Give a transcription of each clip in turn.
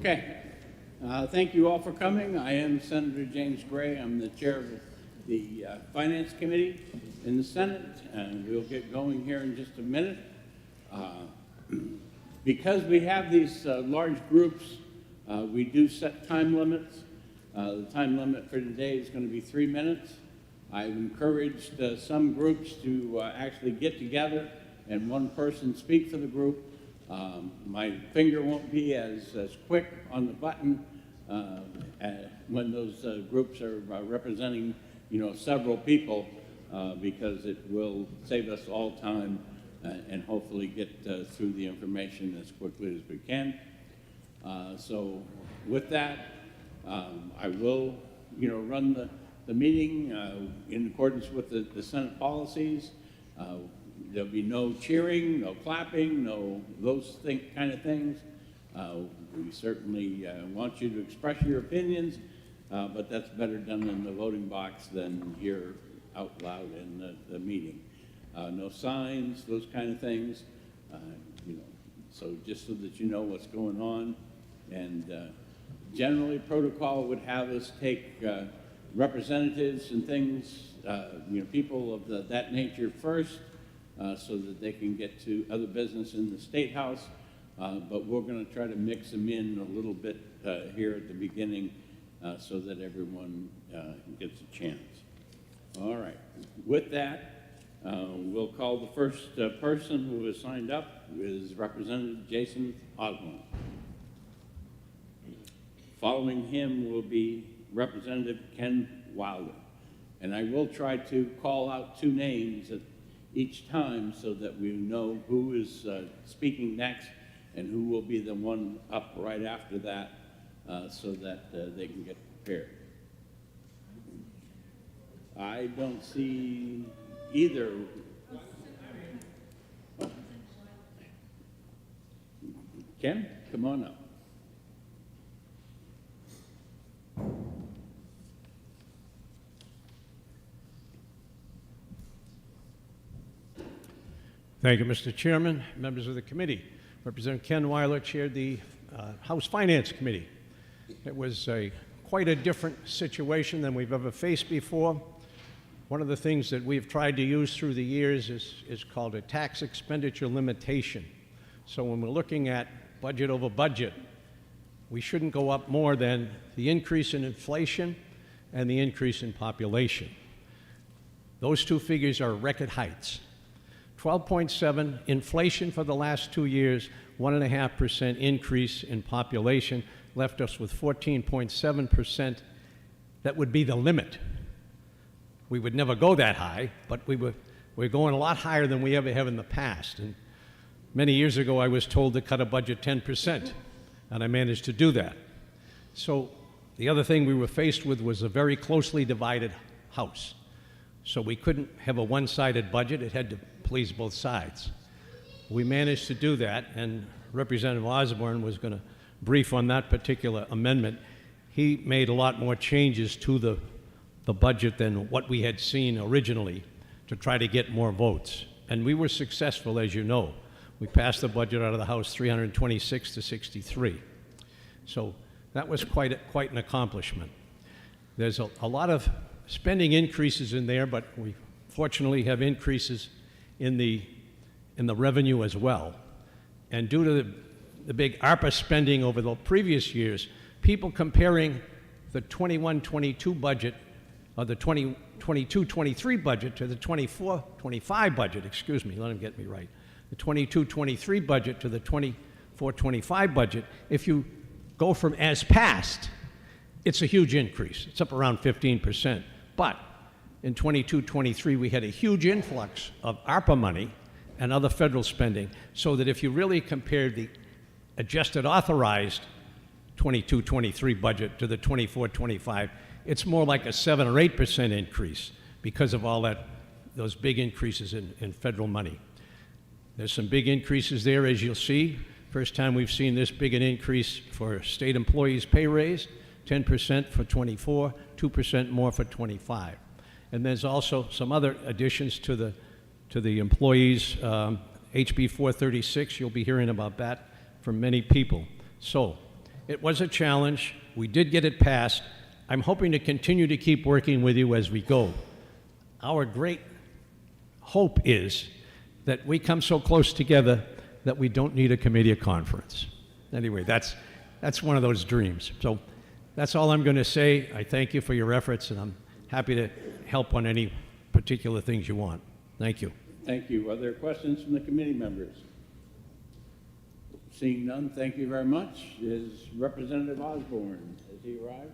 Okay. Thank you all for coming. I am Senator James Gray. I'm the chair of the Finance Committee in the Senate, and we'll get going here in just a minute. Because we have these large groups, we do set time limits. The time limit for today is going to be 3 minutes. I've encouraged some groups to actually get together and one person speak for the group. My finger won't be as quick on the button when those groups are representing, several people, because it will save us all time and hopefully get through the information as quickly as we can. So with that, I will, run the meeting in accordance with the Senate policies. There'll be no cheering, no clapping, no those kind of things. We certainly want you to express your opinions, but that's better done in the voting box than here out loud in the meeting. No signs, those kind of things, so just so that you know what's going on. And generally protocol would have us take representatives and things, people of that nature first, so that they can get to other business in the State House. But we're going to try to mix them in a little bit here at the beginning so that everyone gets a chance. All right. With that, we'll call the first person who has signed up is Representative Jason Osborne. Following him will be Representative Ken Wilder. And I will try to call out 2 names at each time so that we know who is speaking next and who will be the one up right after that so that they can get prepared. I don't see either. Oh. Ken, come on up. Thank you, Mr. Chairman, members of the committee. Representative Ken Weiler chaired the House Finance Committee. It was quite a different situation than we've ever faced before. One of the things that we've tried to use through the years is called a tax expenditure limitation. So when we're looking at budget over budget, we shouldn't go up more than the increase in inflation and the increase in population. Those 2 figures are record heights. 12.7 inflation for the last 2 years, 1.5% increase in population left us with 14.7%. That would be the limit. We would never go that high, but we're going a lot higher than we ever have in the past. And many years ago, I was told to cut a budget 10%, and I managed to do that. So the other thing we were faced with was a very closely divided House. So we couldn't have a one-sided budget. It had to please both sides. We managed to do that, and Representative Osborne was going to brief on that particular amendment. He made a lot more changes to the budget than what we had seen originally to try to get more votes. And we were successful, as you know. We passed the budget out of the House 326 to 63. So that was quite an accomplishment. There's a lot of spending increases in there, but we fortunately have increases in the revenue as well. And due to the big ARPA spending over the previous years, people comparing the 21-22 budget, or the 22-23 budget to the 24-25 budget, excuse me, let him get me right, the 22-23 budget to the 24-25 budget, if you go from as passed, it's a huge increase. It's up around 15%. But in 22-23, we had a huge influx of ARPA money and other federal spending, so that if you really compared the adjusted authorized 22-23 budget to the 24-25, it's more like a 7 or 8% increase because of all those big increases in federal money. There's some big increases there, as you'll see. First time we've seen this big an increase for state employees' pay raise, 10% for 24, 2% more for 25. And there's also some other additions to the employees. HB 436, you'll be hearing about that from many people. So It was a challenge. We did get it passed. I'm hoping to continue to keep working with you as we go. Our great hope is that we come so close together that we don't need a committee or conference. Anyway, that's one of those dreams. So that's all I'm going to say. I thank you for your efforts, and I'm happy to help on any particular things you want. Thank you. Thank you. Are there questions from the committee members? Seeing none, thank you very much. Is Representative Osborne, has he arrived?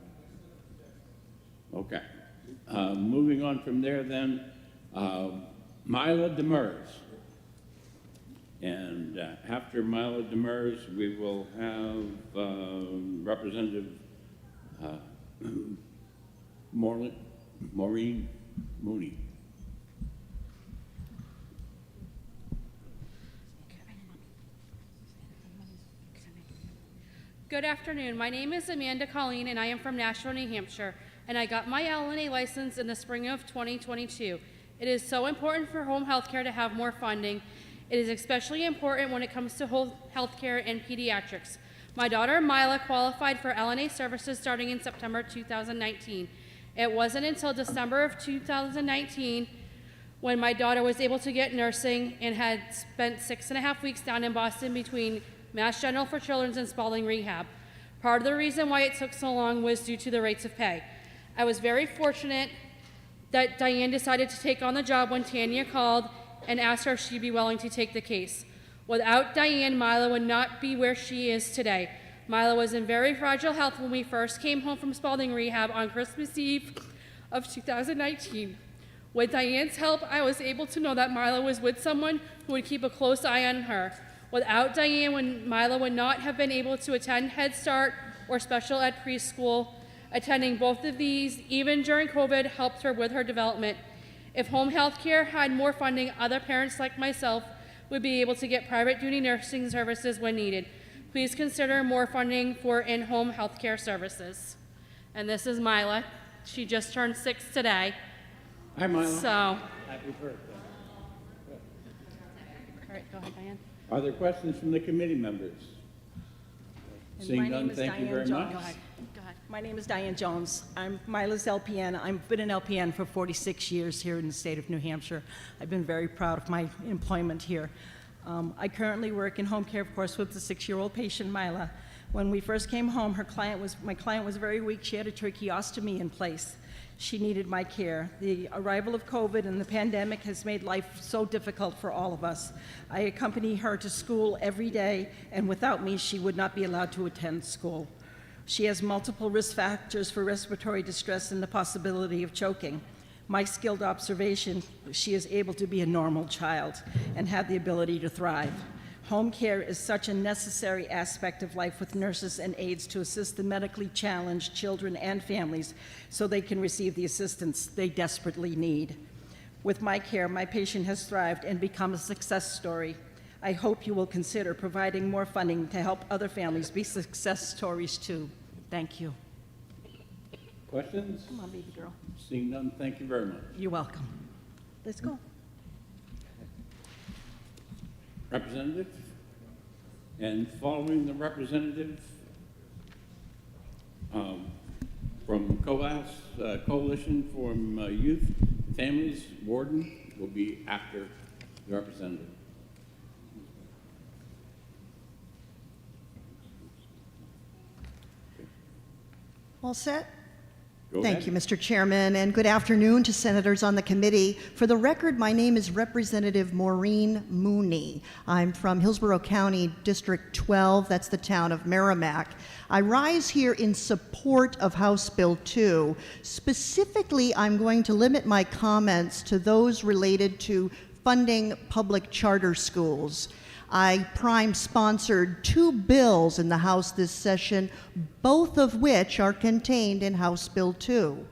Okay. Moving on from there then, Mila Demers. And after Mila Demers, we will have Representative Maureen Mooney. Good afternoon. My name is Amanda Colleen, and I am from Nashville, New Hampshire, and I got my LNA license in the spring of 2022. It is so important for home health care to have more funding. It is especially important when it comes to home health care and pediatrics. My daughter, Mila, qualified for LNA services starting in September 2019. It wasn't until December of 2019 when my daughter was able to get nursing and had spent 6.5 weeks down in Boston between Mass General for Children's and Spalding Rehab. Part of the reason why it took so long was due to the rates of pay. I was very fortunate that Diane decided to take on the job when Tanya called and asked her if she'd be willing to take the case. Without Diane, Mila would not be where she is today. Mila was in very fragile health when we first came home from Spalding Rehab on Christmas Eve of 2019. With Diane's help, I was able to know that Mila was with someone who would keep a close eye on her. Without Diane, Mila would not have been able to attend Head Start or special ed preschool. Attending both of these, even during COVID, helped her with her development. If home health care had more funding, other parents like myself would be able to get private duty nursing services when needed. Please consider more funding for in-home health care services. And this is Mila. She just turned 6 today. Hi, Mila. So, Happy birthday. all right, go ahead, Diane. Are there questions from the committee members? And Seeing my none, name is thank you Diane very Jones. much. Go ahead. My name is Diane Jones. I'm Mila's LPN. I've been an LPN for 46 years here in the state of New Hampshire. I've been very proud of my employment here. I currently work in home care, of course, with the 6-year-old patient, Mila. When we first came home, my client was very weak. She had a tracheostomy in place. She needed my care. The arrival of COVID and the pandemic has made life so difficult for all of us. I accompany her to school every day, and without me, she would not be allowed to attend school. She has multiple risk factors for respiratory distress and the possibility of choking. My skilled observation, she is able to be a normal child and have the ability to thrive. Home care is such a necessary aspect of life with nurses and aides to assist the medically challenged children and families so they can receive the assistance they desperately need. With my care, my patient has thrived and become a success story. I hope you will consider providing more funding to help other families be success stories too. Thank you. Questions? Come on, baby girl. Seeing none, thank you very much. You're welcome. Let's go. Representative? And following the representative from COAS, Coalition for Youth and Families, Warden, will be after the representative. All set? Go Thank ahead. you, Mr. Chairman, and good afternoon to senators on the committee. For the record, my name is Representative Maureen Mooney. I'm from Hillsborough County, District 12. That's the town of Merrimack. I rise here in support of House Bill 2. Specifically, I'm going to limit my comments to those related to funding public charter schools. I prime-sponsored 2 bills in the House this session, both of which are contained in House Bill 2.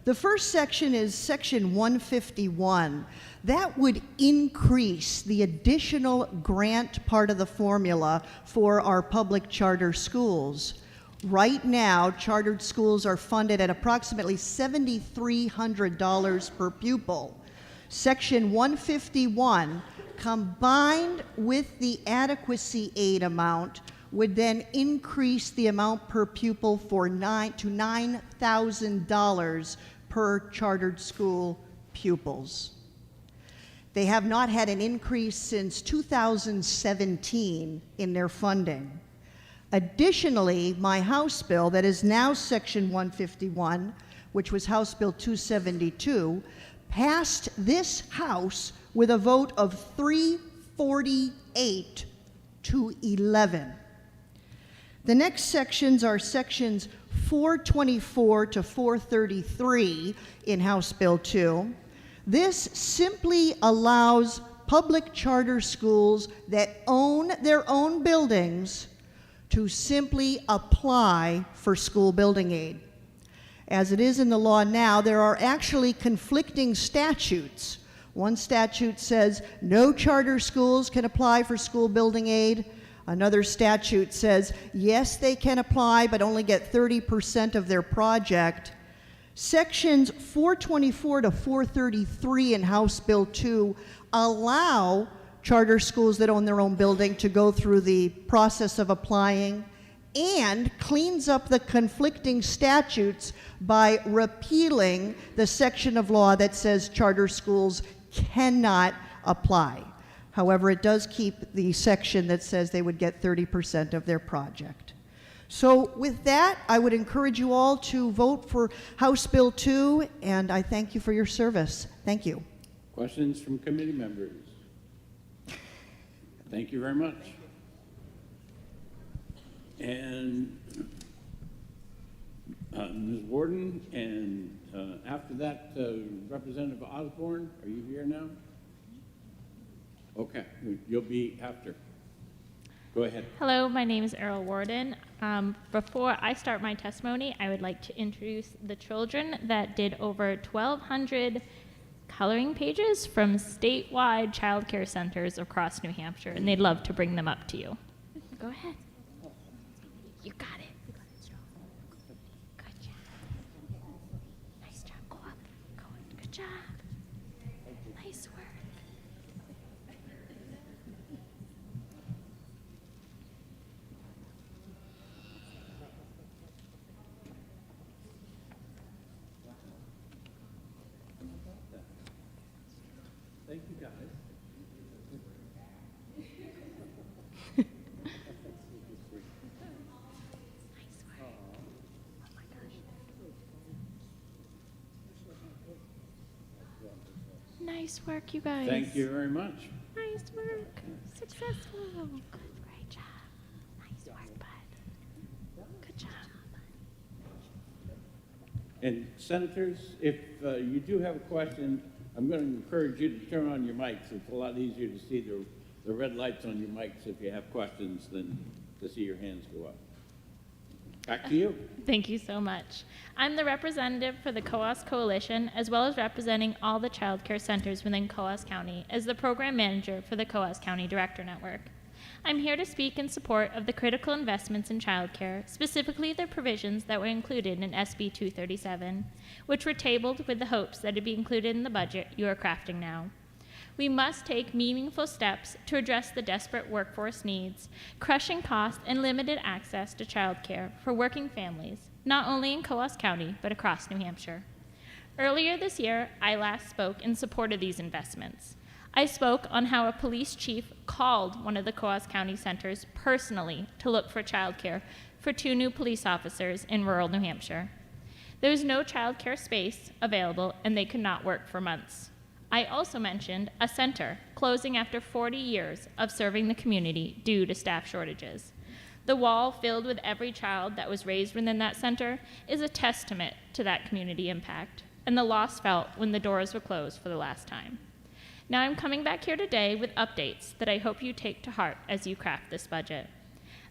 The first section is Section 151. That would increase the additional grant part of the formula for our public charter schools. Right now, chartered schools are funded at approximately $7,300 per pupil. Section 151, combined with the adequacy aid amount, would then increase the amount per pupil to $9,000 per chartered school pupils. They have not had an increase since 2017 in their funding. Additionally, my House bill, that is now Section 151, which was House Bill 272, passed this House with a vote of 348 to 11. The next sections are sections 424 to 433 in House Bill 2. This simply allows public charter schools that own their own buildings to simply apply for school building aid. As it is in the law now, there are actually conflicting statutes. One statute says no charter schools can apply for school building aid. Another statute says, yes, they can apply, but only get 30% of their project. Sections 424 to 433 in House Bill 2 allow charter schools that own their own building to go through the process of applying, and cleans up the conflicting statutes by repealing the section of law that says charter schools cannot apply. However, it does keep the section that says they would get 30% of their project. So with that, I would encourage you all to vote for House Bill 2, and I thank you for your service. Thank you. Questions from committee members? Thank you very much. And Ms. Warden, and after that, Representative Osborne, are you here now? Okay, you'll be after. Go ahead. Hello, my name is Errol Warden. Before I start my testimony, I would like to introduce the children that did over 1,200 coloring pages from statewide child care centers across New Hampshire, and they'd love to bring them up to you. Go ahead. You got it. Good job. Nice job. Go up. Go on. Good job. Nice work. Thank you, guys. Nice work, you guys. Thank you very much. Nice work. Successful. Great job. Nice work, bud. Good job. And senators, if you do have a question, I'm going to encourage you to turn on your mics. It's a lot easier to see the red lights on your mics if you have questions than to see your hands go up. Back to you. Thank you so much. I'm the representative for the COAS Coalition, as well as representing all the child care centers within COAS County as the program manager for the COAS County Director Network. I'm here to speak in support of the critical investments in child care, specifically the provisions that were included in SB 237, which were tabled with the hopes that it'd be included in the budget you are crafting now. We must take meaningful steps to address the desperate workforce needs, crushing costs, and limited access to child care for working families, not only in Coas County, but across New Hampshire. Earlier this year, I last spoke in support of these investments. I spoke on how a police chief called one of the Coas County centers personally to look for childcare for 2 new police officers in rural New Hampshire. There was no childcare space available, and they could not work for months. I also mentioned a center closing after 40 years of serving the community due to staff shortages. The wall filled with every child that was raised within that center is a testament to that community impact and the loss felt when the doors were closed for the last time. Now I'm coming back here today with updates that I hope you take to heart as you craft this budget.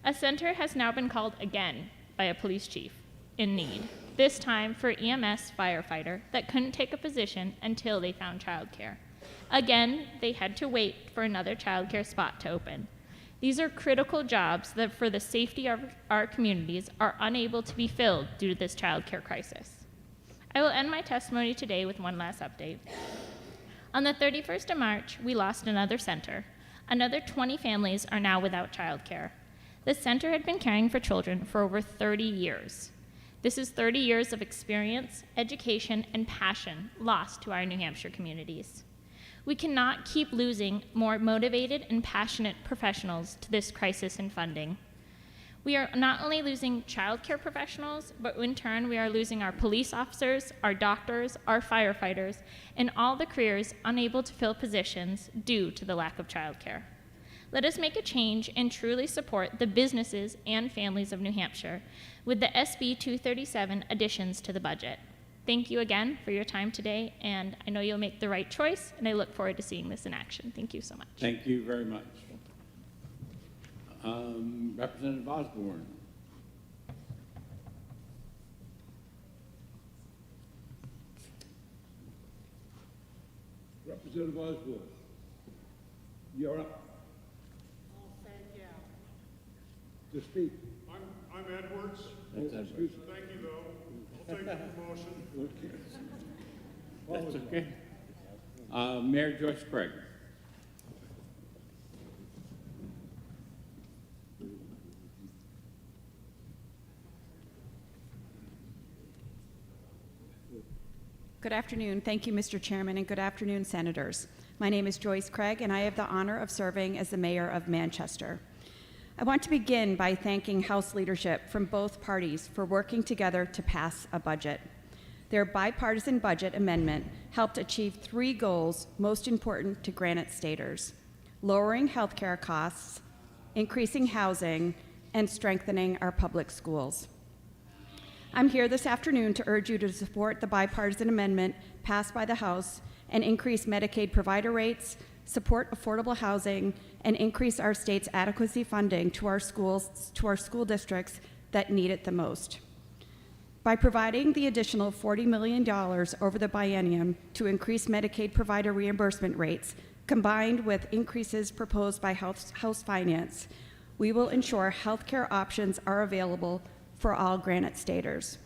A center has now been called again by a police chief in need, this time for EMS firefighter that couldn't take a position until they found childcare. Again, they had to wait for another childcare spot to open. These are critical jobs that for the safety of our communities are unable to be filled due to this childcare crisis. I will end my testimony today with one last update. On the 31st of March, we lost another center. Another 20 families are now without childcare. The center had been caring for children for over 30 years. This is 30 years of experience, education, and passion lost to our New Hampshire communities. We cannot keep losing more motivated and passionate professionals to this crisis in funding. We are not only losing childcare professionals, but in turn we are losing our police officers, our doctors, our firefighters, and all the careers unable to fill positions due to the lack of childcare. Let us make a change and truly support the businesses and families of New Hampshire with the SB 237 additions to the budget. Thank you again for your time today, and I know you'll make the right choice, and I look forward to seeing this in action. Thank you so much. Thank you very much. Representative Osborne. Representative Osborne, you're up. To speak. I'm Edwards. That's Edwards. Thank you, though. I'll take the promotion. That's okay. Mayor Joyce Craig. Good afternoon. Thank you, Mr. Chairman, and good afternoon, Senators. My name is Joyce Craig, and I have the honor of serving as the Mayor of Manchester. I want to begin by thanking House leadership from both parties for working together to pass a budget. Their bipartisan budget amendment helped achieve 3 goals most important to Granite Staters: lowering healthcare costs, increasing housing, and strengthening our public schools. I'm here this afternoon to urge you to support the bipartisan amendment passed by the House and increase Medicaid provider rates, support affordable housing, and increase our state's adequacy funding to our schools, to our school districts that need it the most. By providing the additional $40 million over the biennium to increase Medicaid provider reimbursement rates, combined with increases proposed by House Finance, we will ensure healthcare options are available for all Granite Staters.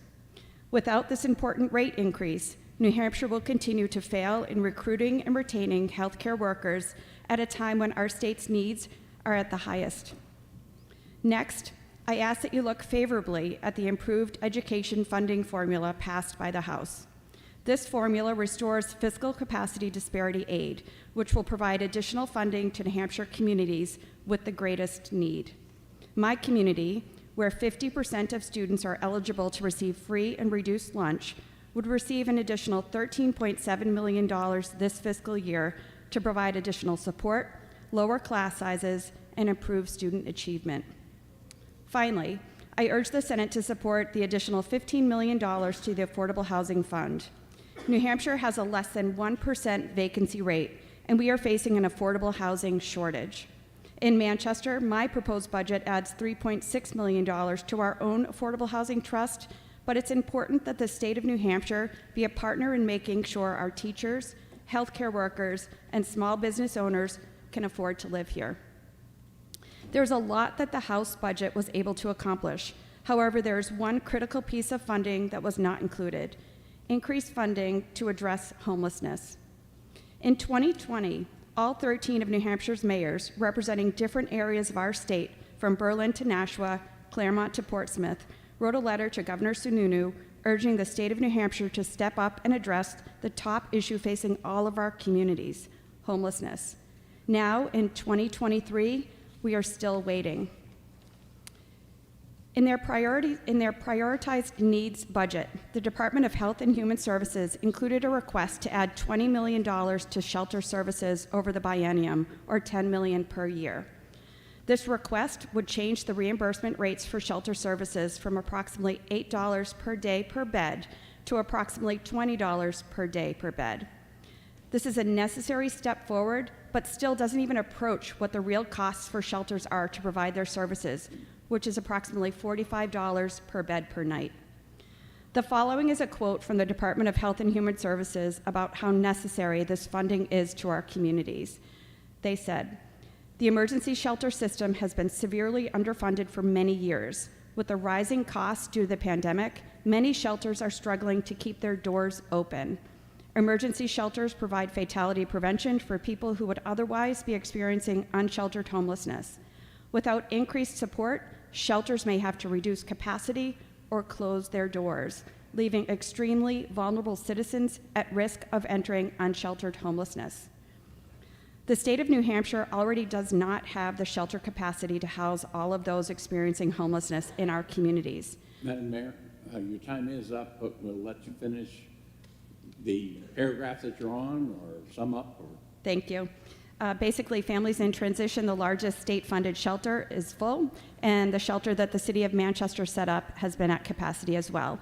Without this important rate increase, New Hampshire will continue to fail in recruiting and retaining healthcare workers at a time when our state's needs are at the highest. Next, I ask that you look favorably at the improved education funding formula passed by the House. This formula restores fiscal capacity disparity aid, which will provide additional funding to New Hampshire communities with the greatest need. My community, where 50% of students are eligible to receive free and reduced lunch, would receive an additional $13.7 million this fiscal year to provide additional support, lower class sizes, and improve student achievement. Finally, I urge the Senate to support the additional $15 million to the Affordable Housing Fund. New Hampshire has a less than 1% vacancy rate, and we are facing an affordable housing shortage. In Manchester, my proposed budget adds $3.6 million to our own Affordable Housing Trust, but it's important that the state of New Hampshire be a partner in making sure our teachers, healthcare workers, and small business owners can afford to live here. There's a lot that the House budget was able to accomplish. However, there is one critical piece of funding that was not included: increased funding to address homelessness. In 2020, all 13 of New Hampshire's mayors, representing different areas of our state, from Berlin to Nashua, Claremont to Portsmouth, wrote a letter to Governor Sununu urging the state of New Hampshire to step up and address the top issue facing all of our communities: homelessness. Now, in 2023, we are still waiting. In their prioritized needs budget, the Department of Health and Human Services included a request to add $20 million to shelter services over the biennium, or $10 million per year. This request would change the reimbursement rates for shelter services from approximately $8 per day per bed to approximately $20 per day per bed. This is a necessary step forward, but still doesn't even approach what the real costs for shelters are to provide their services, which is approximately $45 per bed per night. The following is a quote from the Department of Health and Human Services about how necessary this funding is to our communities. They said, "The emergency shelter system has been severely underfunded for many years. With the rising costs due to the pandemic, many shelters are struggling to keep their doors open. Emergency shelters provide fatality prevention for people who would otherwise be experiencing unsheltered homelessness. Without increased support, shelters may have to reduce capacity or close their doors, leaving extremely vulnerable citizens at risk of entering unsheltered homelessness. The state of New Hampshire already does not have the shelter capacity to house all of those experiencing homelessness in our communities. Madam Mayor, your time is up, but we'll let you finish the paragraph that you're on, or sum up. Or... Thank you. Basically, Families in Transition, the largest state-funded shelter, is full, and the shelter that the City of Manchester set up has been at capacity as well.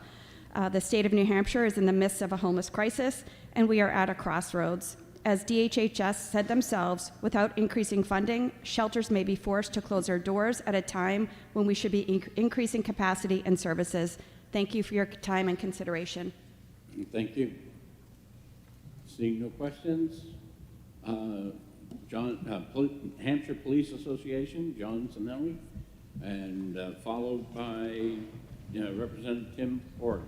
The state of New Hampshire is in the midst of a homeless crisis, and we are at a crossroads. As DHHS said themselves, without increasing funding, shelters may be forced to close their doors at a time when we should be increasing capacity and services. Thank you for your time and consideration. Thank you. Seeing no questions, Hampshire Police Association, John Sinelli, and followed by Representative Tim Organ.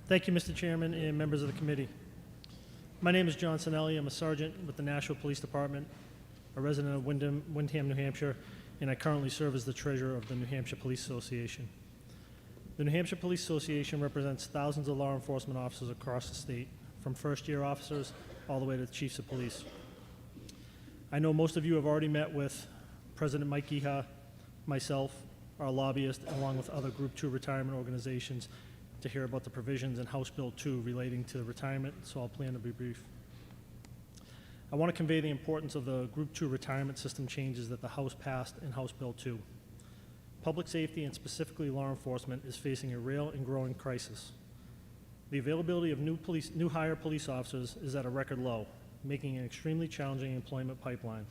Thank you, Mr. Chairman and members of the committee. My name is John Sinelli. I'm a sergeant with the Nashua Police Department, a resident of Windham, New Hampshire, and I currently serve as the treasurer of the New Hampshire Police Association. The New Hampshire Police Association represents thousands of law enforcement officers across the state, from first-year officers all the way to the chiefs of police. I know most of you have already met with President Mike Geha, myself, our lobbyist, along with other Group 2 retirement organizations to hear about the provisions in House Bill 2 relating to retirement, so I'll plan to be brief. I want to convey the importance of the Group 2 retirement system changes that the House passed in House Bill 2. Public safety, and specifically law enforcement, is facing a real and growing crisis. The availability of new hire police officers is at a record low, making an extremely challenging employment pipeline.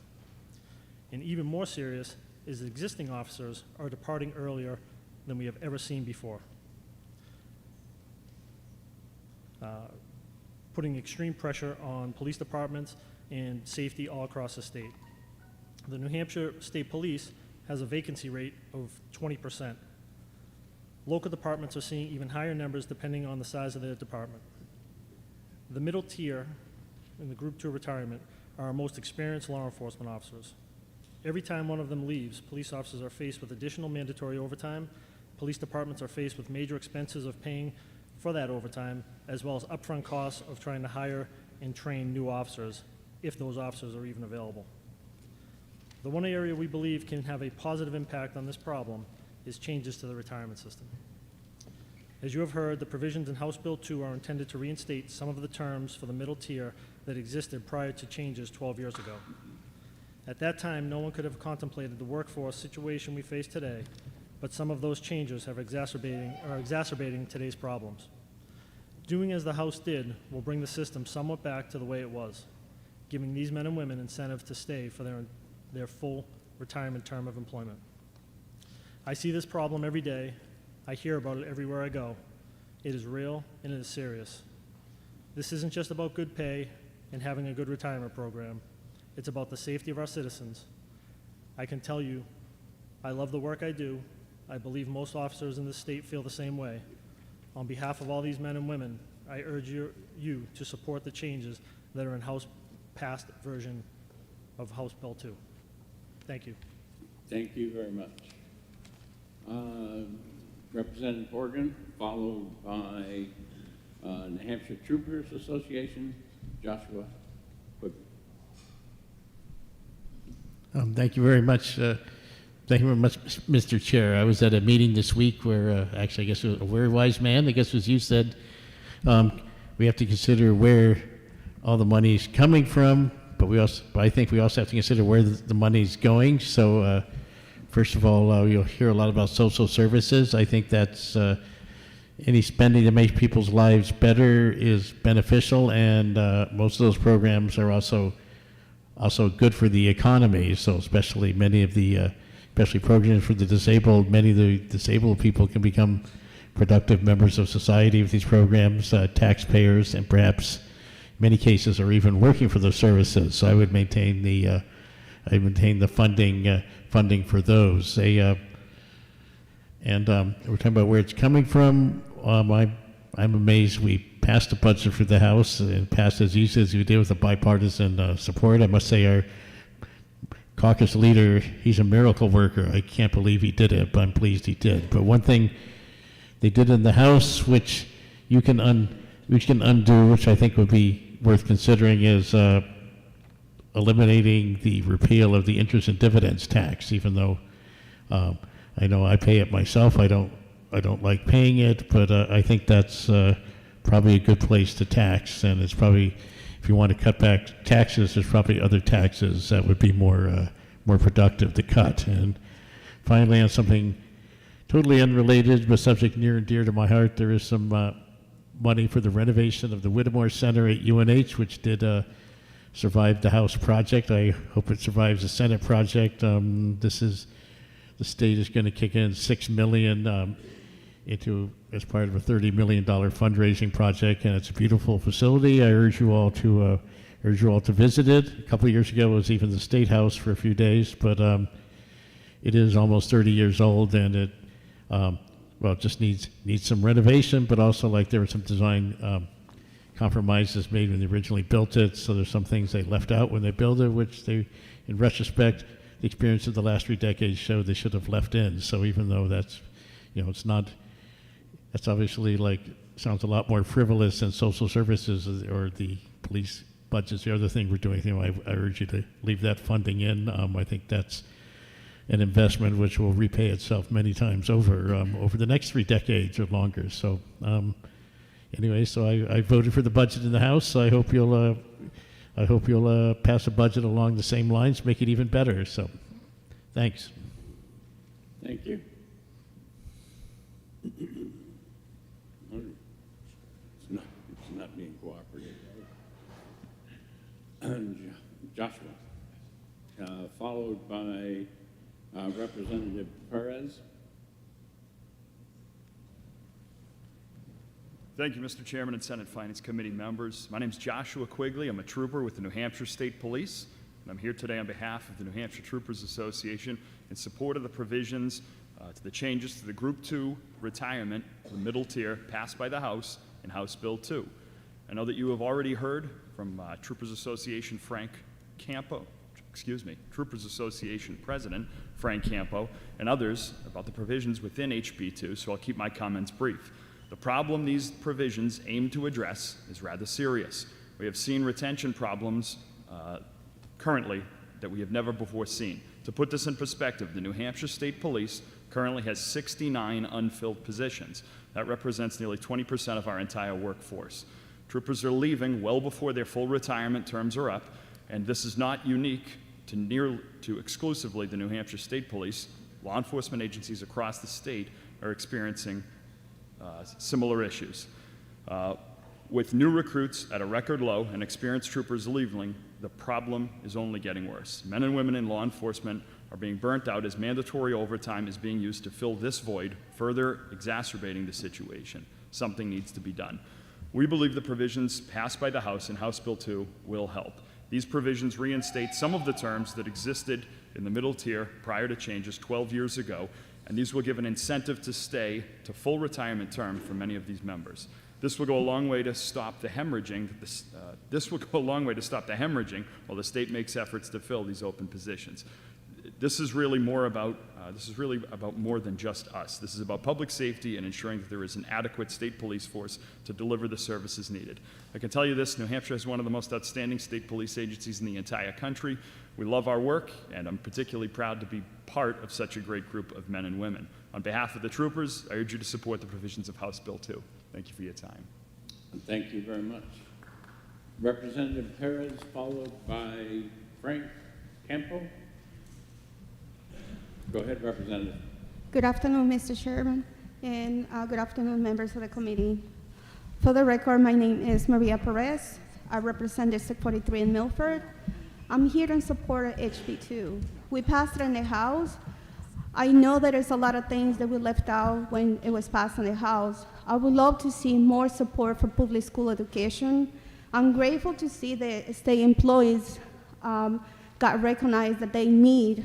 And even more serious is that existing officers are departing earlier than we have ever seen before, putting extreme pressure on police departments and safety all across the state. The New Hampshire State Police has a vacancy rate of 20%. Local departments are seeing even higher numbers depending on the size of their department. The middle tier in the Group 2 retirement are our most experienced law enforcement officers. Every time one of them leaves, police officers are faced with additional mandatory overtime. Police departments are faced with major expenses of paying for that overtime, as well as upfront costs of trying to hire and train new officers, if those officers are even available. The one area we believe can have a positive impact on this problem is changes to the retirement system. As you have heard, the provisions in House Bill 2 are intended to reinstate some of the terms for the middle tier that existed prior to changes 12 years ago. At that time, no one could have contemplated the workforce situation we face today, but some of those changes are exacerbating today's problems. Doing as the House did will bring the system somewhat back to the way it was, giving these men and women incentive to stay for their full retirement term of employment. I see this problem every day. I hear about it everywhere I go. It is real and it is serious. This isn't just about good pay and having a good retirement program. It's about the safety of our citizens. I can tell you, I love the work I do. I believe most officers in this state feel the same way. On behalf of all these men and women, I urge you to support the changes that are in House passed version of House Bill 2. Thank you. Thank you very much. Representative Organ, followed by New Hampshire Troopers Association, Joshua Quigley. Thank you very much. Thank you very much, Mr. Chair. I was at a meeting this week where, actually, I guess a very wise man, I guess as you said, we have to consider where all the money is coming from, but I think we also have to consider where the money's going. So, first of all, you'll hear a lot about social services. I think that's any spending to make people's lives better is beneficial, and most of those programs are also good for the economy. So, especially many of the especially programs for the disabled, many of the disabled people can become productive members of society with these programs, taxpayers, and perhaps in many cases are even working for those services. So I would maintain the funding for those. And we're talking about where it's coming from. I'm amazed we passed the budget for the House and passed as easy as we did with a bipartisan support. I must say our caucus leader, he's a miracle worker. I can't believe he did it, but I'm pleased he did. But one thing they did in the House, which you can undo, which I think would be worth considering, is eliminating the repeal of the interest and dividends tax. Even though I know I pay it myself, I don't like paying it, but I think that's probably a good place to tax. And it's probably, if you want to cut back taxes, there's probably other taxes that would be more productive to cut. And finally, on something totally unrelated but subject near and dear to my heart, there is some money for the renovation of the Whittemore Center at UNH, which did survive the House project. I hope it survives the Senate project. The state is going to kick in $6 million as part of a $30 million fundraising project, and it's a beautiful facility. I urge you all to visit it. A couple of years ago, it was even the State House for a few days, but it is almost 30 years old, and it just needs some renovation, but also like there were some design compromises made when they originally built it. So there's some things they left out when they built it, which they, in retrospect, the experience of the last 3 decades showed they should have left in. So even though that's, it's not, that's obviously sounds a lot more frivolous than social services or the police budgets, the other thing we're doing. I urge you to leave that funding in. I think that's an investment which will repay itself many times over the next 3 decades or longer. So anyway, so I voted for the budget in the House. I hope you'll pass a budget along the same lines, make it even better. So thanks. Thank you. It's not being cooperative. Joshua, followed by Representative Perez. Thank you, Mr. Chairman and Senate Finance Committee members. My name is Joshua Quigley. I'm a trooper with the New Hampshire State Police, and I'm here today on behalf of the New Hampshire Troopers Association in support of the provisions to the changes to the Group 2 retirement, the middle tier, passed by the House in House Bill 2. I know that you have already heard from Troopers Association Troopers Association President Frank Campo and others about the provisions within HB 2, so I'll keep my comments brief. The problem these provisions aim to address is rather serious. We have seen retention problems currently that we have never before seen. To put this in perspective, the New Hampshire State Police currently has 69 unfilled positions. That represents nearly 20% of our entire workforce. Troopers are leaving well before their full retirement terms are up, and this is not unique to exclusively the New Hampshire State Police. Law enforcement agencies across the state are experiencing similar issues. With new recruits at a record low and experienced troopers leaving, the problem is only getting worse. Men and women in law enforcement are being burnt out as mandatory overtime is being used to fill this void, further exacerbating the situation. Something needs to be done. We believe the provisions passed by the House in House Bill 2 will help. These provisions reinstate some of the terms that existed in the middle tier prior to changes 12 years ago, and these will give an incentive to stay to full retirement term for many of these members. This will go a long way to stop the hemorrhaging. While the state makes efforts to fill these open positions. This is really about more than just us. This is about public safety and ensuring that there is an adequate state police force to deliver the services needed. I can tell you this: New Hampshire is one of the most outstanding state police agencies in the entire country. We love our work, and I'm particularly proud to be part of such a great group of men and women. On behalf of the troopers, I urge you to support the provisions of House Bill 2. Thank you for your time. Thank you very much. Representative Perez, followed by Frank Campo. Go ahead, Representative. Good afternoon, Mr. Chairman, and good afternoon, members of the committee. For the record, my name is Maria Perez. I represent District 43 in Milford. I'm here in support of HB 2. We passed it in the House. I know that there's a lot of things that we left out when it was passed in the House. I would love to see more support for public school education. I'm grateful to see that state employees got recognized that they need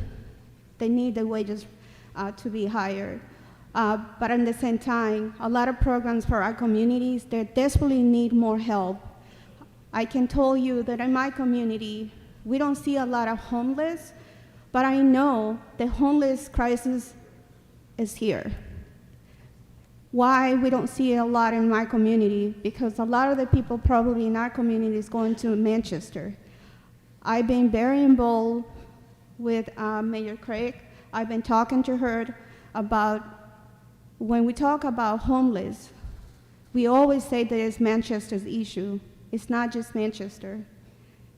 the wages to be higher. But at the same time, a lot of programs for our communities, they desperately need more help. I can tell you that in my community, we don't see a lot of homeless, but I know the homeless crisis is here. Why we don't see it a lot in my community? Because a lot of the people probably in our community is going to Manchester. I've been very involved with Mayor Craig. I've been talking to her about, when we talk about homeless, we always say that it's Manchester's issue. It's not just Manchester.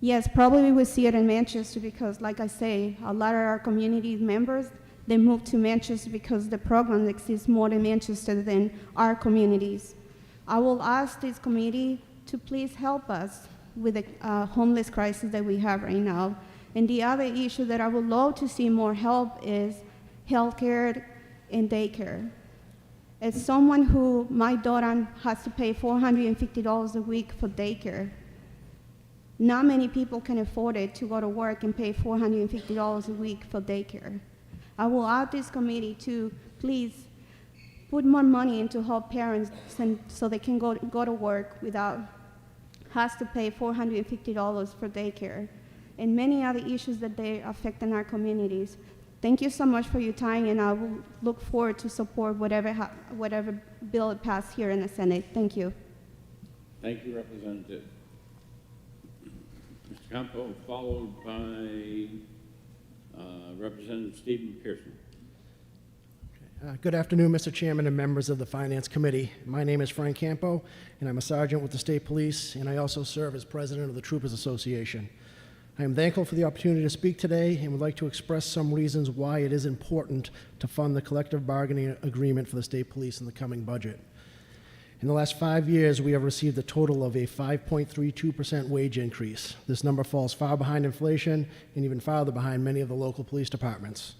Yes, probably we see it in Manchester because, like I say, a lot of our community members, they moved to Manchester because the program exists more in Manchester than our communities. I will ask this committee to please help us with the homeless crisis that we have right now. And the other issue that I would love to see more help is healthcare and daycare. As someone who, my daughter has to pay $450 a week for daycare. Not many people can afford it to go to work and pay $450 a week for daycare. I will ask this committee to please put more money into help parents so they can go to work without has to pay $450 for daycare and many other issues that they affect in our communities. Thank you so much for your time, and I will look forward to support whatever bill passed here in the Senate. Thank you. Thank you, Representative. Mr. Campo, followed by Representative Stephen Pearson. Good afternoon, Mr. Chairman and members of the Finance Committee. My name is Frank Campo, and I'm a sergeant with the State Police, and I also serve as president of the Troopers Association. I am thankful for the opportunity to speak today and would like to express some reasons why it is important to fund the collective bargaining agreement for the State Police in the coming budget. In the last 5 years, we have received a total of a 5.32% wage increase. This number falls far behind inflation and even farther behind many of the local police departments.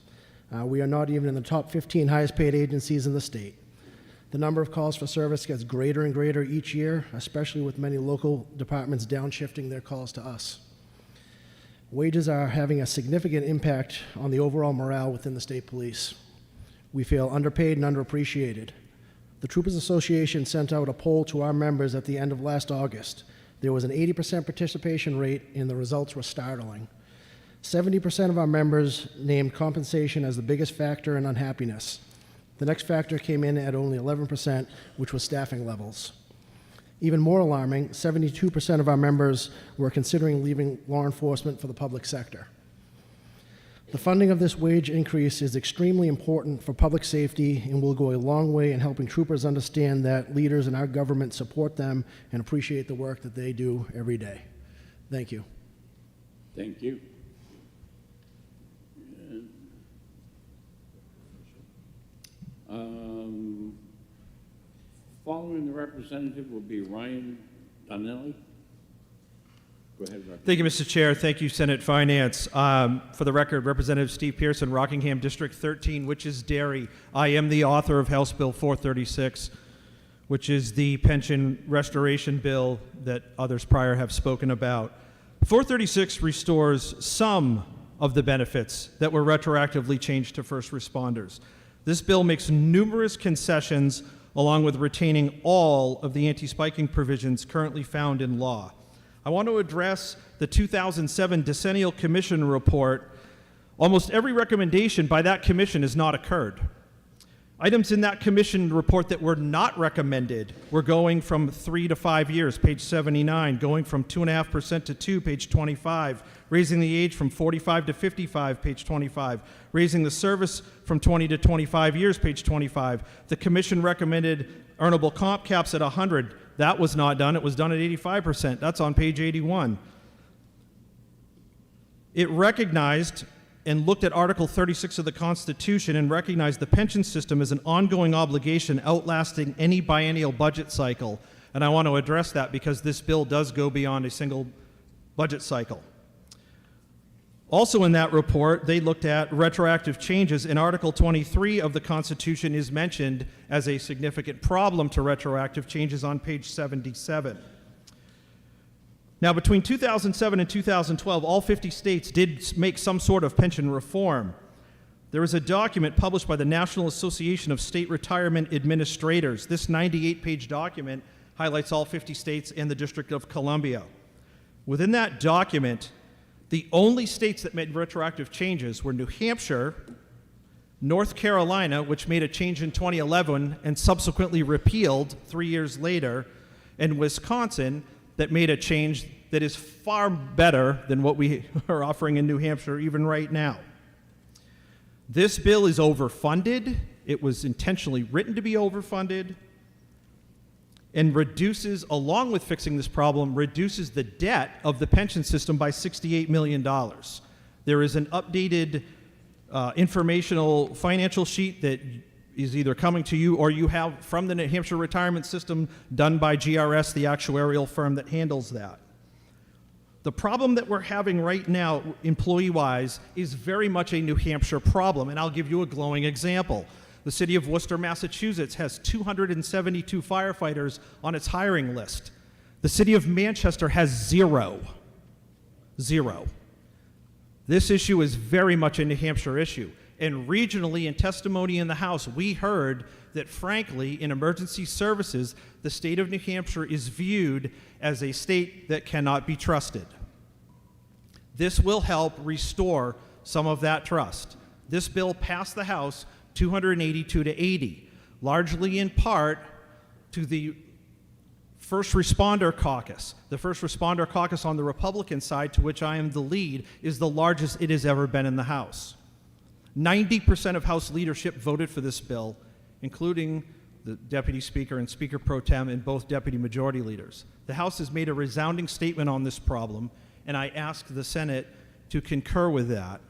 We are not even in the top 15 highest paid agencies in the state. The number of calls for service gets greater and greater each year, especially with many local departments downshifting their calls to us. Wages are having a significant impact on the overall morale within the state police. We feel underpaid and underappreciated. The Troopers Association sent out a poll to our members at the end of last August. There was an 80% participation rate, and the results were startling. 70% of our members named compensation as the biggest factor in unhappiness. The next factor came in at only 11%, which was staffing levels. Even more alarming, 72% of our members were considering leaving law enforcement for the public sector. The funding of this wage increase is extremely important for public safety and will go a long way in helping troopers understand that leaders in our government support them and appreciate the work that they do every day. Thank you. Thank you. Following the representative will be Ryan Donnelly. Go ahead, Representative. Thank you, Mr. Chair. Thank you, Senate Finance. For the record, Representative Steve Pearson, Rockingham District 13, which is dairy. I am the author of House Bill 436, which is the pension restoration bill that others prior have spoken about. 436 restores some of the benefits that were retroactively changed to first responders. This bill makes numerous concessions along with retaining all of the anti-spiking provisions currently found in law. I want to address the 2007 Decennial Commission report. Almost every recommendation by that commission has not occurred. Items in that commission report that were not recommended were going from 3 to 5 years, page 79, going from 2.5% to 2, page 25, raising the age from 45 to 55, page 25, raising the service from 20 to 25 years, page 25. The commission recommended earnable comp caps at 100. That was not done. It was done at 85%. That's on page 81. It recognized and looked at Article 36 of the Constitution and recognized the pension system as an ongoing obligation outlasting any biennial budget cycle. And I want to address that because this bill does go beyond a single budget cycle. Also in that report, they looked at retroactive changes, and Article 23 of the Constitution is mentioned as a significant problem to retroactive changes on page 77. Now, between 2007 and 2012, all 50 states did make some sort of pension reform. There is a document published by the National Association of State Retirement Administrators. This 98-page document highlights all 50 states and the District of Columbia. Within that document, the only states that made retroactive changes were New Hampshire, North Carolina, which made a change in 2011 and subsequently repealed 3 years later, and Wisconsin, that made a change that is far better than what we are offering in New Hampshire even right now. This bill is overfunded. It was intentionally written to be overfunded, and reduces, along with fixing this problem, reduces the debt of the pension system by $68 million. There is an updated informational financial sheet that is either coming to you or you have from the New Hampshire retirement system done by GRS, the actuarial firm that handles that. The problem that we're having right now, employee-wise, is very much a New Hampshire problem, and I'll give you a glowing example. The city of Worcester, Massachusetts has 272 firefighters on its hiring list. The city of Manchester has zero. Zero. This issue is very much a New Hampshire issue. And regionally, in testimony in the House, we heard that, frankly, in emergency services, the state of New Hampshire is viewed as a state that cannot be trusted. This will help restore some of that trust. This bill passed the House 282 to 80, largely in part to the First Responder Caucus. The First Responder Caucus on the Republican side, to which I am the lead, is the largest it has ever been in the House. 90% of House leadership voted for this bill, including the Deputy Speaker and Speaker Pro Tem and both Deputy Majority Leaders. The House has made a resounding statement on this problem, and I ask the Senate to concur with that.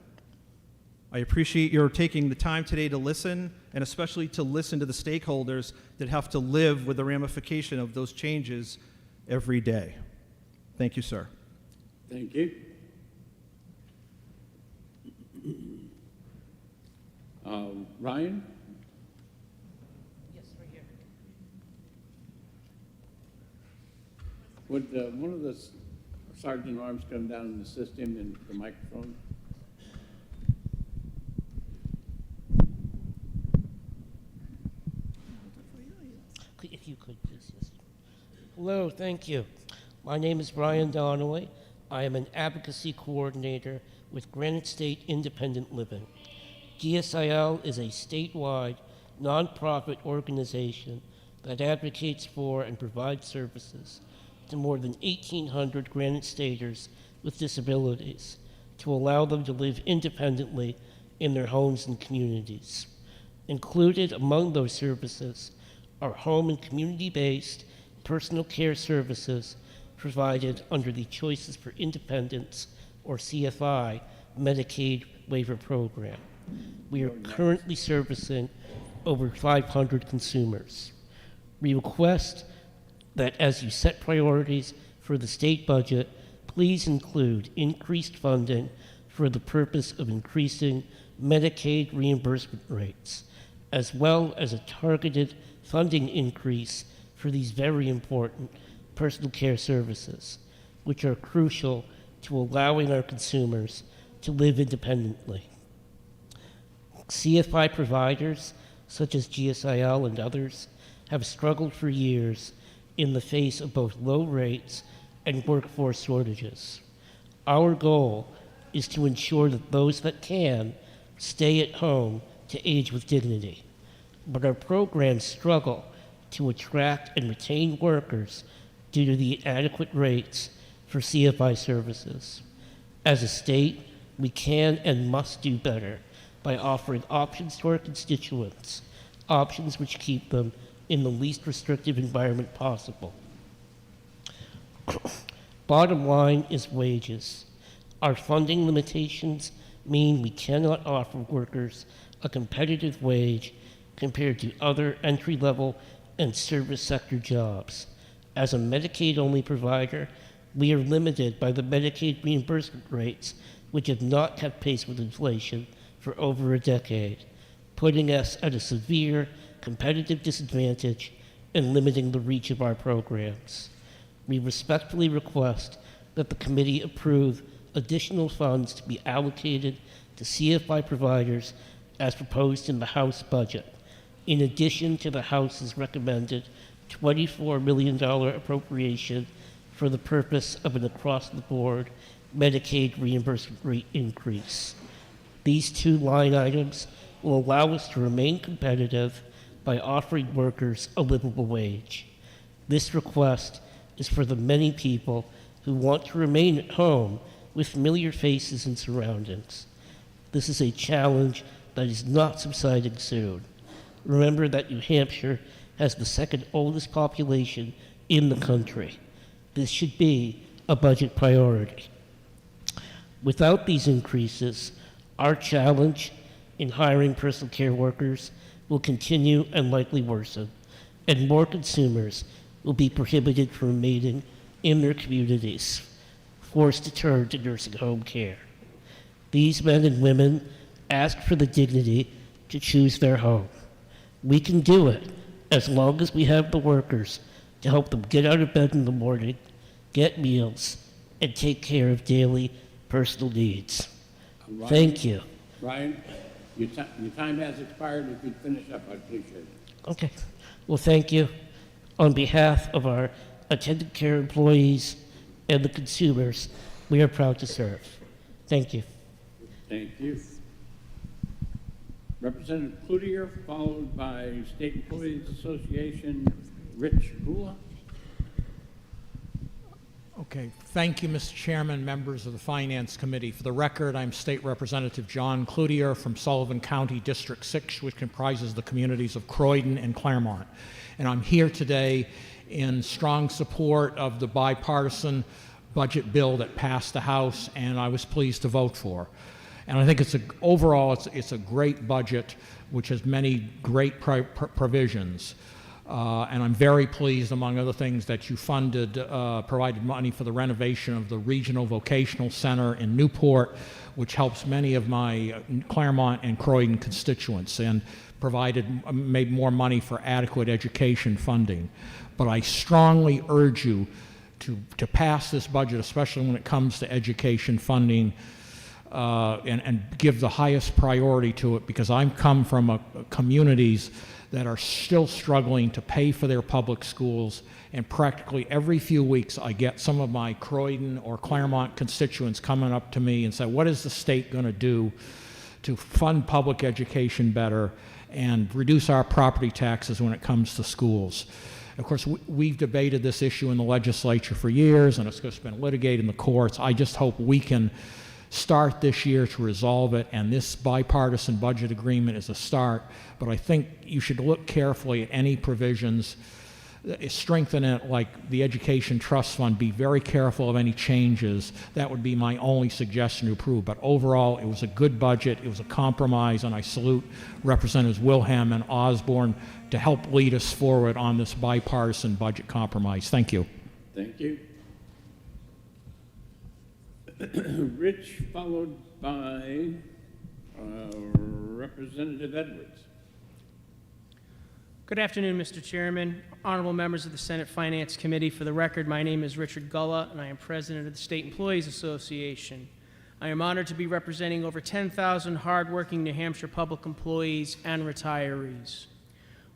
I appreciate your taking the time today to listen, and especially to listen to the stakeholders that have to live with the ramification of those changes every day. Thank you, sir. Thank you. Ryan? Yes, right here. Would one of the Sergeant at Arms come down and assist him in the microphone? If you could, please. Yes. Hello, thank you. My name is Brian Donnelly. I am an advocacy coordinator with Granite State Independent Living. GSIL is a statewide nonprofit organization that advocates for and provides services to more than 1,800 Granite Staters with disabilities to allow them to live independently in their homes and communities. Included among those services are home and community-based personal care services provided under the Choices for Independence, or CFI, Medicaid waiver program. We are currently servicing over 500 consumers. We request that as you set priorities for the state budget, please include increased funding for the purpose of increasing Medicaid reimbursement rates, as well as a targeted funding increase for these very important personal care services, which are crucial to allowing our consumers to live independently. CFI providers, such as GSIL and others, have struggled for years in the face of both low rates and workforce shortages. Our goal is to ensure that those that can stay at home to age with dignity. But our programs struggle to attract and retain workers due to the inadequate rates for CFI services. As a state, we can and must do better by offering options to our constituents, options which keep them in the least restrictive environment possible. Bottom line is wages. Our funding limitations mean we cannot offer workers a competitive wage compared to other entry-level and service sector jobs. As a Medicaid-only provider, we are limited by the Medicaid reimbursement rates, which have not kept pace with inflation for over a decade, putting us at a severe competitive disadvantage and limiting the reach of our programs. We respectfully request that the committee approve additional funds to be allocated to CFI providers as proposed in the House budget, in addition to the House's recommended $24 million appropriation for the purpose of an across-the-board Medicaid reimbursement rate increase. These two line items will allow us to remain competitive by offering workers a livable wage. This request is for the many people who want to remain at home with familiar faces and surroundings. This is a challenge that is not subsiding soon. Remember that New Hampshire has the second oldest population in the country. This should be a budget priority. Without these increases, our challenge in hiring personal care workers will continue and likely worsen, and more consumers will be prohibited from remaining in their communities, forced to turn to nursing home care. These men and women ask for the dignity to choose their home. We can do it as long as we have the workers to help them get out of bed in the morning, get meals, and take care of daily personal needs. Ryan, Thank you. Ryan, your time has expired. If you'd finish up, I'd appreciate it. Okay. Well, thank you. On behalf of our attendant care employees and the consumers, we are proud to serve. Thank you. Thank you. Representative Cloutier, followed by State Employees Association, Rich Gula. Okay, thank you, Mr. Chairman, members of the Finance Committee. For the record, I'm State Representative John Cloutier from Sullivan County District 6, which comprises the communities of Croydon and Claremont. And I'm here today in strong support of the bipartisan budget bill that passed the House, and I was pleased to vote for. And I think overall, it's a great budget, which has many great provisions. And I'm very pleased, among other things, that you provided money for the renovation of the Regional Vocational Center in Newport, which helps many of my Claremont and Croydon constituents, and made more money for adequate education funding. But I strongly urge you to pass this budget, especially when it comes to education funding, and give the highest priority to it, because I come from communities that are still struggling to pay for their public schools, and practically every few weeks I get some of my Croydon or Claremont constituents coming up to me and say, what is the state going to do to fund public education better and reduce our property taxes when it comes to schools? Of course, we've debated this issue in the legislature for years, and it's just been litigated in the courts. I just hope we can start this year to resolve it, and this bipartisan budget agreement is a start. But I think you should look carefully at any provisions, strengthen it, like the Education Trust Fund. Be very careful of any changes. That would be my only suggestion to approve. But overall, it was a good budget. It was a compromise, and I salute Representatives Wilhelm and Osborne to help lead us forward on this bipartisan budget compromise. Thank you. Thank you. Rich, followed by Representative Edwards. Good afternoon, Mr. Chairman, honorable members of the Senate Finance Committee. For the record, my name is Richard Gulla, and I am president of the State Employees Association. I am honored to be representing over 10,000 hardworking New Hampshire public employees and retirees.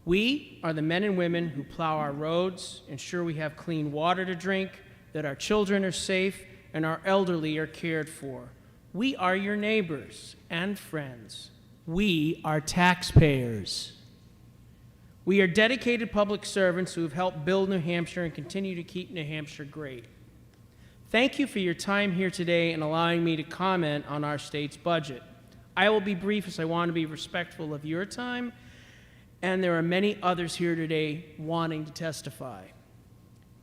We are the men and women who plow our roads, ensure we have clean water to drink, that our children are safe, and our elderly are cared for. We are your neighbors and friends. We are taxpayers. We are dedicated public servants who have helped build New Hampshire and continue to keep New Hampshire great. Thank you for your time here today and allowing me to comment on our state's budget. I will be brief, as I want to be respectful of your time, and there are many others here today wanting to testify.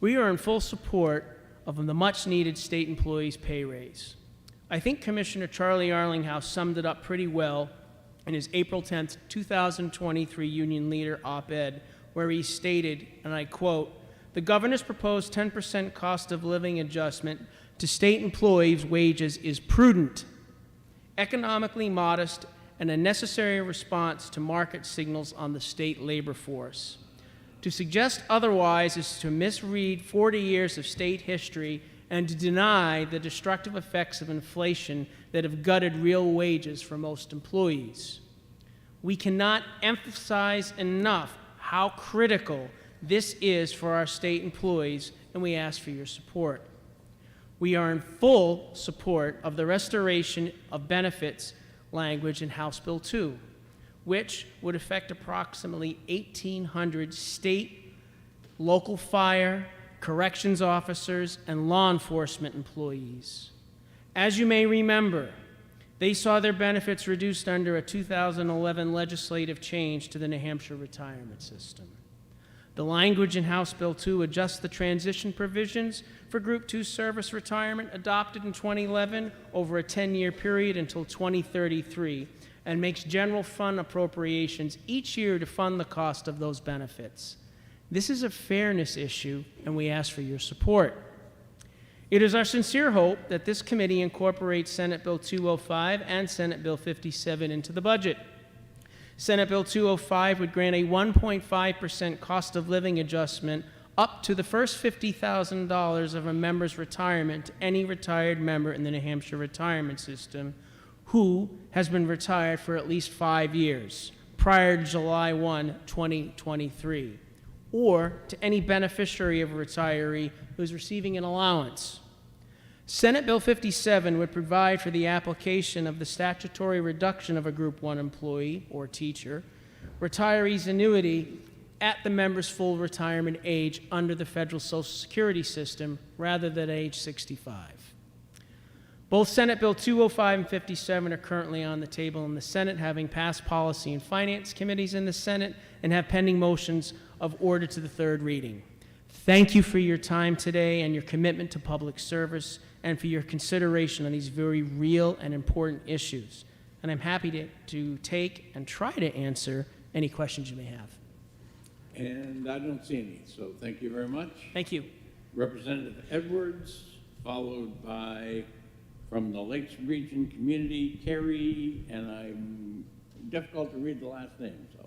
We are in full support of the much-needed state employees' pay raise. I think Commissioner Charlie Arlinghouse summed it up pretty well in his April 10th, 2023 Union Leader op-ed, where he stated, and I quote, "The governor's proposed 10% cost of living adjustment to state employees' wages is prudent, economically modest, and a necessary response to market signals on the state labor force. To suggest otherwise is to misread 40 years of state history and to deny the destructive effects of inflation that have gutted real wages for most employees. We cannot emphasize enough how critical this is for our state employees, and we ask for your support. We are in full support of the restoration of benefits language in House Bill 2, which would affect approximately 1,800 state, local fire, corrections officers, and law enforcement employees. As you may remember, they saw their benefits reduced under a 2011 legislative change to the New Hampshire retirement system. The language in House Bill 2 adjusts the transition provisions for Group 2 service retirement adopted in 2011 over a 10-year period until 2033 and makes general fund appropriations each year to fund the cost of those benefits. This is a fairness issue, and we ask for your support. It is our sincere hope that this committee incorporates Senate Bill 205 and Senate Bill 57 into the budget. Senate Bill 205 would grant a 1.5% cost of living adjustment up to the first $50,000 of a member's retirement to any retired member in the New Hampshire retirement system who has been retired for at least 5 years prior to July 1, 2023, or to any beneficiary of a retiree who is receiving an allowance. Senate Bill 57 would provide for the application of the statutory reduction of a Group 1 employee or teacher, retiree's annuity at the member's full retirement age under the federal Social Security system rather than age 65. Both Senate Bill 205 and 57 are currently on the table in the Senate, having passed policy and finance committees in the Senate and have pending motions of order to the third reading. Thank you for your time today and your commitment to public service and for your consideration on these very real and important issues. And I'm happy to take and try to answer any questions you may have. And I don't see any, so thank you very much. Thank you. Representative Edwards, followed by, from the Lakes Region Community, Carey, and I'm difficult to read the last name, so.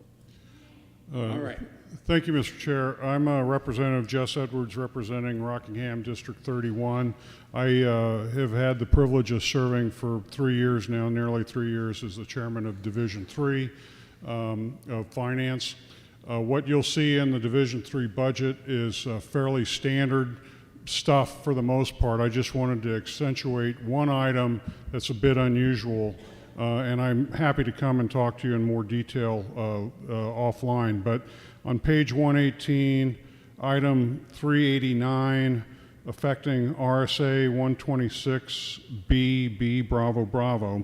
All right. Thank you, Mr. Chair. I'm Representative Jess Edwards, representing Rockingham District 31. I have had the privilege of serving for 3 years now, nearly 3 years, as the chairman of Division 3 of Finance. What you'll see in the Division 3 budget is fairly standard stuff for the most part. I just wanted to accentuate one item that's a bit unusual, and I'm happy to come and talk to you in more detail offline. But on page 118, item 389, affecting RSA 126B, Bravo, Bravo.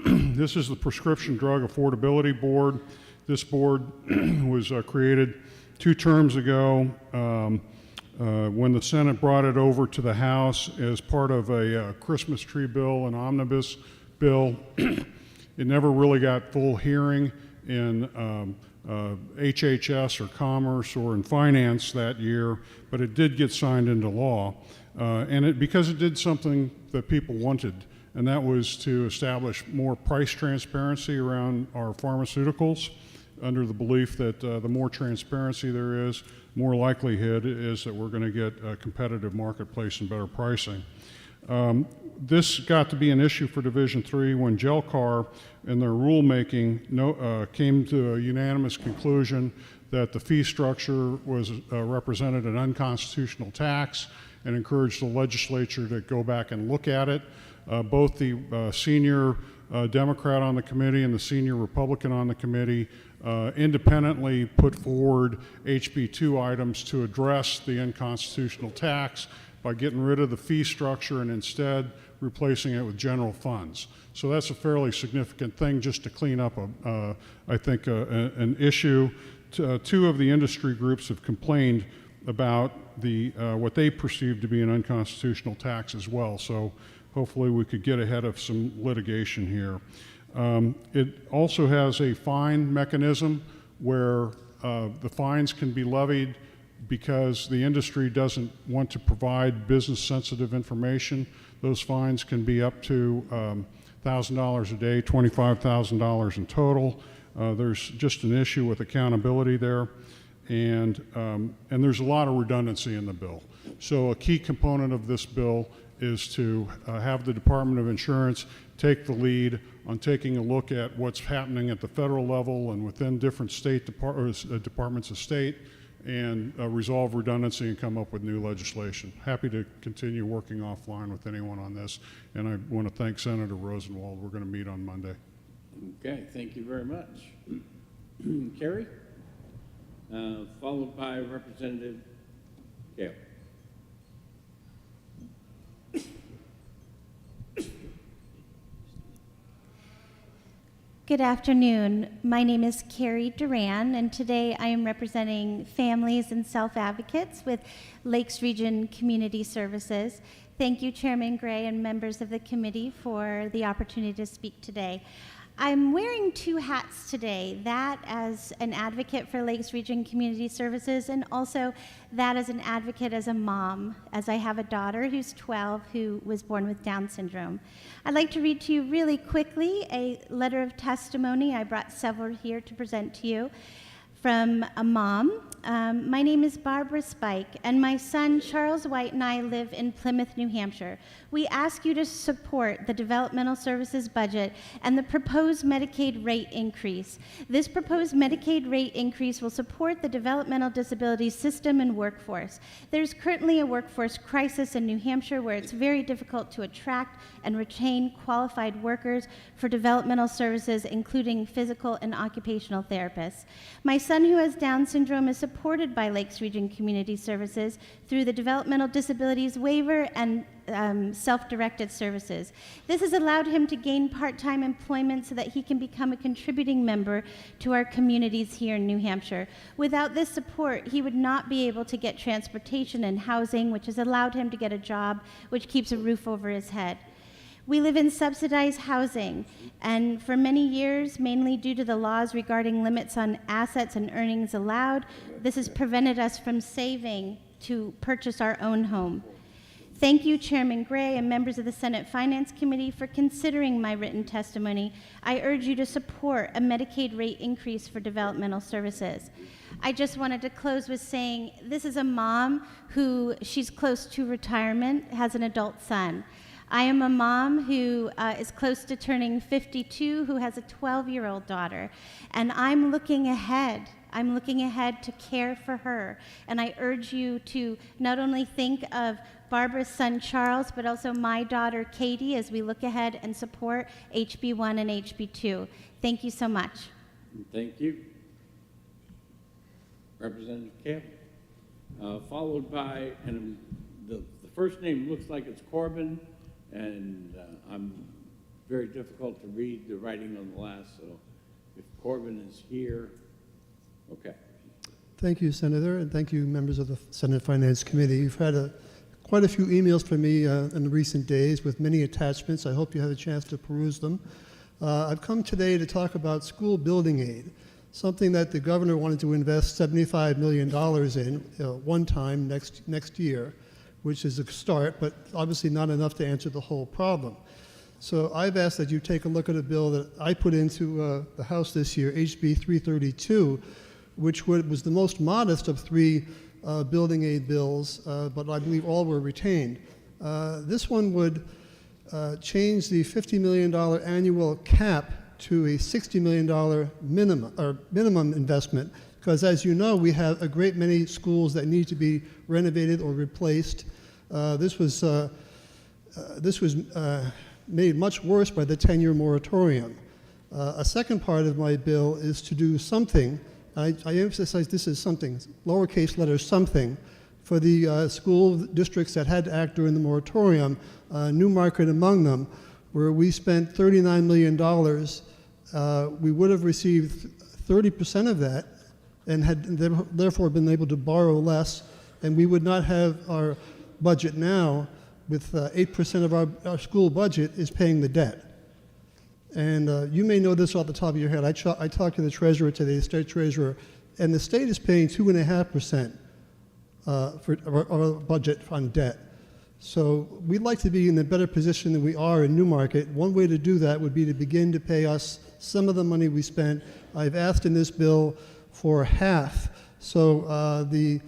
This is the Prescription Drug Affordability Board. This board was created 2 terms ago when the Senate brought it over to the House as part of a Christmas tree bill, an omnibus bill. It never really got full hearing in HHS or Commerce or in Finance that year, but it did get signed into law. Because it did something that people wanted, and that was to establish more price transparency around our pharmaceuticals, under the belief that the more transparency there is, more likelihood is that we're going to get a competitive marketplace and better pricing. This got to be an issue for Division 3 when GELCAR in their rulemaking came to a unanimous conclusion that the fee structure was represented an unconstitutional tax and encouraged the legislature to go back and look at it. Both the senior Democrat on the committee and the senior Republican on the committee independently put forward HB 2 items to address the unconstitutional tax by getting rid of the fee structure and instead replacing it with general funds. So that's a fairly significant thing just to clean up, I think, an issue. 2 of the industry groups have complained about what they perceive to be an unconstitutional tax as well. So hopefully we could get ahead of some litigation here. It also has a fine mechanism where the fines can be levied because the industry doesn't want to provide business-sensitive information. Those fines can be up to $1,000 a day, $25,000 in total. There's just an issue with accountability there, and there's a lot of redundancy in the bill. So a key component of this bill is to have the Department of Insurance take the lead on taking a look at what's happening at the federal level and within different departments of state, and resolve redundancy and come up with new legislation. Happy to continue working offline with anyone on this, and I want to thank Senator Rosenwald. We're going to meet on Monday. Okay, thank you very much. Kerry, followed by Representative Gale. Good afternoon. My name is Carrie Duran, and today I am representing families and self-advocates with Lakes Region Community Services. Thank you, Chairman Gray and members of the committee, for the opportunity to speak today. I'm wearing two hats today, that as an advocate for Lakes Region Community Services, and also that as an advocate as a mom, as I have a daughter who's 12 who was born with Down syndrome. I'd like to read to you really quickly a letter of testimony. I brought several here to present to you from a mom. My name is Barbara Spike, and my son Charles White and I live in Plymouth, New Hampshire. We ask you to support the developmental services budget and the proposed Medicaid rate increase. This proposed Medicaid rate increase will support the developmental disability system and workforce. There's currently a workforce crisis in New Hampshire where it's very difficult to attract and retain qualified workers for developmental services, including physical and occupational therapists. My son, who has Down syndrome, is supported by Lakes Region Community Services through the Developmental Disabilities Waiver and self-directed services. This has allowed him to gain part-time employment so that he can become a contributing member to our communities here in New Hampshire. Without this support, he would not be able to get transportation and housing, which has allowed him to get a job, which keeps a roof over his head. We live in subsidized housing, and for many years, mainly due to the laws regarding limits on assets and earnings allowed, this has prevented us from saving to purchase our own home. Thank you, Chairman Gray and members of the Senate Finance Committee, for considering my written testimony. I urge you to support a Medicaid rate increase for developmental services. I just wanted to close with saying this is a mom who, she's close to retirement, has an adult son. I am a mom who is close to turning 52, who has a 12-year-old daughter, and I'm looking ahead. I'm looking ahead to care for her, and I urge you to not only think of Barbara's son Charles, but also my daughter Katie as we look ahead and support HB1 and HB2. Thank you so much. Thank you. Representative Campbell, followed by, and the first name looks like it's Corbin, and I'm very difficult to read the writing on the last, so if Corbin is here, okay. Thank you, Senator, and thank you, members of the Senate Finance Committee. You've had quite a few emails from me in the recent days with many attachments. I hope you had a chance to peruse them. I've come today to talk about school building aid, something that the governor wanted to invest $75 million in one time next year, which is a start, but obviously not enough to answer the whole problem. So I've asked that you take a look at a bill that I put into the House this year, HB 332, which was the most modest of three building aid bills, but I believe all were retained. This one would change the $50 million annual cap to a $60 million minimum investment, because as you know, we have a great many schools that need to be renovated or replaced. This was made much worse by the 10-year moratorium. A second part of my bill is to do something, I emphasize this is something, lowercase letter something, for the school districts that had to act during the moratorium, Newmarket among them, where we spent $39 million. We would have received 30% of that and had therefore been able to borrow less, and we would not have our budget now with 8% of our school budget is paying the debt. And you may know this off the top of your head. I talked to the treasurer today, the state treasurer, and the state is paying 2.5% for our budget on debt. So we'd like to be in a better position than we are in Newmarket. One way to do that would be to begin to pay us some of the money we spent. I've asked in this bill for half. So the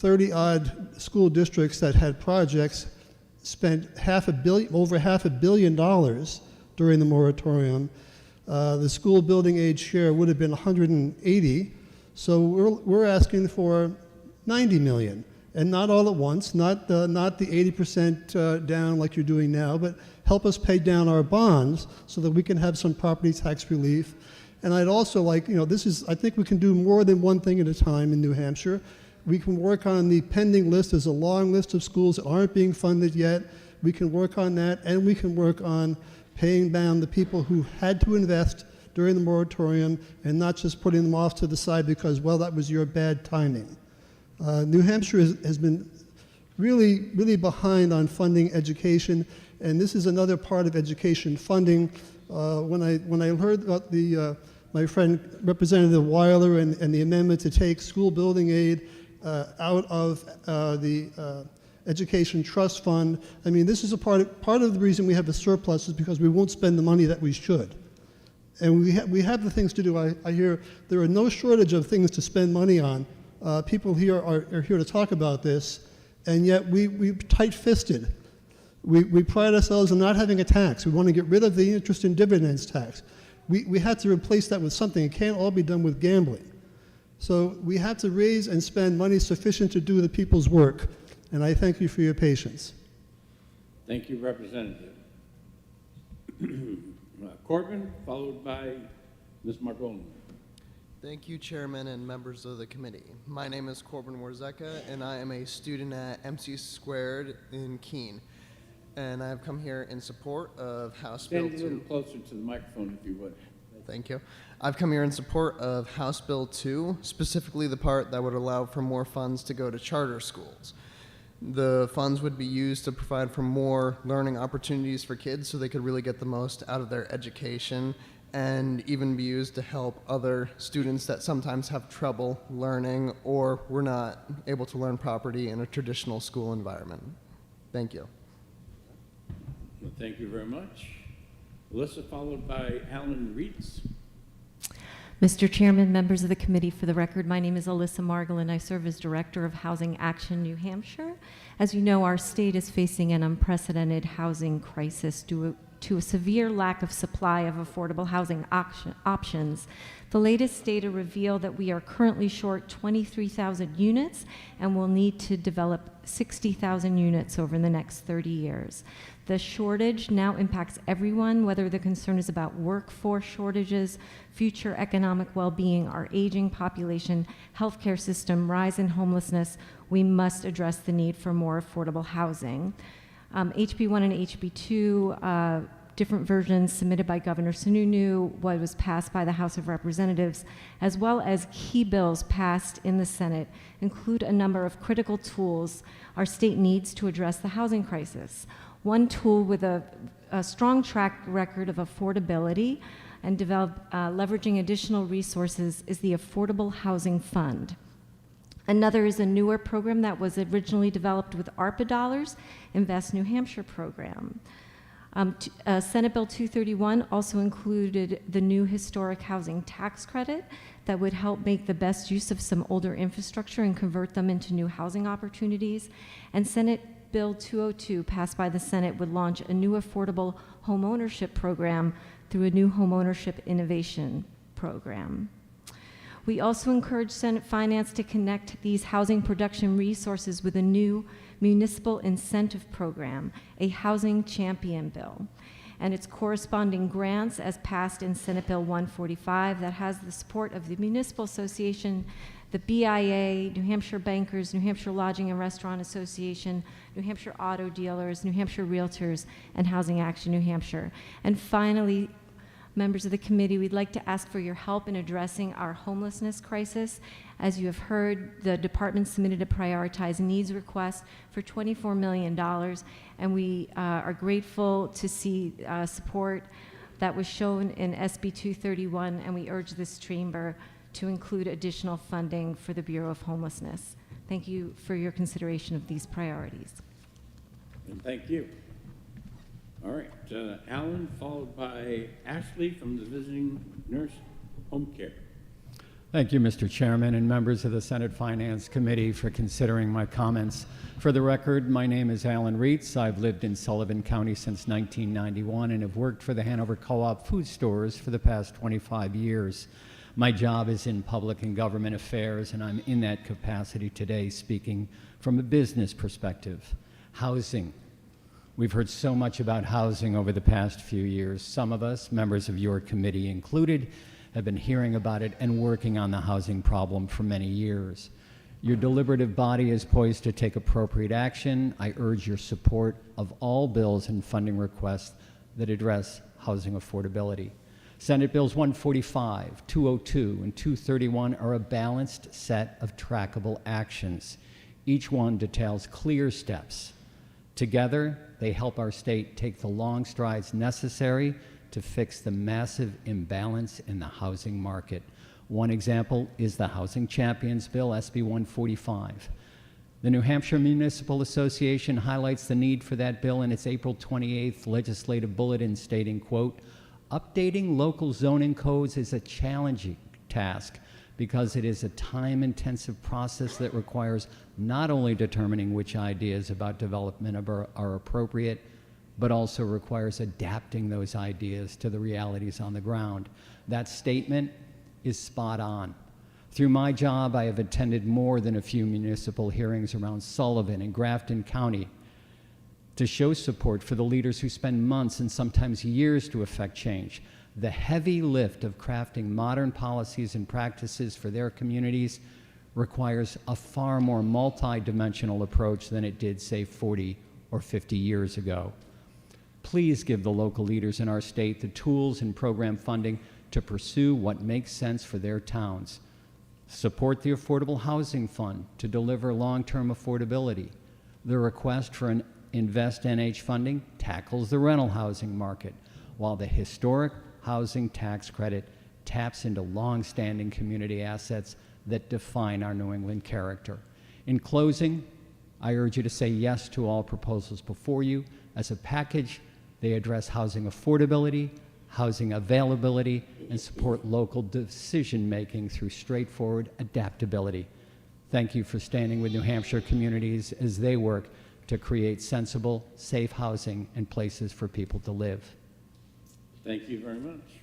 30-odd school districts that had projects spent over $500 million during the moratorium. The school building aid share would have been 180, so we're asking for 90 million, and not all at once, not the 80% down like you're doing now, but help us pay down our bonds so that we can have some property tax relief. And I'd also like, I think we can do more than one thing at a time in New Hampshire. We can work on the pending list. There's a long list of schools that aren't being funded yet. We can work on that, and we can work on paying down the people who had to invest during the moratorium and not just putting them off to the side because, well, that was your bad timing. New Hampshire has been really, really behind on funding education, and this is another part of education funding. When I heard about my friend Representative Weiler and the amendment to take school building aid out of the Education Trust Fund, I mean, this is a part of the reason we have a surplus is because we won't spend the money that we should. And we have the things to do. I hear there are no shortage of things to spend money on. People here are here to talk about this, and yet we're tight-fisted. We pride ourselves on not having a tax. We want to get rid of the interest and dividends tax. We have to replace that with something. It can't all be done with gambling. So we have to raise and spend money sufficient to do the people's work, and I thank you for your patience. Thank you, Representative. Corbin, followed by Ms. Margolin. Thank you, Chairman and members of the committee. My name is Corbin Warzeka, and I am a student at MC Squared in Keene. And I have come here in support of House Bill 2. Stand a little closer to the microphone, if you would. Thank you. I've come here in support of House Bill 2, specifically the part that would allow for more funds to go to charter schools. The funds would be used to provide for more learning opportunities for kids so they could really get the most out of their education, and even be used to help other students that sometimes have trouble learning or were not able to learn properly in a traditional school environment. Thank you. Well, thank you very much. Alyssa, followed by Alan Reitz. Mr. Chairman, members of the committee, for the record, my name is Alyssa Margolin. I serve as Director of Housing Action New Hampshire. As you know, our state is facing an unprecedented housing crisis due to a severe lack of supply of affordable housing options. The latest data reveal that we are currently short 23,000 units and will need to develop 60,000 units over the next 30 years. The shortage now impacts everyone, whether the concern is about workforce shortages, future economic well-being, our aging population, healthcare system, rise in homelessness. We must address the need for more affordable housing. HB1 and HB2, different versions submitted by Governor Sununu, what was passed by the House of Representatives, as well as key bills passed in the Senate, include a number of critical tools our state needs to address the housing crisis. One tool with a strong track record of affordability and leveraging additional resources is the Affordable Housing Fund. Another is a newer program that was originally developed with ARPA dollars, Invest New Hampshire program. Senate Bill 231 also included the new historic housing tax credit that would help make the best use of some older infrastructure and convert them into new housing opportunities. And Senate Bill 202, passed by the Senate, would launch a new affordable home ownership program through a new home ownership innovation program. We also encourage Senate Finance to connect these housing production resources with a new municipal incentive program, a housing champion bill, and its corresponding grants as passed in Senate Bill 145 that has the support of the Municipal Association, the BIA, New Hampshire Bankers, New Hampshire Lodging and Restaurant Association, New Hampshire Auto Dealers, New Hampshire Realtors, and Housing Action New Hampshire. And finally, members of the committee, we'd like to ask for your help in addressing our homelessness crisis. As you have heard, the department submitted a prioritized needs request for $24 million, and we are grateful to see support that was shown in SB 231, and we urge this chamber to include additional funding for the Bureau of Homelessness. Thank you for your consideration of these priorities. And thank you. All right, Alan, followed by Ashley from the Visiting Nurse Home Care. Thank you, Mr. Chairman, and members of the Senate Finance Committee for considering my comments. For the record, my name is Alan Reitz. I've lived in Sullivan County since 1991 and have worked for the Hanover Co-op food stores for the past 25 years. My job is in public and government affairs, and I'm in that capacity today speaking from a business perspective. Housing. We've heard so much about housing over the past few years. Some of us, members of your committee included, have been hearing about it and working on the housing problem for many years. Your deliberative body is poised to take appropriate action. I urge your support of all bills and funding requests that address housing affordability. Senate Bills 145, 202, and 231 are a balanced set of trackable actions. Each one details clear steps. Together, they help our state take the long strides necessary to fix the massive imbalance in the housing market. One example is the Housing Champions Bill, SB 145. The New Hampshire Municipal Association highlights the need for that bill in its April 28th legislative bulletin, stating, quote, "Updating local zoning codes is a challenging task because it is a time-intensive process that requires not only determining which ideas about development are appropriate, but also requires adapting those ideas to the realities on the ground." That statement is spot on. Through my job, I have attended more than a few municipal hearings around Sullivan and Grafton County to show support for the leaders who spend months and sometimes years to effect change. The heavy lift of crafting modern policies and practices for their communities requires a far more multi-dimensional approach than it did, say, 40 or 50 years ago. Please give the local leaders in our state the tools and program funding to pursue what makes sense for their towns. Support the Affordable Housing Fund to deliver long-term affordability. The request for an Invest NH funding tackles the rental housing market, while the historic housing tax credit taps into long-standing community assets that define our New England character. In closing, I urge you to say yes to all proposals before you. As a package, they address housing affordability, housing availability, and support local decision-making through straightforward adaptability. Thank you for standing with New Hampshire communities as they work to create sensible, safe housing and places for people to live. Thank you very much.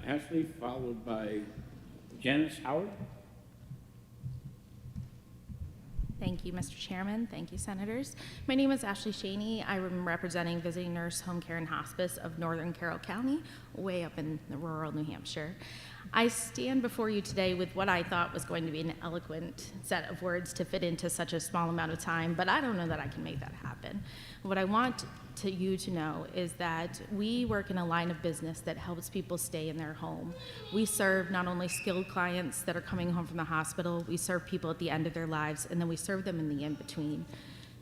Ashley, followed by Janice Howard. Thank you, Mr. Chairman. Thank you, Senators. My name is Ashley Shaney. I'm representing Visiting Nurse Home Care and Hospice of Northern Carroll County, way up in the rural New Hampshire. I stand before you today with what I thought was going to be an eloquent set of words to fit into such a small amount of time, but I don't know that I can make that happen. What I want you to know is that we work in a line of business that helps people stay in their home. We serve not only skilled clients that are coming home from the hospital, we serve people at the end of their lives, and then we serve them in the in-between.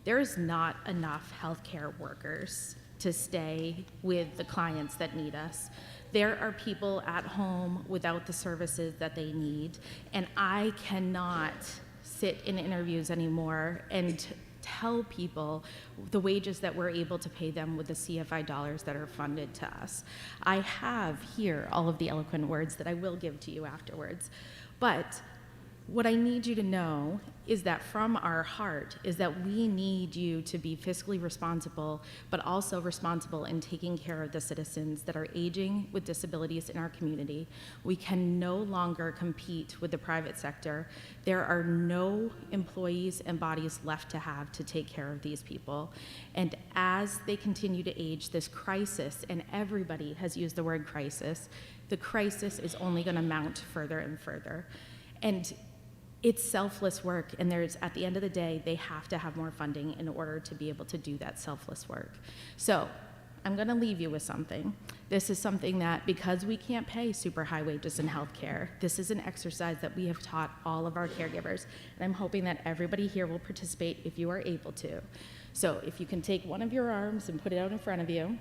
There is not enough healthcare workers to stay with the clients that need us. There are people at home without the services that they need, and I cannot sit in interviews anymore and tell people the wages that we're able to pay them with the CFI dollars that are funded to us. I have here all of the eloquent words that I will give to you afterwards, but what I need you to know is that from our heart is that we need you to be fiscally responsible, but also responsible in taking care of the citizens that are aging with disabilities in our community. We can no longer compete with the private sector. There are no employees and bodies left to have to take care of these people. And as they continue to age, this crisis, and everybody has used the word crisis, the crisis is only going to mount further and further. And it's selfless work, and at the end of the day, they have to have more funding in order to be able to do that selfless work. So I'm gonna leave you with something. This is something that, because we can't pay super high wages in healthcare, this is an exercise that we have taught all of our caregivers, and I'm hoping that everybody here will participate if you are able to. So if you can take one of your arms and put it out in front of you,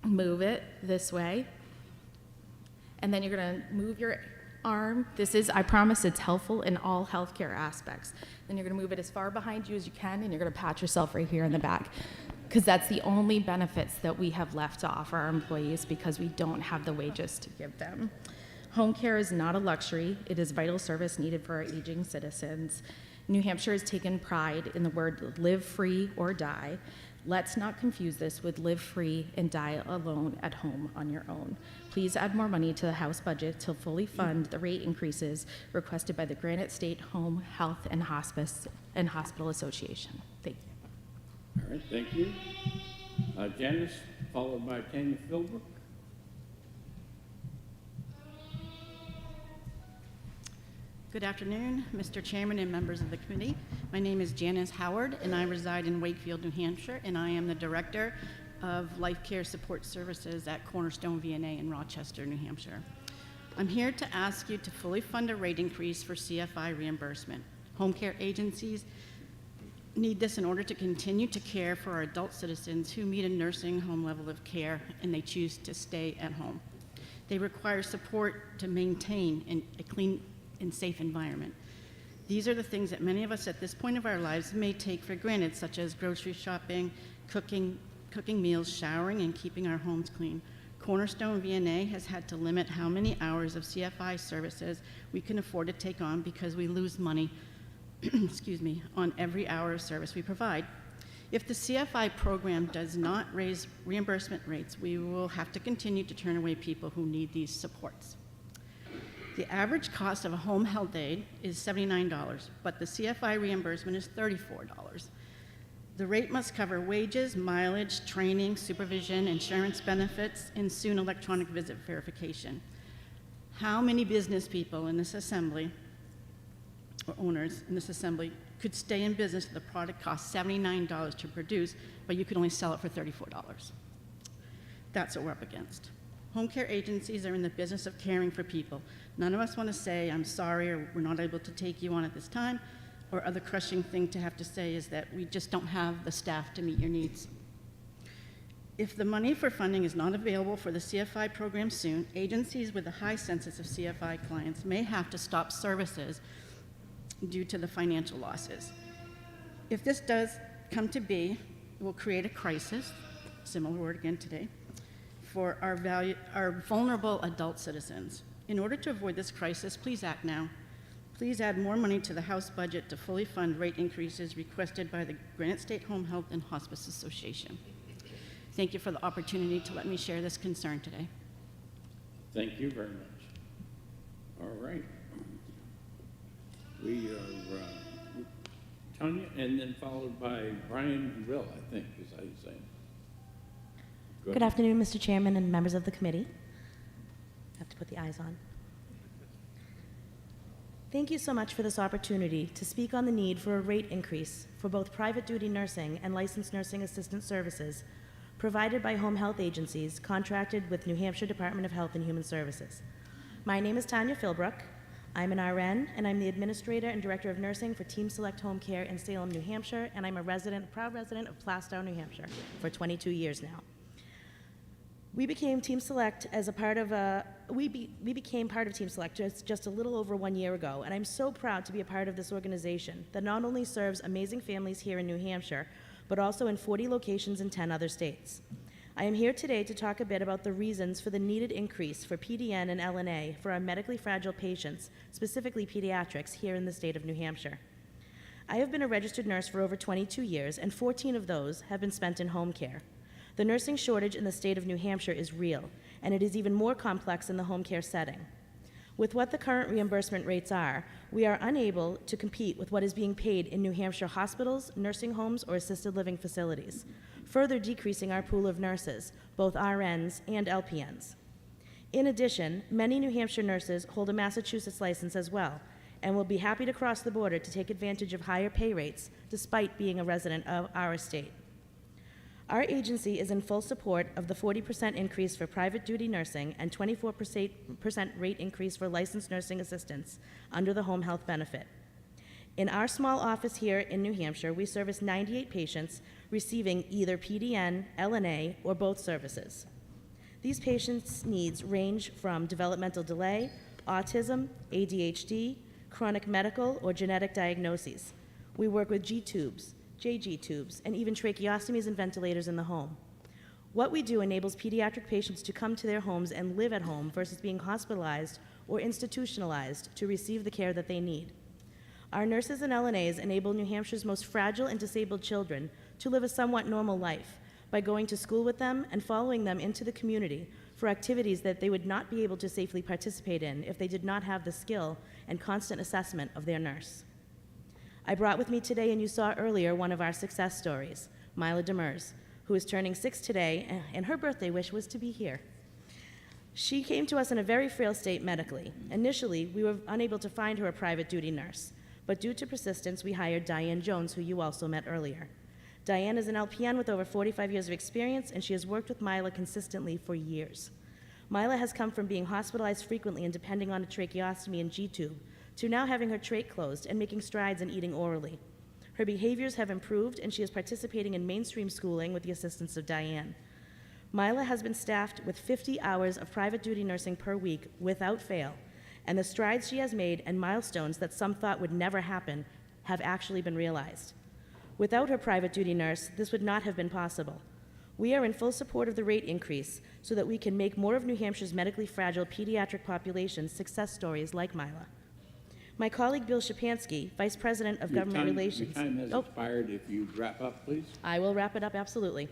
move it this way, and then you're gonna move your arm. This is, I promise it's helpful in all healthcare aspects. Then you're gonna move it as far behind you as you can, and you're gonna pat yourself right here in the back, because that's the only benefits that we have left to offer our employees because we don't have the wages to give them. Home care is not a luxury. It is a vital service needed for our aging citizens. New Hampshire has taken pride in the word live free or die. Let's not confuse this with live free and die alone at home on your own. Please add more money to the House budget to fully fund the rate increases requested by the Granite State Home, Health, and Hospice and Hospital Association. Thank you. All right, thank you. Janice, followed by Tanya Philbrook. Good afternoon, Mr. Chairman and members of the committee. My name is Janice Howard, and I reside in Wakefield, New Hampshire, and I am the Director of Life Care Support Services at Cornerstone VNA in Rochester, New Hampshire. I'm here to ask you to fully fund a rate increase for CFI reimbursement. Home care agencies need this in order to continue to care for our adult citizens who meet a nursing home level of care and they choose to stay at home. They require support to maintain a clean and safe environment. These are the things that many of us at this point of our lives may take for granted, such as grocery shopping, cooking meals, showering, and keeping our homes clean. Cornerstone VNA has had to limit how many hours of CFI services we can afford to take on because we lose money excuse me, on every hour of service we provide. If the CFI program does not raise reimbursement rates, we will have to continue to turn away people who need these supports. The average cost of a home health aide is $79, but the CFI reimbursement is $34. The rate must cover wages, mileage, training, supervision, insurance benefits, and soon electronic visit verification. How many business people in this assembly, or owners in this assembly, could stay in business if the product costs $79 to produce, but you could only sell it for $34? That's what we're up against. Home care agencies are in the business of caring for people. None of us want to say, I'm sorry, or we're not able to take you on at this time, or other crushing thing to have to say is that we just don't have the staff to meet your needs. If the money for funding is not available for the CFI program soon, agencies with a high census of CFI clients may have to stop services due to the financial losses. If this does come to be, it will create a crisis, similar word again today, for our vulnerable adult citizens. In order to avoid this crisis, please act now. Please add more money to the House budget to fully fund rate increases requested by the Granite State Home Health and Hospice Association. Thank you for the opportunity to let me share this concern today. Thank you very much. All right. We are Tanya, and then followed by Brian Will, I think, is how you say it. Good afternoon, Mr. Chairman and members of the committee. I have to put the eyes on. Thank you so much for this opportunity to speak on the need for a rate increase for both private duty nursing and licensed nursing assistant services provided by home health agencies contracted with New Hampshire Department of Health and Human Services. My name is Tanya Philbrook. I'm an RN, and I'm the Administrator and Director of Nursing for Team Select Home Care in Salem, New Hampshire, and I'm a proud resident of Plastow, New Hampshire for 22 years now. We became Team Select as a part of we became part of Team Select just a little over 1 year ago, and I'm so proud to be a part of this organization that not only serves amazing families here in New Hampshire, but also in 40 locations in 10 other states. I am here today to talk a bit about the reasons for the needed increase for PDN and LNA for our medically fragile patients, specifically pediatrics, here in the state of New Hampshire. I have been a registered nurse for over 22 years, and 14 of those have been spent in home care. The nursing shortage in the state of New Hampshire is real, and it is even more complex in the home care setting. With what the current reimbursement rates are, we are unable to compete with what is being paid in New Hampshire hospitals, nursing homes, or assisted living facilities, further decreasing our pool of nurses, both RNs and LPNs. In addition, many New Hampshire nurses hold a Massachusetts license as well, and will be happy to cross the border to take advantage of higher pay rates, despite being a resident of our state. Our agency is in full support of the 40% increase for private duty nursing and 24% rate increase for licensed nursing assistants under the home health benefit. In our small office here in New Hampshire, we service 98 patients receiving either PDN, LNA, or both services. These patients' needs range from developmental delay, autism, ADHD, chronic medical, or genetic diagnoses. We work with G-tubes, JG tubes, and even tracheostomies and ventilators in the home. What we do enables pediatric patients to come to their homes and live at home versus being hospitalized or institutionalized to receive the care that they need. Our nurses and LNAs enable New Hampshire's most fragile and disabled children to live a somewhat normal life by going to school with them and following them into the community for activities that they would not be able to safely participate in if they did not have the skill and constant assessment of their nurse. I brought with me today, and you saw earlier, one of our success stories, Mila Demers, who is turning 6 today, and her birthday wish was to be here. She came to us in a very frail state medically. Initially, we were unable to find her a private duty nurse, but due to persistence, we hired Diane Jones, who you also met earlier. Diane is an LPN with over 45 years of experience, and she has worked with Mila consistently for years. Mila has come from being hospitalized frequently and depending on a tracheostomy and G-tube to now having her trach closed and making strides in eating orally. Her behaviors have improved, and she is participating in mainstream schooling with the assistance of Diane. Mila has been staffed with 50 hours of private duty nursing per week without fail, and the strides she has made and milestones that some thought would never happen have actually been realized. Without her private duty nurse, this would not have been possible. We are in full support of the rate increase so that we can make more of New Hampshire's medically fragile pediatric population success stories like Mila. My colleague Bill Shapansky, Vice President of Government Relations. Your time has expired. If you wrap up, please. I will wrap it up, absolutely.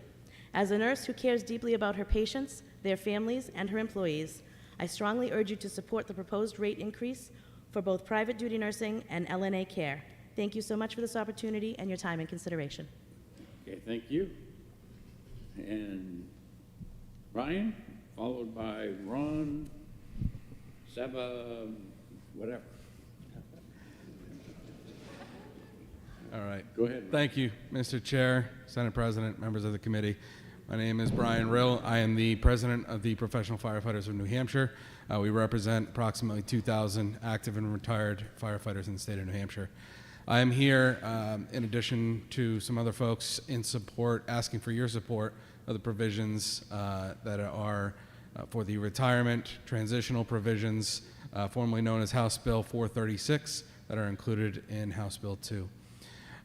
As a nurse who cares deeply about her patients, their families, and her employees, I strongly urge you to support the proposed rate increase for both private duty nursing and LNA care. Thank you so much for this opportunity and your time and consideration. Okay, thank you. And Ryan, followed by Ron, Seba, whatever. All right. Go ahead. Thank you, Mr. Chair, Senate President, members of the committee. My name is Brian Rill. I am the president of the Professional Firefighters of New Hampshire. We represent approximately 2,000 active and retired firefighters in the state of New Hampshire. I am here, in addition to some other folks, in support, asking for your support of the provisions that are for the retirement transitional provisions, formerly known as House Bill 436, that are included in House Bill 2.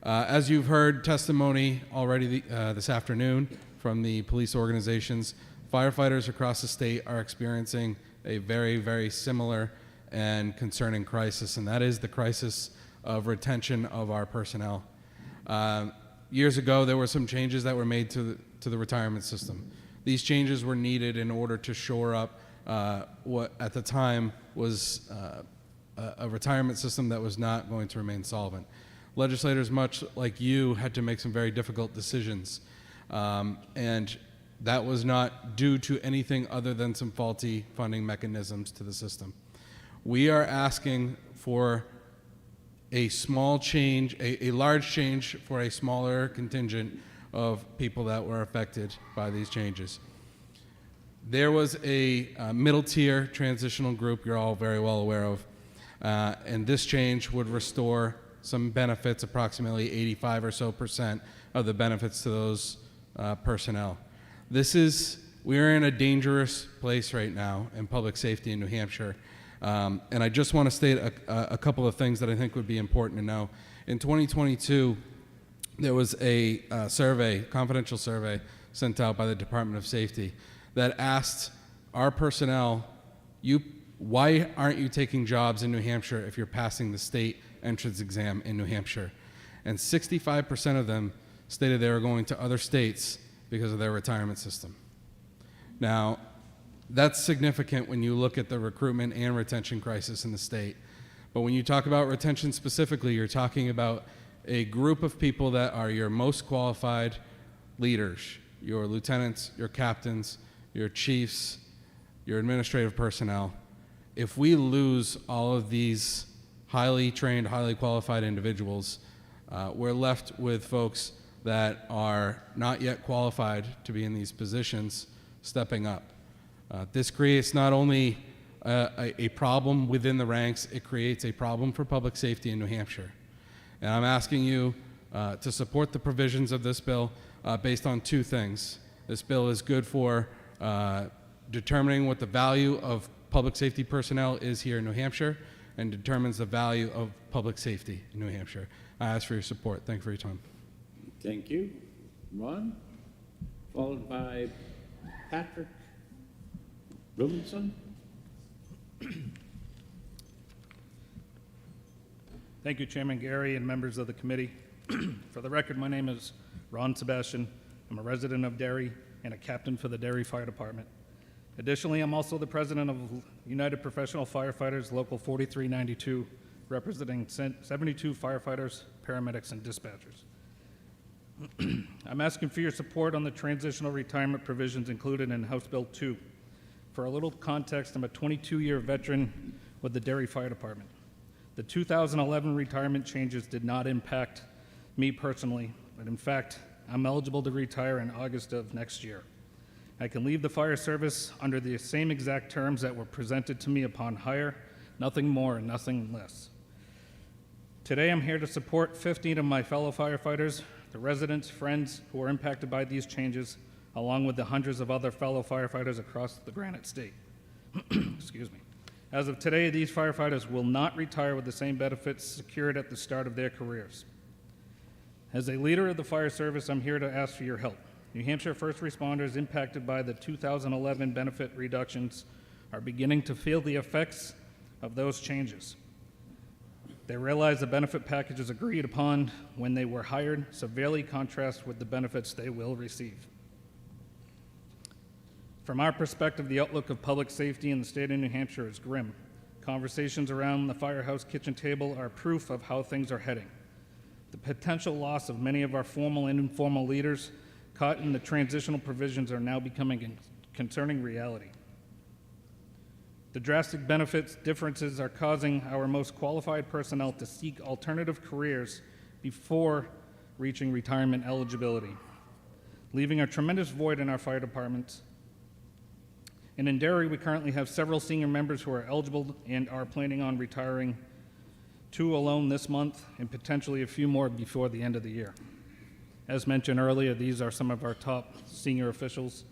As you've heard testimony already this afternoon from the police organizations, firefighters across the state are experiencing a very, very similar and concerning crisis, and that is the crisis of retention of our personnel. Years ago, there were some changes that were made to the retirement system. These changes were needed in order to shore up what at the time was a retirement system that was not going to remain solvent. Legislators, much like you, had to make some very difficult decisions, and that was not due to anything other than some faulty funding mechanisms to the system. We are asking for a small change, a large change for a smaller contingent of people that were affected by these changes. There was a middle tier transitional group you're all very well aware of, and this change would restore some benefits, approximately 85% or so of the benefits to those personnel. We are in a dangerous place right now in public safety in New Hampshire. And I just want to state a couple of things that I think would be important to know. In 2022, there was a confidential survey sent out by the Department of Safety that asked our personnel, why aren't you taking jobs in New Hampshire if you're passing the state entrance exam in New Hampshire? And 65% of them stated they were going to other states because of their retirement system. Now, that's significant when you look at the recruitment and retention crisis in the state. But when you talk about retention specifically, you're talking about a group of people that are your most qualified leaders, your lieutenants, your captains, your chiefs, your administrative personnel. If we lose all of these highly trained, highly qualified individuals, we're left with folks that are not yet qualified to be in these positions stepping up. This creates not only a problem within the ranks, it creates a problem for public safety in New Hampshire. And I'm asking you to support the provisions of this bill based on two things. This bill is good for determining what the value of public safety personnel is here in New Hampshire and determines the value of public safety in New Hampshire. I ask for your support. Thank you for your time. Thank you. Ron, followed by Patrick Robinson. Thank you, Chairman Gary and members of the committee. For the record, my name is Ron Sebastian. I'm a resident of Derry and a captain for the Derry Fire Department. Additionally, I'm also the president of United Professional Firefighters Local 4392, representing 72 firefighters, paramedics, and dispatchers. I'm asking for your support on the transitional retirement provisions included in House Bill 2. For a little context, I'm a 22-year veteran with the Derry Fire Department. The 2011 retirement changes did not impact me personally, but in fact, I'm eligible to retire in August of next year. I can leave the fire service under the same exact terms that were presented to me upon hire, nothing more and nothing less. Today, I'm here to support 15 of my fellow firefighters, the residents, friends who are impacted by these changes, along with the hundreds of other fellow firefighters across the Granite State. Excuse me. As of today, these firefighters will not retire with the same benefits secured at the start of their careers. As a leader of the fire service, I'm here to ask for your help. New Hampshire first responders impacted by the 2011 benefit reductions are beginning to feel the effects of those changes. They realize the benefit packages agreed upon when they were hired severely contrast with the benefits they will receive. From our perspective, the outlook of public safety in the state of New Hampshire is grim. Conversations around the firehouse kitchen table are proof of how things are heading. The potential loss of many of our formal and informal leaders caught in the transitional provisions are now becoming a concerning reality. The drastic benefits differences are causing our most qualified personnel to seek alternative careers before reaching retirement eligibility, leaving a tremendous void in our fire departments. And in Derry, we currently have several senior members who are eligible and are planning on retiring, 2 alone this month, and potentially a few more before the end of the year. As mentioned earlier, these are some of our top senior officials,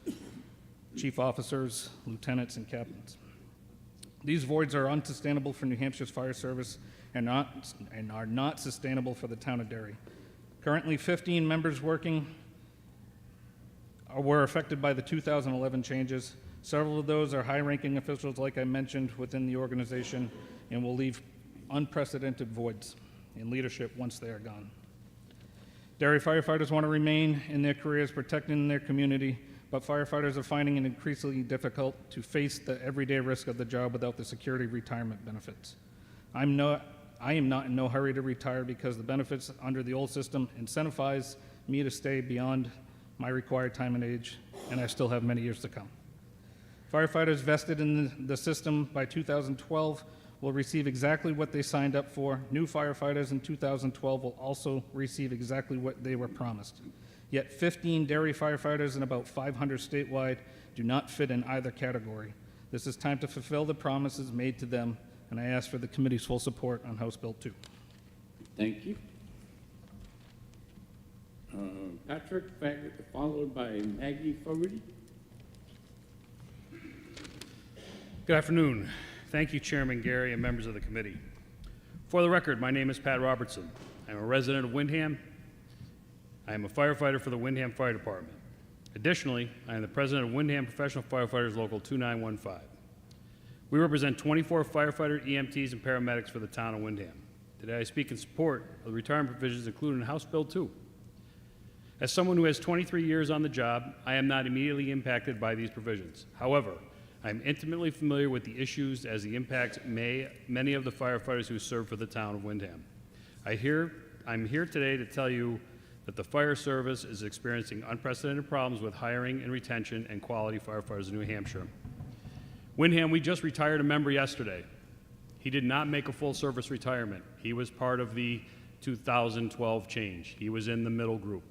chief officers, lieutenants, and captains. These voids are unsustainable for New Hampshire's fire service and are not sustainable for the town of Derry. Currently, 15 members working were affected by the 2011 changes. Several of those are high-ranking officials, like I mentioned, within the organization, and will leave unprecedented voids in leadership once they are gone. Derry firefighters want to remain in their careers, protecting their community, but firefighters are finding it increasingly difficult to face the everyday risk of the job without the security retirement benefits. I am not in no hurry to retire because the benefits under the old system incentivize me to stay beyond my required time and age, and I still have many years to come. Firefighters vested in the system by 2012 will receive exactly what they signed up for. New firefighters in 2012 will also receive exactly what they were promised. Yet 15 Derry firefighters and about 500 statewide do not fit in either category. This is time to fulfill the promises made to them, and I ask for the committee's full support on House Bill 2. Thank you. Patrick, followed by Maggie Fogarty. Good afternoon. Thank you, Chairman Gary and members of the committee. For the record, my name is Pat Robertson. I'm a resident of Windham. I am a firefighter for the Windham Fire Department. Additionally, I am the president of Windham Professional Firefighters Local 2915. We represent 24 firefighter, EMTs, and paramedics for the town of Windham. Today I speak in support of the retirement provisions included in House Bill 2. As someone who has 23 years on the job, I am not immediately impacted by these provisions. However, I am intimately familiar with the issues as the impacts many of the firefighters who serve for the town of Windham. I'm here today to tell you that the fire service is experiencing unprecedented problems with hiring and retention and quality firefighters in New Hampshire. Windham, we just retired a member yesterday. He did not make a full service retirement. He was part of the 2012 change. He was in the middle group.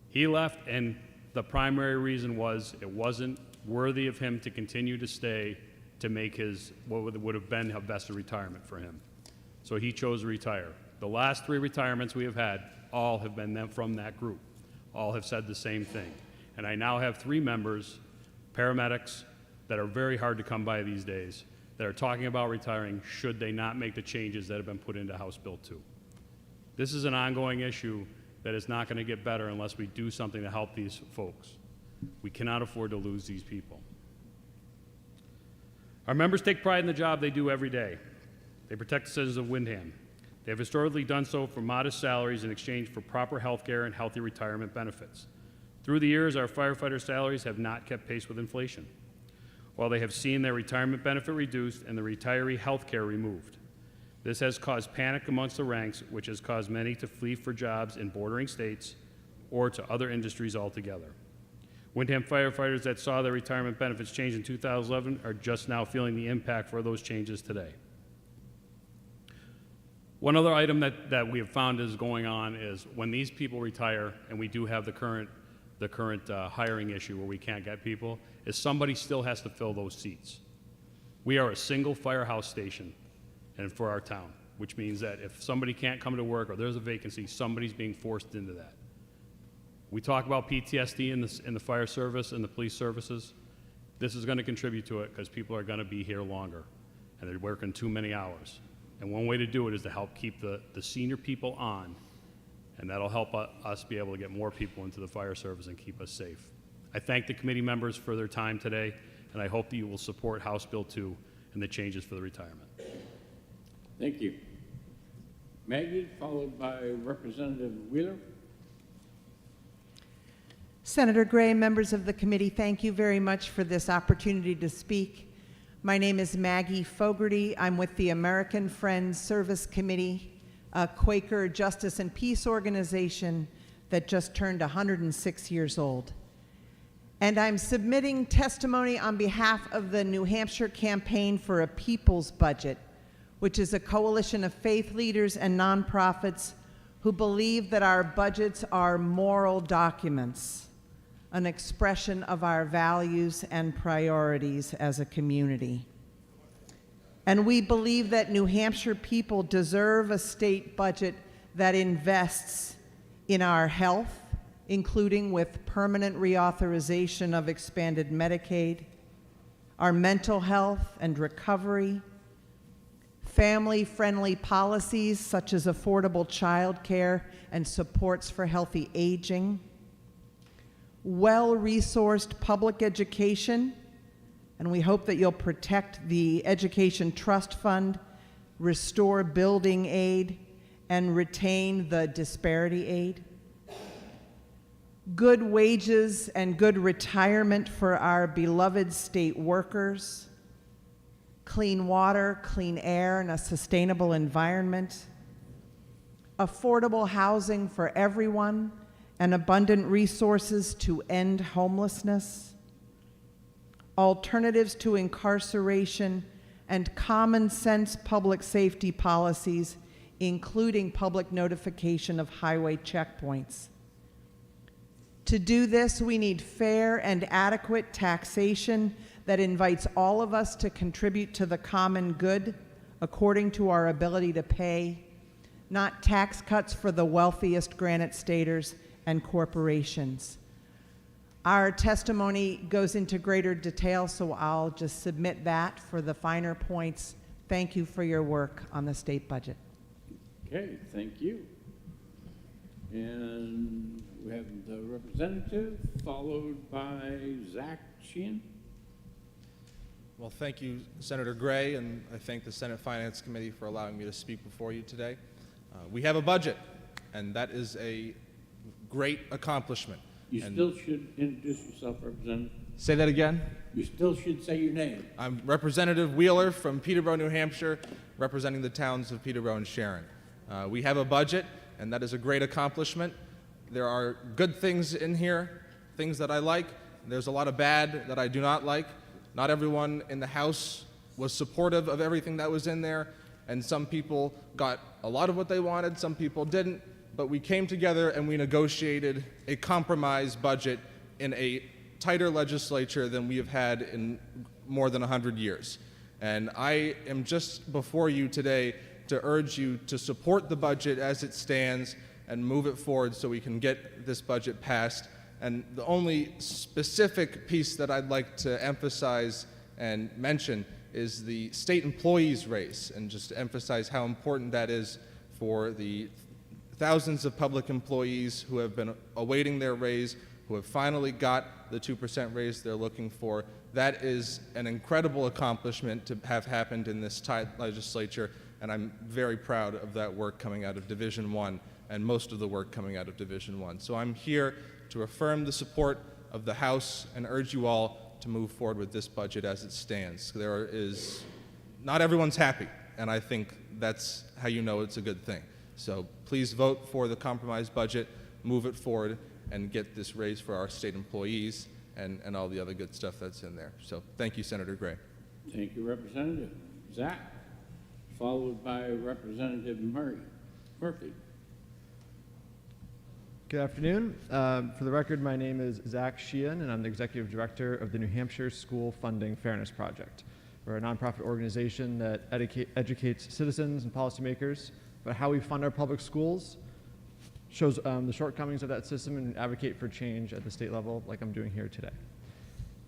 He left, and the primary reason was it wasn't worthy of him to continue to stay to make his, what would have been a vested retirement for him. So he chose to retire. The last 3 retirements we have had, all have been from that group. All have said the same thing. And I now have 3 members, paramedics, that are very hard to come by these days, that are talking about retiring should they not make the changes that have been put into House Bill 2. This is an ongoing issue that is not going to get better unless we do something to help these folks. We cannot afford to lose these people. Our members take pride in the job they do every day. They protect the citizens of Windham. They have historically done so for modest salaries in exchange for proper health care and healthy retirement benefits. Through the years, our firefighter salaries have not kept pace with inflation, while they have seen their retirement benefit reduced and the retiree health care removed. This has caused panic amongst the ranks, which has caused many to flee for jobs in bordering states or to other industries altogether. Windham firefighters that saw their retirement benefits change in 2011 are just now feeling the impact for those changes today. One other item that we have found is going on is when these people retire, and we do have the current hiring issue where we can't get people, is somebody still has to fill those seats. We are a single firehouse station and for our town, which means that if somebody can't come to work or there's a vacancy, somebody's being forced into that. We talk about PTSD in the fire service and the police services. This is going to contribute to it because people are going to be here longer and they're working too many hours. And one way to do it is to help keep the senior people on, and that'll help us be able to get more people into the fire service and keep us safe. I thank the committee members for their time today, and I hope that you will support House Bill 2 and the changes for the retirement. Thank you. Maggie, followed by Representative Wheeler. Senator Gray, members of the committee, thank you very much for this opportunity to speak. My name is Maggie Fogarty. I'm with the American Friends Service Committee, a Quaker justice and peace organization that just turned 106 years old. And I'm submitting testimony on behalf of the New Hampshire Campaign for a People's Budget, which is a coalition of faith leaders and nonprofits who believe that our budgets are moral documents, an expression of our values and priorities as a community. And we believe that New Hampshire people deserve a state budget that invests in our health, including with permanent reauthorization of expanded Medicaid, our mental health and recovery, family-friendly policies such as affordable child care and supports for healthy aging, well-resourced public education, and we hope that you'll protect the Education Trust Fund, restore building aid, and retain the disparity aid. Good wages and good retirement for our beloved state workers, clean water, clean air, and a sustainable environment, affordable housing for everyone, and abundant resources to end homelessness, alternatives to incarceration, and common sense public safety policies, including public notification of highway checkpoints. To do this, we need fair and adequate taxation that invites all of us to contribute to the common good according to our ability to pay, not tax cuts for the wealthiest Granite Staters and corporations. Our testimony goes into greater detail, so I'll just submit that for the finer points. Thank you for your work on the state budget. Okay, thank you. And we have the representative, followed by Zach Sheehan. Well, thank you, Senator Gray, and I thank the Senate Finance Committee for allowing me to speak before you today. We have a budget, and that is a great accomplishment. You still should introduce yourself, Representative. Say that again? You still should say your name. I'm Representative Wheeler from Peterborough, New Hampshire, representing the towns of Peterborough and Sharon. We have a budget, and that is a great accomplishment. There are good things in here, things that I like. There's a lot of bad that I do not like. Not everyone in the House was supportive of everything that was in there, and some people got a lot of what they wanted, some people didn't, but we came together and we negotiated a compromise budget in a tighter legislature than we have had in more than 100 years. And I am just before you today to urge you to support the budget as it stands and move it forward so we can get this budget passed. And the only specific piece that I'd like to emphasize and mention is the state employees race, and just to emphasize how important that is for the thousands of public employees who have been awaiting their raise, who have finally got the 2% raise they're looking for. That is an incredible accomplishment to have happened in this tight legislature, and I'm very proud of that work coming out of Division 1 and most of the work coming out of Division 1. So I'm here to affirm the support of the House and urge you all to move forward with this budget as it stands. Not everyone's happy, and I think that's how you know it's a good thing. So please vote for the compromised budget, move it forward, and get this raise for our state employees and all the other good stuff that's in there. So thank you, Senator Gray. Thank you, Representative. Zach, followed by Representative Murphy. Good afternoon. For the record, my name is Zach Sheehan, and I'm the Executive Director of the New Hampshire School Funding Fairness Project. We're a nonprofit organization that educates citizens and policymakers about how we fund our public schools, shows the shortcomings of that system, and advocate for change at the state level like I'm doing here today.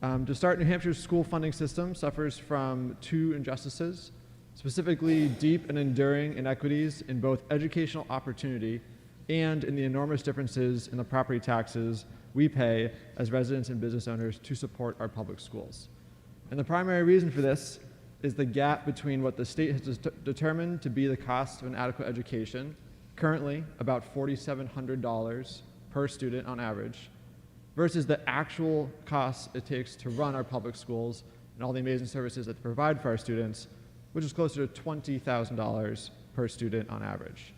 To start, New Hampshire's school funding system suffers from two injustices, specifically deep and enduring inequities in both educational opportunity and in the enormous differences in the property taxes we pay as residents and business owners to support our public schools. And the primary reason for this is the gap between what the state has determined to be the cost of an adequate education, currently about $4,700 per student on average, versus the actual costs it takes to run our public schools and all the amazing services that they provide for our students, which is closer to $20,000 per student on average.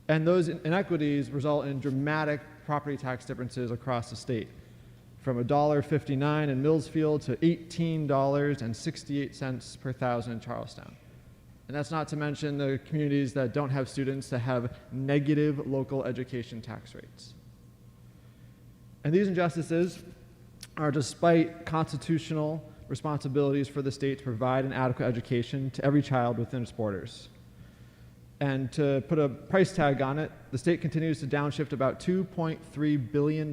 And those inequities result in dramatic property tax differences across the state, from $1.59 in Millsfield to $18.68 per thousand in Charlestown. And that's not to mention the communities that don't have students that have negative local education tax rates. And these injustices are despite constitutional responsibilities for the state to provide an adequate education to every child within its borders. And to put a price tag on it, the state continues to downshift about $2.3 billion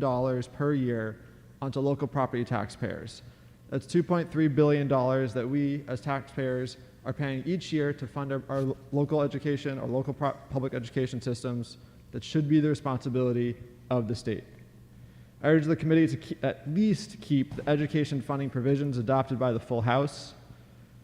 per year onto local property taxpayers. That's $2.3 billion that we as taxpayers are paying each year to fund our local education, our local public education systems that should be the responsibility of the state. I urge the committee to at least keep the education funding provisions adopted by the full House.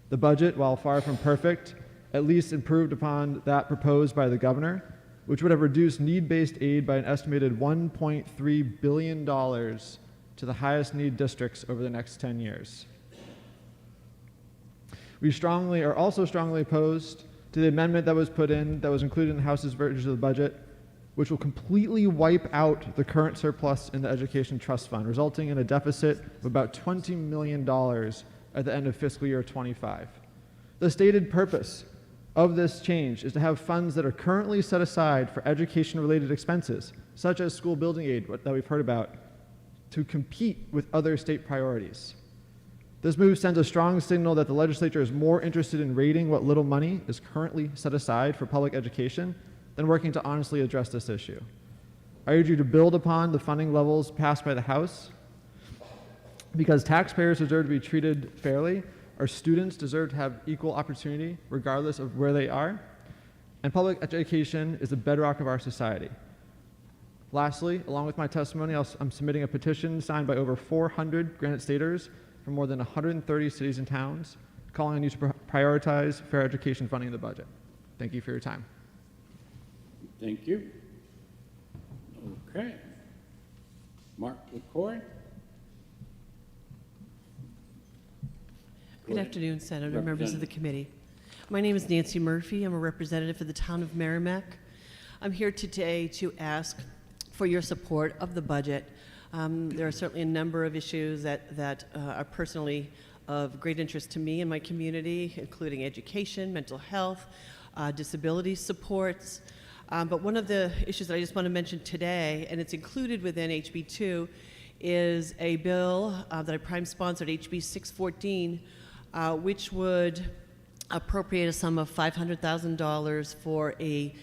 The budget, while far from perfect, at least improved upon that proposed by the governor, which would have reduced need-based aid by an estimated $1.3 billion to the highest need districts over the next 10 years. We are also strongly opposed to the amendment that was put in, that was included in the House's version of the budget, which will completely wipe out the current surplus in the Education Trust Fund, resulting in a deficit of about $20 million at the end of fiscal year 25. The stated purpose of this change is to have funds that are currently set aside for education-related expenses, such as school building aid that we've heard about, to compete with other state priorities. This move sends a strong signal that the legislature is more interested in raiding what little money is currently set aside for public education than working to honestly address this issue. I urge you to build upon the funding levels passed by the House, because taxpayers deserve to be treated fairly, our students deserve to have equal opportunity regardless of where they are, and public education is the bedrock of our society. Lastly, along with my testimony, I'm submitting a petition signed by over 400 Granite Staters from more than 130 cities and towns, calling on you to prioritize fair education funding in the budget. Thank you for your time. Thank you. Okay. Mark LaCour. Good afternoon, Senator, members of the committee. My name is Nancy Murphy. I'm a representative for the town of Merrimack. I'm here today to ask for your support of the budget. There are certainly a number of issues that are personally of great interest to me and my community, including education, mental health, disability supports. But one of the issues that I just want to mention today, and it's included within HB 2, is a bill that I prime sponsored, HB 614, which would appropriate a sum of $500,000 for a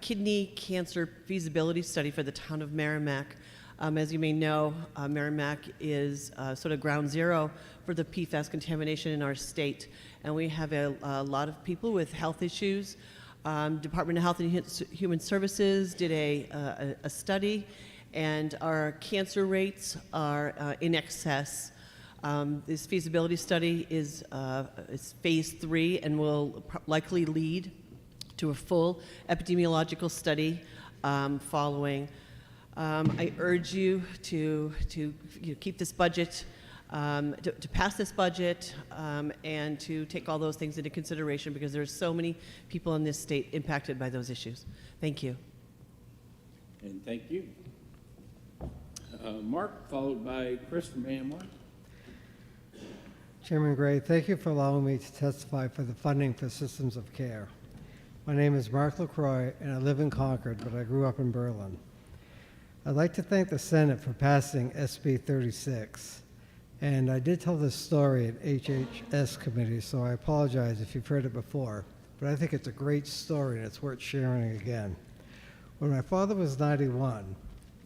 kidney cancer feasibility study for the town of Merrimack. As you may know, Merrimack is sort of ground zero for the Pfas contamination in our state, and we have a lot of people with health issues. Department of Health and Human Services did a study, and our cancer rates are in excess This feasibility study is phase 3 and will likely lead to a full epidemiological study following. I urge you to keep this budget, to pass this budget, and to take all those things into consideration because there's so many people in this state impacted by those issues. Thank you. And thank you. Mark, followed by Chris from AMY. Chairman Gray, thank you for allowing me to testify for the funding for systems of care. My name is Mark LaCroix, and I live in Concord, but I grew up in Berlin. I'd like to thank the Senate for passing SB 36. And I did tell this story at HHS committee, so I apologize if you've heard it before. But I think it's a great story, and it's worth sharing again. When my father was 91,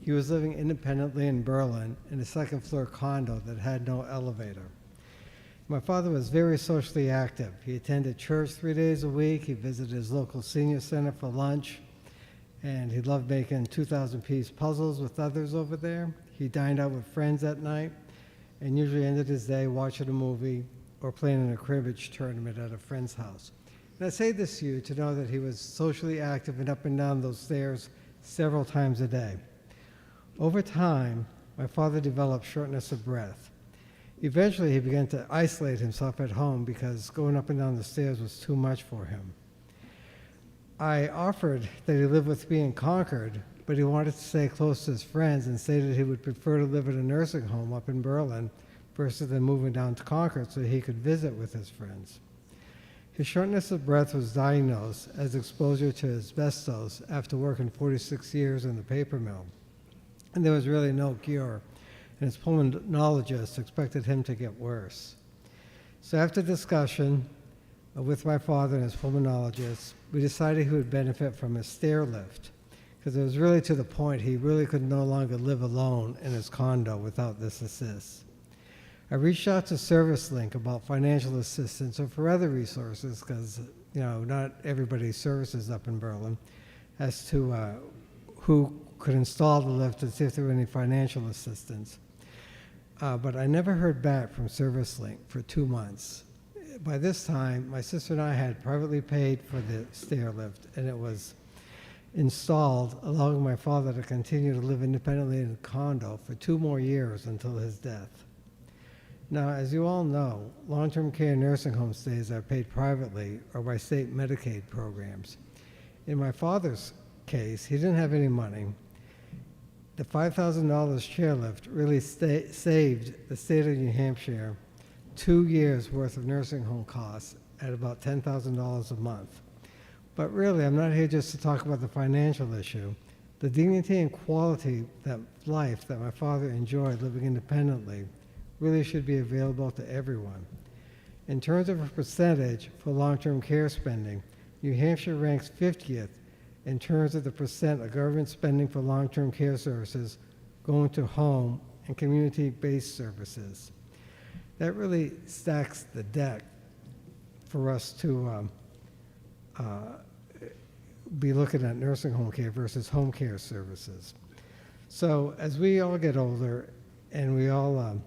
he was living independently in Berlin in a second-floor condo that had no elevator. My father was very socially active. He attended church 3 days a week. He visited his local senior center for lunch, and he loved making 2,000-piece puzzles with others over there. He dined out with friends at night and usually ended his day watching a movie or playing in a cribbage tournament at a friend's house. And I say this to you to know that he was socially active and up and down those stairs several times a day. Over time, my father developed shortness of breath. Eventually, he began to isolate himself at home because going up and down the stairs was too much for him. I offered that he live with me in Concord, but he wanted to stay close to his friends and stated he would prefer to live at a nursing home up in Berlin versus than moving down to Concord so he could visit with his friends. His shortness of breath was diagnosed as exposure to asbestos after working 46 years in the paper mill, and there was really no cure, and his pulmonologist expected him to get worse. So after discussion with my father and his pulmonologist, we decided he would benefit from a stair lift, because it was really to the point he really could no longer live alone in his condo without this assist. I reached out to ServiceLink about financial assistance or for other resources, because not everybody services up in Berlin, as to who could install the lift and see if there were any financial assistance. But I never heard back from ServiceLink for 2 months. By this time, my sister and I had privately paid for the stair lift, and it was installed, allowing my father to continue to live independently in a condo for 2 more years until his death. Now, as you all know, long-term care nursing home stays are paid privately or by state Medicaid programs. In my father's case, he didn't have any money. The $5,000 chairlift really saved the state of New Hampshire 2 years' worth of nursing home costs at about $10,000 a month. But really, I'm not here just to talk about the financial issue. The dignity and quality of life that my father enjoyed living independently really should be available to everyone. In terms of a percentage for long-term care spending, New Hampshire ranks 50th in terms of the percent of government spending for long-term care services going to home and community-based services. That really stacks the deck for us to be looking at nursing home care versus home care services. So as we all get older and we all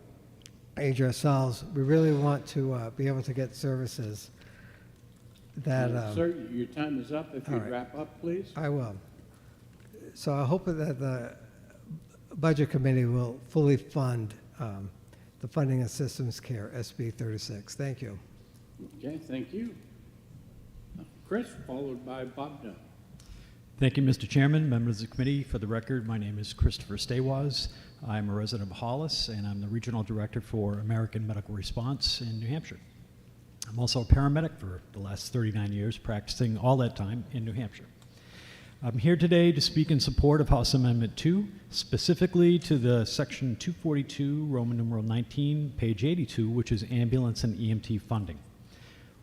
age ourselves, we really want to be able to get services that... Sir, your time is up. If you'd right. wrap up, please. I will. So I hope that the Budget Committee will fully fund the Funding of Systems Care, SB 36. Thank you. Okay, thank you. Chris, followed by Bob Dunn. Thank you, Mr. Chairman, members of the committee. For the record, my name is Christopher Stawaz. I'm a resident of Hollis, and I'm the Regional Director for American Medical Response in New Hampshire. I'm also a paramedic for the last 39 years, practicing all that time in New Hampshire. I'm here today to speak in support of House Amendment 2, specifically to the Section 242, Roman numeral 19, page 82, which is ambulance and EMT funding.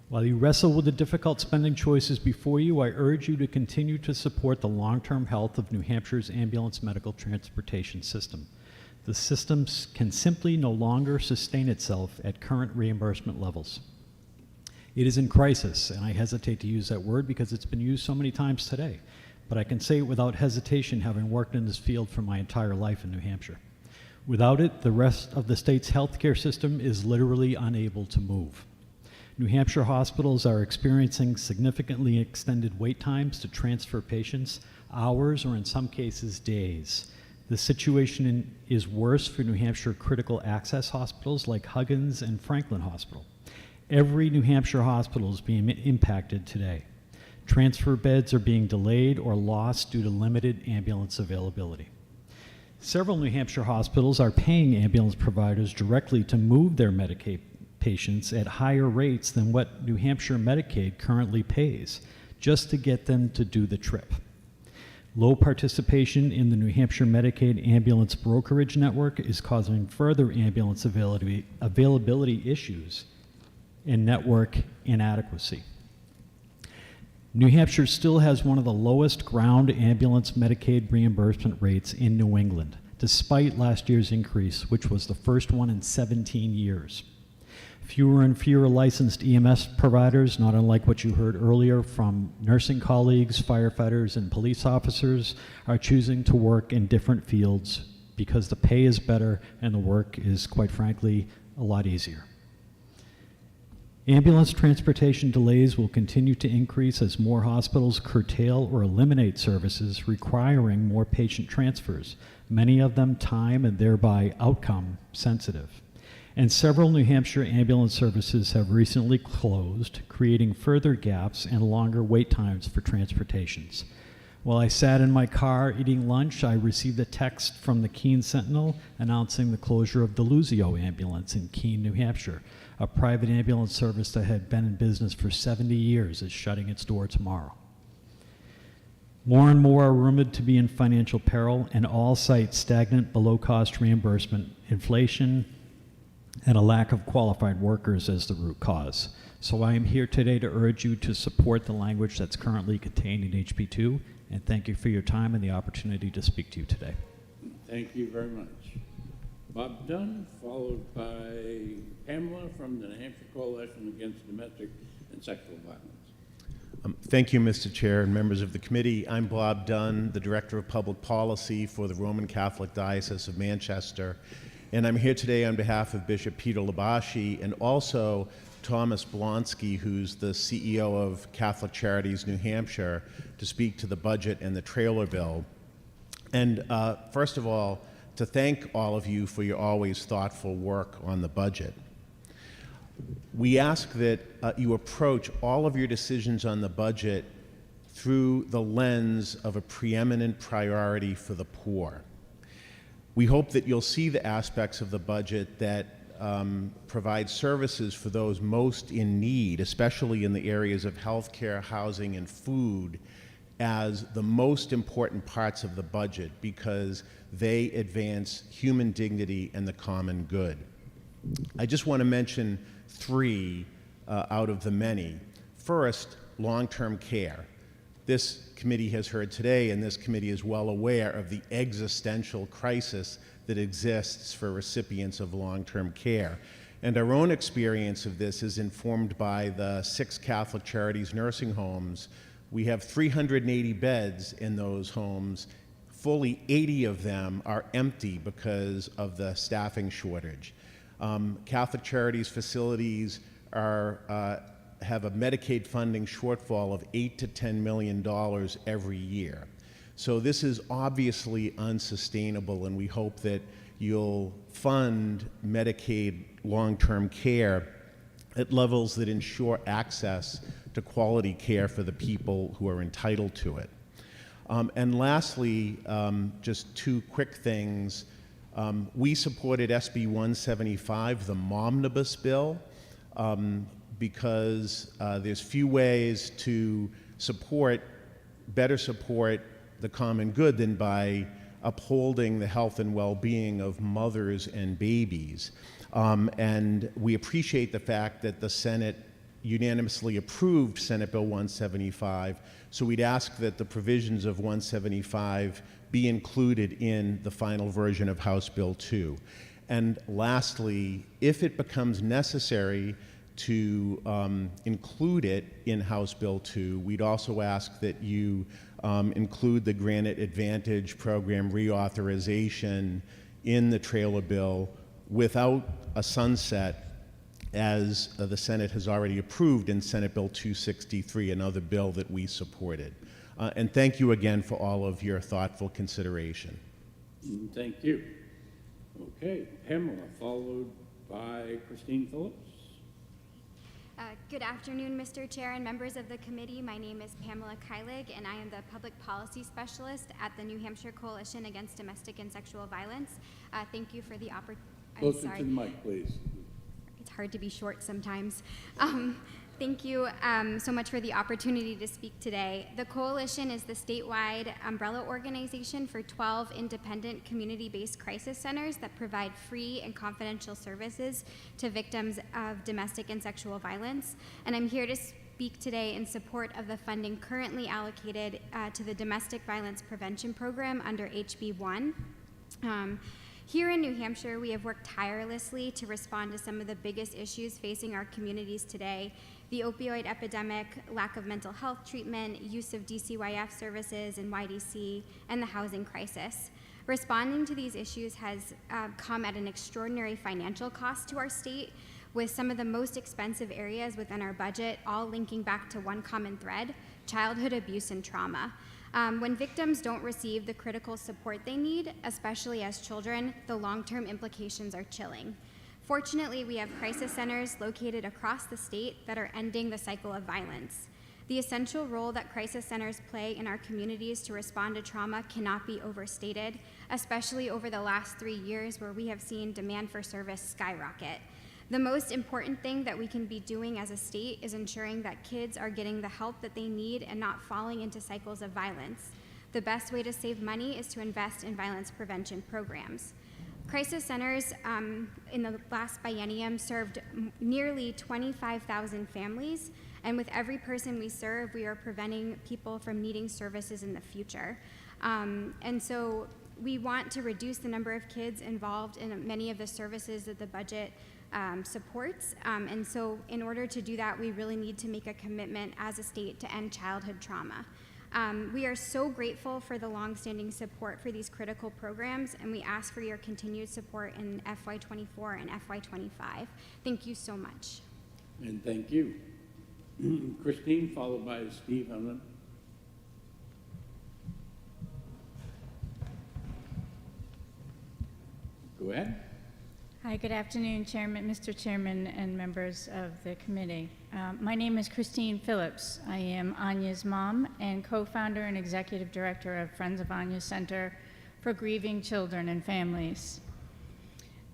While you wrestle with the difficult spending choices before you, I urge you to continue to support the long-term health of New Hampshire's ambulance medical transportation system. The system can simply no longer sustain itself at current reimbursement levels. It is in crisis, and I hesitate to use that word because it's been used so many times today, but I can say it without hesitation, having worked in this field for my entire life in New Hampshire. Without it, the rest of the state's healthcare system is literally unable to move. New Hampshire hospitals are experiencing significantly extended wait times to transfer patients, hours or in some cases days. The situation is worse for New Hampshire critical access hospitals like Huggins and Franklin Hospital. Every New Hampshire hospital is being impacted today. Transfer beds are being delayed or lost due to limited ambulance availability. Several New Hampshire hospitals are paying ambulance providers directly to move their Medicaid patients at higher rates than what New Hampshire Medicaid currently pays, just to get them to do the trip. Low participation in the New Hampshire Medicaid ambulance brokerage network is causing further ambulance availability issues and network inadequacy. New Hampshire still has one of the lowest ground ambulance Medicaid reimbursement rates in New England, despite last year's increase, which was the first one in 17 years. Fewer and fewer licensed EMS providers, not unlike what you heard earlier from nursing colleagues, firefighters, and police officers, are choosing to work in different fields because the pay is better and the work is, quite frankly, a lot easier. Ambulance transportation delays will continue to increase as more hospitals curtail or eliminate services requiring more patient transfers, many of them time and thereby outcome sensitive. And several New Hampshire ambulance services have recently closed, creating further gaps and longer wait times for transportations. While I sat in my car eating lunch, I received a text from the Keene Sentinel announcing the closure of the Luzio ambulance in Keene, New Hampshire. A private ambulance service that had been in business for 70 years is shutting its door tomorrow. More and more are rumored to be in financial peril, and all cite stagnant below-cost reimbursement, inflation, and a lack of qualified workers as the root cause. So I am here today to urge you to support the language that's currently contained in HB 2, and thank you for your time and the opportunity to speak to you today. Thank you very much. Bob Dunn, followed by Pamela from the New Hampshire Coalition Against Domestic and Sexual Violence. Thank you, Mr. Chair and members of the committee. I'm Bob Dunn, the Director of Public Policy for the Roman Catholic Diocese of Manchester, and I'm here today on behalf of Bishop Peter Labashi and also Thomas Blonsky, who's the CEO of Catholic Charities New Hampshire, to speak to the budget and the trailer bill. And first of all, to thank all of you for your always thoughtful work on the budget. We ask that you approach all of your decisions on the budget through the lens of a preeminent priority for the poor. We hope that you'll see the aspects of the budget that provide services for those most in need, especially in the areas of healthcare, housing, and food, as the most important parts of the budget because they advance human dignity and the common good. I just want to mention three out of the many. First, long-term care. This committee has heard today, and this committee is well aware of the existential crisis that exists for recipients of long-term care. And our own experience of this is informed by the 6 Catholic Charities nursing homes. We have 380 beds in those homes. Fully 80 of them are empty because of the staffing shortage. Catholic Charities facilities have a Medicaid funding shortfall of $8 to $10 million every year. So this is obviously unsustainable, and we hope that you'll fund Medicaid long-term care at levels that ensure access to quality care for the people who are entitled to it. And lastly, just two quick things. We supported SB 175, the Momnibus bill, because there's few ways to better support the common good than by upholding the health and well-being of mothers and babies. And we appreciate the fact that the Senate unanimously approved Senate Bill 175, so we'd ask that the provisions of 175 be included in the final version of House Bill 2. And lastly, if it becomes necessary to include it in House Bill 2, we'd also ask that you include the Granite Advantage program reauthorization in the trailer bill without a sunset, as the Senate has already approved in Senate Bill 263, another bill that we supported. And thank you again for all of your thoughtful consideration. Thank you. Okay, Pamela, followed by Christine Phillips. Good afternoon, Mr. Chair and members of the committee. My name is Pamela Kylig, and I am the Public Policy Specialist at the New Hampshire Coalition Against Domestic and Sexual Violence. Thank you for the opportunity. Closer to the mic, please. It's hard to be short sometimes. Thank you so much for the opportunity to speak today. The Coalition is the statewide umbrella organization for 12 independent community-based crisis centers that provide free and confidential services to victims of domestic and sexual violence. And I'm here to speak today in support of the funding currently allocated to the Domestic Violence Prevention Program under HB 1. Here in New Hampshire, we have worked tirelessly to respond to some of the biggest issues facing our communities today: the opioid epidemic, lack of mental health treatment, use of DCYF services and YDC, and the housing crisis. Responding to these issues has come at an extraordinary financial cost to our state, with some of the most expensive areas within our budget all linking back to one common thread: childhood abuse and trauma. When victims don't receive the critical support they need, especially as children, the long-term implications are chilling. Fortunately, we have crisis centers located across the state that are ending the cycle of violence. The essential role that crisis centers play in our communities to respond to trauma cannot be overstated, especially over the last 3 years where we have seen demand for service skyrocket. The most important thing that we can be doing as a state is ensuring that kids are getting the help that they need and not falling into cycles of violence. The best way to save money is to invest in violence prevention programs. Crisis centers in the last biennium served nearly 25,000 families, and with every person we serve, we are preventing people from needing services in the future. And so we want to reduce the number of kids involved in many of the services that the budget supports. And so in order to do that, we really need to make a commitment as a state to end childhood trauma. We are so grateful for the longstanding support for these critical programs, and we ask for your continued support in FY24 and FY25. Thank you so much. And thank you. Christine, followed by Steve Helen. Go ahead. Hi, good afternoon, Mr. Chairman, and members of the committee. My name is Christine Phillips. I am Anya's mom and co-founder and executive director of Friends of Anya Center for Grieving Children and Families.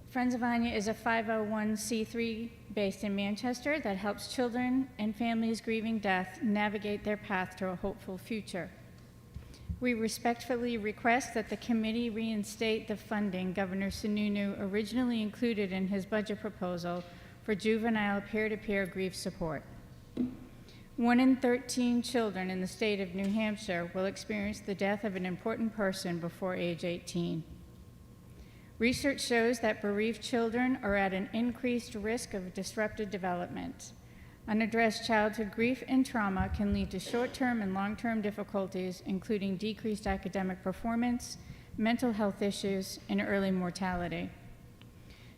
Friends of Anya is a 501c3 based in Manchester that helps children and families grieving death navigate their path to a hopeful future. We respectfully request that the committee reinstate the funding Governor Sununu originally included in his budget proposal for juvenile peer-to-peer grief support. 1 in 13 children in the state of New Hampshire will experience the death of an important person before age 18. Research shows that bereaved children are at an increased risk of disrupted development. Unaddressed childhood grief and trauma can lead to short-term and long-term difficulties, including decreased academic performance, mental health issues, and early mortality.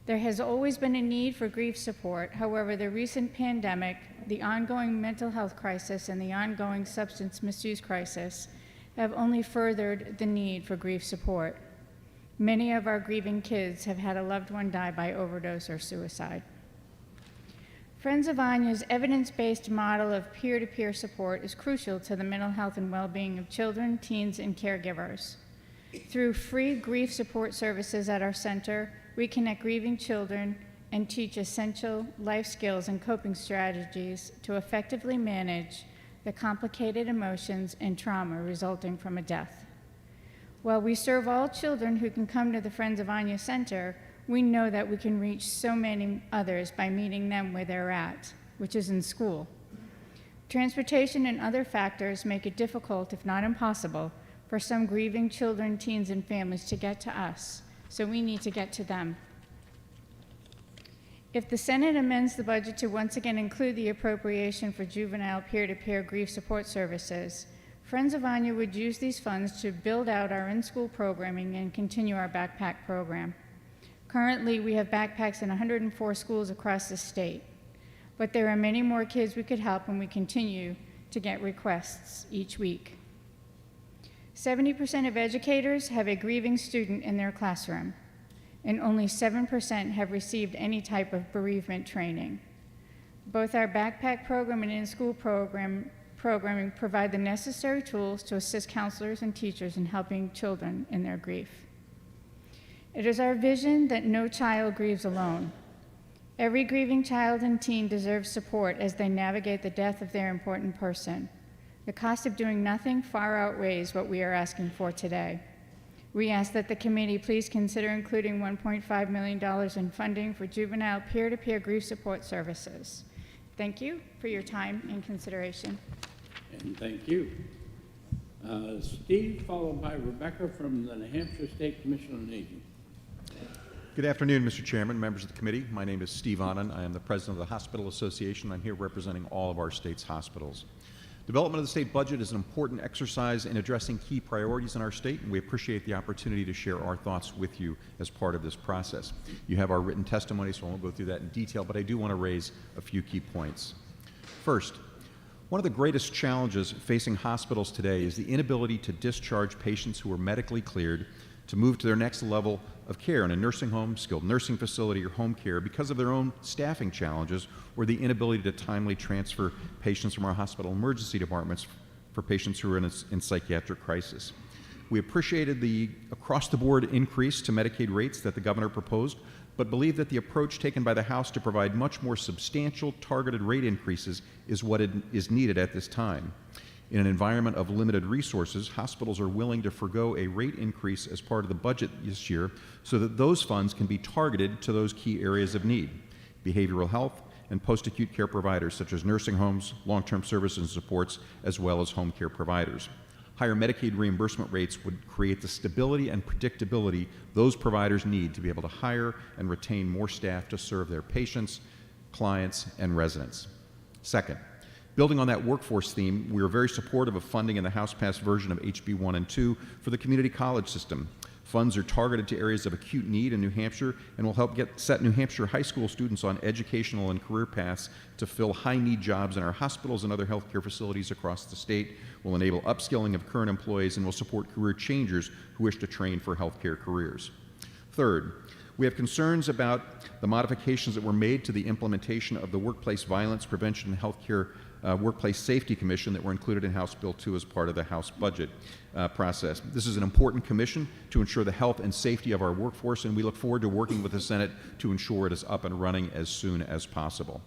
There has always been a need for grief support. However, the recent pandemic, the ongoing mental health crisis, and the ongoing substance misuse crisis have only furthered the need for grief support. Many of our grieving kids have had a loved one die by overdose or suicide. Friends of Anya's evidence-based model of peer-to-peer support is crucial to the mental health and well-being of children, teens, and caregivers. Through free grief support services at our center, we connect grieving children and teach essential life skills and coping strategies to effectively manage the complicated emotions and trauma resulting from a death. While we serve all children who can come to the Friends of Anya Center, we know that we can reach so many others by meeting them where they're at, which is in school. Transportation and other factors make it difficult, if not impossible, for some grieving children, teens, and families to get to us, so we need to get to them. If the Senate amends the budget to once again include the appropriation for juvenile peer-to-peer grief support services, Friends of Anya would use these funds to build out our in-school programming and continue our backpack program. Currently, we have backpacks in 104 schools across the state, but there are many more kids we could help, and we continue to get requests each week. 70% of educators have a grieving student in their classroom, and only 7% have received any type of bereavement training. Both our backpack program and in-school programming provide the necessary tools to assist counselors and teachers in helping children in their grief. It is our vision that no child grieves alone. Every grieving child and teen deserves support as they navigate the death of their important person. The cost of doing nothing far outweighs what we are asking for today. We ask that the committee please consider including $1.5 million in funding for juvenile peer-to-peer grief support services. Thank you for your time and consideration. And thank you. Steve, followed by Rebecca from the New Hampshire State Commission on Aging. Good afternoon, Mr. Chairman, members of the committee. My name is Steve Anand. I am the president of the Hospital Association. I'm here representing all of our state's hospitals. Development of the state budget is an important exercise in addressing key priorities in our state, and we appreciate the opportunity to share our thoughts with you as part of this process. You have our written testimony, so I won't go through that in detail, but I do want to raise a few key points. First, one of the greatest challenges facing hospitals today is the inability to discharge patients who are medically cleared to move to their next level of care in a nursing home, skilled nursing facility, or home care because of their own staffing challenges or the inability to timely transfer patients from our hospital emergency departments for patients who are in psychiatric crisis. We appreciated the across-the-board increase to Medicaid rates that the governor proposed, but believe that the approach taken by the House to provide much more substantial targeted rate increases is what is needed at this time. In an environment of limited resources, hospitals are willing to forgo a rate increase as part of the budget this year so that those funds can be targeted to those key areas of need: behavioral health and post-acute care providers such as nursing homes, long-term services and supports, as well as home care providers. Higher Medicaid reimbursement rates would create the stability and predictability those providers need to be able to hire and retain more staff to serve their patients, clients, and residents. Second, building on that workforce theme, we are very supportive of funding in the House-passed version of HB 1 and 2 for the community college system. Funds are targeted to areas of acute need in New Hampshire and will help set New Hampshire high school students on educational and career paths to fill high-need jobs in our hospitals and other healthcare facilities across the state, will enable upskilling of current employees, and will support career changers who wish to train for healthcare careers. Third, we have concerns about the modifications that were made to the implementation of the Workplace Violence Prevention and Healthcare Workplace Safety Commission that were included in House Bill 2 as part of the House budget process. This is an important commission to ensure the health and safety of our workforce, and we look forward to working with the Senate to ensure it is up and running as soon as possible.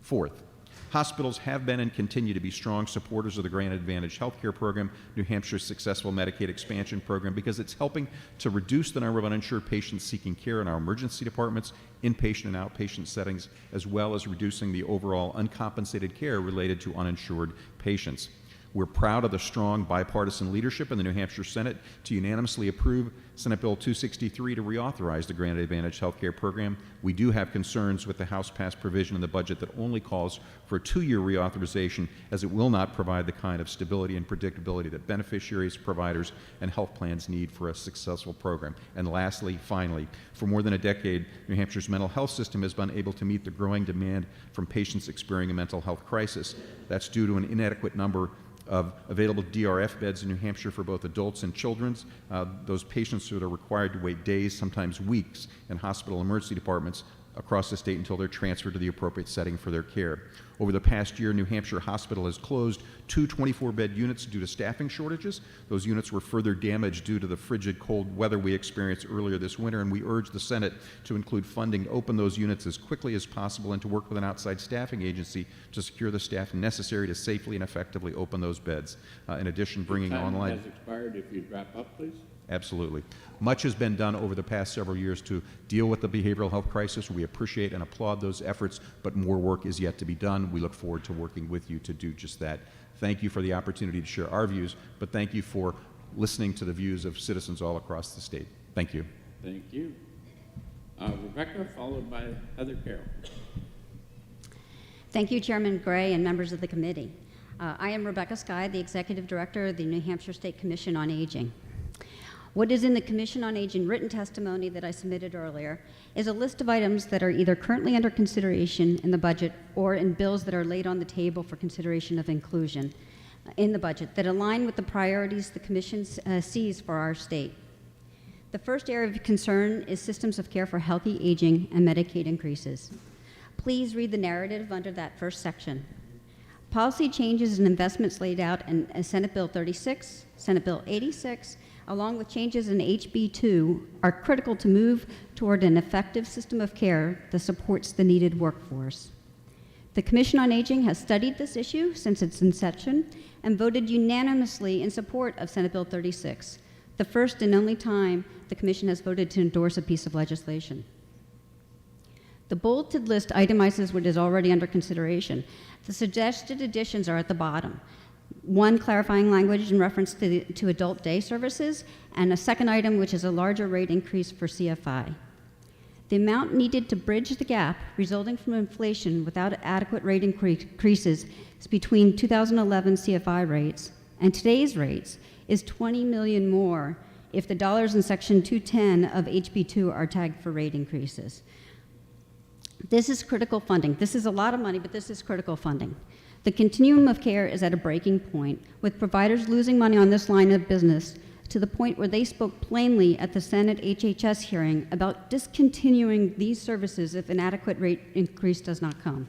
Fourth, hospitals have been and continue to be strong supporters of the Grant Advantage Healthcare Program, New Hampshire's successful Medicaid expansion program, because it's helping to reduce the number of uninsured patients seeking care in our emergency departments, inpatient and outpatient settings, as well as reducing the overall uncompensated care related to uninsured patients. We're proud of the strong bipartisan leadership in the New Hampshire Senate to unanimously approve Senate Bill 263 to reauthorize the Grant Advantage Healthcare Program. We do have concerns with the House-passed provision in the budget that only calls for a 2-year reauthorization, as it will not provide the kind of stability and predictability that beneficiaries, providers, and health plans need for a successful program. And lastly, finally, for more than a decade, New Hampshire's mental health system has been able to meet the growing demand from patients experiencing a mental health crisis. That's due to an inadequate number of available DRF beds in New Hampshire for both adults and children. Those patients that are required to wait days, sometimes weeks, in hospital emergency departments across the state until they're transferred to the appropriate setting for their care. Over the past year, New Hampshire Hospital has closed 2 24-bed units due to staffing shortages. Those units were further damaged due to the frigid cold weather we experienced earlier this winter, and we urge the Senate to include funding to open those units as quickly as possible and to work with an outside staffing agency to secure the staff necessary to safely and effectively open those beds. In addition, bringing online... Your time has expired. If you'd wrap up, please. Absolutely. Much has been done over the past several years to deal with the behavioral health crisis. We appreciate and applaud those efforts, but more work is yet to be done. We look forward to working with you to do just that. Thank you for the opportunity to share our views, but thank you for listening to the views of citizens all across the state. Thank you. Thank you. Rebecca, followed by Heather Carroll. Thank you, Chairman Gray and members of the committee. I am Rebecca Skye, the Executive Director of the New Hampshire State Commission on Aging. What is in the Commission on Aging written testimony that I submitted earlier is a list of items that are either currently under consideration in the budget or in bills that are laid on the table for consideration of inclusion in the budget that align with the priorities the Commission sees for our state. The first area of concern is systems of care for healthy aging and Medicaid increases. Please read the narrative under that first section. Policy changes and investments laid out in Senate Bill 36, Senate Bill 86, along with changes in HB 2, are critical to move toward an effective system of care that supports the needed workforce. The Commission on Aging has studied this issue since its inception and voted unanimously in support of Senate Bill 36, the first and only time the Commission has voted to endorse a piece of legislation. The bulleted list itemizes what is already under consideration. The suggested additions are at the bottom. One, clarifying language in reference to adult day services, and a second item, which is a larger rate increase for CFI. The amount needed to bridge the gap resulting from inflation without adequate rate increases is between 2011 CFI rates and today's rates is $20 million more if the dollars in Section 210 of HB2 are tagged for rate increases. This is critical funding. This is a lot of money, but this is critical funding. The continuum of care is at a breaking point, with providers losing money on this line of business to the point where they spoke plainly at the Senate HHS hearing about discontinuing these services if an adequate rate increase does not come.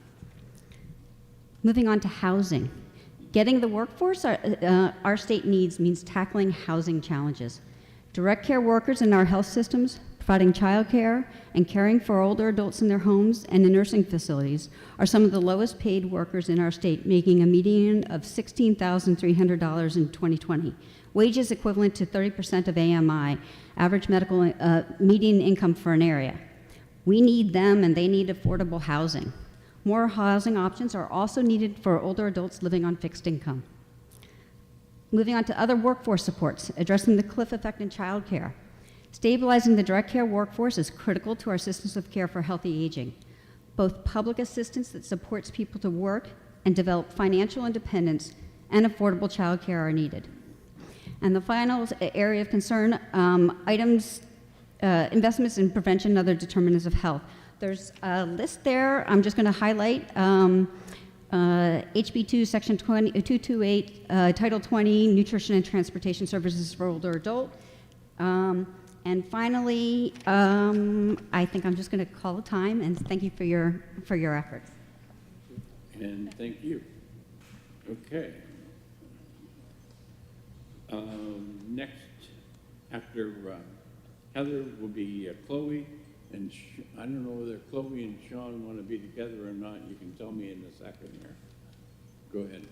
Moving on to housing. Getting the workforce our state needs means tackling housing challenges. Direct care workers in our health systems, providing childcare and caring for older adults in their homes and in nursing facilities are some of the lowest paid workers in our state, making a median of $16,300 in 2020, wages equivalent to 30% of AMI, average medical median income for an area. We need them and they need affordable housing. More housing options are also needed for older adults living on fixed income. Moving on to other workforce supports, addressing the cliff effect in childcare. Stabilizing the direct care workforce is critical to our systems of care for healthy aging. Both public assistance that supports people to work and develop financial independence and affordable child care are needed. And the final area of concern, investments in prevention and other determinants of health. There's a list there. I'm just going to highlight HB2, Section 228, Title 20, Nutrition and Transportation Services for Older Adult. And finally, I think I'm just going to call it time, and thank you for your efforts. And thank you. Okay. Next, after Heather, will be Chloe, and I don't know whether Chloe and Sean want to be together or not. You can tell me in a second here. Go ahead.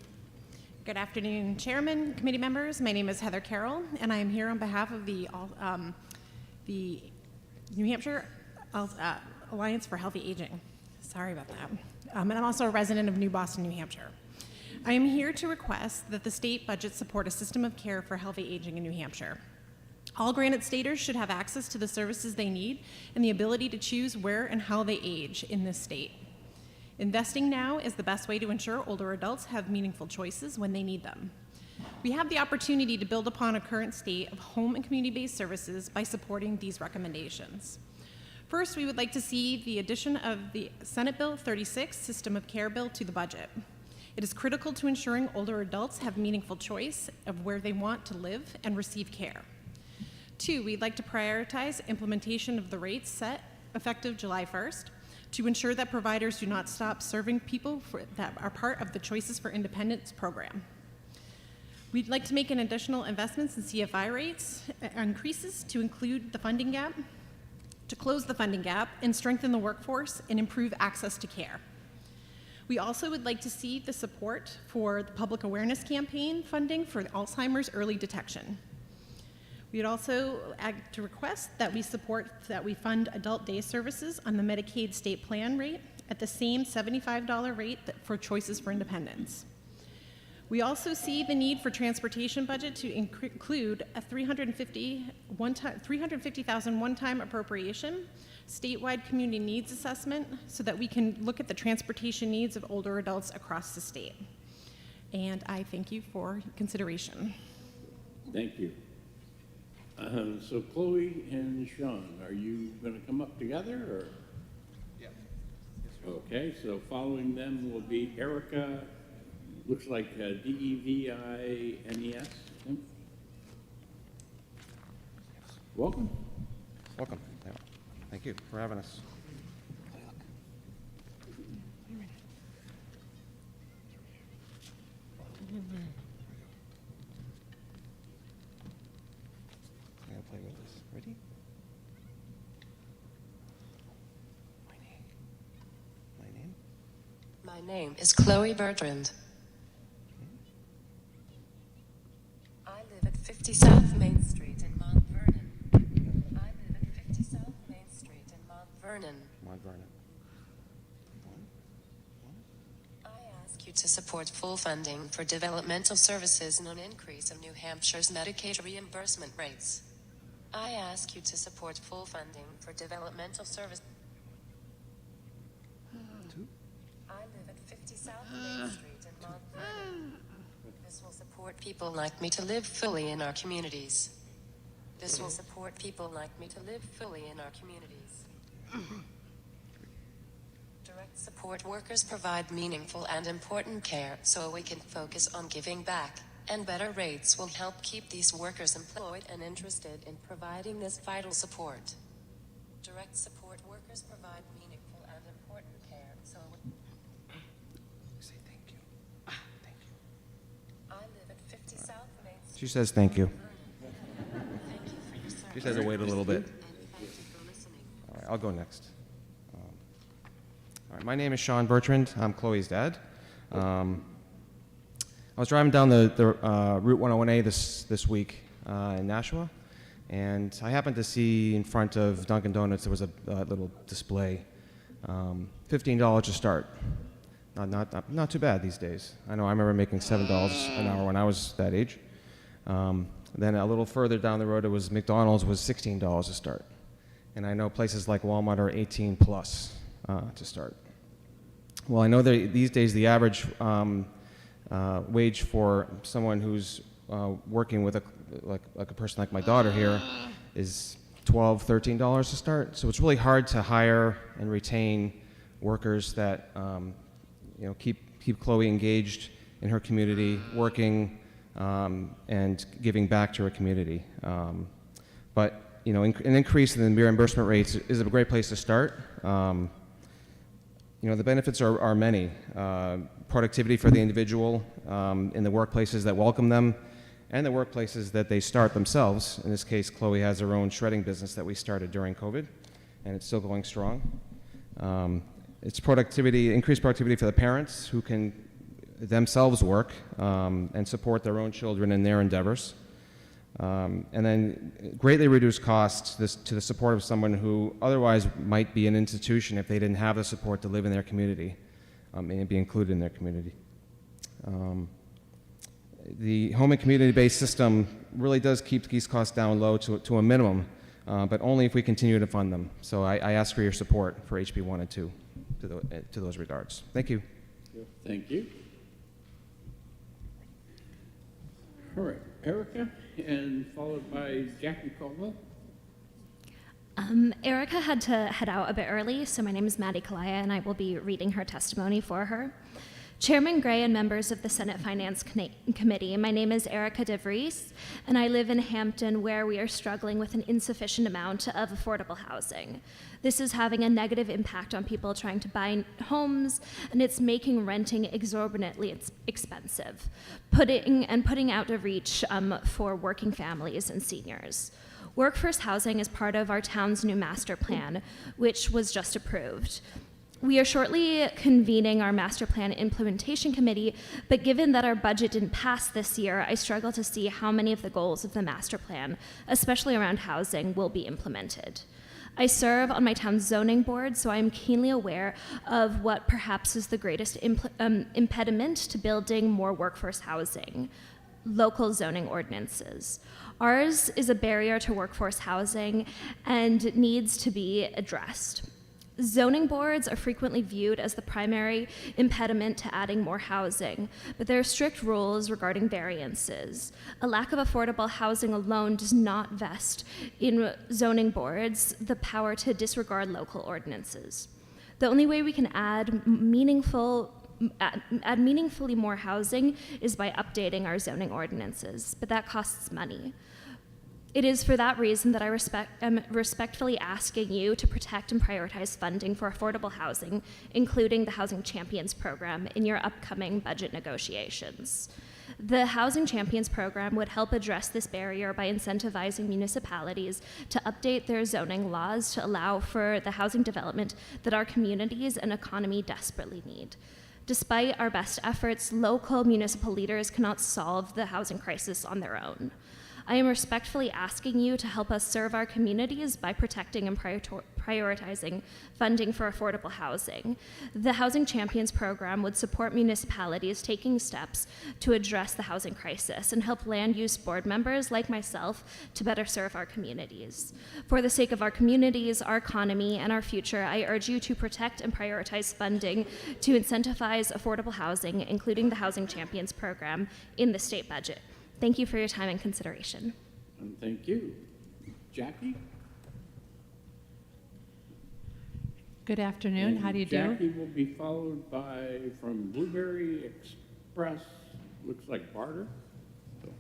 Good afternoon, Chairman, committee members. My name is Heather Carroll, and I am here on behalf of the New Hampshire Alliance for Healthy Aging. Sorry about that. And I'm also a resident of New Boston, New Hampshire. I am here to request that the state budget support a system of care for healthy aging in New Hampshire. All granted staters should have access to the services they need and the ability to choose where and how they age in this state. Investing now is the best way to ensure older adults have meaningful choices when they need them. We have the opportunity to build upon a current state of home and community-based services by supporting these recommendations. First, we would like to see the addition of the Senate Bill 36 System of Care Bill to the budget. It is critical to ensuring older adults have meaningful choice of where they want to live and receive care. Two, we'd like to prioritize implementation of the rates set effective July 1st to ensure that providers do not stop serving people that are part of the Choices for Independence program. We'd like to make an additional investments in CFI rates increases to include the funding gap, to close the funding gap and strengthen the workforce and improve access to care. We also would like to see the support for the public awareness campaign funding for Alzheimer's early detection. We'd also like to request that we fund adult day services on the Medicaid state plan rate at the same $75 rate for Choices for Independence. We also see the need for transportation budget to include a $350,000 one-time appropriation, statewide community needs assessment, so that we can look at the transportation needs of older adults across the state. And I thank you for consideration. Thank you. So Chloe and Sean, are you going to come up together, or? Yeah. Okay, so following them will be Erica, looks like D-E-V-I-N-E-S. Welcome. Welcome. Yeah. Thank you for having us. I'm gonna play with this. Ready? My name is Chloe Bertrand. I live at 50 South Main Street in Mount Vernon. I live at 50 South Main Street in Mount Vernon. Mount Vernon. I ask you to support full funding for developmental services and an increase of New Hampshire's Medicaid reimbursement rates. I ask you to support full funding for developmental service. I live at 50 South Main Street in Mount Vernon. This will support people like me to live fully in our communities. This will support people like me to live fully in our communities. Direct support workers provide meaningful and important care so we can focus on giving back, and better rates will help keep these workers employed and interested in providing this vital support. Direct support workers provide meaningful and important care so we... Say thank you. Thank you. I live at 50 South Main Street. She says thank you. Thank you for your service. She says to wait a little bit. And thank you for listening. All right, I'll go next. All right, my name is Sean Bertrand. I'm Chloe's dad. I was driving down the Route 101A this week in Nashua, and I happened to see in front of Dunkin' Donuts there was a little display, $15 to start. Not too bad these days. I know I remember making $7 an hour when I was that age. Then a little further down the road, it was McDonald's was $16 to start, and I know places like Walmart are 18 plus to start. Well, I know that these days the average wage for someone who's working with a person like my daughter here is $12, $13 to start. So it's really hard to hire and retain workers that keep Chloe engaged in her community, working and giving back to her community. But an increase in the reimbursement rates is a great place to start. The benefits are many. Productivity for the individual in the workplaces that welcome them and the workplaces that they start themselves. In this case, Chloe has her own shredding business that we started during COVID, and it's still going strong. It's increased productivity for the parents who can themselves work and support their own children in their endeavors. And then greatly reduce costs to the support of someone who otherwise might be an institution if they didn't have the support to live in their community and be included in their community. The home and community-based system really does keep these costs down low to a minimum, but only if we continue to fund them. So I ask for your support for HB 1 and 2 to those regards. Thank you. Thank you. All right, Erica, and followed by Jackie Caldwell. Erica had to head out a bit early, so my name is Maddie Kalaya, and I will be reading her testimony for her. Chairman Gray and members of the Senate Finance Committee, my name is Erica DeVries, and I live in Hampton, where we are struggling with an insufficient amount of affordable housing. This is having a negative impact on people trying to buy homes, and it's making renting exorbitantly expensive, putting out of reach for working families and seniors. Workforce housing is part of our town's new master plan, which was just approved. We are shortly convening our master plan implementation committee, but given that our budget didn't pass this year, I struggle to see how many of the goals of the master plan, especially around housing, will be implemented. I serve on my town's zoning board, so I am keenly aware of what perhaps is the greatest impediment to building more workforce housing: local zoning ordinances. Ours is a barrier to workforce housing and needs to be addressed. Zoning boards are frequently viewed as the primary impediment to adding more housing, but there are strict rules regarding variances. A lack of affordable housing alone does not vest in zoning boards the power to disregard local ordinances. The only way we can add meaningfully more housing is by updating our zoning ordinances, but that costs money. It is for that reason that I am respectfully asking you to protect and prioritize funding for affordable housing, including the Housing Champions program, in your upcoming budget negotiations. The Housing Champions program would help address this barrier by incentivizing municipalities to update their zoning laws to allow for the housing development that our communities and economy desperately need. Despite our best efforts, local municipal leaders cannot solve the housing crisis on their own. I am respectfully asking you to help us serve our communities by protecting and prioritizing funding for affordable housing. The Housing Champions program would support municipalities taking steps to address the housing crisis and help land use board members like myself to better serve our communities. For the sake of our communities, our economy, and our future, I urge you to protect and prioritize funding to incentivize affordable housing, including the Housing Champions program, in the state budget. Thank you for your time and consideration. And thank you. Jackie? Good afternoon. And how do you do? Jackie will be followed by, from Blueberry Express, looks like Barter. So.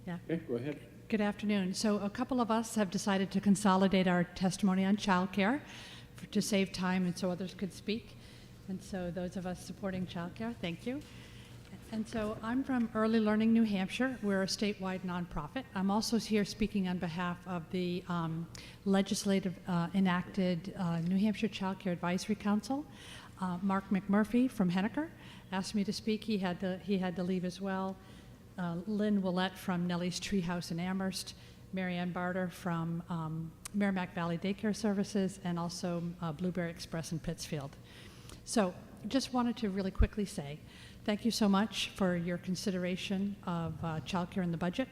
Yeah. Okay, go ahead. Good afternoon. So a couple of us have decided to consolidate our testimony on childcare to save time and so others could speak. And so those of us supporting childcare, thank you. And so I'm from Early Learning New Hampshire. We're a statewide nonprofit. I'm also here speaking on behalf of the legislative enacted New Hampshire Child Care Advisory Council. Mark McMurphy from Henniker asked me to speak. He had to leave as well. Lynn Willett from Nellie's Treehouse in Amherst, Marianne Barter from Merrimack Valley Daycare Services, and also Blueberry Express in Pittsfield. So just wanted to really quickly say, thank you so much for your consideration of childcare in the budget.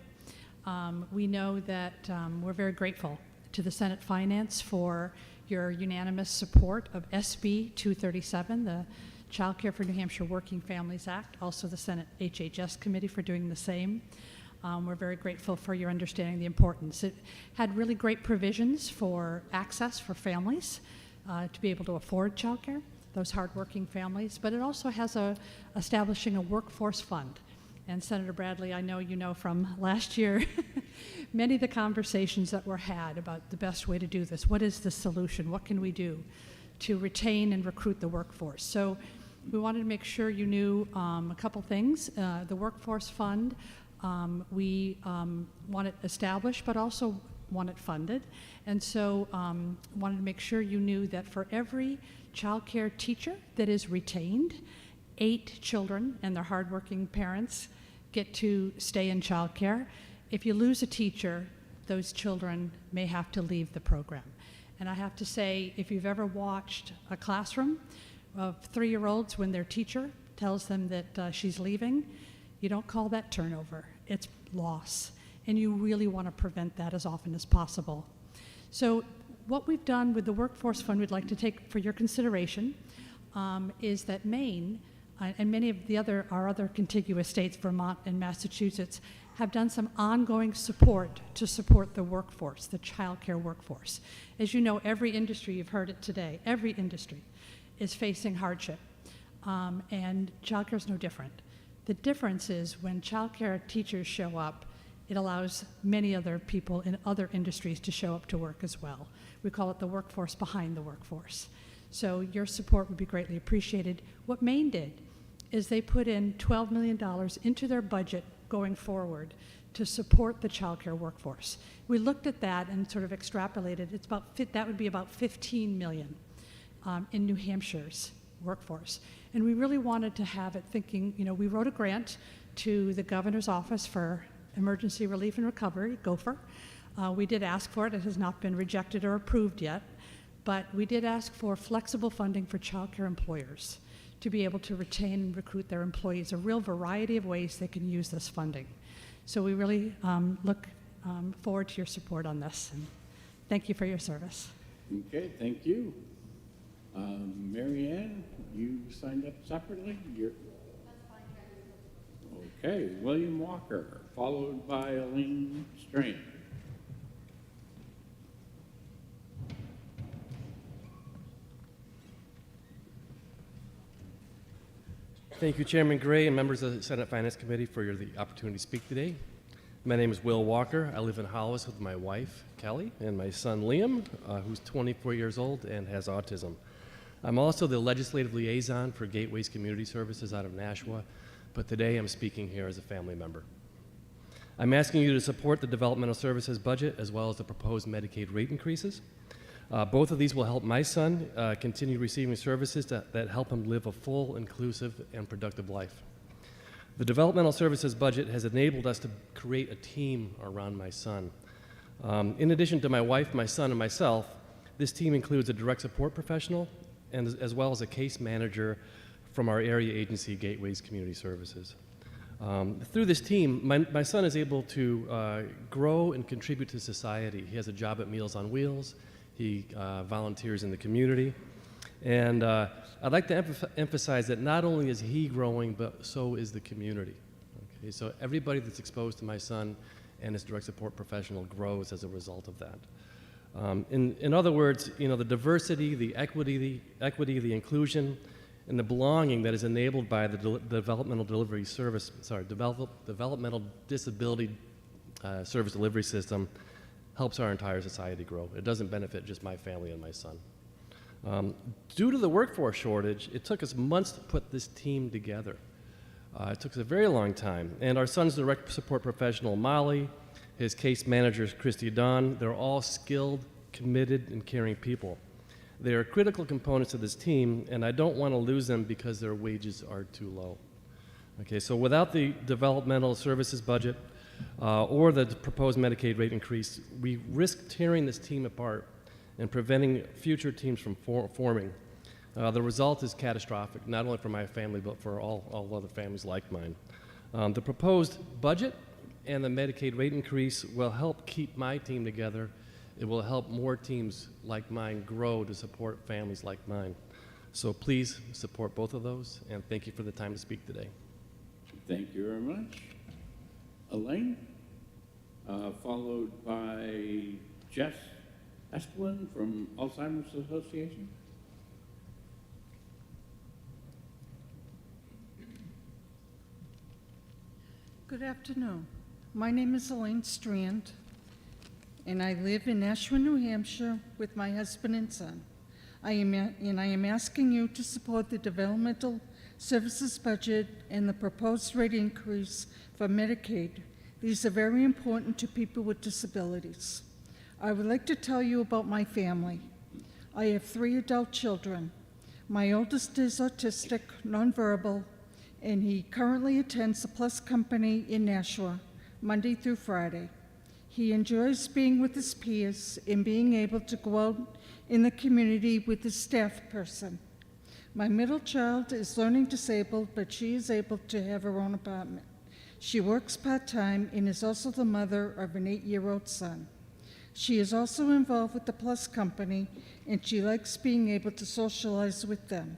We know that we're very grateful to the Senate Finance for your unanimous support of SB 237, the Child Care for New Hampshire Working Families Act, also the Senate HHS Committee for doing the same. We're very grateful for your understanding the importance. It had really great provisions for access for families to be able to afford childcare, those hardworking families, but it also has establishing a workforce fund. And Senator Bradley, I know you know from last year, many of the conversations that were had about the best way to do this. What is the solution? What can we do to retain and recruit the workforce? So we wanted to make sure you knew a couple things. The workforce fund, we want it established, but also want it funded. And so wanted to make sure you knew that for every child care teacher that is retained, 8 children and their hardworking parents get to stay in child care. If you lose a teacher, those children may have to leave the program. And I have to say, if you've ever watched a classroom of 3-year-olds when their teacher tells them that she's leaving, you don't call that turnover, it's loss. And you really want to prevent that as often as possible. So what we've done with the Workforce Fund we'd like to take for your consideration is that Maine and many of our other contiguous states, Vermont and Massachusetts, have done some ongoing support to support the workforce, the child care workforce. As you know, every industry, you've heard it today, every industry is facing hardship, and child care is no different. The difference is when child care teachers show up, it allows many other people in other industries to show up to work as well. We call it the workforce behind the workforce. So your support would be greatly appreciated. What Maine did is they put in $12 million into their budget going forward to support the child care workforce. We looked at that and sort of extrapolated. That would be about $15 million in New Hampshire's workforce. And we really wanted to have it thinking, we wrote a grant to the governor's office for emergency relief and recovery, GOFR. We did ask for it. It has not been rejected or approved yet, but we did ask for flexible funding for child care employers to be able to retain and recruit their employees, a real variety of ways they can use this funding. So we really look forward to your support on this, and thank you for your service. Okay, thank you. Mary Ann, you signed up separately? Okay, William Walker, followed by Elaine Strand. Thank you, Chairman Gray and members of the Senate Finance Committee for the opportunity to speak today. My name is Will Walker. I live in Hollis with my wife, Kelly, and my son, Liam, who's 24 years old and has autism. I'm also the legislative liaison for Gateways Community Services out of Nashua, but today I'm speaking here as a family member. I'm asking you to support the developmental services budget as well as the proposed Medicaid rate increases. Both of these will help my son continue receiving services that help him live a full, inclusive, and productive life. The developmental services budget has enabled us to create a team around my son. In addition to my wife, my son, and myself, this team includes a direct support professional and as well as a case manager from our area agency, Gateways Community Services. Through this team, my son is able to grow and contribute to society. He has a job at Meals on Wheels. He volunteers in the community. And I'd like to emphasize that not only is he growing, but so is the community. Okay, so everybody that's exposed to my son and his direct support professional grows as a result of that. In other words, you know, the diversity, the equity, the inclusion, and the belonging that is enabled by the developmental disability service delivery system helps our entire society grow. It doesn't benefit just my family and my son. Due to the workforce shortage, it took us months to put this team together. It took us a very long time. And our son's direct support professional, Molly, his case managers, Christy Don, they're all skilled, committed, and caring people. They are critical components of this team, and I don't want to lose them because their wages are too low. Okay, so without the developmental services budget or the proposed Medicaid rate increase, we risk tearing this team apart and preventing future teams from forming. The result is catastrophic, not only for my family, but for all other families like mine. The proposed budget and the Medicaid rate increase will help keep my team together. It will help more teams like mine grow to support families like mine. So please support both of those, and thank you for the time to speak today. Thank you very much. Elaine, followed by Jess Esplin from Alzheimer's Association. Good afternoon. My name is Elaine Strand, and I live in Nashua, New Hampshire with my husband and son. I am asking you to support the developmental services budget and the proposed rate increase for Medicaid. These are very important to people with disabilities. I would like to tell you about my family. I have 3 adult children. My oldest is autistic, nonverbal, and he currently attends the Plus Company in Nashua, Monday through Friday. He enjoys being with his peers and being able to go out in the community with his staff person. My middle child is learning disabled, but she is able to have her own apartment. She works part-time and is also the mother of an 8-year-old son. She is also involved with the Plus Company, and she likes being able to socialize with them.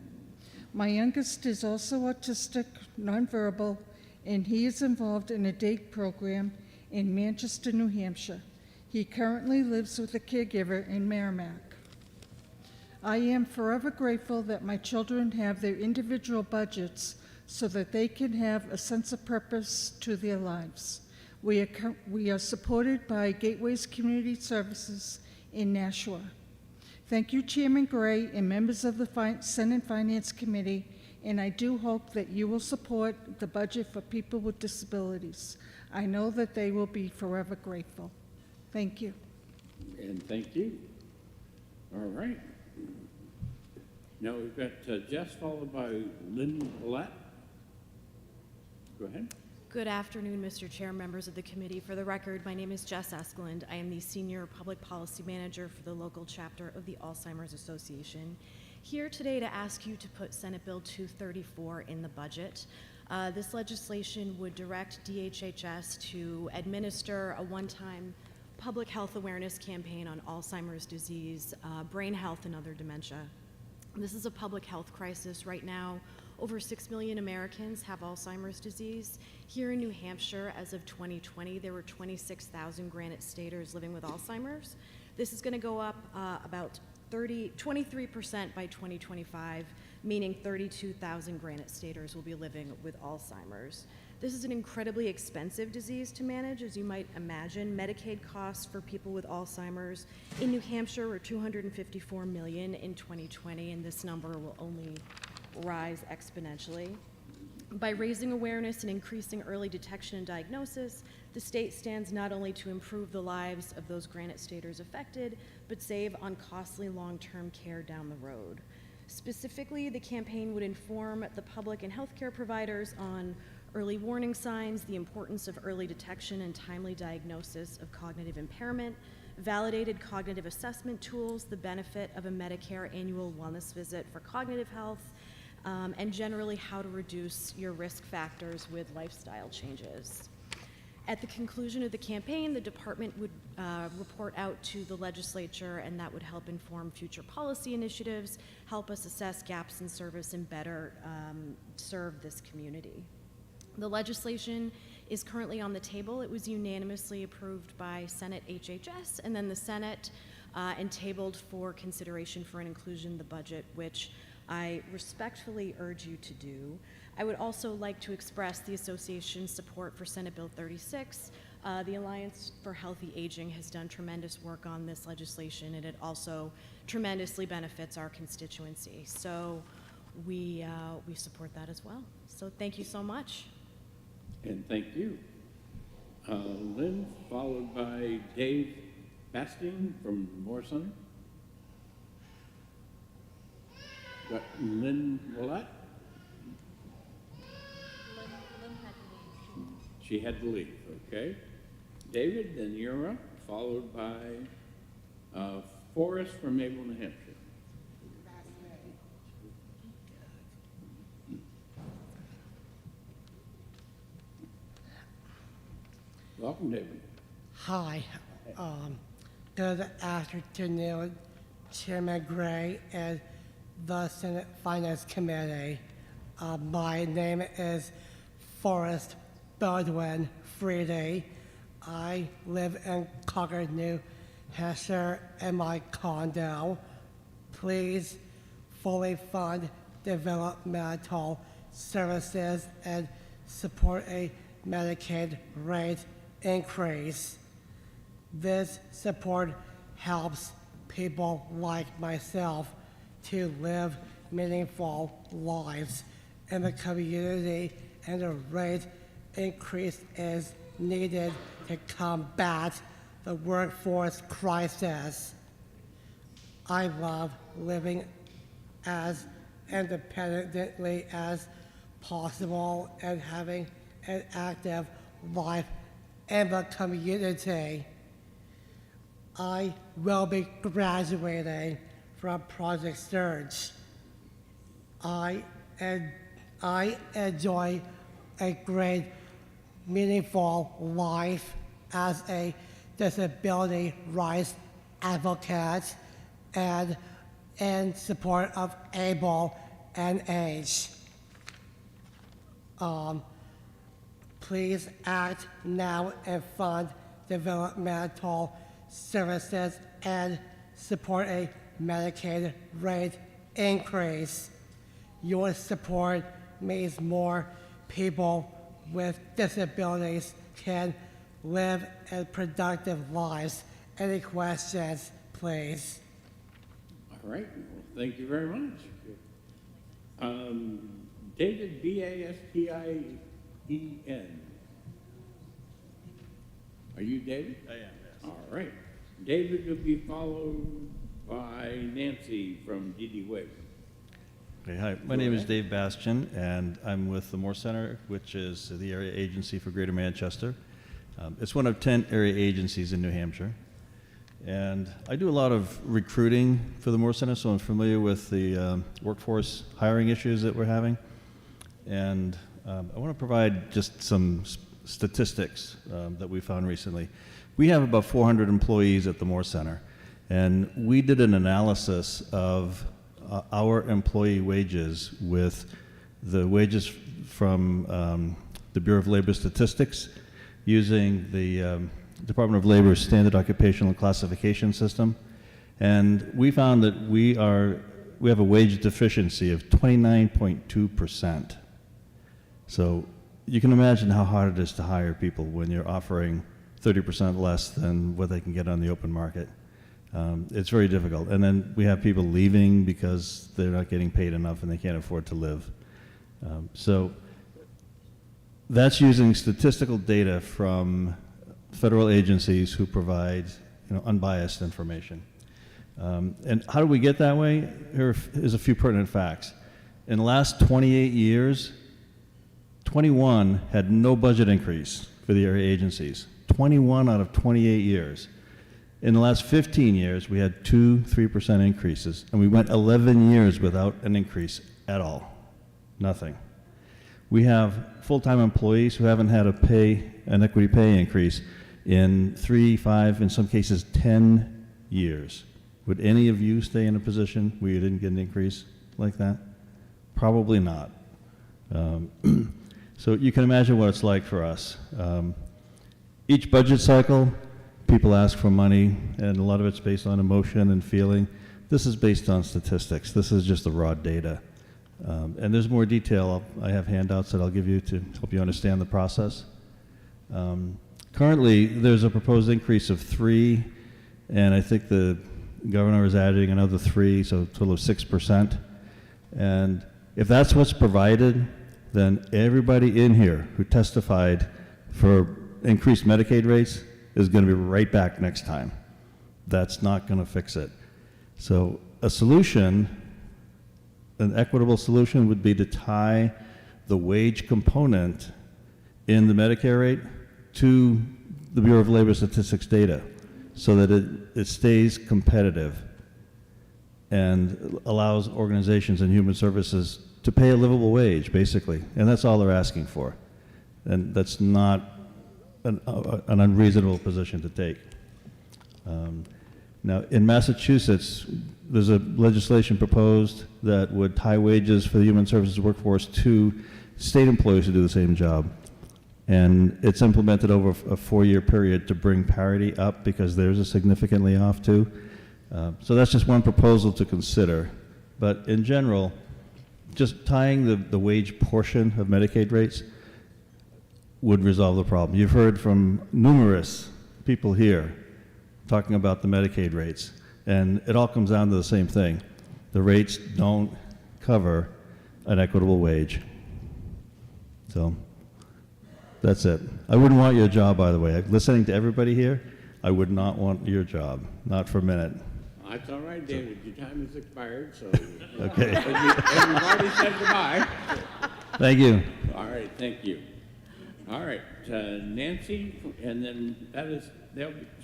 My youngest is also autistic, nonverbal, and he is involved in a DATE program in Manchester, New Hampshire. He currently lives with a caregiver in Merrimack. I am forever grateful that my children have their individual budgets so that they can have a sense of purpose to their lives. We are supported by Gateways Community Services in Nashua. Thank you, Chairman Gray and members of the Senate Finance Committee, and I do hope that you will support the budget for people with disabilities. I know that they will be forever grateful. Thank you. And thank you. All right. Now we've got Jess, followed by Lynn Willett. Go ahead. Good afternoon, Mr. Chair, members of the committee. For the record, my name is Jess Eskeland. I am the Senior Public Policy Manager for the local chapter of the Alzheimer's Association. Here today to ask you to put Senate Bill 234 in the budget. This legislation would direct DHHS to administer a one-time public health awareness campaign on Alzheimer's disease, brain health, and other dementia. This is a public health crisis right now. Over 6 million Americans have Alzheimer's disease. Here in New Hampshire, as of 2020, there were 26,000 Granite Staters living with Alzheimer's. This is going to go up about 23% by 2025, meaning 32,000 Granite Staters will be living with Alzheimer's. This is an incredibly expensive disease to manage, as you might imagine. Medicaid costs for people with Alzheimer's in New Hampshire were $254 million in 2020, and this number will only rise exponentially. By raising awareness and increasing early detection and diagnosis, the state stands not only to improve the lives of those Granite Staters affected, but save on costly long-term care down the road. Specifically, the campaign would inform the public and healthcare providers on early warning signs, the importance of early detection and timely diagnosis of cognitive impairment, validated cognitive assessment tools, the benefit of a Medicare annual wellness visit for cognitive health, and generally how to reduce your risk factors with lifestyle changes. At the conclusion of the campaign, the department would report out to the legislature, and that would help inform future policy initiatives, help us assess gaps in service, and better serve this community. The legislation is currently on the table. It was unanimously approved by Senate HHS and then the Senate and tabled for consideration for an inclusion in the budget, which I respectfully urge you to do. I would also like to express the association's support for Senate Bill 36. The Alliance for Healthy Aging has done tremendous work on this legislation, and it also tremendously benefits our constituency. So we support that as well. So thank you so much. And thank you. Lynn, followed by Dave Basting from Moore Center. Got Lynn Willett. She had to leave, okay. David, then you're up, followed by Forrest from Maple, New Hampshire. Welcome, David. Hi. Good afternoon, Chairman Gray and the Senate Finance Committee. My name is Forrest Baldwin Freedy. I live in Concord, New Hampshire, in my condo. Please fully fund developmental services and support a Medicaid rate increase. This support helps people like myself to live meaningful lives in the community, and a rate increase is needed to combat the workforce crisis. I love living as independently as possible and having an active life in the community. I will be graduating from Project Surge. I enjoy a great, meaningful life as a disability rights advocate and in support of able and age. Please act now and fund developmental services and support a Medicaid rate increase. Your support means more people with disabilities can live and productive lives. Any questions, please? All right, well, thank you very much. David, Bastien. Are you David? I am, yes. All right. David will be followed by Nancy from DD Waiver. Okay, hi. My name is Dave Bastian, and I'm with the Moore Center, which is the area agency for Greater Manchester. It's one of 10 area agencies in New Hampshire. And I do a lot of recruiting for the Moore Center, so I'm familiar with the workforce hiring issues that we're having. And I want to provide just some statistics that we found recently. We have about 400 employees at the Moore Center, and we did an analysis of our employee wages with the wages from the Bureau of Labor Statistics using the Department of Labor's Standard Occupational Classification System. And we found that we have a wage deficiency of 29.2%. So you can imagine how hard it is to hire people when you're offering 30% less than what they can get on the open market. It's very difficult. And then we have people leaving because they're not getting paid enough and they can't afford to live. So that's using statistical data from federal agencies who provide unbiased information. And how do we get that way? Here is a few pertinent facts. In the last 28 years, 21 had no budget increase for the area agencies. 21 out of 28 years. In the last 15 years, we had 2-3% increases, and we went 11 years without an increase at all. Nothing. We have full-time employees who haven't had an equity pay increase in 3, 5, in some cases 10 years. Would any of you stay in a position where you didn't get an increase like that? Probably not. So you can imagine what it's like for us. Each budget cycle, people ask for money, and a lot of it's based on emotion and feeling. This is based on statistics. This is just the raw data. And there's more detail. I have handouts that I'll give you to help you understand the process. Currently, there's a proposed increase of 3, and I think the governor is adding another 3, so a total of 6%. And if that's what's provided, then everybody in here who testified for increased Medicaid rates is going to be right back next time. That's not going to fix it. So a solution, an equitable solution, would be to tie the wage component in the Medicare rate to the Bureau of Labor Statistics data so that it stays competitive and allows organizations and human services to pay a livable wage, basically. And that's all they're asking for. And that's not an unreasonable position to take. Now, in Massachusetts, there's a legislation proposed that would tie wages for the human services workforce to state employees who do the same job. And it's implemented over a 4-year period to bring parity up because theirs is significantly off too. So that's just one proposal to consider. But in general, just tying the wage portion of Medicaid rates would resolve the problem. You've heard from numerous people here talking about the Medicaid rates, and it all comes down to the same thing. The rates don't cover an equitable wage. So that's it. I wouldn't want your job, by the way. Listening to everybody here, I would not want your job, not for a minute. That's all right, David. Your time has expired, so Okay. and we've already said goodbye. Thank you. All right, thank you. All right, Nancy, and then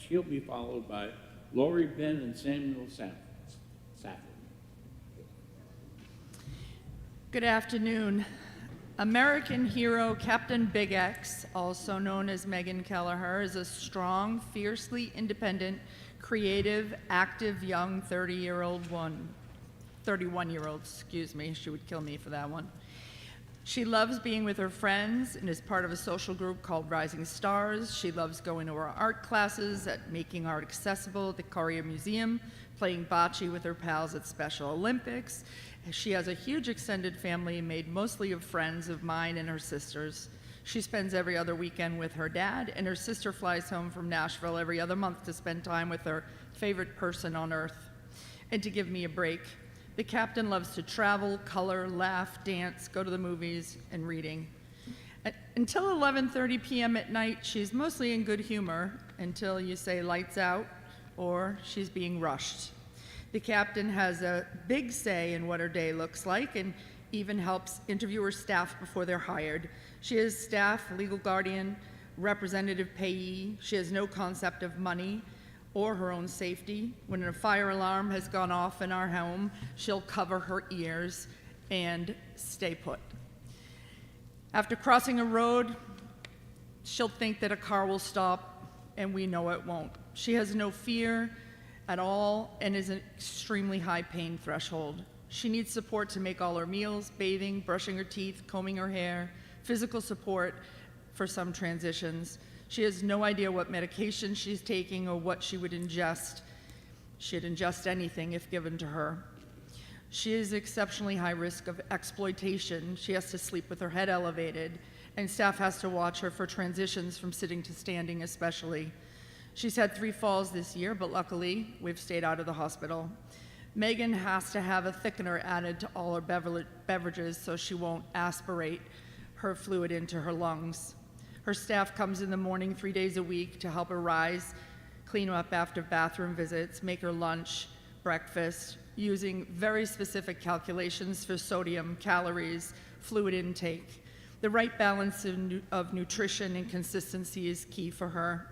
she'll be followed by Lori Ben and Samuel Safford. Good afternoon. American hero Captain Big X, also known as Megan Kelleher, is a strong, fiercely independent, creative, active, young 31-year-old, excuse me, she would kill me for that one. She loves being with her friends and is part of a social group called Rising Stars. She loves going to her art classes at Making Art Accessible at the Courier Museum, playing bocce with her pals at Special Olympics. She has a huge extended family made mostly of friends of mine and her sisters. She spends every other weekend with her dad, and her sister flies home from Nashville every other month to spend time with her favorite person on earth and to give me a break. The captain loves to travel, color, laugh, dance, go to the movies, and reading. Until 11:30 p.m. at night, she's mostly in good humor until you say lights out or she's being rushed. The captain has a big say in what her day looks like and even helps interview her staff before they're hired. She is staff, legal guardian, representative payee. She has no concept of money or her own safety. When a fire alarm has gone off in our home, she'll cover her ears and stay put. After crossing a road, she'll think that a car will stop, and we know it won't. She has no fear at all and is an extremely high pain threshold. She needs support to make all her meals, bathing, brushing her teeth, combing her hair, physical support for some transitions. She has no idea what medication she's taking or what she would ingest. She'd ingest anything if given to her. She is exceptionally high risk of exploitation. She has to sleep with her head elevated, and staff has to watch her for transitions from sitting to standing especially. She's had 3 falls this year, but luckily we've stayed out of the hospital. Megan has to have a thickener added to all her beverages so she won't aspirate her fluid into her lungs. Her staff comes in the morning 3 days a week to help her rise, clean up after bathroom visits, make her lunch, breakfast, using very specific calculations for sodium, calories, fluid intake. The right balance of nutrition and consistency is key for her.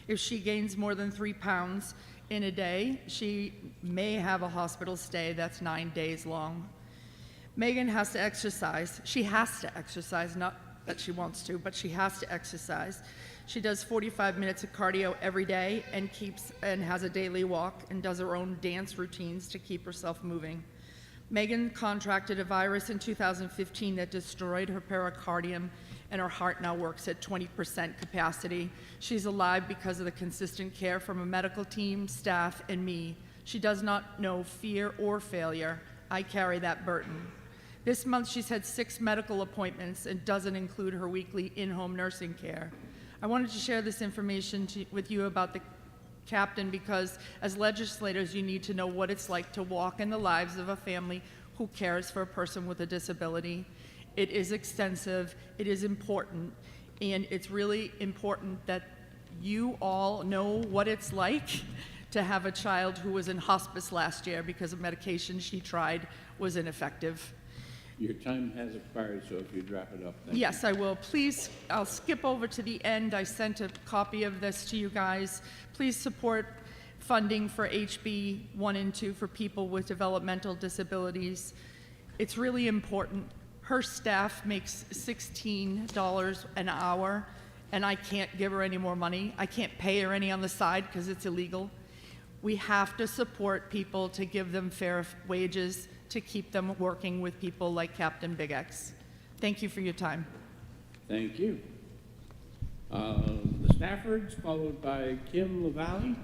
If she gains more than 3 pounds in a day, she may have a hospital stay that's 9 days long. Megan has to exercise. She has to exercise, not that she wants to, but she has to exercise. She does 45 minutes of cardio every day and has a daily walk and does her own dance routines to keep herself moving. Megan contracted a virus in 2015 that destroyed her pericardium, and her heart now works at 20% capacity. She's alive because of the consistent care from a medical team, staff, and me. She does not know fear or failure. I carry that burden. This month she's had 6 medical appointments and doesn't include her weekly in-home nursing care. I wanted to share this information with you about the captain because as legislators you need to know what it's like to walk in the lives of a family who cares for a person with a disability. It is extensive, it is important, and it's really important that you all know what it's like to have a child who was in hospice last year because a medication she tried was ineffective. Your time has expired, so if you'd wrap it up. Yes, I will. Please, I'll skip over to the end. I sent a copy of this to you guys. Please support funding for HB 1 and 2 for people with developmental disabilities. It's really important. Her staff makes $16 an hour, and I can't give her any more money. I can't pay her any on the side because it's illegal. We have to support people to give them fair wages, to keep them working with people like Captain Big X. Thank you for your time. Thank you. The Staffords, followed by Kim LaValle.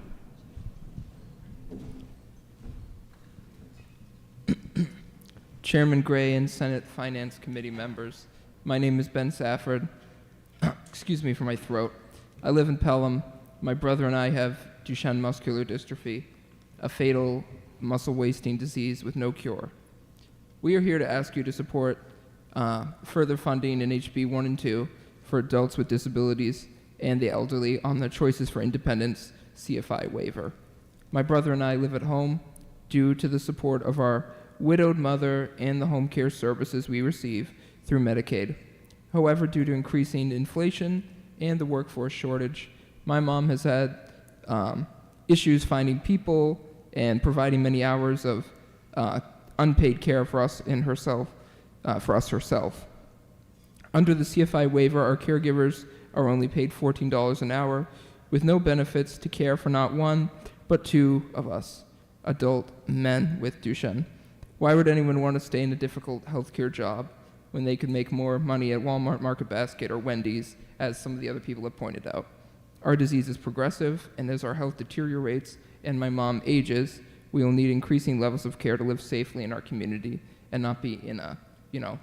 Chairman Gray and Senate Finance Committee members, my name is Ben Safford. Excuse me for my throat. I live in Pelham. My brother and I have Duchenne muscular dystrophy, a fatal muscle wasting disease with no cure. We are here to ask you to support further funding in HB 1 and 2 for adults with disabilities and the elderly on the Choices for Independence CFI waiver. My brother and I live at home due to the support of our widowed mother and the home care services we receive through Medicaid. However, due to increasing inflation and the workforce shortage, my mom has had issues finding people and providing many hours of unpaid care for us and herself. Under the CFI waiver, our caregivers are only paid $14 an hour, with no benefits to care for not one, but 2 of us, adult men with Duchenne. Why would anyone want to stay in a difficult healthcare job when they could make more money at Walmart Market Basket or Wendy's, as some of the other people have pointed out? Our disease is progressive, and as our health deteriorates and my mom ages, we will need increasing levels of care to live safely in our community and not be in a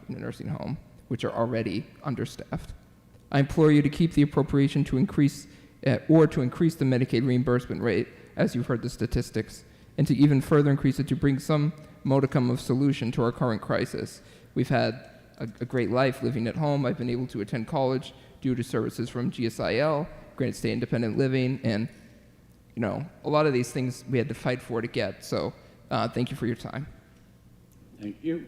nursing home, which are already understaffed. I implore you to keep the appropriation to increase the Medicaid reimbursement rate, as you've heard the statistics, and to even further increase it to bring some modicum of solution to our current crisis. We've had a great life living at home. I've been able to attend college due to services from GSIL, Granite State Independent Living, and a lot of these things we had to fight for to get. So thank you for your time. Thank you.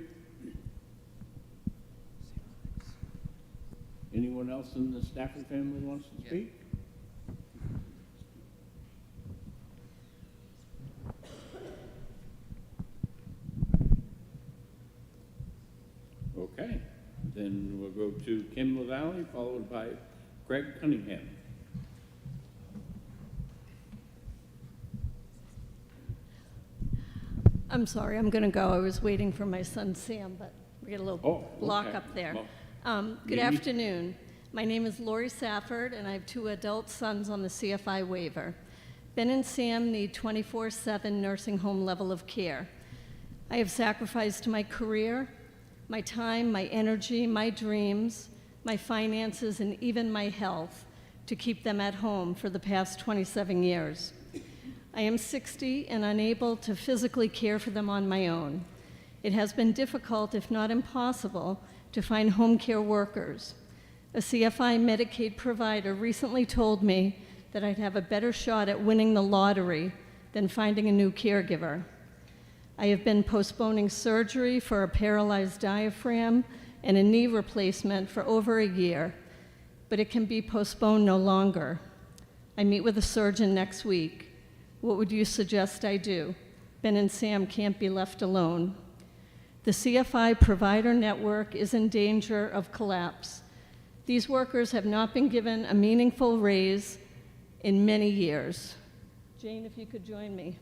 Anyone else in the Stafford family wants to speak? Okay, then we'll go to Kim LaValle, followed by Greg Cunningham. I'm sorry, I'm going to go. I was waiting for my son Sam, but we get a little block okay. up there. Well, Good maybe- afternoon. My name is Lori Safford, and I have 2 adult sons on the CFI waiver. Ben and Sam need 24/7 nursing home level of care. I have sacrificed my career, my time, my energy, my dreams, my finances, and even my health to keep them at home for the past 27 years. I am 60 and unable to physically care for them on my own. It has been difficult, if not impossible, to find home care workers. A CFI Medicaid provider recently told me that I'd have a better shot at winning the lottery than finding a new caregiver. I have been postponing surgery for a paralyzed diaphragm and a knee replacement for over a year, but it can be postponed no longer. I meet with a surgeon next week. What would you suggest I do? Ben and Sam can't be left alone. The CFI provider network is in danger of collapse. These workers have not been given a meaningful raise in many years. Jane, if you could join me.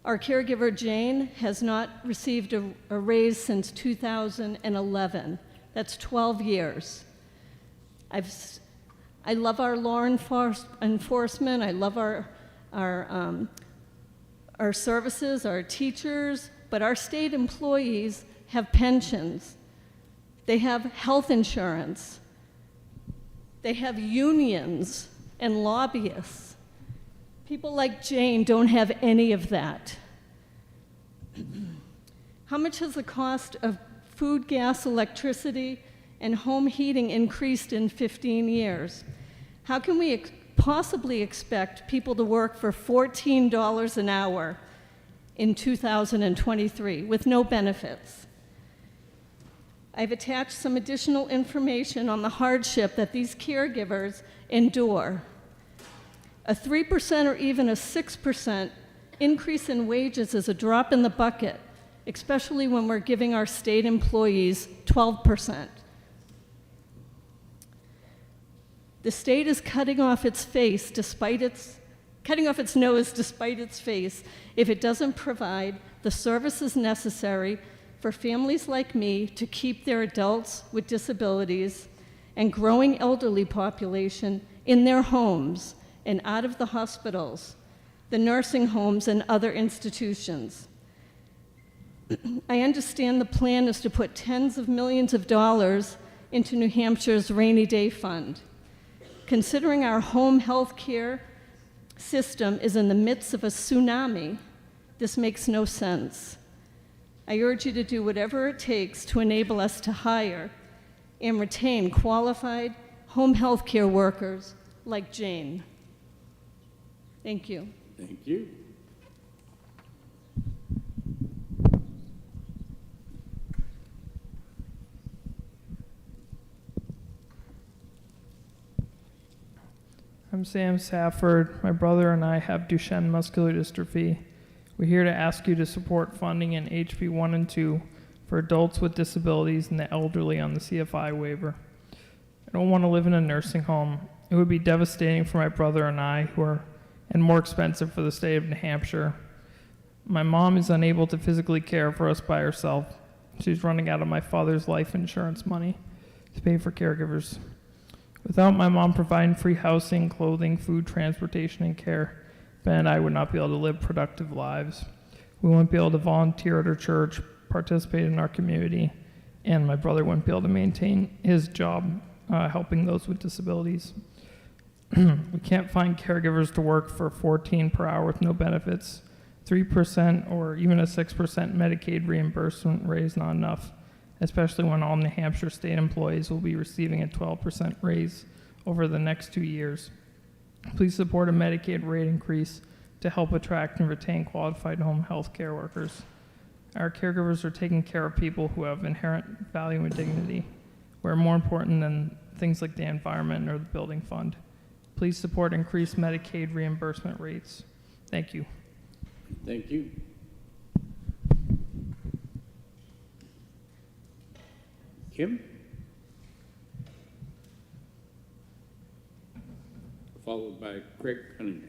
Our caregiver, Jane, has not received a raise since 2011. That's 12 years. I love our law enforcement. I love our services, our teachers, but our state employees have pensions. They have health insurance. They have unions and lobbyists. People like Jane don't have any of that. How much has the cost of food, gas, electricity, and home heating increased in 15 years? How can we possibly expect people to work for $14 an hour in 2023 with no benefits? I've attached some additional information on the hardship that these caregivers endure. A 3% or even a 6% increase in wages is a drop in the bucket, especially when we're giving our state employees 12%. The state is cutting off its nose despite its face if it doesn't provide the services necessary for families like me to keep their adults with disabilities and growing elderly population in their homes and out of the hospitals, the nursing homes, and other institutions. I understand the plan is to put tens of millions of dollars into New Hampshire's rainy day fund. Considering our home health care system is in the midst of a tsunami, this makes no sense. I urge you to do whatever it takes to enable us to hire and retain qualified home health care workers like Jane. Thank you. Thank you. I'm Sam Safford. My brother and I have Duchenne muscular dystrophy. We're here to ask you to support funding in HB 1 and 2 for adults with disabilities and the elderly on the CFI waiver. I don't want to live in a nursing home. It would be devastating for my brother and I, and more expensive for the state of New Hampshire. My mom is unable to physically care for us by herself. She's running out of my father's life insurance money to pay for caregivers. Without my mom providing free housing, clothing, food, transportation, and care, Ben and I would not be able to live productive lives. We wouldn't be able to volunteer at our church, participate in our community, and my brother wouldn't be able to maintain his job helping those with disabilities. We can't find caregivers to work for $14 per hour with no benefits. 3% or even a 6% Medicaid reimbursement raise not enough, especially when all New Hampshire state employees will be receiving a 12% raise over the next 2 years. Please support a Medicaid rate increase to help attract and retain qualified home health care workers. Our caregivers are taking care of people who have inherent value and dignity. We're more important than things like the environment or the building fund. Please support increased Medicaid reimbursement rates. Thank you. Thank you. Kim? Followed by Craig Cunningham.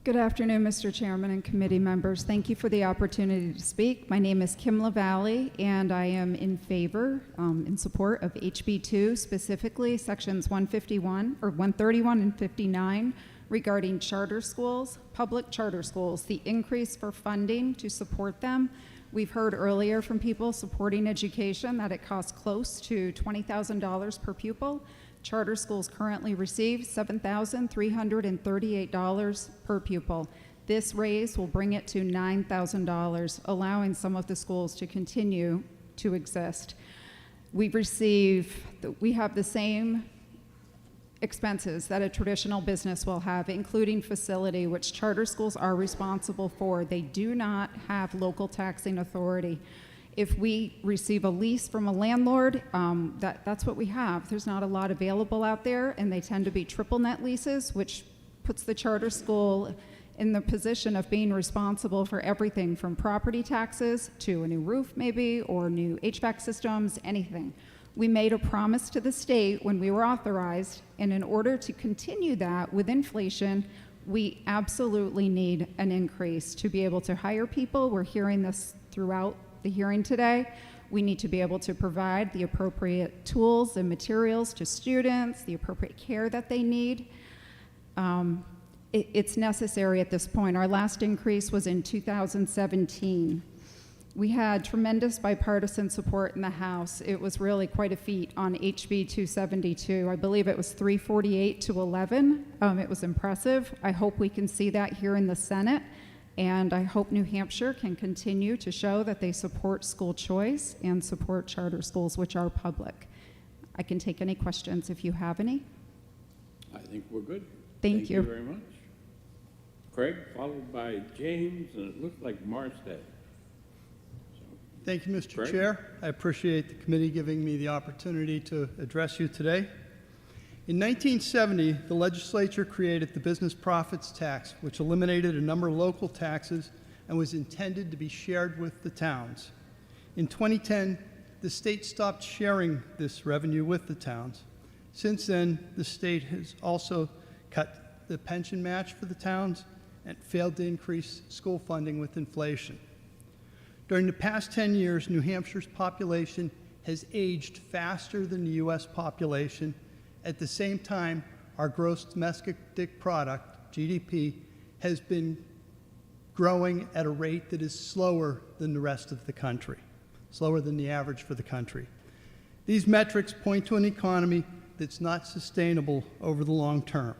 Good afternoon, Mr. Chairman and committee members. Thank you for the opportunity to speak. My name is Kim LaValle, and I am in favor, in support of HB2, specifically sections 151 or 131 and 59 regarding charter schools, public charter schools, the increase for funding to support them. We've heard earlier from people supporting education that it costs close to $20,000 per pupil. Charter schools currently receive $7,338 per pupil. This raise will bring it to $9,000, allowing some of the schools to continue to exist. We have the same expenses that a traditional business will have, including facility, which charter schools are responsible for. They do not have local taxing authority. If we receive a lease from a landlord, that's what we have. There's not a lot available out there, and they tend to be triple net leases, which puts the charter school in the position of being responsible for everything from property taxes to a new roof maybe, or new HVAC systems, anything. We made a promise to the state when we were authorized, and in order to continue that with inflation, we absolutely need an increase to be able to hire people. We're hearing this throughout the hearing today. We need to be able to provide the appropriate tools and materials to students, the appropriate care that they need. It's necessary at this point. Our last increase was in 2017. We had tremendous bipartisan support in the House. It was really quite a feat on HB 272. I believe it was 348 to 11. It was impressive. I hope we can see that here in the Senate. And I hope New Hampshire can continue to show that they support school choice and support charter schools, which are public. I can take any questions if you have any. I think we're good. Thank you. Thank you very much. Craig, followed by James, and it looks like Marstead. Thank you, Mr. Craig? Chair. I appreciate the committee giving me the opportunity to address you today. In 1970, the legislature created the business profits tax, which eliminated a number of local taxes and was intended to be shared with the towns. In 2010, the state stopped sharing this revenue with the towns. Since then, the state has also cut the pension match for the towns and failed to increase school funding with inflation. During the past 10 years, New Hampshire's population has aged faster than the U.S. population. At the same time, our gross domestic product, GDP, has been growing at a rate that is slower than the rest of the country, slower than the average for the country. These metrics point to an economy that's not sustainable over the long term.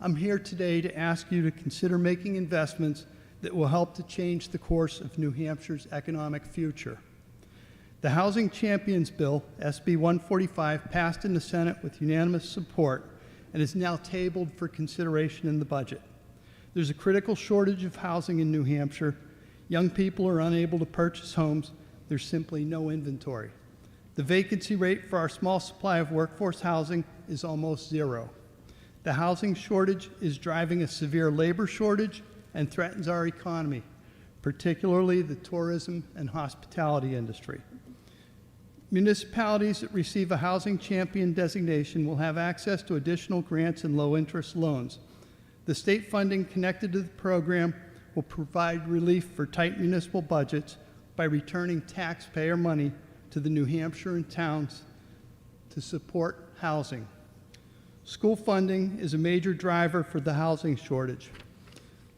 I'm here today to ask you to consider making investments that will help to change the course of New Hampshire's economic future. The Housing Champions Bill, SB 145, passed in the Senate with unanimous support and is now tabled for consideration in the budget. There's a critical shortage of housing in New Hampshire. Young people are unable to purchase homes. There's simply no inventory. The vacancy rate for our small supply of workforce housing is almost zero. The housing shortage is driving a severe labor shortage and threatens our economy, particularly the tourism and hospitality industry. Municipalities that receive a Housing Champion designation will have access to additional grants and low-interest loans. The state funding connected to the program will provide relief for tight municipal budgets by returning taxpayer money to the New Hampshire and towns to support housing. School funding is a major driver for the housing shortage.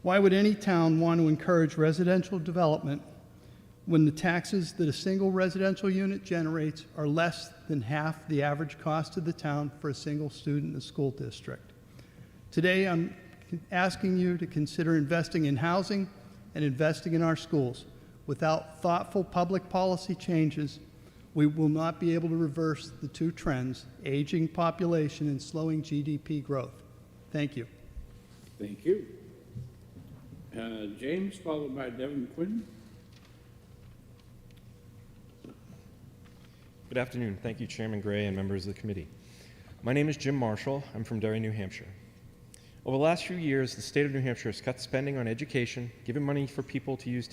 Why would any town want to encourage residential development when the taxes that a single residential unit generates are less than half the average cost of the town for a single student in a school district? Today, I'm asking you to consider investing in housing and investing in our schools. Without thoughtful public policy changes, we will not be able to reverse the two trends, aging population and slowing GDP growth. Thank you. Thank you. James, followed by Devin Quinn. Good afternoon. Thank you, Chairman Gray and members of the committee. My name is Jim Marshall. I'm from Derry, New Hampshire. Over the last few years, the state of New Hampshire has cut spending on education, given money to people to use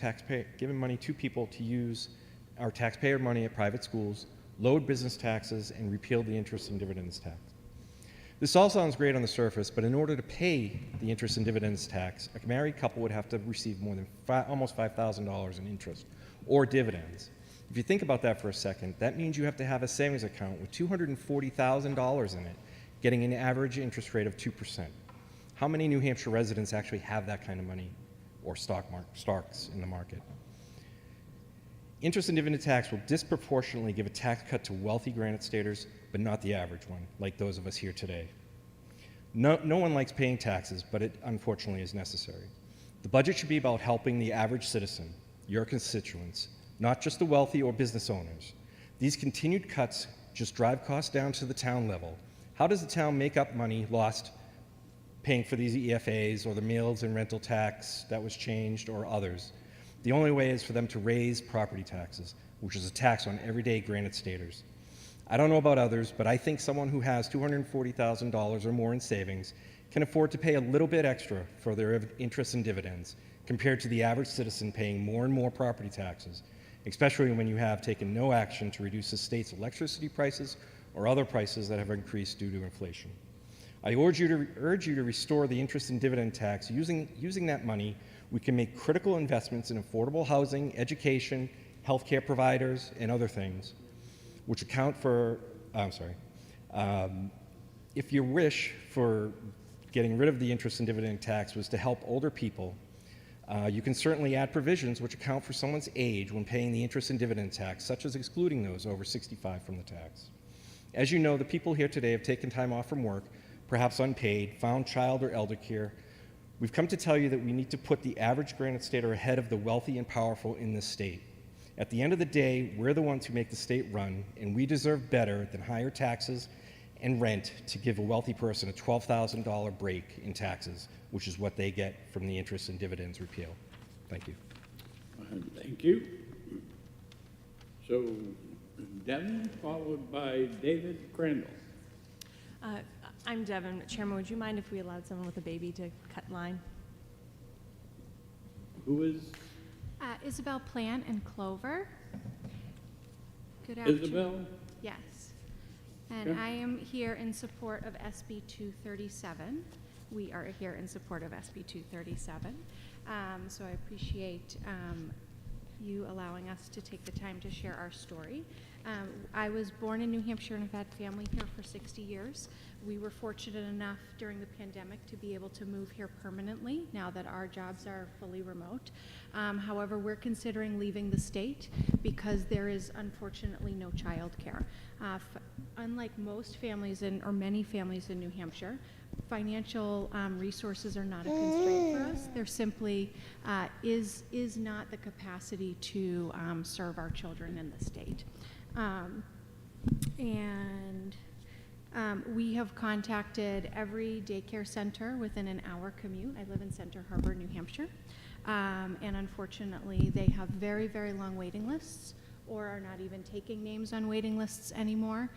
our taxpayer money at private schools, lowered business taxes, and repealed the interest and dividends tax. This all sounds great on the surface, but in order to pay the interest and dividends tax, a married couple would have to receive more than almost $5,000 in interest or dividends. If you think about that for a second, that means you have to have a savings account with $240,000 in it, getting an average interest rate of 2%. How many New Hampshire residents actually have that kind of money or stocks in the market? Interest and dividend tax will disproportionately give a tax cut to wealthy Granite Staters, but not the average one, like those of us here today. No one likes paying taxes, but it unfortunately is necessary. The budget should be about helping the average citizen, your constituents, not just the wealthy or business owners. These continued cuts just drive costs down to the town level. How does the town make up money lost paying for these EFAs or the meals and rental tax that was changed or others? The only way is for them to raise property taxes, which is a tax on everyday Granite Staters. I don't know about others, but I think someone who has $240,000 or more in savings can afford to pay a little bit extra for their interest and dividends compared to the average citizen paying more and more property taxes, especially when you have taken no action to reduce the state's electricity prices or other prices that have increased due to inflation. I urge you to restore the interest and dividend tax. Using that money, we can make critical investments in affordable housing, education, healthcare providers, and other things, which account for, if your wish for getting rid of the interest and dividend tax was to help older people, you can certainly add provisions which account for someone's age when paying the interest and dividend tax, such as excluding those over 65 from the tax. As you know, the people here today have taken time off from work, perhaps unpaid, found child or elder care. We've come to tell you that we need to put the average Granite Stater ahead of the wealthy and powerful in this state. At the end of the day, we're the ones who make the state run, and we deserve better than higher taxes and rent to give a wealthy person a $12,000 break in taxes, which is what they get from the interest and dividends repeal. Thank you. Thank you. So, Devin, followed by David Crandall. I'm Devin. Chairman, would you mind if we allowed someone with a baby to cut line? Who is? Isabel Plant and Clover. Good afternoon. Isabel? Yes. And Okay. I am here in support of SB 237. We are here in support of SB 237. So I appreciate you allowing us to take the time to share our story. I was born in New Hampshire and have had family here for 60 years. We were fortunate enough during the pandemic to be able to move here permanently now that our jobs are fully remote. However, we're considering leaving the state because there is unfortunately no child care. Unlike most families or many families in New Hampshire, financial resources are not a constraint for us. There simply is not the capacity to serve our children in the state. We have contacted every daycare center within an hour commute. I live in Center Harbor, New Hampshire. And unfortunately, they have very, very long waiting lists or are not even taking names on waiting lists anymore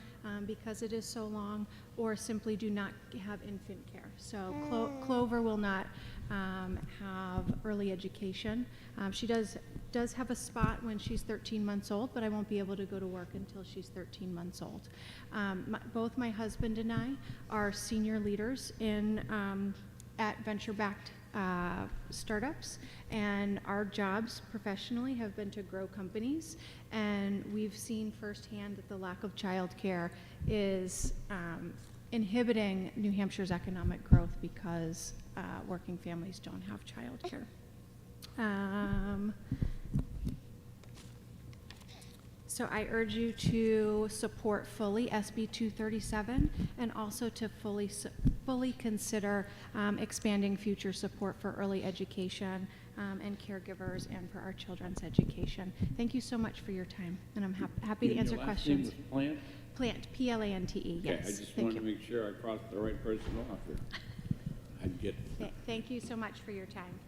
because it is so long, or simply do not have infant care. So Clover will not have early education. She does have a spot when she's 13 months old, but I won't be able to go to work until she's 13 months old. Both my husband and I are senior leaders at venture-backed startups, and our jobs professionally have been to grow companies, and we've seen firsthand that the lack of childcare is inhibiting New Hampshire's economic growth because working families don't have childcare. So I urge you to support fully SB 237 and also to fully consider expanding future support for early education and caregivers and for our children's education. Thank you so much for your time, and I'm happy to answer questions. Your last name was Plant? Plant, P-L-A-N-T-E, yes. Okay, I just Thank wanted you. to make sure I crossed the right person off here. I'd get. Thank you so much for your time.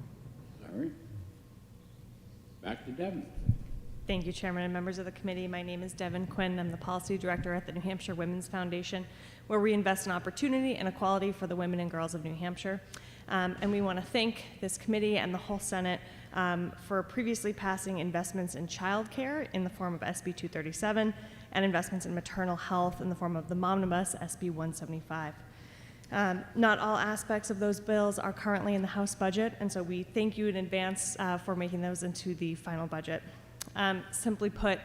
All right. Back to Devin. Thank you, Chairman and members of the committee. My name is Devin Quinn. I'm the Policy Director at the New Hampshire Women's Foundation, where we invest in opportunity and equality for the women and girls of New Hampshire. And we want to thank this committee and the whole Senate for previously passing investments in child care in the form of SB 237 and investments in maternal health in the form of the Momnibus SB 175. Not all aspects of those bills are currently in the House budget, and so we thank you in advance for making those into the final budget. Simply put,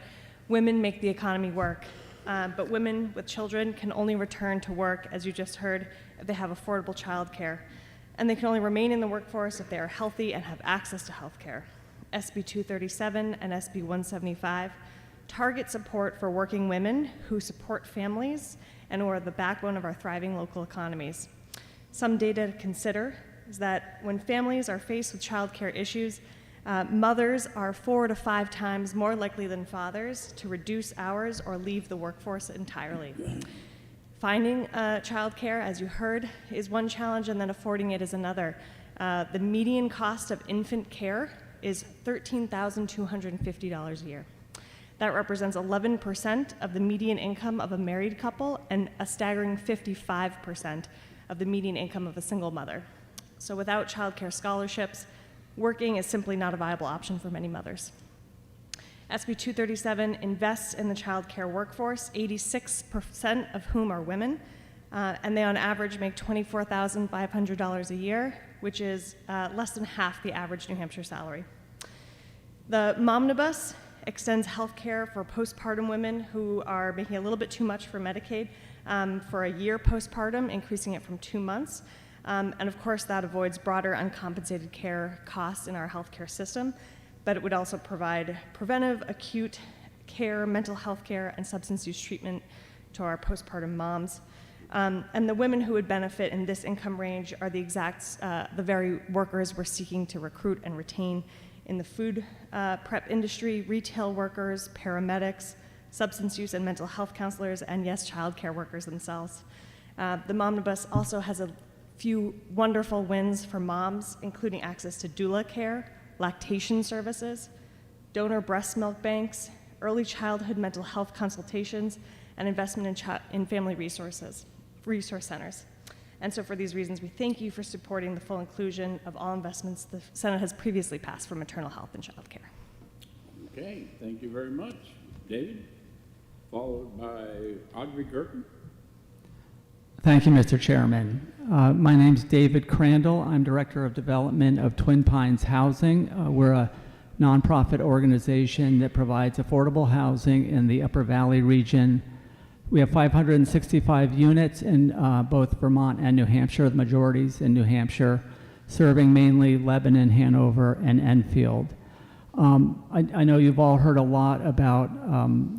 women make the economy work, but women with children can only return to work, as you just heard, if they have affordable child care. And they can only remain in the workforce if they are healthy and have access to health care. SB 237 and SB 175 target support for working women who support families and who are the backbone of our thriving local economies. Some data to consider is that when families are faced with childcare issues, mothers are 4 to 5 times more likely than fathers to reduce hours or leave the workforce entirely. Finding childcare, as you heard, is one challenge, and then affording it is another. The median cost of infant care is $13,250 a year. That represents 11% of the median income of a married couple and a staggering 55% of the median income of a single mother. So without childcare scholarships, working is simply not a viable option for many mothers. SB 237 invests in the child care workforce, 86% of whom are women, and they on average make $24,500 a year, which is less than half the average New Hampshire salary. The Momnibus extends health care for postpartum women who are making a little bit too much for Medicaid for a year postpartum, increasing it from 2 months. And of course, that avoids broader uncompensated care costs in our healthcare system, but it would also provide preventive, acute care, mental health care, and substance use treatment to our postpartum moms. And the women who would benefit in this income range are the very workers we're seeking to recruit and retain in the food prep industry, retail workers, paramedics, substance use and mental health counselors, and yes, childcare workers themselves. The Momnibus also has a few wonderful wins for moms, including access to doula care, lactation services, donor breast milk banks, early childhood mental health consultations, and investment in family resource centers. And so for these reasons, we thank you for supporting the full inclusion of all investments the Senate has previously passed for maternal health and child care. Okay, thank you very much. David, followed by Audrey Gerken. Thank you, Mr. Chairman. My name's David Crandall. I'm Director of Development of Twin Pines Housing. We're a nonprofit organization that provides affordable housing in the Upper Valley region. We have 565 units in both Vermont and New Hampshire, the majorities in New Hampshire, serving mainly Lebanon, Hanover, and Enfield. I know you've all heard a lot about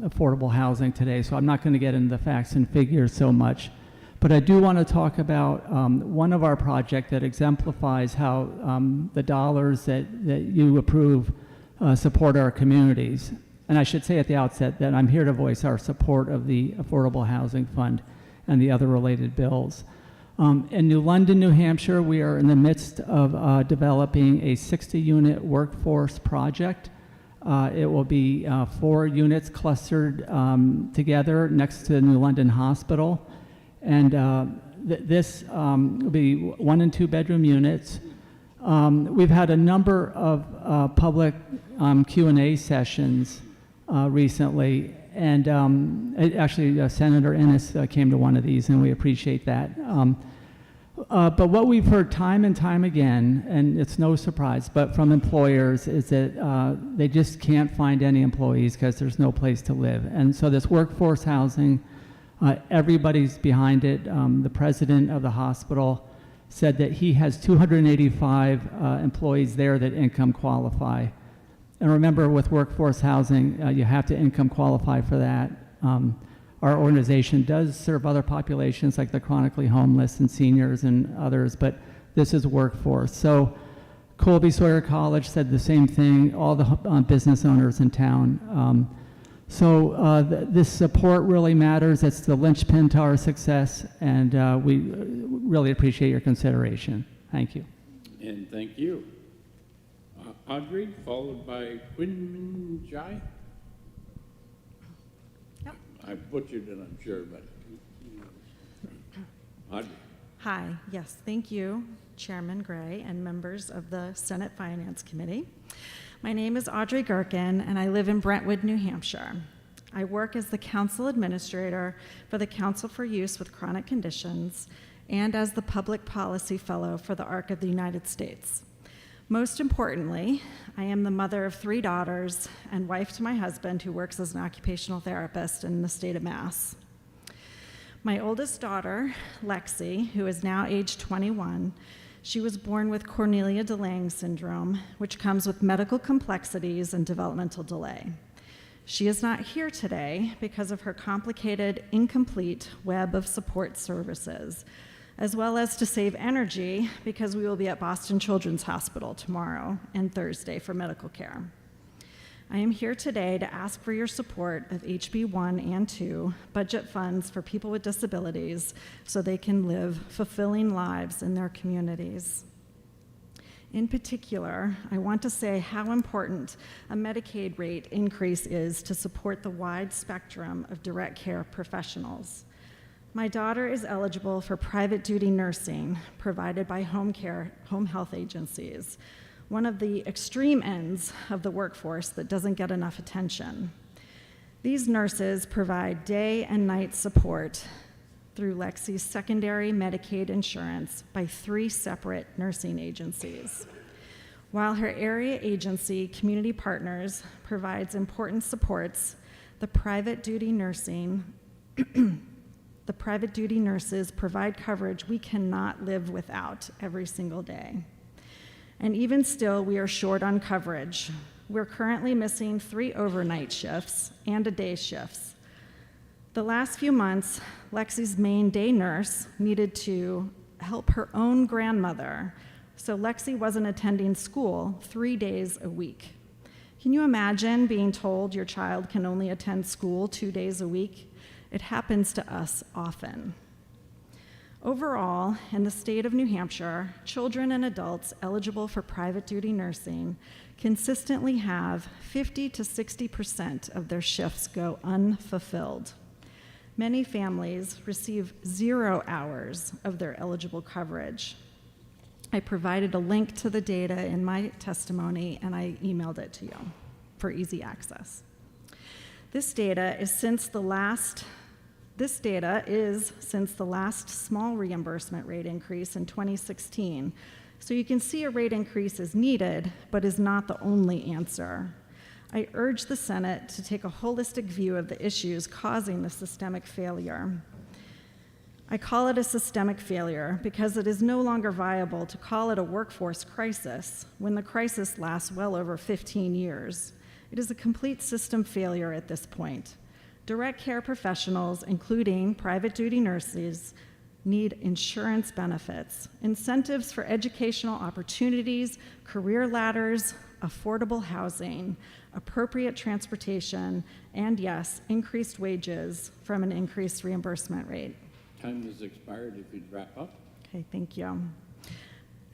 affordable housing today, so I'm not going to get into the facts and figures so much. But I do want to talk about one of our projects that exemplifies how the dollars that you approve support our communities. And I should say at the outset that I'm here to voice our support of the Affordable Housing Fund and the other related bills. In New London, New Hampshire, we are in the midst of developing a 60-unit workforce project. It will be 4 units clustered together next to the New London Hospital. And this will be 1 and 2 bedroom units. We've had a number of public Q&A sessions recently, and actually Senator Ennis came to one of these, and we appreciate that. But what we've heard time and time again, and it's no surprise, but from employers, is that they just can't find any employees because there's no place to live. And so this workforce housing, everybody's behind it. The president of the hospital said that he has 285 employees there that income qualify. And remember, with workforce housing, you have to income qualify for that. Our organization does serve other populations like the chronically homeless and seniors and others, but this is workforce. So Colby Sawyer College said the same thing, all the business owners in town. This support really matters. It's the linchpin to our success, and we really appreciate your consideration. Thank you. And thank you. Audrey, followed by Quinn Jai. Yep. I butchered it, I'm sure, but Audrey. Hi, yes, thank you, Chairman Gray and members of the Senate Finance Committee. My name is Audrey Gerken, and I live in Brentwood, New Hampshire. I work as the Council Administrator for the Council for Youth with Chronic Conditions, and as the Public Policy Fellow for the ARC of the United States. Most importantly, I am the mother of 3 daughters and wife to my husband, who works as an occupational therapist in the state of Mass. My oldest daughter, Lexi, who is now age 21, she was born with Cornelia de Lange syndrome, which comes with medical complexities and developmental delay. She is not here today because of her complicated, incomplete web of support services, as well as to save energy because we will be at Boston Children's Hospital tomorrow and Thursday for medical care. I am here today to ask for your support of HB 1 and 2 budget funds for people with disabilities so they can live fulfilling lives in their communities. In particular, I want to say how important a Medicaid rate increase is to support the wide spectrum of direct care professionals. My daughter is eligible for private duty nursing provided by home health agencies, one of the extreme ends of the workforce that doesn't get enough attention. These nurses provide day and night support through Lexi's secondary Medicaid insurance by 3 separate nursing agencies. While her area agency, Community Partners, provides important supports, the private duty nurses provide coverage we cannot live without every single day. And even still, we are short on coverage. We're currently missing 3 overnight shifts and a day shifts. The last few months, Lexi's main day nurse needed to help her own grandmother, so Lexi wasn't attending school 3 days a week. Can you imagine being told your child can only attend school 2 days a week? It happens to us often. Overall, in the state of New Hampshire, children and adults eligible for private duty nursing consistently have 50 to 60% of their shifts go unfulfilled. Many families receive 0 hours of their eligible coverage. I provided a link to the data in my testimony, and I emailed it to you for easy access. This data is since the last small reimbursement rate increase in 2016. So you can see a rate increase is needed, but is not the only answer. I urge the Senate to take a holistic view of the issues causing the systemic failure. I call it a systemic failure because it is no longer viable to call it a workforce crisis when the crisis lasts well over 15 years. It is a complete system failure at this point. Direct care professionals, including private duty nurses, need insurance benefits, incentives for educational opportunities, career ladders, affordable housing, appropriate transportation, and yes, increased wages from an increased reimbursement rate. Time has expired if you'd wrap up. Okay, thank you.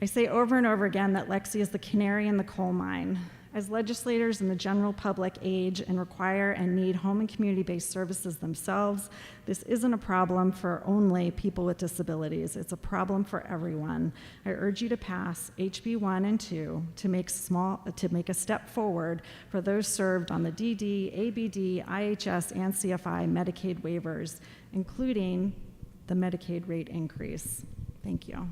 I say over and over again that Lexi is the canary in the coal mine. As legislators and the general public age and require and need home and community-based services themselves, this isn't a problem for only people with disabilities. It's a problem for everyone. I urge you to pass HB 1 and 2 to make a step forward for those served on the DD, ABD, IHS, and CFI Medicaid waivers, including the Medicaid rate increase. Thank you.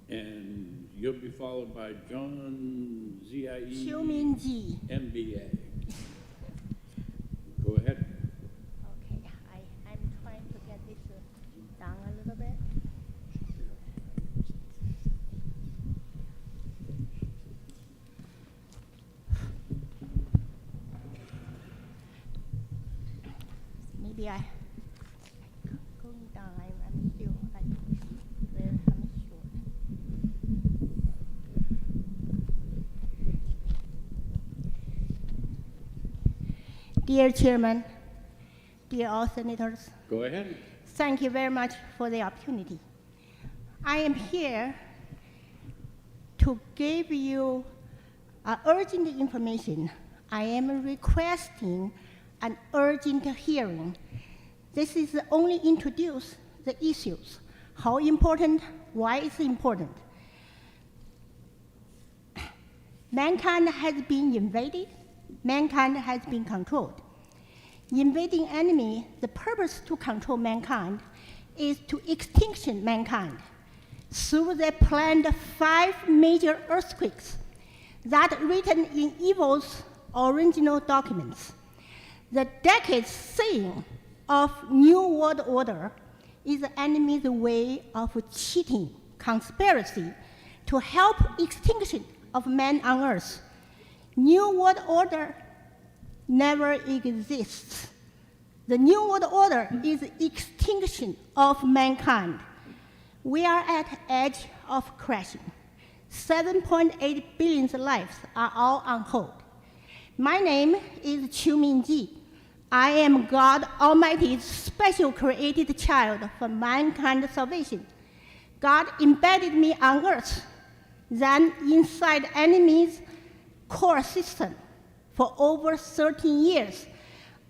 And you'll be followed by John ZIE Xiuminji. MBA. Go ahead. Okay, I'm trying to get this down a little bit. Maybe going down, I'm still very unsure. Dear Chairman, dear all senators, Go ahead. thank you very much for the opportunity. I am here to give you urgent information. I am requesting an urgent hearing. This is only introduce the issues, how important, why it's important. Mankind has been invaded, mankind has been controlled. invading enemy, the purpose to control mankind is to extinction mankind through the planned 5 major earthquakes that written in evil's original documents. The decades saying of New World Order is the enemy's way of cheating, conspiracy to help extinction of man on earth. New World Order never exists. The New World Order is extinction of mankind. We are at the edge of crashing. 7.8 billion lives are all on hold. My name is Qiu Mingji. I am God Almighty's special created child for mankind's salvation. God embedded me on earth, then inside enemy's core system. For over 13 years,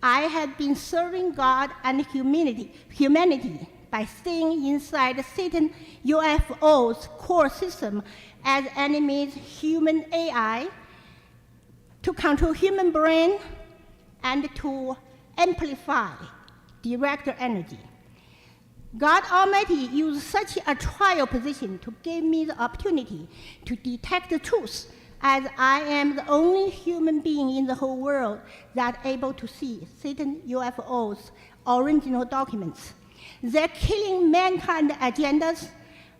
I have been serving God and humanity by staying inside Satan UFO's core system as enemy's human AI to control human brain and to amplify director energy. God Almighty used such a trial position to give me the opportunity to detect the truth, as I am the only human being in the whole world that able to see Satan UFO's original documents. They're killing mankind agendas.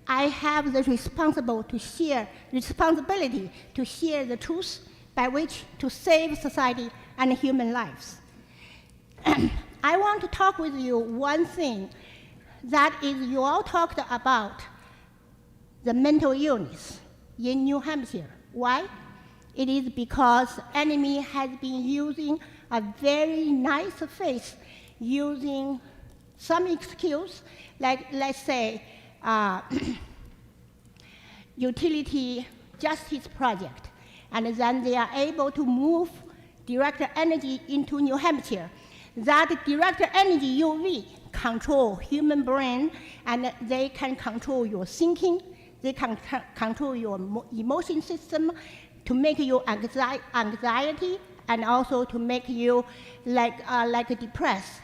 I have the responsibility to share the truth by which to save society and human lives. I want to talk with you one thing, that is you all talked about the mental illness in New Hampshire. Why? It is because enemy has been using a very nice face, using some excuse, like let's say utility justice project, and then they are able to move director energy into New Hampshire. That director energy UV control human brain, and they can control your thinking, they can control your emotion system to make you anxiety, and also to make you like depressed.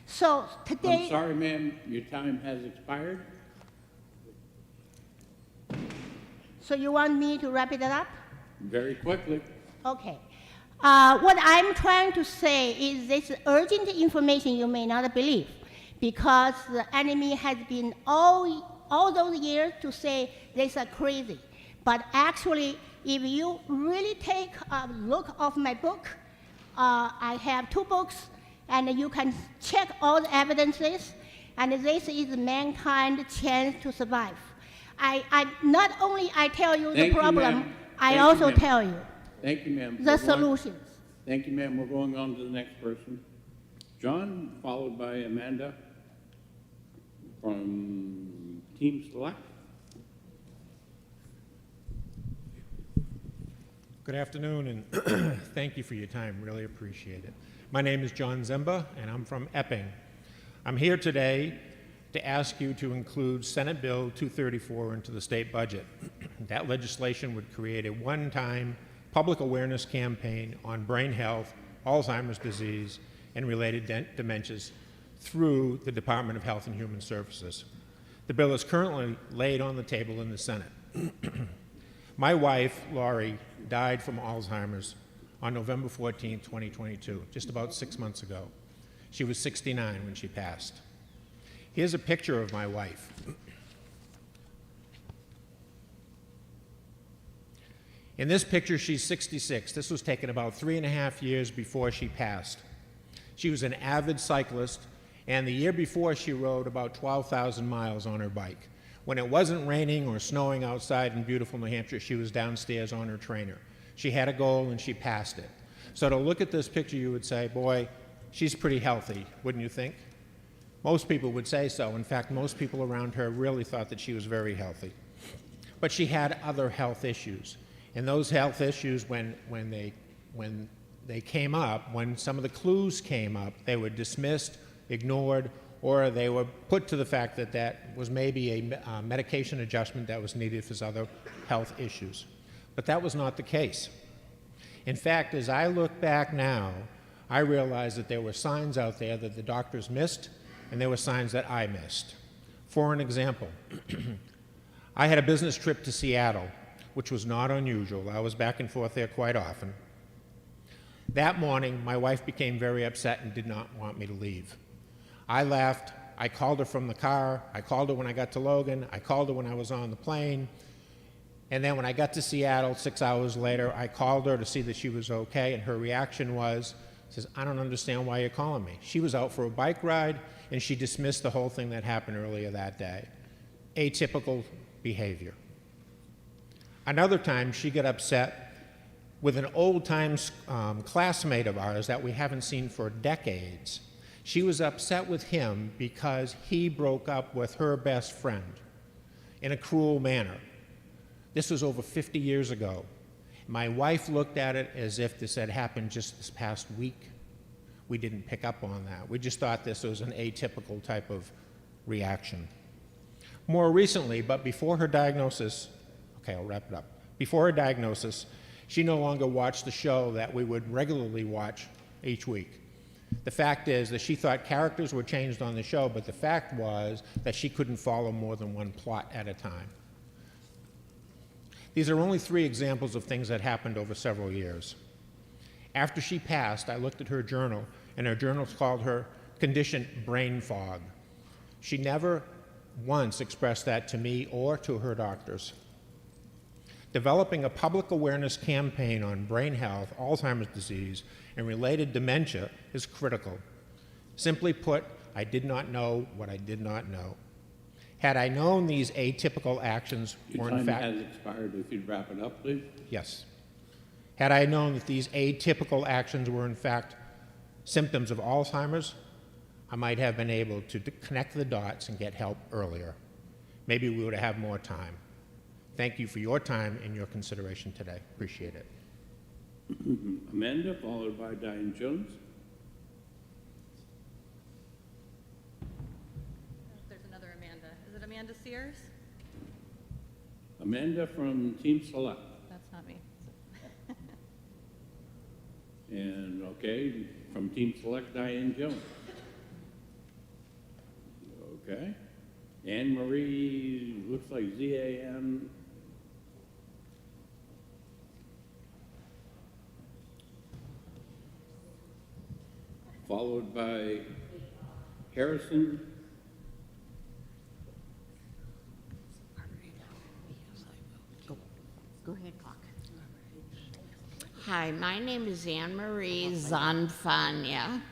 So today— I'm sorry, ma'am, your time has expired. So you want me to wrap it up? Very quickly. Okay. What I'm trying to say is this urgent information you may not believe, because the enemy has been all those years to say this are crazy. But actually, if you really take a look of my book, I have 2 books, and you can check all the evidences, and this is mankind's chance to survive. I not only I tell you the problem, I also tell you Thank you, ma'am. the solutions. Thank you, ma'am. We're going on to the next person. John, followed by Amanda from Team Select. Good afternoon, and thank you for your time. Really appreciate it. My name is John Zemba, and I'm from Epping. I'm here today to ask you to include Senate Bill 234 into the state budget. That legislation would create a one-time public awareness campaign on brain health, Alzheimer's disease, and related dementias through the Department of Health and Human Services. The bill is currently laid on the table in the Senate. My wife, Laurie, died from Alzheimer's on November 14, 2022, just about 6 months ago. She was 69 when she passed. Here's a picture of my wife. In this picture, she's 66. This was taken about 3.5 years before she passed. She was an avid cyclist, and the year before she rode about 12,000 miles on her bike. When it wasn't raining or snowing outside in beautiful New Hampshire, she was downstairs on her trainer. She had a goal and she passed it. So to look at this picture, you would say, boy, she's pretty healthy, wouldn't you think? Most people would say so. In fact, most people around her really thought that she was very healthy. But she had other health issues. And those health issues, when they came up, when some of the clues came up, they were dismissed, ignored, or they were put to the fact that that was maybe a medication adjustment that was needed for other health issues. But that was not the case. In fact, as I look back now, I realized that there were signs out there that the doctors missed, and there were signs that I missed. For an example, I had a business trip to Seattle, which was not unusual. I was back and forth there quite often. That morning, my wife became very upset and did not want me to leave. I left. I called her from the car. I called her when I got to Logan. I called her when I was on the plane. And then when I got to Seattle 6 hours later, I called her to see that she was okay, and her reaction was, says, "I don't understand why you're calling me." She was out for a bike ride, and she dismissed the whole thing that happened earlier that day. Atypical behavior. Another time, she got upset with an old-time classmate of ours that we haven't seen for decades. She was upset with him because he broke up with her best friend in a cruel manner. This was over 50 years ago. My wife looked at it as if this had happened just this past week. We didn't pick up on that. We just thought this was an atypical type of reaction. More recently, but before her diagnosis, okay, I'll wrap it up. Before her diagnosis, she no longer watched the show that we would regularly watch each week. The fact is that she thought characters were changed on the show, but the fact was that she couldn't follow more than one plot at a time. These are only 3 examples of things that happened over several years. After she passed, I looked at her journal, and her journal called her condition brain fog. She never once expressed that to me or to her doctors. Developing a public awareness campaign on brain health, Alzheimer's disease, and related dementia is critical. Simply put, I did not know what I did not know. Had I known these atypical actions were in fact... Your time has expired. If you'd wrap it up, please. Yes. Had I known that these atypical actions were in fact symptoms of Alzheimer's, I might have been able to connect the dots and get help earlier. Maybe we would have more time. Thank you for your time and your consideration today. Appreciate it. Amanda, followed by Diane Jones. There's another Amanda. Is it Amanda Sears? Amanda from Team Select. That's not me. And, okay, from Team Select, Diane Jones. Okay. Anne Marie, looks like ZAN. Followed by Harrison. Go ahead, Clock. Hi, my name is Anne Marie Zanfania,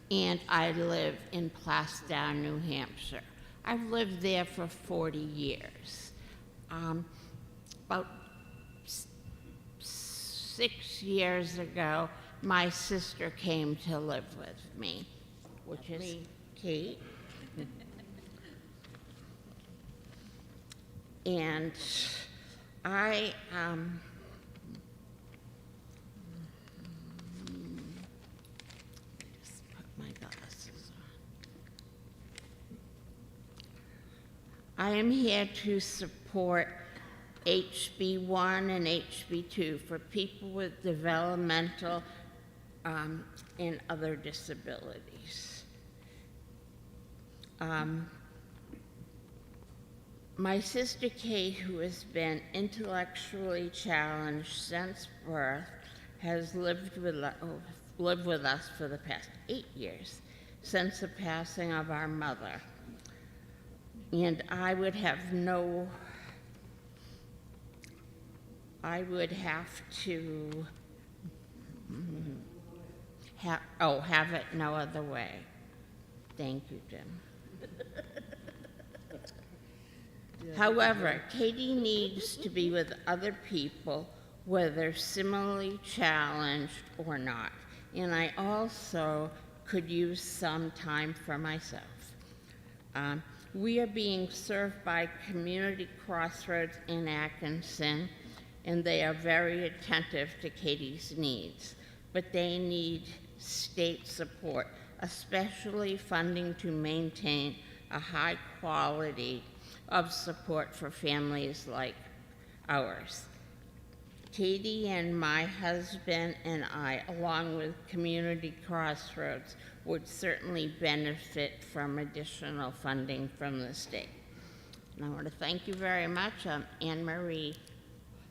and I live in Plastown, New Hampshire. I've lived there for 40 years. About 6 years ago, my sister came to live with me, which is Kate. And I just put my glasses on. I am here to support HB1 and HB2 for people with developmental and other disabilities. My sister Kate, who has been intellectually challenged since birth, has lived with us for the past 8 years, since the passing of our mother. And I would have to have it no other way. Thank you, Jim. However, Katie needs to be with other people, whether similarly challenged or not. And I also could use some time for myself. We are being served by Community Crossroads in Atkinson, and they are very attentive to Katie's needs. But they need state support, especially funding to maintain a high quality of support for families like ours. Katie and my husband and I, along with Community Crossroads, would certainly benefit from additional funding from the state. And I want to thank you very much. Anne Marie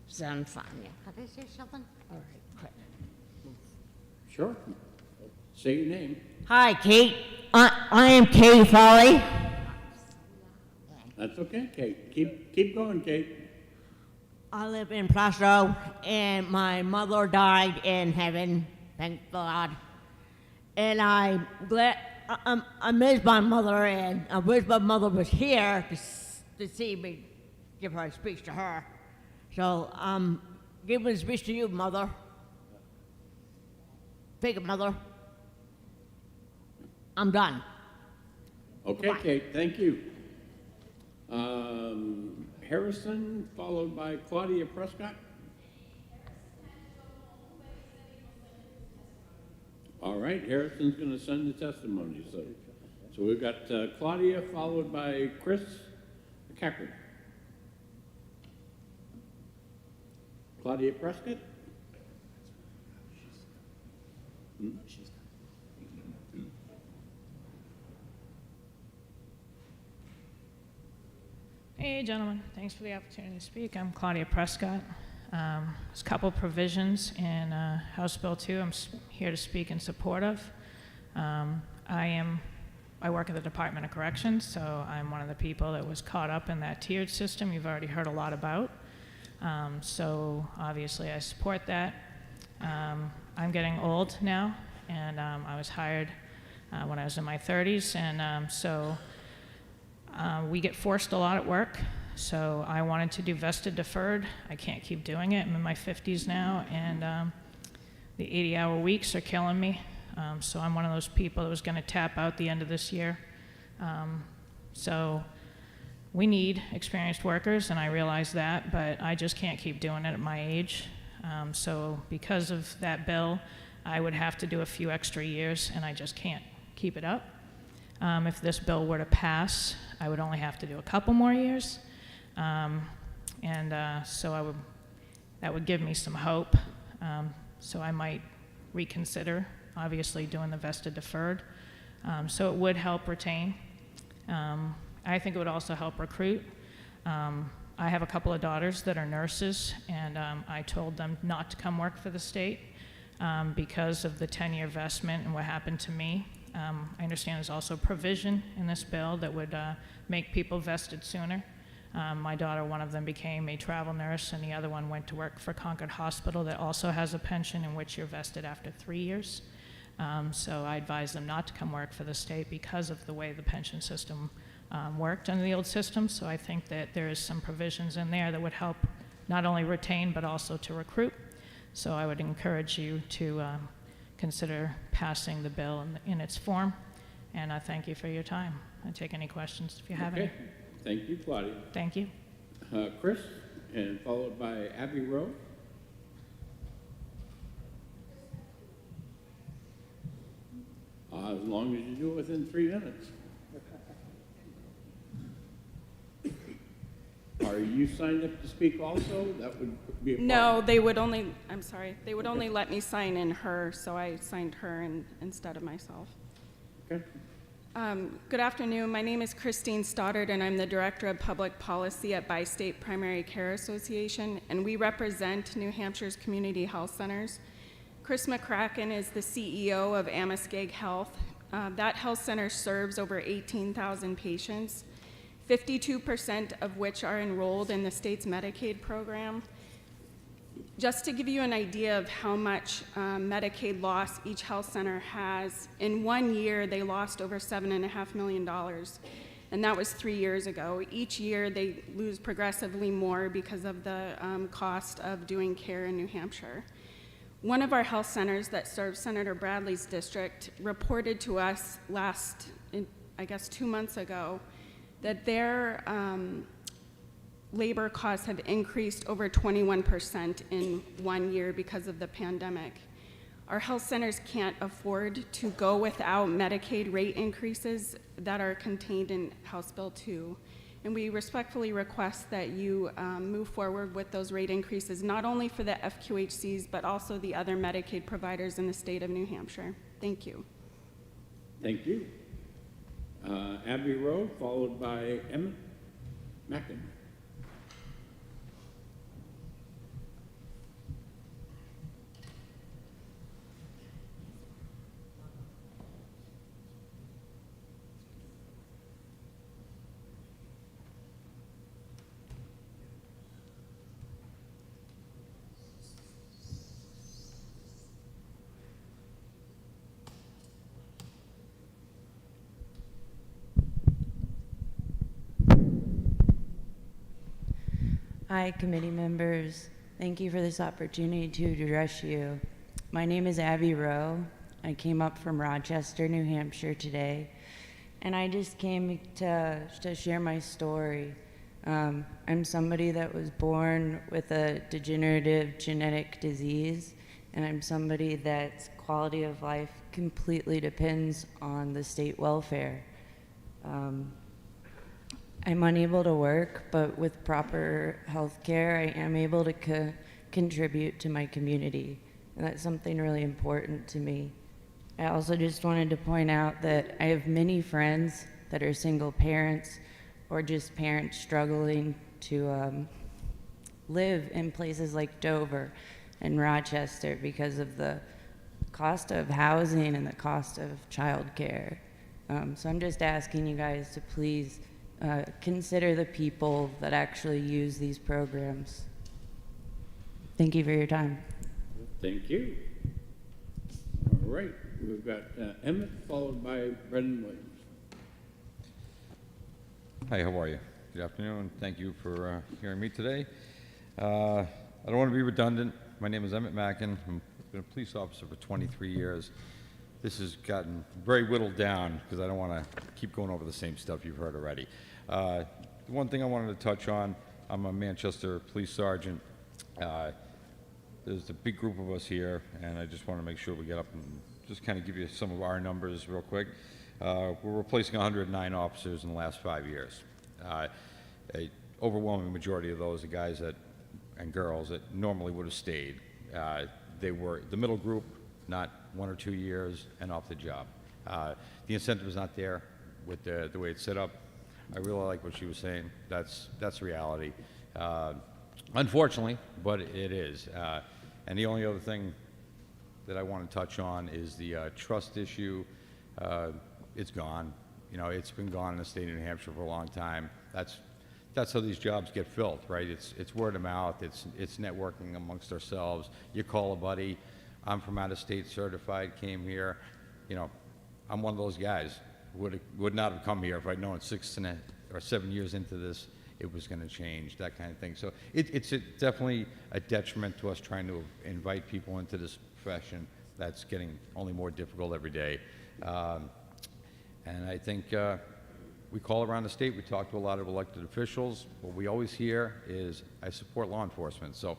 Zanfania. Can I say something? All right, quick. Sure. Say your name. Hi, Kate. I am Kate Foley. That's okay, Kate. Keep going, Kate. I live in Placerville, and my mother died in heaven, thank God. And I miss my mother, and I wish my mother was here to see me give her a speech to her. So give a speech to you, Mother. Take it, Mother. I'm done. Okay, Bye-bye. Kate, thank you. Harrison, followed by Claudia Prescott. All right, Harrison's going to send the testimony. So we've got Claudia, followed by Chris Cackard. Claudia Prescott. Hey, gentlemen. Thanks for the opportunity to speak. I'm Claudia Prescott. There's a couple provisions in House Bill 2 I'm here to speak in support of. I work at the Department of Corrections, so I'm one of the people that was caught up in that tiered system you've already heard a lot about. So obviously I support that. I'm getting old now, and I was hired when I was in my 30s, and we get forced a lot at work, so I wanted to do vested deferred. I can't keep doing it. I'm in my 50s now, and the 80-hour weeks are killing me. So I'm one of those people that was going to tap out the end of this year. So we need experienced workers, and I realize that, but I just can't keep doing it at my age. So because of that bill, I would have to do a few extra years, and I just can't keep it up. If this bill were to pass, I would only have to do a couple more years. So that would give me some hope. So I might reconsider, obviously, doing the vested deferred. So it would help retain. I think it would also help recruit. I have a couple of daughters that are nurses, and I told them not to come work for the state because of the 10-year vestment and what happened to me. I understand there's also provision in this bill that would make people vested sooner. My daughter, one of them became a travel nurse, and the other one went to work for Concord Hospital that also has a pension in which you're vested after 3 years. So I advise them not to come work for the state because of the way the pension system worked under the old system. So I think that there is some provisions in there that would help not only retain but also to recruit. So I would encourage you to consider passing the bill in its form. And I thank you for your time. I take any questions if you have any. Thank you, Claudia. Thank you. Chris, and followed by Abby Rowe. As long as you do it within 3 minutes. Are you signed up to speak also? That would be a problem. No, they would only, I'm sorry, they would only let me sign in her, so I signed her instead of myself. Okay. Good afternoon. My name is Christine Stoddard, and I'm the Director of Public Policy at Bi-State Primary Care Association, and we represent New Hampshire's community health centers. Chris McCracken is the CEO of Amoskeag Health. That health center serves over 18,000 patients, 52% of which are enrolled in the state's Medicaid program. Just to give you an idea of how much Medicaid loss each health center has, in 1 year they lost over $7.5 million, and that was 3 years ago. Each year they lose progressively more because of the cost of doing care in New Hampshire. One of our health centers that serves Senator Bradley's district reported to us I guess 2 months ago, that their labor costs have increased over 21% in 1 year because of the pandemic. Our health centers can't afford to go without Medicaid rate increases that are contained in House Bill 2. And we respectfully request that you move forward with those rate increases, not only for the FQHCs, but also the other Medicaid providers in the state of New Hampshire. Thank you. Thank you. Abbey Rowe, followed by Emmett Mackin. Hi, committee members. Thank you for this opportunity to address you. My name is Abby Rowe. I came up from Rochester, New Hampshire today, and I just came to share my story. I'm somebody that was born with a degenerative genetic disease, and I'm somebody that's quality of life completely depends on the state welfare. I'm unable to work, but with proper health care, I am able to contribute to my community, and that's something really important to me. I also just wanted to point out that I have many friends that are single parents or just parents struggling to live in places like Dover and Rochester because of the cost of housing and the cost of childcare. So I'm just asking you guys to please consider the people that actually use these programs. Thank you for your time. Thank you. All right, we've got Emmett, followed by Brendan Williams. Hi, how are you? Good afternoon. Thank you for hearing me today. I don't want to be redundant. My name is Emmett Mackin. I've been a police officer for 23 years. This has gotten very whittled down because I don't want to keep going over the same stuff you've heard already. The one thing I wanted to touch on, I'm a Manchester police sergeant. There's a big group of us here, and I just want to make sure we get up and just kind of give you some of our numbers real quick. We're replacing 109 officers in the last 5 years. An overwhelming majority of those are guys and girls that normally would have stayed. They were the middle group, not 1 or 2 years and off the job. The incentive is not there with the way it's set up. I really like what she was saying. That's reality. Unfortunately, but it is. And the only other thing that I want to touch on is the trust issue. It's gone. You know, it's been gone in the state of New Hampshire for a long time. That's how these jobs get filled, right? It's word of mouth. It's networking amongst ourselves. You call a buddy. I'm from out of state, certified, came here. You know, I'm one of those guys. Would not have come here if I'd known 6 or 7 years into this it was going to change, that kind of thing. So it's definitely a detriment to us trying to invite people into this profession that's getting only more difficult every day. And I think we call around the state, we talk to a lot of elected officials. What we always hear is, I support law enforcement. So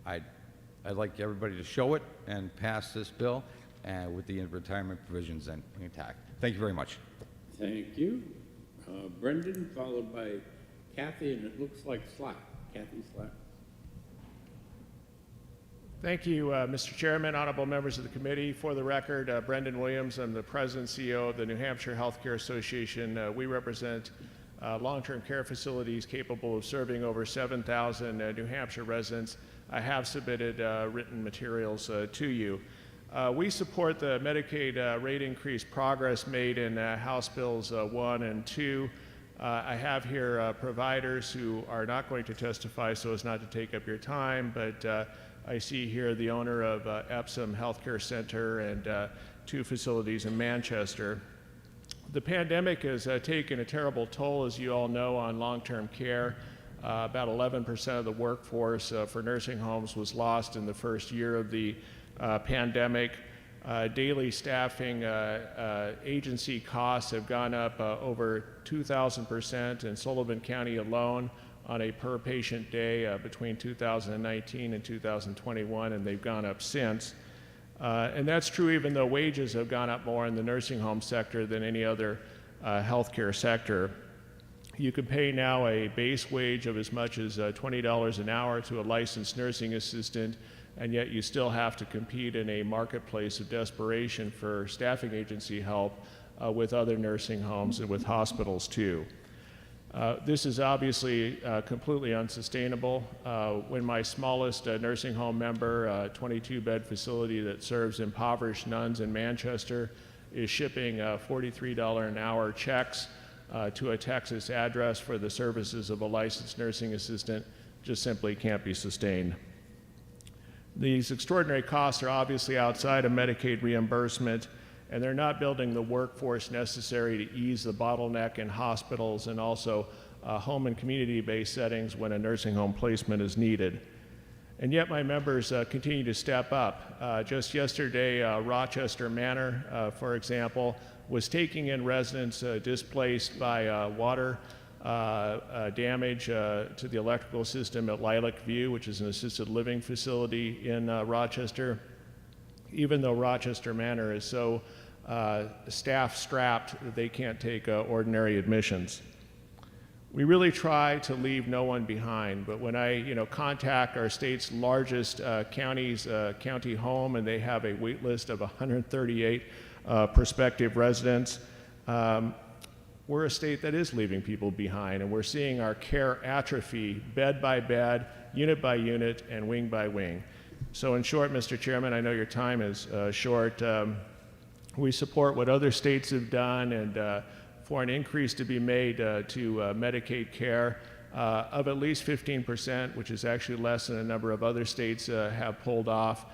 I'd like everybody to show it and pass this bill with the retirement provisions intact. Thank you very much. Thank you. Brendan, followed by Kathy, and it looks like Slack. Kathy Slack. Thank you, Mr. Chairman, honorable members of the committee. For the record, Brendan Williams, I'm the president and CEO of the New Hampshire Healthcare Association. We represent long-term care facilities capable of serving over 7,000 New Hampshire residents. I have submitted written materials to you. We support the Medicaid rate increase progress made in House Bills 1 and 2. I have here providers who are not going to testify so as not to take up your time, but I see here the owner of Epsom Healthcare Center and 2 facilities in Manchester. The pandemic has taken a terrible toll, as you all know, on long-term care. About 11% of the workforce for nursing homes was lost in the first year of the pandemic. Daily staffing agency costs have gone up over 2,000% in Sullivan County alone on a per patient day between 2019 and 2021, and they've gone up since. And that's true even though wages have gone up more in the nursing home sector than any other healthcare sector. You can pay now a base wage of as much as $20 an hour to a licensed nursing assistant, and yet you still have to compete in a marketplace of desperation for staffing agency help with other nursing homes and with hospitals too. This is obviously completely unsustainable. When my smallest nursing home member, a 22-bed facility that serves impoverished nuns in Manchester, is shipping $43 an hour checks to a Texas address for the services of a licensed nursing assistant, just simply can't be sustained. These extraordinary costs are obviously outside of Medicaid reimbursement, and they're not building the workforce necessary to ease the bottleneck in hospitals and also home and community-based settings when a nursing home placement is needed. And yet my members continue to step up. Just yesterday, Rochester Manor, for example, was taking in residents displaced by water damage to the electrical system at Lilac View, which is an assisted living facility in Rochester, even though Rochester Manor is so staff-strapped that they can't take ordinary admissions. We really try to leave no one behind, but when I contact our state's largest county home, and they have a wait list of 138 prospective residents, we're a state that is leaving people behind, and we're seeing our care atrophy bed by bed, unit by unit, and wing by wing. So in short, Mr. Chairman, I know your time is short. We support what other states have done, and for an increase to be made to Medicaid care of at least 15%, which is actually less than a number of other states have pulled off.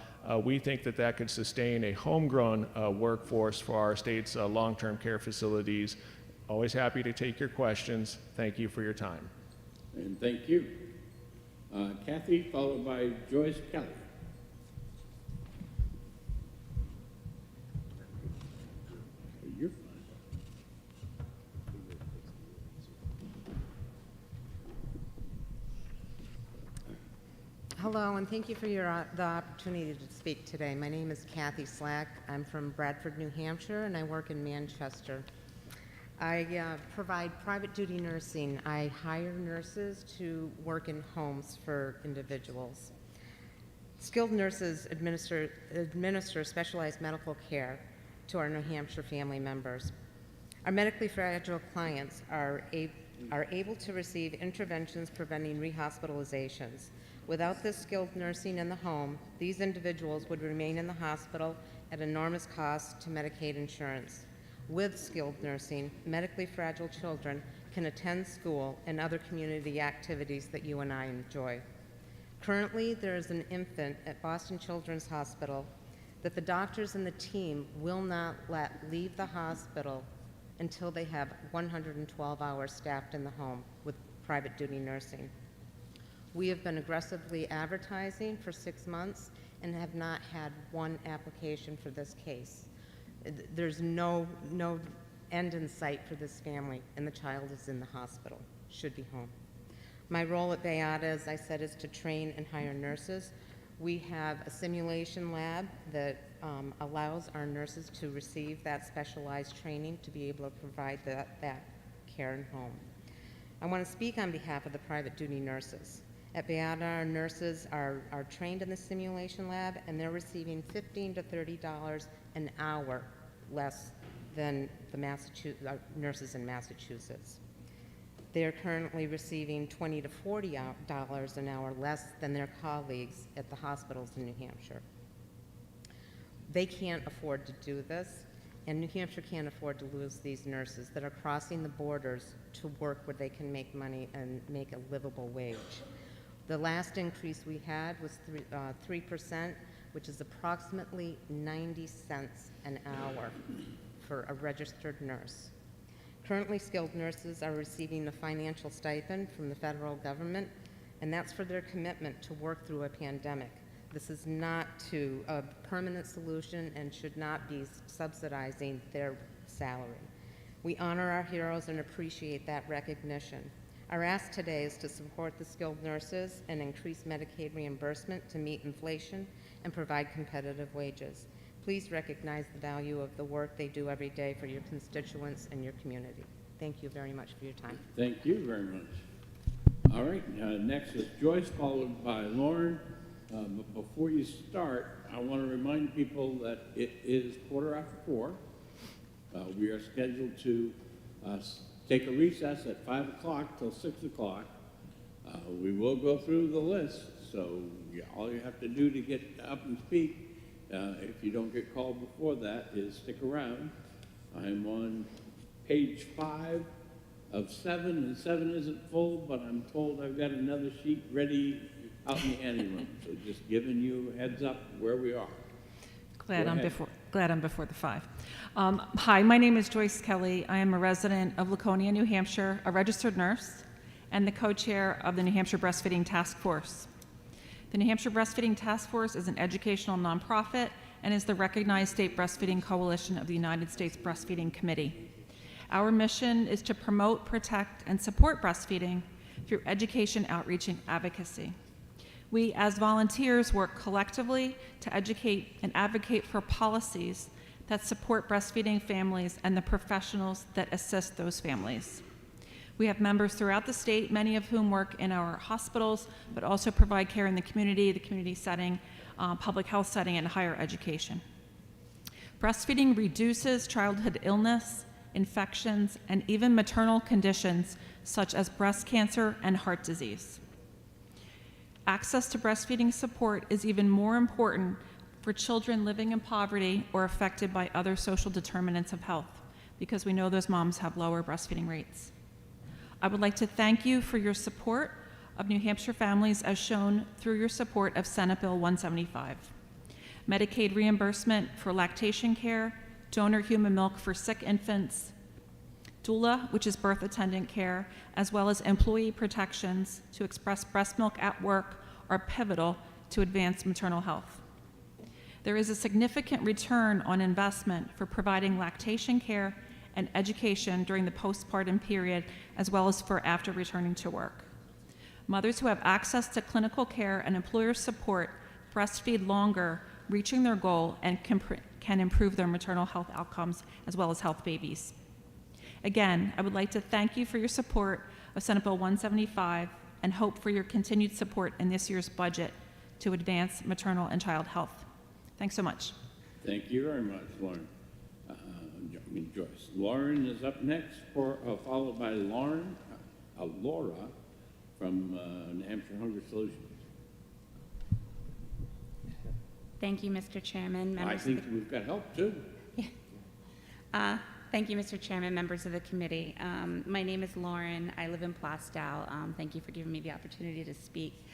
We think that that could sustain a homegrown workforce for our state's long-term care facilities. Always happy to take your questions. Thank you for your time. And thank you. Kathy, followed by Joyce Kelly. You're fine. Hello, and thank you for the opportunity to speak today. My name is Kathy Slack. I'm from Bradford, New Hampshire, and I work in Manchester. I provide private duty nursing. I hire nurses to work in homes for individuals. Skilled nurses administer specialized medical care to our New Hampshire family members. Our medically fragile clients are able to receive interventions preventing rehospitalizations. Without this skilled nursing in the home, these individuals would remain in the hospital at enormous cost to Medicaid insurance. With skilled nursing, medically fragile children can attend school and other community activities that you and I enjoy. Currently, there is an infant at Boston Children's Hospital that the doctors and the team will not let leave the hospital until they have 112 hours staffed in the home with private duty nursing. We have been aggressively advertising for 6 months and have not had one application for this case. There's no end in sight for this family, and the child is in the hospital, should be home. My role at Beata, as I said, is to train and hire nurses. We have a simulation lab that allows our nurses to receive that specialized training to be able to provide that care in home. I want to speak on behalf of the private duty nurses. At Beata, our nurses are trained in the simulation lab, and they're receiving $15 to $30 an hour less than the nurses in Massachusetts. They are currently receiving $20 to $40 an hour less than their colleagues at the hospitals in New Hampshire. They can't afford to do this, and New Hampshire can't afford to lose these nurses that are crossing the borders to work where they can make money and make a livable wage. The last increase we had was 3%, which is approximately 90 cents an hour for a registered nurse. Currently, skilled nurses are receiving a financial stipend from the federal government, and that's for their commitment to work through a pandemic. This is not a permanent solution and should not be subsidizing their salary. We honor our heroes and appreciate that recognition. Our ask today is to support the skilled nurses and increase Medicaid reimbursement to meet inflation and provide competitive wages. Please recognize the value of the work they do every day for your constituents and your community. Thank you. Thank you very much for your time. Thank you very much. All right, next is Joyce, followed by Lauren. But before you start, I want to remind people that it is 4:15. We are scheduled to take a recess at 5 o'clock till 6 o'clock. We will go through the list, so all you have to do to get up and speak, if you don't get called before that, is stick around. I'm on page 5 of 7, and 7 isn't full, but I'm told I've got another sheet ready out in the anteroom. So just giving you a heads up where we are. Glad I'm before the 5. Hi, my name is Joyce Kelly. I am a resident of Laconia, New Hampshire, a registered nurse, and the co-chair of the New Hampshire Breastfeeding Task Force. The New Hampshire Breastfeeding Task Force is an educational nonprofit and is the recognized state breastfeeding coalition of the United States Breastfeeding Committee. Our mission is to promote, protect, and support breastfeeding through education, outreach, and advocacy. We, as volunteers, work collectively to educate and advocate for policies that support breastfeeding families and the professionals that assist those families. We have members throughout the state, many of whom work in our hospitals, but also provide care in the community setting, public health setting, and higher education. Breastfeeding reduces childhood illness, infections, and even maternal conditions such as breast cancer and heart disease. Access to breastfeeding support is even more important for children living in poverty or affected by other social determinants of health, because we know those moms have lower breastfeeding rates. I would like to thank you for your support of New Hampshire families as shown through your support of Senate Bill 175. Medicaid reimbursement for lactation care, donor human milk for sick infants, doula, which is birth attendant care, as well as employee protections to express breast milk at work are pivotal to advance maternal health. There is a significant return on investment for providing lactation care and education during the postpartum period, as well as for after returning to work. Mothers who have access to clinical care and employer support breastfeed longer, reaching their goal, and can improve their maternal health outcomes as well as health babies. Again, I would like to thank you for your support of Senate Bill 175 and hope for your continued support in this year's budget to advance maternal and child health. Thanks so much. Thank you very much, Lauren. Joyce. Lauren is up next, followed by Laura from New Hampshire Hunger Solutions. Thank you, Mr. Chairman. I think we've got help too. Thank you, Mr. Chairman, members of the committee. My name is Lauren. I live in Plastow. Thank you for giving me the opportunity to speak.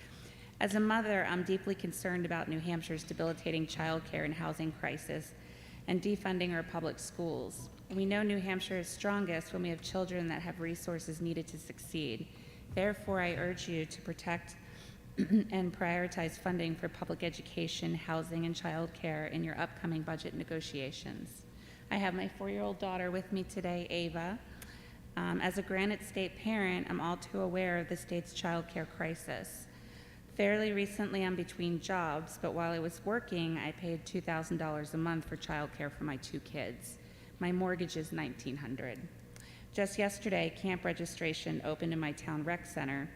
As a mother, I'm deeply concerned about New Hampshire's debilitating child care and housing crisis and defunding our public schools. We know New Hampshire is strongest when we have children that have resources needed to succeed. Therefore, I urge you to protect and prioritize funding for public education, housing, and child care in your upcoming budget negotiations. I have my 4-year-old daughter with me today, Ava. As a Granite State parent, I'm all too aware of the state's child care crisis. Fairly recently, I'm between jobs, but while I was working, I paid $2,000 a month for child care for my 2 kids. My mortgage is $1,900. Just yesterday, camp registration opened in my town rec center.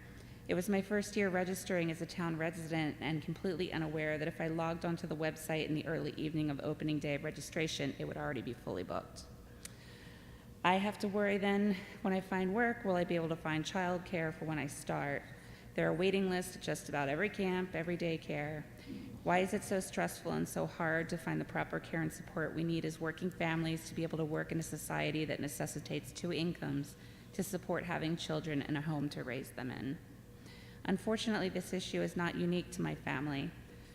It was my first year registering as a town resident and completely unaware that if I logged onto the website in the early evening of opening day of registration, it would already be fully booked. I have to worry then, when I find work, will I be able to find child care for when I start? There are waiting lists at just about every camp, every daycare. Why is it so stressful and so hard to find the proper care and support we need as working families to be able to work in a society that necessitates 2 incomes to support having children and a home to raise them in? Unfortunately, this issue is not unique to my family.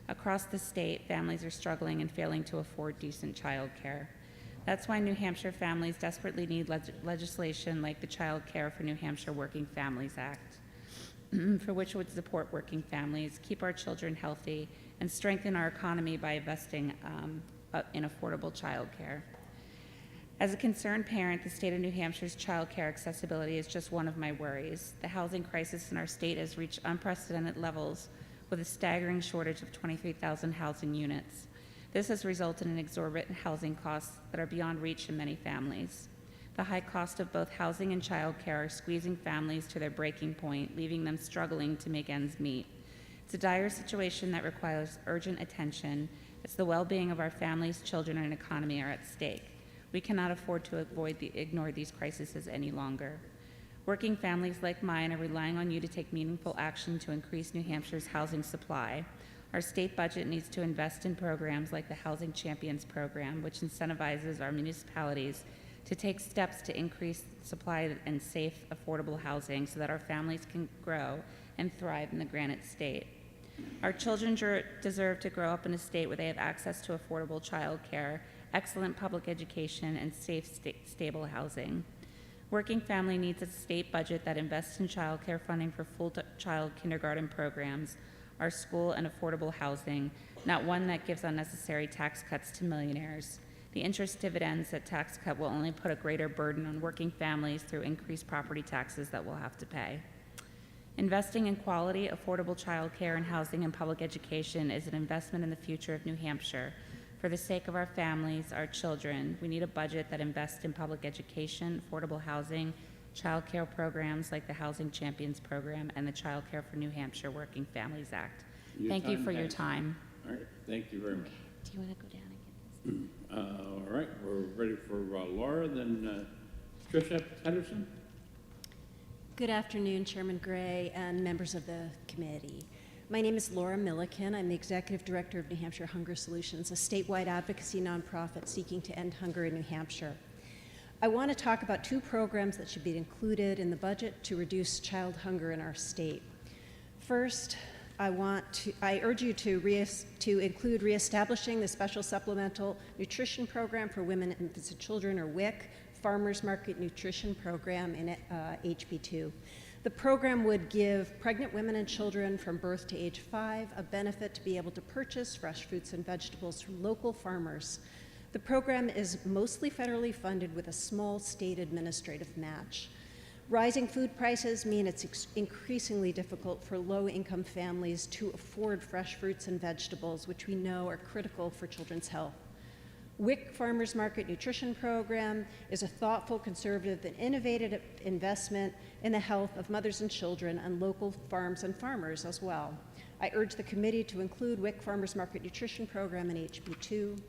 Across the state, families are struggling and failing to afford decent child care. That's why New Hampshire families desperately need legislation like the Child Care for New Hampshire Working Families Act, for which would support working families, keep our children healthy, and strengthen our economy by investing in affordable child care. As a concerned parent, the state of New Hampshire's child care accessibility is just one of my worries. The housing crisis in our state has reached unprecedented levels with a staggering shortage of 23,000 housing units. This has resulted in exorbitant housing costs that are beyond reach in many families. The high cost of both housing and childcare are squeezing families to their breaking point, leaving them struggling to make ends meet. It's a dire situation that requires urgent attention, as the well-being of our families, children, and economy are at stake. We cannot afford to ignore these crises any longer. Working families like mine are relying on you to take meaningful action to increase New Hampshire's housing supply. Our state budget needs to invest in programs like the Housing Champions Program, which incentivizes our municipalities to take steps to increase supply and safe, affordable housing so that our families can grow and thrive in the Granite State. Our children deserve to grow up in a state where they have access to affordable child care, excellent public education, and safe, stable housing. Working family needs a state budget that invests in child care funding for full child kindergarten programs, our school, and affordable housing, not one that gives unnecessary tax cuts to millionaires. The interest dividends that tax cut will only put a greater burden on working families through increased property taxes that we'll have to pay. Investing in quality, affordable child care and housing and public education is an investment in the future of New Hampshire. For the sake of our families, our children, we need a budget that invests in public education, affordable housing, child care programs like the Housing Champions Program and the Child Care for New Hampshire Working Families Act. Thank you for your time. All right, thank you very much. Do you want to go down and get this? All right, we're ready for Laura, then Tricia Pedersen. Good afternoon, Chairman Gray and members of the committee. My name is Laura Milliken. I'm the Executive Director of New Hampshire Hunger Solutions, a statewide advocacy nonprofit seeking to end hunger in New Hampshire. I want to talk about two programs that should be included in the budget to reduce child hunger in our state. First, I urge you to include reestablishing the Special Supplemental Nutrition Program for Women, Infants, and Children, or WIC, Farmers Market Nutrition Program in HB2. The program would give pregnant women and children from birth to age 5 a benefit to be able to purchase fresh fruits and vegetables from local farmers. The program is mostly federally funded with a small state administrative match. Rising food prices mean it's increasingly difficult for low-income families to afford fresh fruits and vegetables, which we know are critical for children's health. WIC Farmers Market Nutrition Program is a thoughtful, conservative, and innovative investment in the health of mothers and children and local farms and farmers as well. I urge the committee to include WIC Farmers Market Nutrition Program in HB2.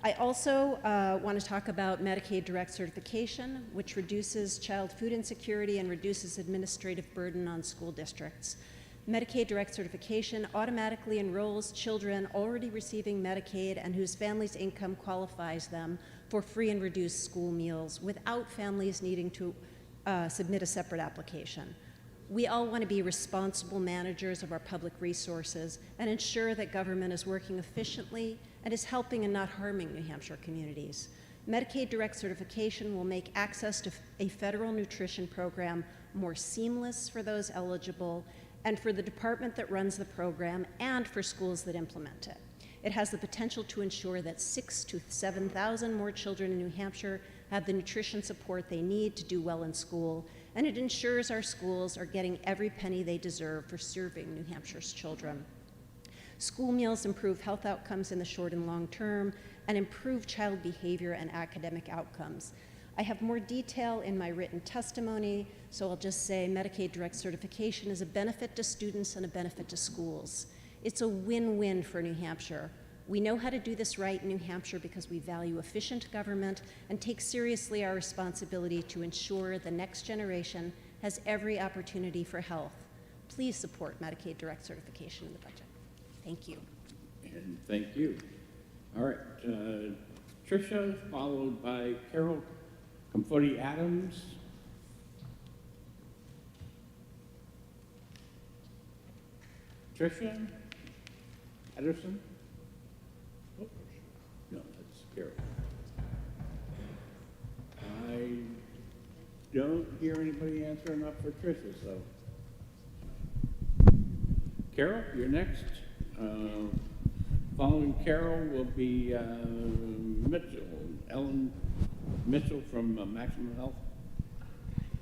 I also want to talk about Medicaid direct certification, which reduces child food insecurity and reduces administrative burden on school districts. Medicaid direct certification automatically enrolls children already receiving Medicaid and whose family's income qualifies them for free and reduced school meals without families needing to submit a separate application. We all want to be responsible managers of our public resources and ensure that government is working efficiently and is helping and not harming New Hampshire communities. Medicaid direct certification will make access to a federal nutrition program more seamless for those eligible and for the department that runs the program and for schools that implement it. It has the potential to ensure that 6,000 to 7,000 more children in New Hampshire have the nutrition support they need to do well in school, and it ensures our schools are getting every penny they deserve for serving New Hampshire's children. School meals improve health outcomes in the short and long term and improve child behavior and academic outcomes. I have more detail in my written testimony, so I'll just say Medicaid direct certification is a benefit to students and a benefit to schools. It's a win-win for New Hampshire. We know how to do this right in New Hampshire because we value efficient government and take seriously our responsibility to ensure the next generation has every opportunity for health. Please support Medicaid direct certification in the budget. Thank you. And thank you. All right, Tricia, followed by Carol Comfort Adams. Tricia Ederson? Oh, no, that's Carol. I don't hear anybody answering up for Tricia, so. Carol, you're next. Following Carol will be Mitchell, Ellen Mitchell from Maximum Health.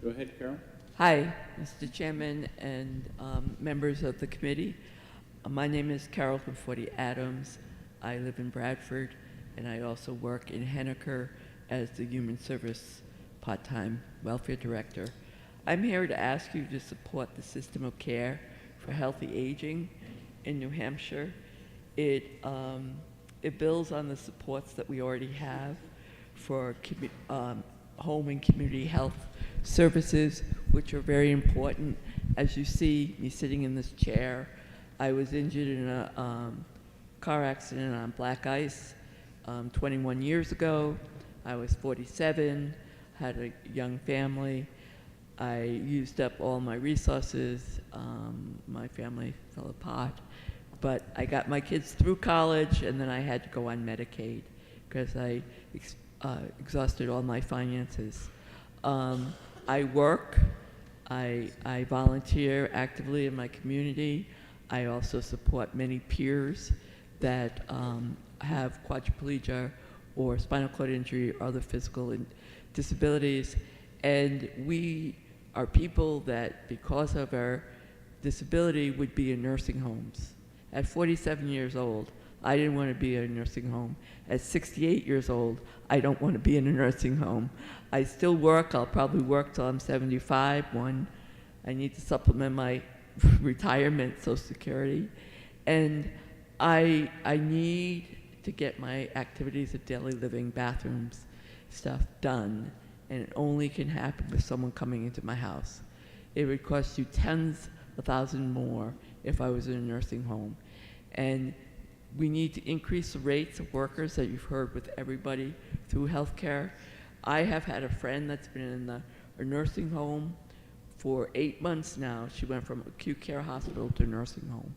Go ahead, Carol. Hi, Mr. Chairman and members of the committee. My name is Carol Comfort Adams. I live in Bradford, and I also work in Henniker as the Human Service part-time welfare director. I'm here to ask you to support the system of care for healthy aging in New Hampshire. It builds on the supports that we already have for home and community health services, which are very important. As you see me sitting in this chair, I was injured in a car accident on black ice 21 years ago. I was 47, had a young family. I used up all my resources. My family fell apart. But I got my kids through college, and then I had to go on Medicaid because I exhausted all my finances. I work. I volunteer actively in my community. I also support many peers that have quadriplegia or spinal cord injury or other physical disabilities. And we are people that, because of our disability, would be in nursing homes. At 47 years old, I didn't want to be in a nursing home. At 68 years old, I don't want to be in a nursing home. I still work. I'll probably work till I'm 75. I need to supplement my retirement, Social Security. And I need to get my activities of daily living, bathrooms, stuff done. And it only can happen with someone coming into my house. It would cost you tens of thousands more if I was in a nursing home. And we need to increase the rates of workers that you've heard with everybody through healthcare. I have had a friend that's been in a nursing home for 8 months now. She went from acute care hospital to nursing home.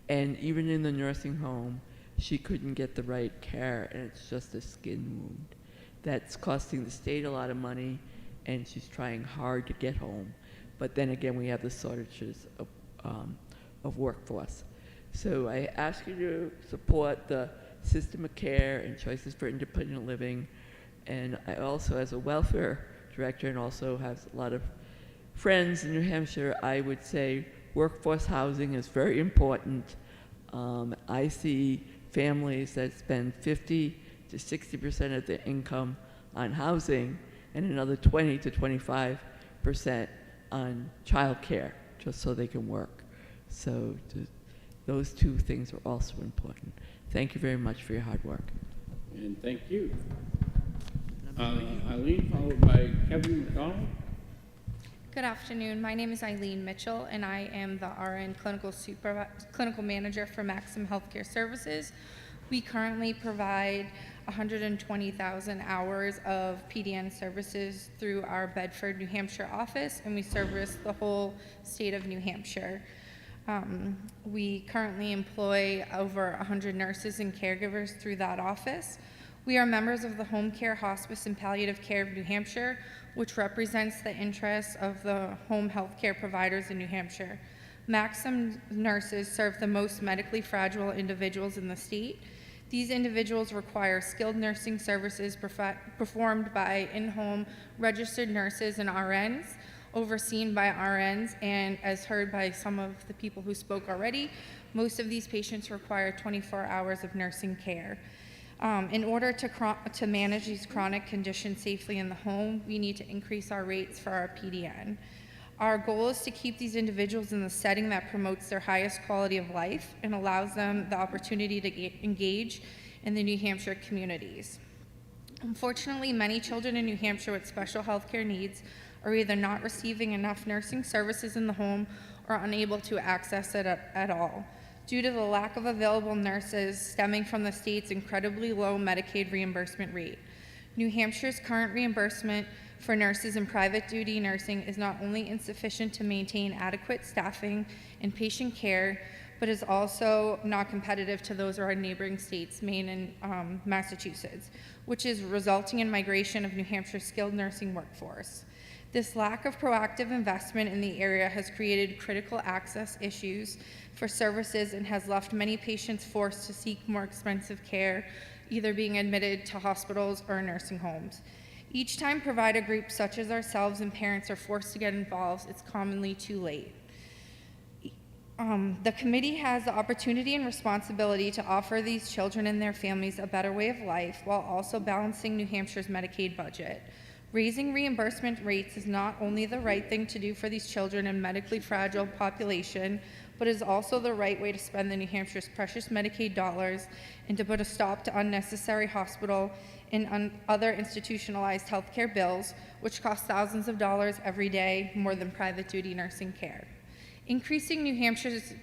And even in the nursing home, she couldn't get the right care, and it's just a skin wound that's costing the state a lot of money, and she's trying hard to get home. But then again, we have the shortages of workforce. So I ask you to support the system of care and choices for independent living. And I also, as a welfare director, and also have a lot of friends in New Hampshire, I would say workforce housing is very important. I see families that spend 50 to 60% of their income on housing and another 20 to 25% on childcare, just so they can work. So those two things are also important. Thank you very much for your hard work. And thank you. Eileen, followed by Kevin McDonald. Good afternoon. My name is Eileen Mitchell, and I am the RN clinical manager for Maxim Healthcare Services. We currently provide 120,000 hours of PDN services through our Bedford, New Hampshire office, and we service the whole state of New Hampshire. We currently employ over 100 nurses and caregivers through that office. We are members of the Home Care, Hospice, and Palliative Care of New Hampshire, which represents the interests of the home health care providers in New Hampshire. Maxim nurses serve the most medically fragile individuals in the state. These individuals require skilled nursing services performed by in-home registered nurses and RNs, overseen by RNs, and as heard by some of the people who spoke already, most of these patients require 24 hours of nursing care. In order to manage these chronic conditions safely in the home, we need to increase our rates for our PDN. Our goal is to keep these individuals in the setting that promotes their highest quality of life and allows them the opportunity to engage in the New Hampshire communities. Unfortunately, many children in New Hampshire with special health care needs are either not receiving enough nursing services in the home or unable to access it at all, due to the lack of available nurses stemming from the state's incredibly low Medicaid reimbursement rate. New Hampshire's current reimbursement for nurses in private duty nursing is not only insufficient to maintain adequate staffing and patient care, but is also not competitive to those of our neighboring states, Maine and Massachusetts, which is resulting in migration of New Hampshire's skilled nursing workforce. This lack of proactive investment in the area has created critical access issues for services and has left many patients forced to seek more expensive care, either being admitted to hospitals or nursing homes. Each time provider groups such as ourselves and parents are forced to get involved, it's commonly too late. The committee has the opportunity and responsibility to offer these children and their families a better way of life while also balancing New Hampshire's Medicaid budget. Raising reimbursement rates is not only the right thing to do for these children and medically fragile population, but is also the right way to spend the New Hampshire's precious Medicaid dollars and to put a stop to unnecessary hospital and other institutionalized healthcare bills, which cost thousands of dollars every day more than private duty nursing care. Increasing New Hampshire's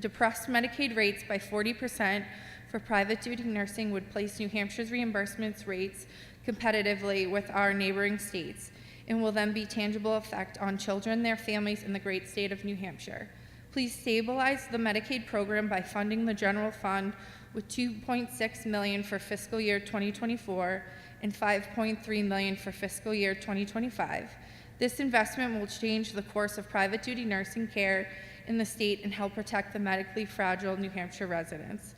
depressed Medicaid rates by 40% for private duty nursing would place New Hampshire's reimbursements rates competitively with our neighboring states and will then be tangible effect on children, their families, and the great state of New Hampshire. Please stabilize the Medicaid program by funding the general fund with $2.6 million for fiscal year 2024 and $5.3 million for fiscal year 2025. This investment will change the course of private duty nursing care in the state and help protect the medically fragile New Hampshire residents.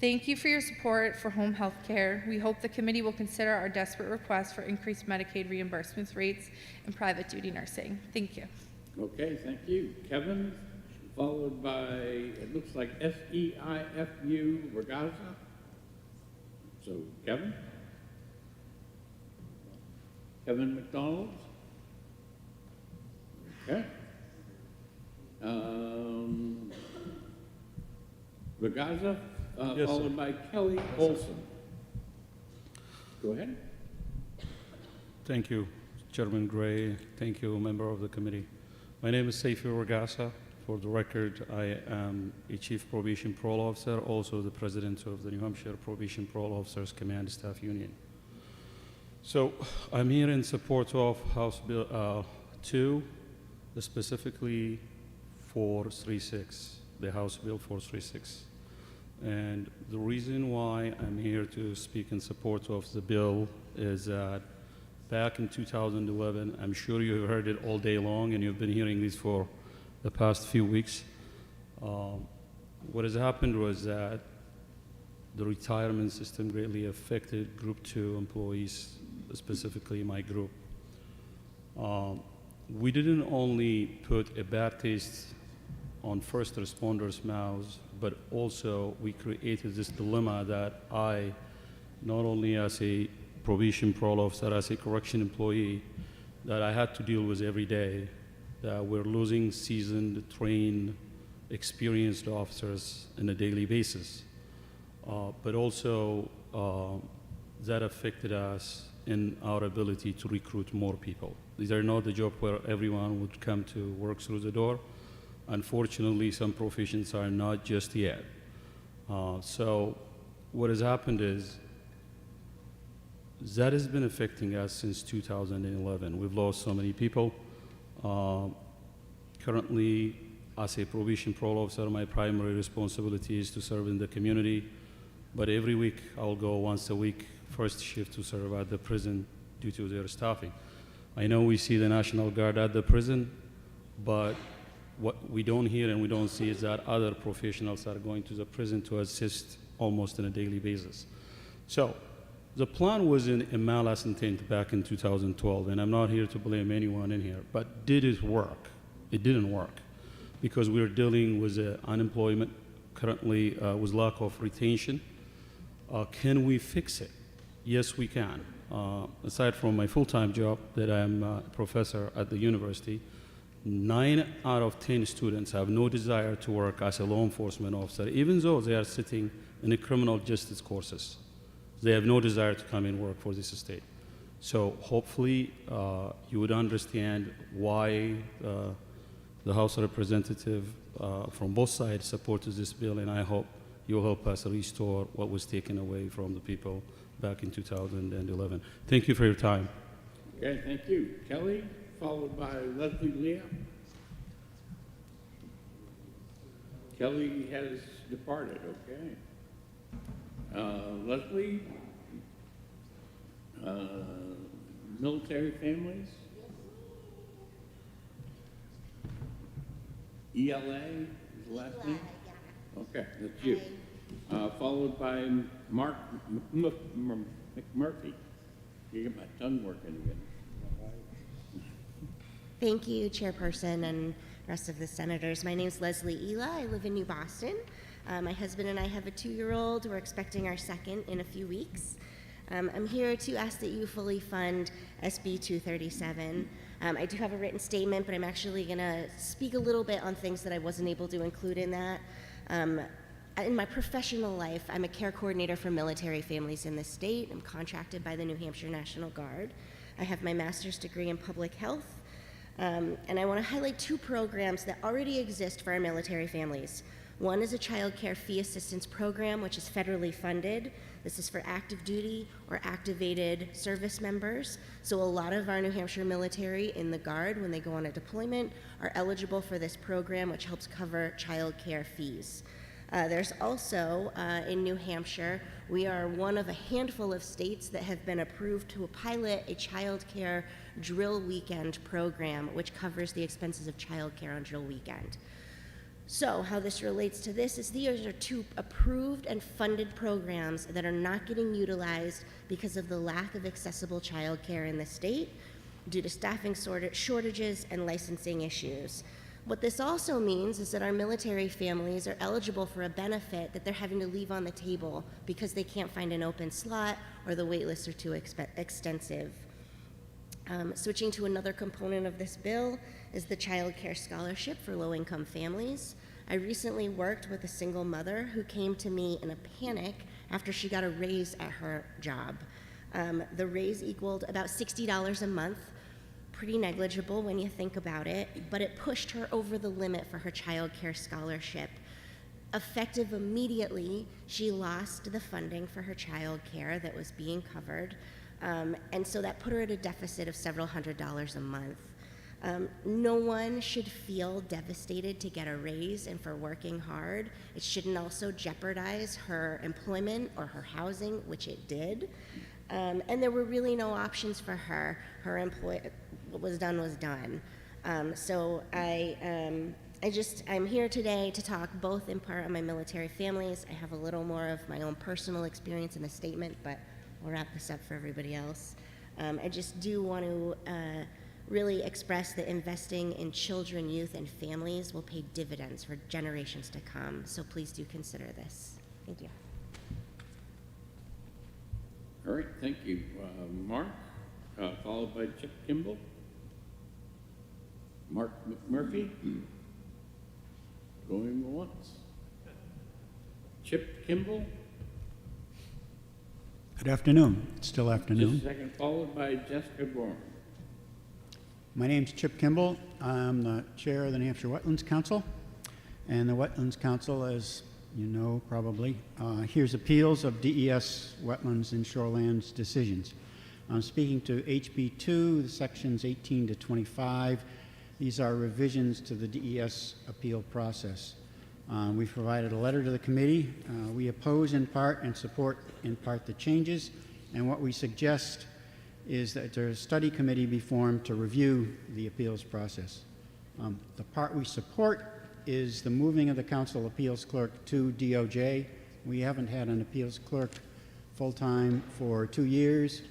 Thank you for your support for home health care. We hope the committee will consider our desperate request for increased Medicaid reimbursements rates in private duty nursing. Thank you. Okay, thank you. Kevin, followed by, it looks like SEIFU Regaza. So, Kevin? Kevin McDonald? Okay. Regaza, Yes, followed sir. by Kelly Olson. Go ahead. Thank you, Chairman Gray. Thank you, member of the committee. My name is Seifi Ragasa. For the record, I am a Chief Probation Parole Officer, also the President of the New Hampshire Probation Parole Officers Command Staff Union. So I'm here in support of House Bill 2, specifically 436, the House Bill 436. And the reason why I'm here to speak in support of the bill is that back in 2011, I'm sure you have heard it all day long and you've been hearing this for the past few weeks. What has happened was that the retirement system greatly affected Group 2 employees, specifically my group. We didn't only put a bad taste on first responders' mouths, but also we created this dilemma that I, not only as a probation parole officer, as a correction employee, that I had to deal with every day, that we're losing seasoned, trained, experienced officers on a daily basis. But also that affected us in our ability to recruit more people. These are not the job where everyone would come to work through the door. Unfortunately, some professions are not just yet. So what has happened is that has been affecting us since 2011. We've lost so many people. Currently, as a probation parole officer, my primary responsibility is to serve in the community. But every week, I'll go once a week, first shift to serve at the prison due to their staffing. I know we see the National Guard at the prison, but what we don't hear and we don't see is that other professionals are going to the prison to assist almost on a daily basis. So the plan was in a malice intent back in 2012, and I'm not here to blame anyone in here, but did it work? It didn't work because we're dealing with unemployment currently with lack of retention. Can we fix it? Yes, we can. Aside from my full-time job that I'm a professor at the university, 9 out of 10 students have no desire to work as a law enforcement officer, even though they are sitting in the criminal justice courses. They have no desire to come and work for this state. So hopefully you would understand why the House of Representatives from both sides supported this bill, and I hope you'll help us restore what was taken away from the people back in 2011. Thank you for your time. Okay, thank you. Kelly, followed by Leslie Leah. Kelly has departed, okay. Leslie, military families? ELA is the last name? Okay, that's you. Followed by Mark McMurphy. You get my tongue working again. Thank you, Chairperson and rest of the senators. My name is Leslie Ela. I live in New Boston. My husband and I have a 2-year-old. We're expecting our second in a few weeks. I'm here to ask that you fully fund SB 237. I do have a written statement, but I'm actually going to speak a little bit on things that I wasn't able to include in that. In my professional life, I'm a care coordinator for military families in the state. I'm contracted by the New Hampshire National Guard. I have my master's degree in public health, and I want to highlight two programs that already exist for our military families. One is a child care fee assistance program, which is federally funded. This is for active duty or activated service members. So a lot of our New Hampshire military in the Guard, when they go on a deployment, are eligible for this program, which helps cover child care fees. There's also, in New Hampshire, we are one of a handful of states that have been approved to pilot a child care drill weekend program, which covers the expenses of child care on drill weekend. So how this relates to this is these are two approved and funded programs that are not getting utilized because of the lack of accessible child care in the state due to staffing shortages and licensing issues. What this also means is that our military families are eligible for a benefit that they're having to leave on the table because they can't find an open slot or the wait lists are too extensive. Switching to another component of this bill is the child care scholarship for low-income families. I recently worked with a single mother who came to me in a panic after she got a raise at her job. The raise equaled about $60 a month, pretty negligible when you think about it, but it pushed her over the limit for her child care scholarship. Effective immediately, she lost the funding for her child care that was being covered, and so that put her at a deficit of several $100s a month. No one should feel devastated to get a raise and for working hard. It shouldn't also jeopardize her employment or her housing, which it did. And there were really no options for her. What was done was done. So I'm here today to talk both in part on my military families. I have a little more of my own personal experience in the statement, but we'll wrap this up for everybody else. I just do want to really express that investing in children, youth, and families will pay dividends for generations to come. So please do consider this. Thank you. All right, thank you. Mark, followed by Chip Kimball. Mark McMurphy. Going once. Chip Kimball. Good afternoon. It's still afternoon. Just a second, followed by Jessica Bourne. My name's Chip Kimball. I'm the chair of the New Hampshire Wetlands Council. And the Wetlands Council, as you know probably, hears appeals of DES wetlands and shorelands decisions. I'm speaking to HB 2, sections 18 to 25. These are revisions to the DES appeal process. We've provided a letter to the committee. We oppose in part and support in part the changes, and what we suggest is that a study committee be formed to review the appeals process. The part we support is the moving of the council appeals clerk to DOJ. We haven't had an appeals clerk full-time for 2 years,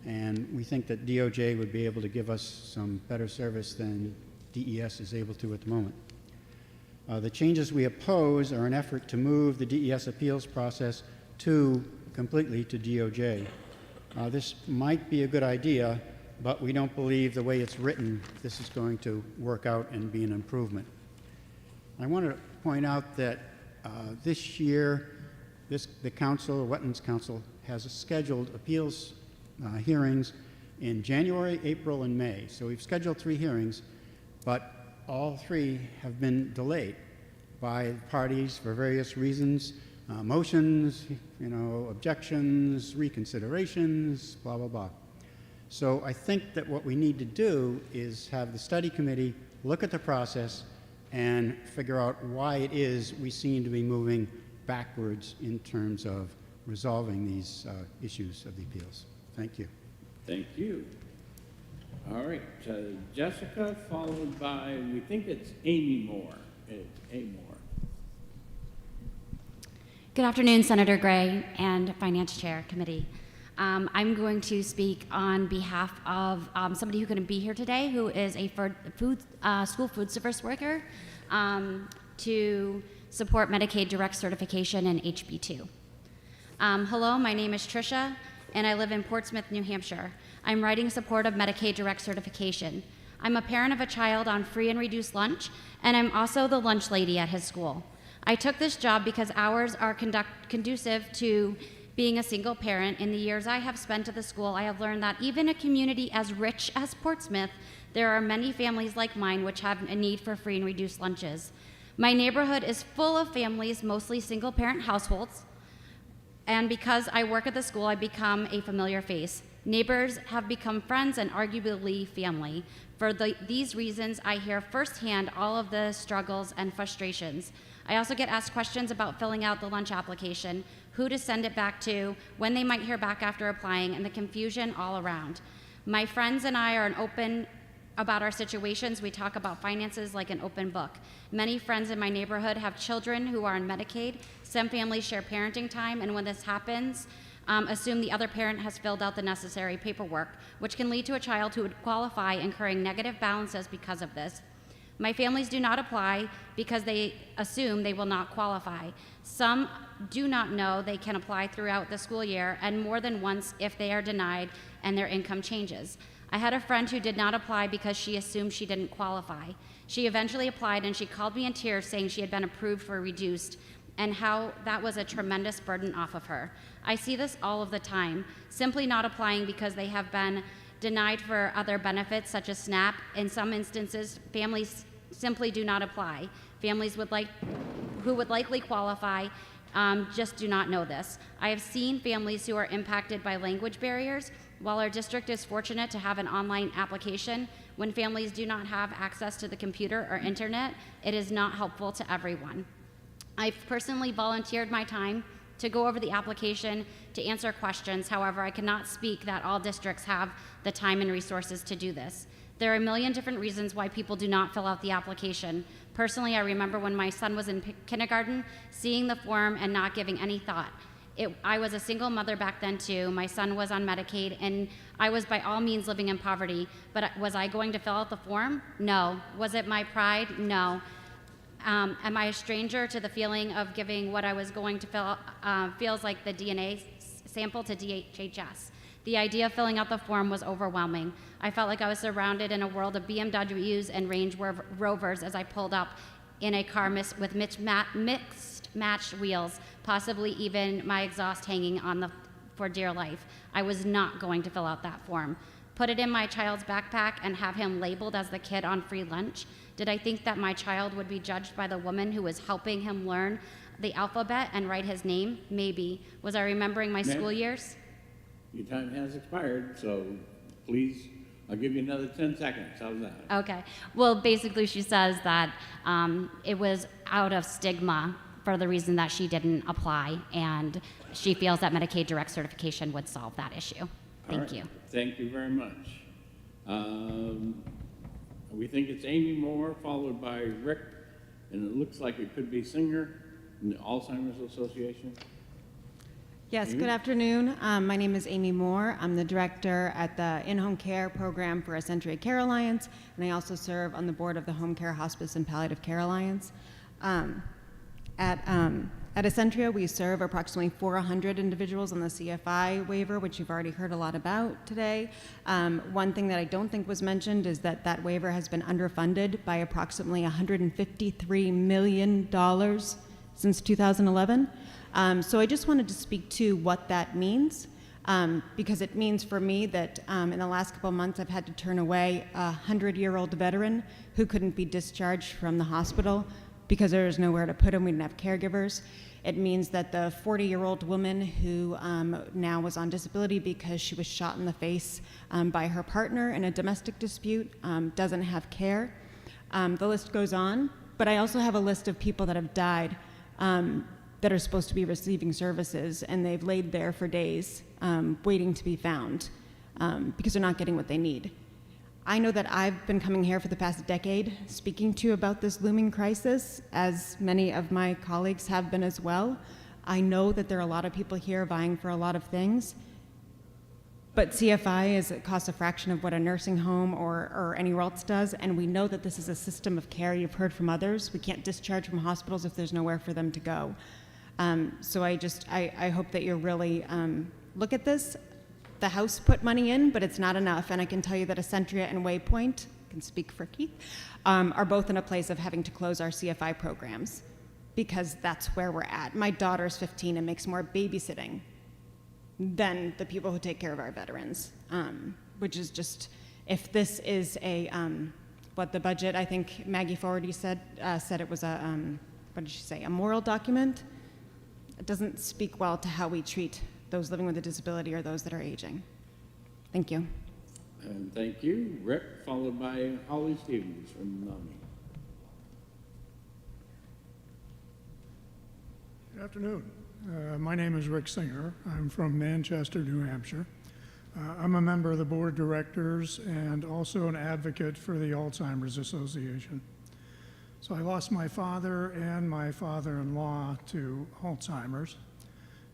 and we think that DOJ would be able to give us some better service than DES is able to at the moment. The changes we oppose are an effort to move the DES appeals process completely to DOJ. This might be a good idea, but we don't believe the way it's written this is going to work out and be an improvement. I want to point out that this year, the council, the Wetlands Council, has scheduled appeals hearings in January, April, and May. So we've scheduled 3 hearings, but all 3 have been delayed by parties for various reasons. Motions, objections, reconsiderations, blah, blah, blah. So I think that what we need to do is have the study committee look at the process and figure out why it is we seem to be moving backwards in terms of resolving these issues of the appeals. Thank you. Thank you. All right, Jessica, followed by, we think it's Amy Moore. It's Amy Moore. Good afternoon, Senator Gray and Finance Chair Committee. I'm going to speak on behalf of somebody who couldn't be here today, who is a school food service worker, to support Medicaid direct certification in HB2. Hello, my name is Tricia, and I live in Portsmouth, New Hampshire. I'm writing in support of Medicaid direct certification. I'm a parent of a child on free and reduced lunch, and I'm also the lunch lady at his school. I took this job because hours are conducive to being a single parent. In the years I have spent at the school, I have learned that even a community as rich as Portsmouth, there are many families like mine which have a need for free and reduced lunches. My neighborhood is full of families, mostly single parent households, and because I work at the school, I become a familiar face. Neighbors have become friends and arguably family. For these reasons, I hear firsthand all of the struggles and frustrations. I also get asked questions about filling out the lunch application, who to send it back to, when they might hear back after applying, and the confusion all around. My friends and I are open about our situations. We talk about finances like an open book. Many friends in my neighborhood have children who are on Medicaid. Some families share parenting time, and when this happens, assume the other parent has filled out the necessary paperwork, which can lead to a child who would qualify incurring negative balances because of this. My families do not apply because they assume they will not qualify. Some do not know they can apply throughout the school year and more than once if they are denied and their income changes. I had a friend who did not apply because she assumed she didn't qualify. She eventually applied and she called me in tears saying she had been approved for reduced and how that was a tremendous burden off of her. I see this all of the time, simply not applying because they have been denied for other benefits such as SNAP. In some instances, families simply do not apply. Families who would likely qualify just do not know this. I have seen families who are impacted by language barriers. While our district is fortunate to have an online application, when families do not have access to the computer or internet, it is not helpful to everyone. I've personally volunteered my time to go over the application, to answer questions. However, I cannot speak that all districts have the time and resources to do this. There are a million different reasons why people do not fill out the application. Personally, I remember when my son was in kindergarten, seeing the form and not giving any thought. I was a single mother back then too. My son was on Medicaid, and I was by all means living in poverty. But was I going to fill out the form? No. Was it my pride? No. Am I a stranger to the feeling of giving what I was going to fill feels like the DNA sample to DHHS? The idea of filling out the form was overwhelming. I felt like I was surrounded in a world of BMWs and Range Rovers as I pulled up in a car with mixed matched wheels, possibly even my exhaust hanging on for dear life. I was not going to fill out that form. Put it in my child's backpack and have him labeled as the kid on free lunch. Did I think that my child would be judged by the woman who was helping him learn the alphabet and write his name? Maybe. Was I remembering my school years? Your time has expired, so please, I'll give you another 10 seconds. How's that? Okay. Well, basically she says that it was out of stigma for the reason that she didn't apply, and she feels that Medicaid direct certification would solve that issue. Thank you. Thank you very much. We think it's Amy Moore, followed by Rick, and it looks like it could be Singer from the Alzheimer's Association. Yes, Amy? good afternoon. My name is Amy Moore. I'm the director at the In-Home Care Program for Essentia Care Alliance, and I also serve on the board of the Home Care Hospice and Palliative Care Alliance. At Essentia, we serve approximately 400 individuals on the CFI waiver, which you've already heard a lot about today. One thing that I don't think was mentioned is that that waiver has been underfunded by approximately $153 million since 2011. So I just wanted to speak to what that means, because it means for me that in the last couple of months I've had to turn away a 100-year-old veteran who couldn't be discharged from the hospital because there was nowhere to put him. We didn't have caregivers. It means that the 40-year-old woman who now was on disability because she was shot in the face by her partner in a domestic dispute doesn't have care. The list goes on, but I also have a list of people that have died that are supposed to be receiving services, and they've laid there for days waiting to be found because they're not getting what they need. I know that I've been coming here for the past decade speaking to you about this looming crisis, as many of my colleagues have been as well. I know that there are a lot of people here vying for a lot of things, but CFI costs a fraction of what a nursing home or anywhere else does, and we know that this is a system of care. You've heard from others. We can't discharge from hospitals if there's nowhere for them to go. So I hope that you really look at this. the House put money in, but it's not enough. And I can tell you that Accentria and Waypoint, I can speak for Keith, are both in a place of having to close our CFI programs because that's where we're at. My daughter's 15 and makes more babysitting than the people who take care of our veterans, which is just, if this is a, what the budget, I think Maggie Forwardy said it was a, what did she say, a moral document? It doesn't speak well to how we treat those living with a disability or those that are aging. Thank you. And thank you. Rick, followed by Holly Stevens from NAMI. Good afternoon. My name is Rick Singer. I'm from Manchester, New Hampshire. I'm a member of the board of directors and also an advocate for the Alzheimer's Association. So I lost my father and my father-in-law to Alzheimer's.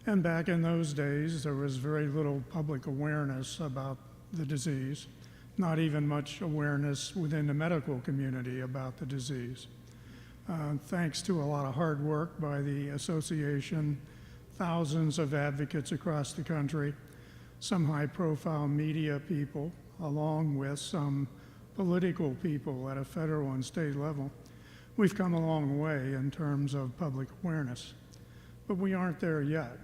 And back in those days, there was very little public awareness about the disease, not even much awareness within the medical community about the disease. Thanks to a lot of hard work by the association, thousands of advocates across the country, some high-profile media people, along with some political people at a federal and state level, we've come a long way in terms of public awareness. But we aren't there yet.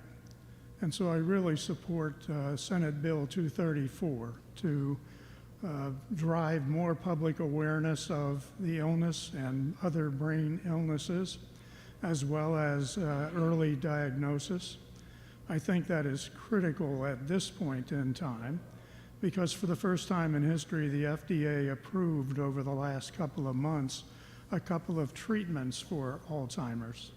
And so I really support Senate Bill 234 to drive more public awareness of the illness and other brain illnesses, as well as early diagnosis. I think that is critical at this point in time, because for the first time in history, the FDA approved over the last couple of months a couple of treatments for Alzheimer's.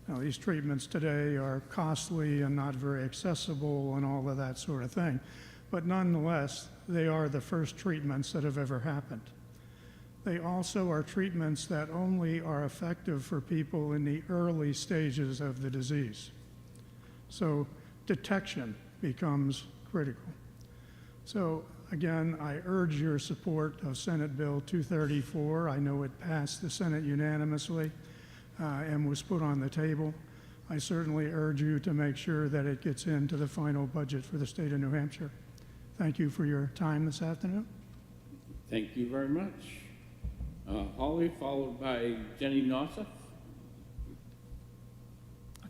Now, these treatments today are costly and not very accessible and all of that sort of thing, but nonetheless, they are the first treatments that have ever happened. They also are treatments that only are effective for people in the early stages of the disease. So detection becomes critical. So again, I urge your support of Senate Bill 234. I know it passed the Senate unanimously and was put on the table. I certainly urge you to make sure that it gets into the final budget for the state of New Hampshire. Thank you for your time this afternoon. Thank you very much. Holly, followed by Jenny Nossoff.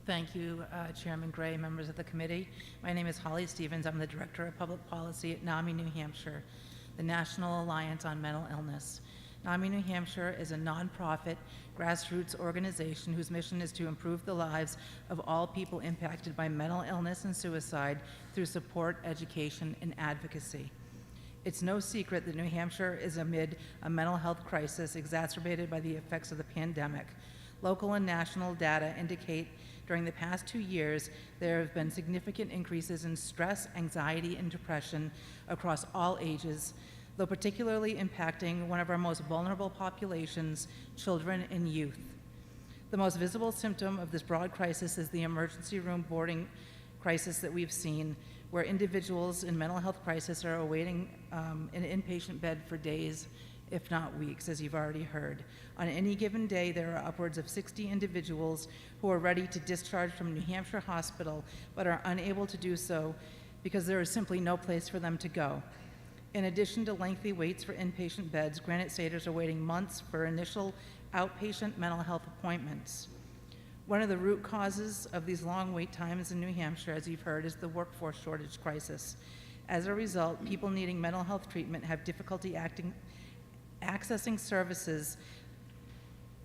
Thank you, Chairman Gray, members of the committee. My name is Holly Stevens. I'm the Director of Public Policy at NAMI New Hampshire, the National Alliance on Mental Illness. NAMI New Hampshire is a nonprofit grassroots organization whose mission is to improve the lives of all people impacted by mental illness and suicide through support, education, and advocacy. It's no secret that New Hampshire is amid a mental health crisis exacerbated by the effects of the pandemic. Local and national data indicate during the past 2 years, there have been significant increases in stress, anxiety, and depression across all ages, though particularly impacting one of our most vulnerable populations, children and youth. The most visible symptom of this broad crisis is the emergency room boarding crisis that we've seen, where individuals in mental health crisis are awaiting an inpatient bed for days, if not weeks, as you've already heard. On any given day, there are upwards of 60 individuals who are ready to discharge from New Hampshire Hospital, but are unable to do so because there is simply no place for them to go. In addition to lengthy waits for inpatient beds, Granite Staters are waiting months for initial outpatient mental health appointments. One of the root causes of these long wait times in New Hampshire, as you've heard, is the workforce shortage crisis. As a result, people needing mental health treatment have difficulty accessing services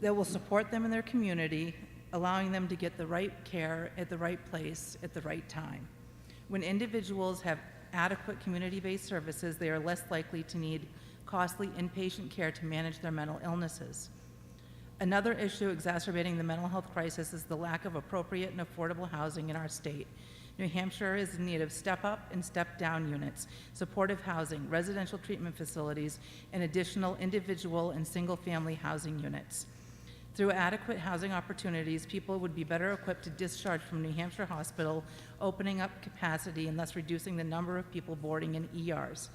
that will support them in their community, allowing them to get the right care at the right place at the right time. When individuals have adequate community-based services, they are less likely to need costly inpatient care to manage their mental illnesses. Another issue exacerbating the mental health crisis is the lack of appropriate and affordable housing in our state. New Hampshire is in need of step-up and step-down units, supportive housing, residential treatment facilities, and additional individual and single-family housing units. Through adequate housing opportunities, people would be better equipped to discharge from New Hampshire Hospital, opening up capacity and thus reducing the number of people boarding in ERs.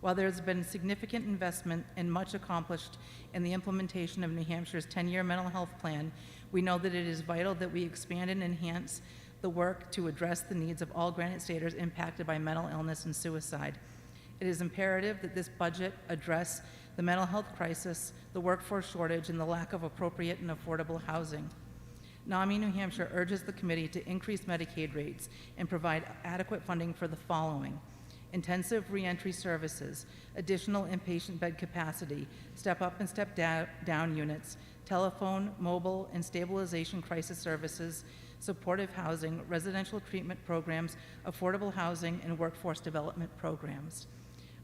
While there's been significant investment and much accomplished in the implementation of New Hampshire's 10-year mental health plan, we know that it is vital that we expand and enhance the work to address the needs of all Granite Staters impacted by mental illness and suicide. It is imperative that this budget address the mental health crisis, the workforce shortage, and the lack of appropriate and affordable housing. NAMI New Hampshire urges the committee to increase Medicaid rates and provide adequate funding for the following: intensive reentry services, additional inpatient bed capacity, step-up and step-down units, telephone, mobile, and stabilization crisis services, supportive housing, residential treatment programs, affordable housing, and workforce development programs.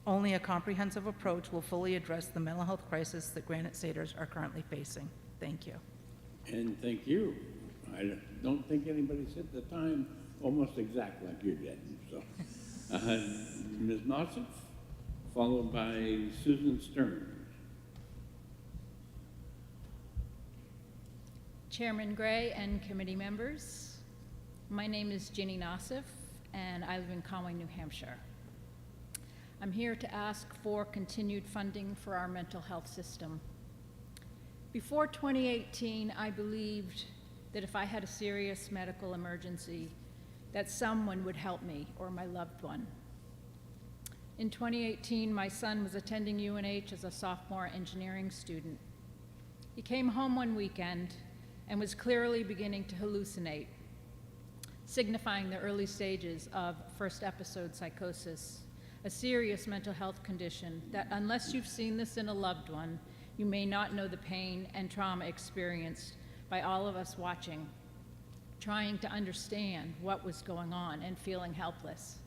Only a comprehensive approach will fully address the mental health crisis that Granite Staters are currently facing. Thank you. And thank you. I don't think anybody said the time almost exact like you did. So, Ms. Nosif, followed by Susan Stern. Chairman Gray and committee members, my name is Ginny Nosif, and I live in Conway, New Hampshire. I'm here to ask for continued funding for our mental health system. Before 2018, I believed that if I had a serious medical emergency, that someone would help me or my loved one. In 2018, my son was attending UNH as a sophomore engineering student. He came home one weekend and was clearly beginning to hallucinate, signifying the early stages of first episode psychosis, a serious mental health condition that, unless you've seen this in a loved one, you may not know the pain and trauma experienced by all of us watching, trying to understand what was going on and feeling helpless.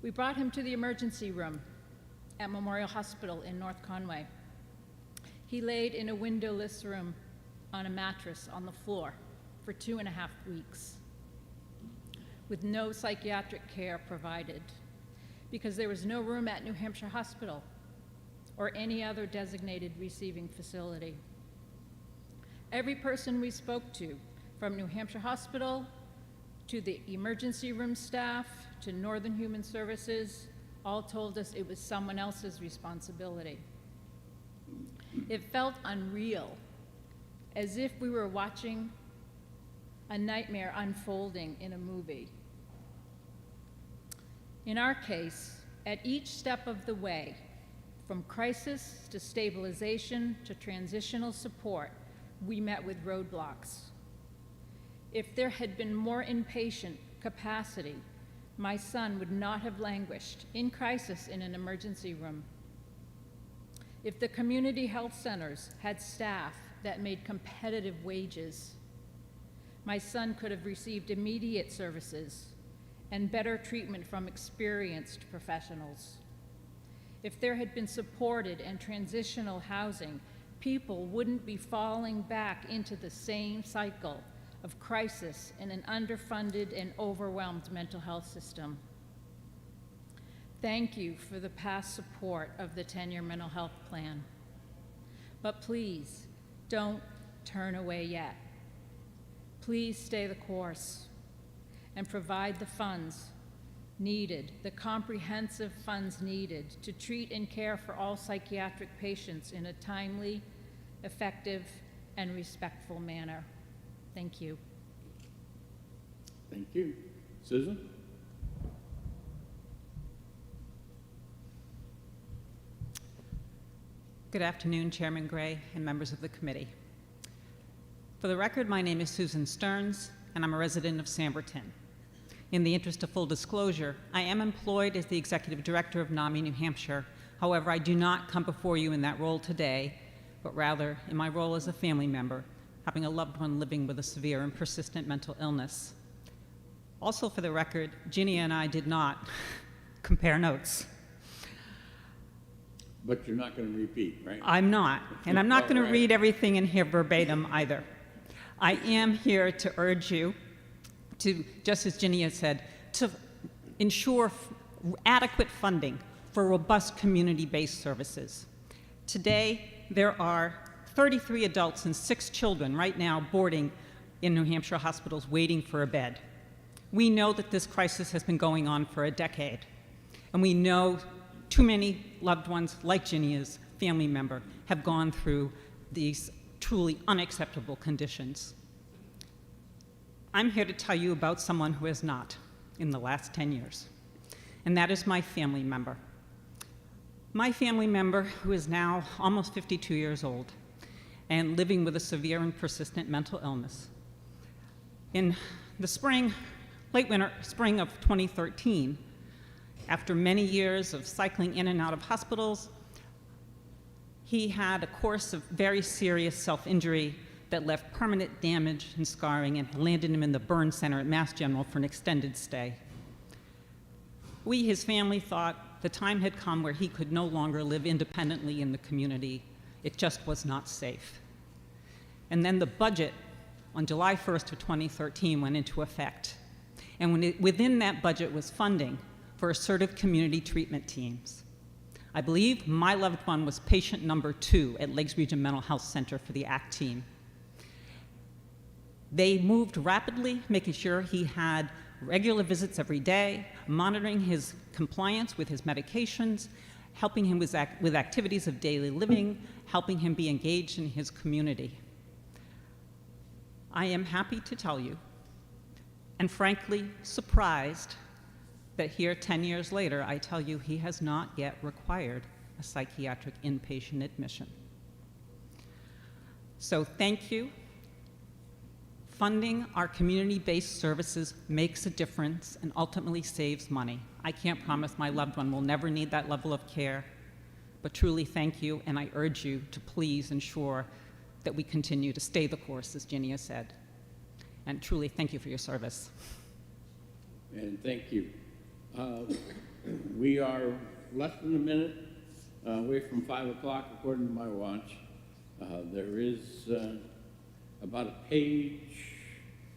We brought him to the emergency room at Memorial Hospital in North Conway. He laid in a windowless room on a mattress on the floor for 2.5 weeks with no psychiatric care provided because there was no room at New Hampshire Hospital or any other designated receiving facility. Every person we spoke to, from New Hampshire Hospital to the emergency room staff to Northern Human Services, all told us it was someone else's responsibility. It felt unreal, as if we were watching a nightmare unfolding in a movie. In our case, at each step of the way, from crisis to stabilization to transitional support, we met with roadblocks. If there had been more inpatient capacity, my son would not have languished in crisis in an emergency room. If the community health centers had staff that made competitive wages, my son could have received immediate services and better treatment from experienced professionals. If there had been supported and transitional housing, people wouldn't be falling back into the same cycle of crisis in an underfunded and overwhelmed mental health system. Thank you for the past support of the 10-year mental health plan. But please, don't turn away yet. Please stay the course and provide the funds needed, the comprehensive funds needed to treat and care for all psychiatric patients in a timely, effective, and respectful manner. Thank you. Thank you. Susan? Good afternoon, Chairman Gray and members of the committee. For the record, my name is Susan Stearns, and I'm a resident of Samberton. In the interest of full disclosure, I am employed as the Executive Director of NAMI New Hampshire. However, I do not come before you in that role today, but rather in my role as a family member, having a loved one living with a severe and persistent mental illness. Also, for the record, Ginny and I did not compare notes. But you're not going to repeat, right? I'm not, and I'm not going to Right. read everything in here verbatim either. I am here to urge you to, just as Ginny has said, to ensure adequate funding for robust community-based services. Today, there are 33 adults and 6 children right now boarding in New Hampshire hospitals waiting for a bed. We know that this crisis has been going on for a decade, and we know too many loved ones, like Ginny's family member, have gone through these truly unacceptable conditions. I'm here to tell you about someone who has not in the last 10 years, and that is my family member. My family member who is now almost 52 years old and living with a severe and persistent mental illness. In the spring, late winter, spring of 2013, after many years of cycling in and out of hospitals, he had a course of very serious self-injury that left permanent damage and scarring and landed him in the burn center at Mass General for an extended stay. We, his family, thought the time had come where he could no longer live independently in the community. It just was not safe. And then the budget on July 1st of 2013 went into effect. And within that budget was funding for assertive community treatment teams. I believe my loved one was patient number 2 at Lakes Region Mental Health Center for the ACT team. They moved rapidly, making sure he had regular visits every day, monitoring his compliance with his medications, helping him with activities of daily living, helping him be engaged in his community. I am happy to tell you, and frankly surprised, that here 10 years later, I tell you he has not yet required a psychiatric inpatient admission. So thank you. Funding our community-based services makes a difference and ultimately saves money. I can't promise my loved one will never need that level of care, but truly thank you, and I urge you to please ensure that we continue to stay the course, as Ginny has said. And truly thank you for your service. And thank you. We are less than a minute away from 5 o'clock, according to my watch. There is about a page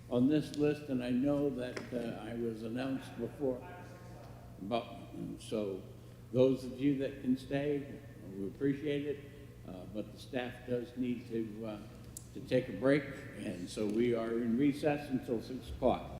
on this list, and I know that I was announced before. So those of you that can stay, we appreciate it, but the staff does need to take a break, and so we are in recess until 6 o'clock.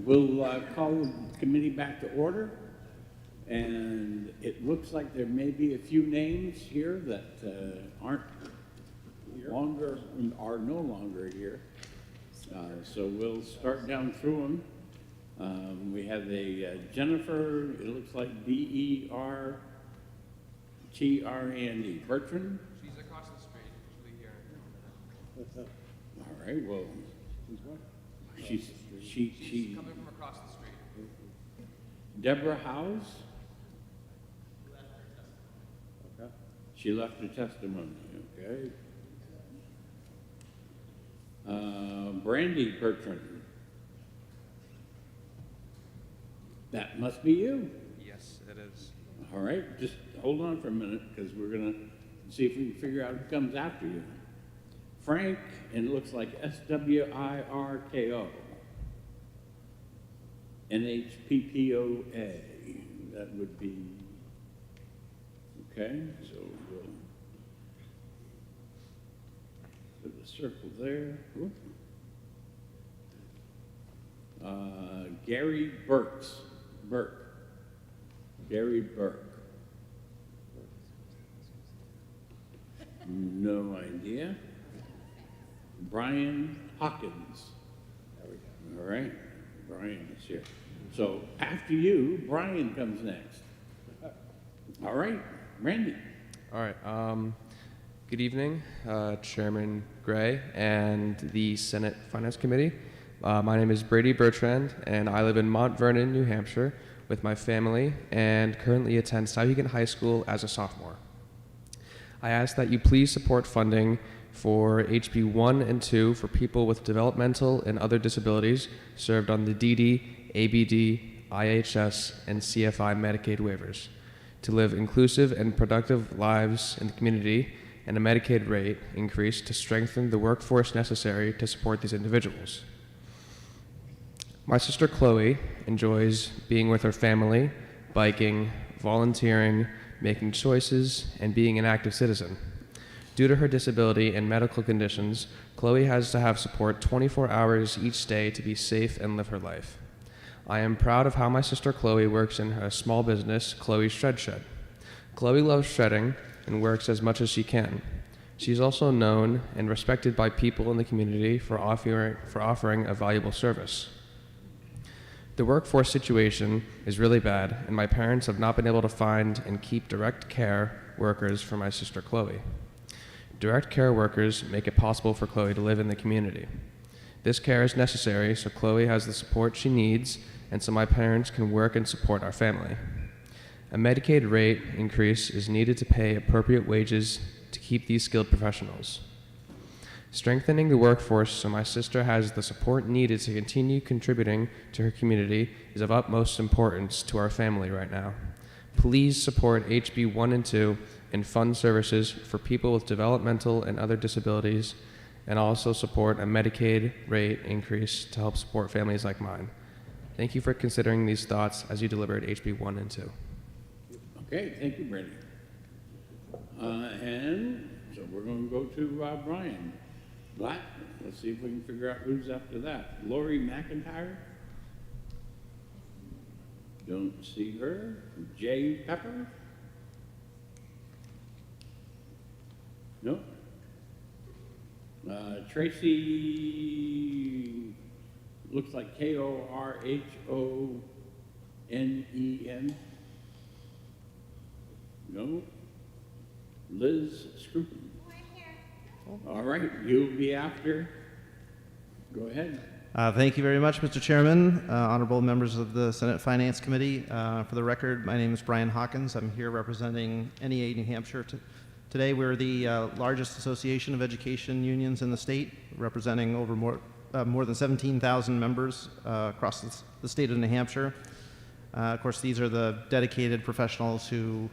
We'll call the committee back to order. And it looks like there may be a few names here that aren't longer, are no longer here. So we'll start down through them. We have a Jennifer, it looks like B-E-R-T-R-A-N-D, Bertrand. She's across the street. She'll be here. All right, well, she's coming from across the street. Deborah House. She left her testimony, okay. Brandy Bertrand. That must be you. Yes, it is. All right, just hold on for a minute because we're going to see if we can figure out who comes after you. Frank, and it looks like S-W-I-R-K-O. N-H-P-P-O-A. That would be, okay, so we'll put a circle there. Whoop. Gary Burke. Gary Burke. No idea. Brian Hawkins. All right, Brian is here. So after you, Brian comes next. All right, Randy. All right. Good evening, Chairman Gray and the Senate Finance Committee. My name is Brady Bertrand, and I live in Mount Vernon, New Hampshire, with my family, and currently attend Sauhegan High School as a sophomore. I ask that you please support funding for HB 1 and 2 for people with developmental and other disabilities served on the DD, ABD, IHS, and CFI Medicaid waivers to live inclusive and productive lives in the community, and a Medicaid rate increase to strengthen the workforce necessary to support these individuals. My sister Chloe enjoys being with her family, biking, volunteering, making choices, and being an active citizen. Due to her disability and medical conditions, Chloe has to have support 24 hours each day to be safe and live her life. I am proud of how my sister Chloe works in her small business, Chloe's Shred Shed. Chloe loves shredding and works as much as she can. She's also known and respected by people in the community for offering a valuable service. The workforce situation is really bad, and my parents have not been able to find and keep direct care workers for my sister Chloe. Direct care workers make it possible for Chloe to live in the community. This care is necessary so Chloe has the support she needs and so my parents can work and support our family. A Medicaid rate increase is needed to pay appropriate wages to keep these skilled professionals. Strengthening the workforce so my sister has the support needed to continue contributing to her community is of utmost importance to our family right now. Please support HB 1 and 2 and fund services for people with developmental and other disabilities, and also support a Medicaid rate increase to help support families like mine. Thank you for considering these thoughts as you deliberate HB 1 and 2. Okay, thank you, Brady. And so we're going to go to Brian Black. Let's see if we can figure out who's after that. Lori McIntyre. Don't see her. Jay Pepper. Nope. Tracy, looks like Korhonen. No. Liz Scruton. All right, you'll be after. Go ahead. Thank you very much, Mr. Chairman, honorable members of the Senate Finance Committee. For the record, my name is Brian Hawkins. I'm here representing NEA New Hampshire. Today, we're the largest association of education unions in the state, representing over more than 17,000 members across the state of New Hampshire. Of course, these are the dedicated professionals who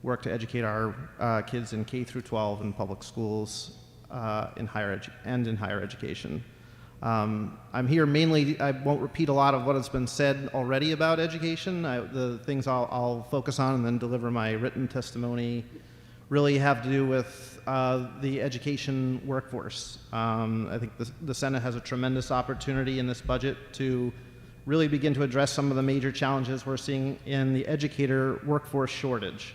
work to educate our kids in K through 12 in public schools in higher education. I'm here mainly, I won't repeat a lot of what has been said already about education. The things I'll focus on and then deliver my written testimony really have to do with the education workforce. I think the Senate has a tremendous opportunity in this budget to really begin to address some of the major challenges we're seeing in the educator workforce shortage.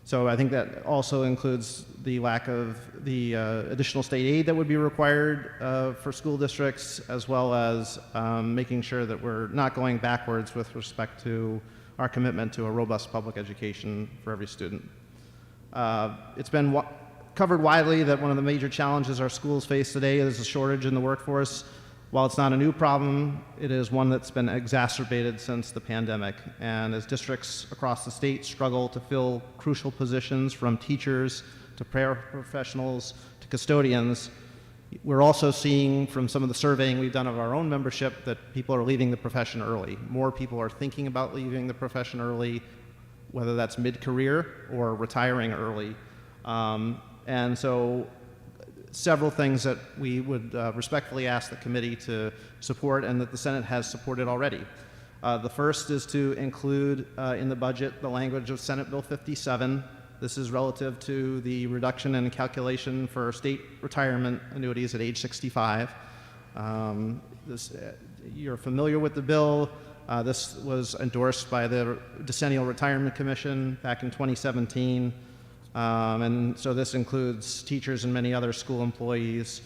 So I think that also includes the lack of the additional state aid that would be required for school districts, as well as making sure that we're not going backwards with respect to our commitment to a robust public education for every student. It's been covered widely that one of the major challenges our schools face today is a shortage in the workforce. While it's not a new problem, it is one that's been exacerbated since the pandemic. And as districts across the state struggle to fill crucial positions from teachers to paraprofessionals to custodians, we're also seeing from some of the surveying we've done of our own membership that people are leaving the profession early. More people are thinking about leaving the profession early, whether that's mid-career or retiring early. And so several things that we would respectfully ask the committee to support and that the Senate has supported already. The first is to include in the budget the language of Senate Bill 57. This is relative to the reduction in calculation for state retirement annuities at age 65. You're familiar with the bill. This was endorsed by the Decennial Retirement Commission back in 2017. And so this includes teachers and many other school employees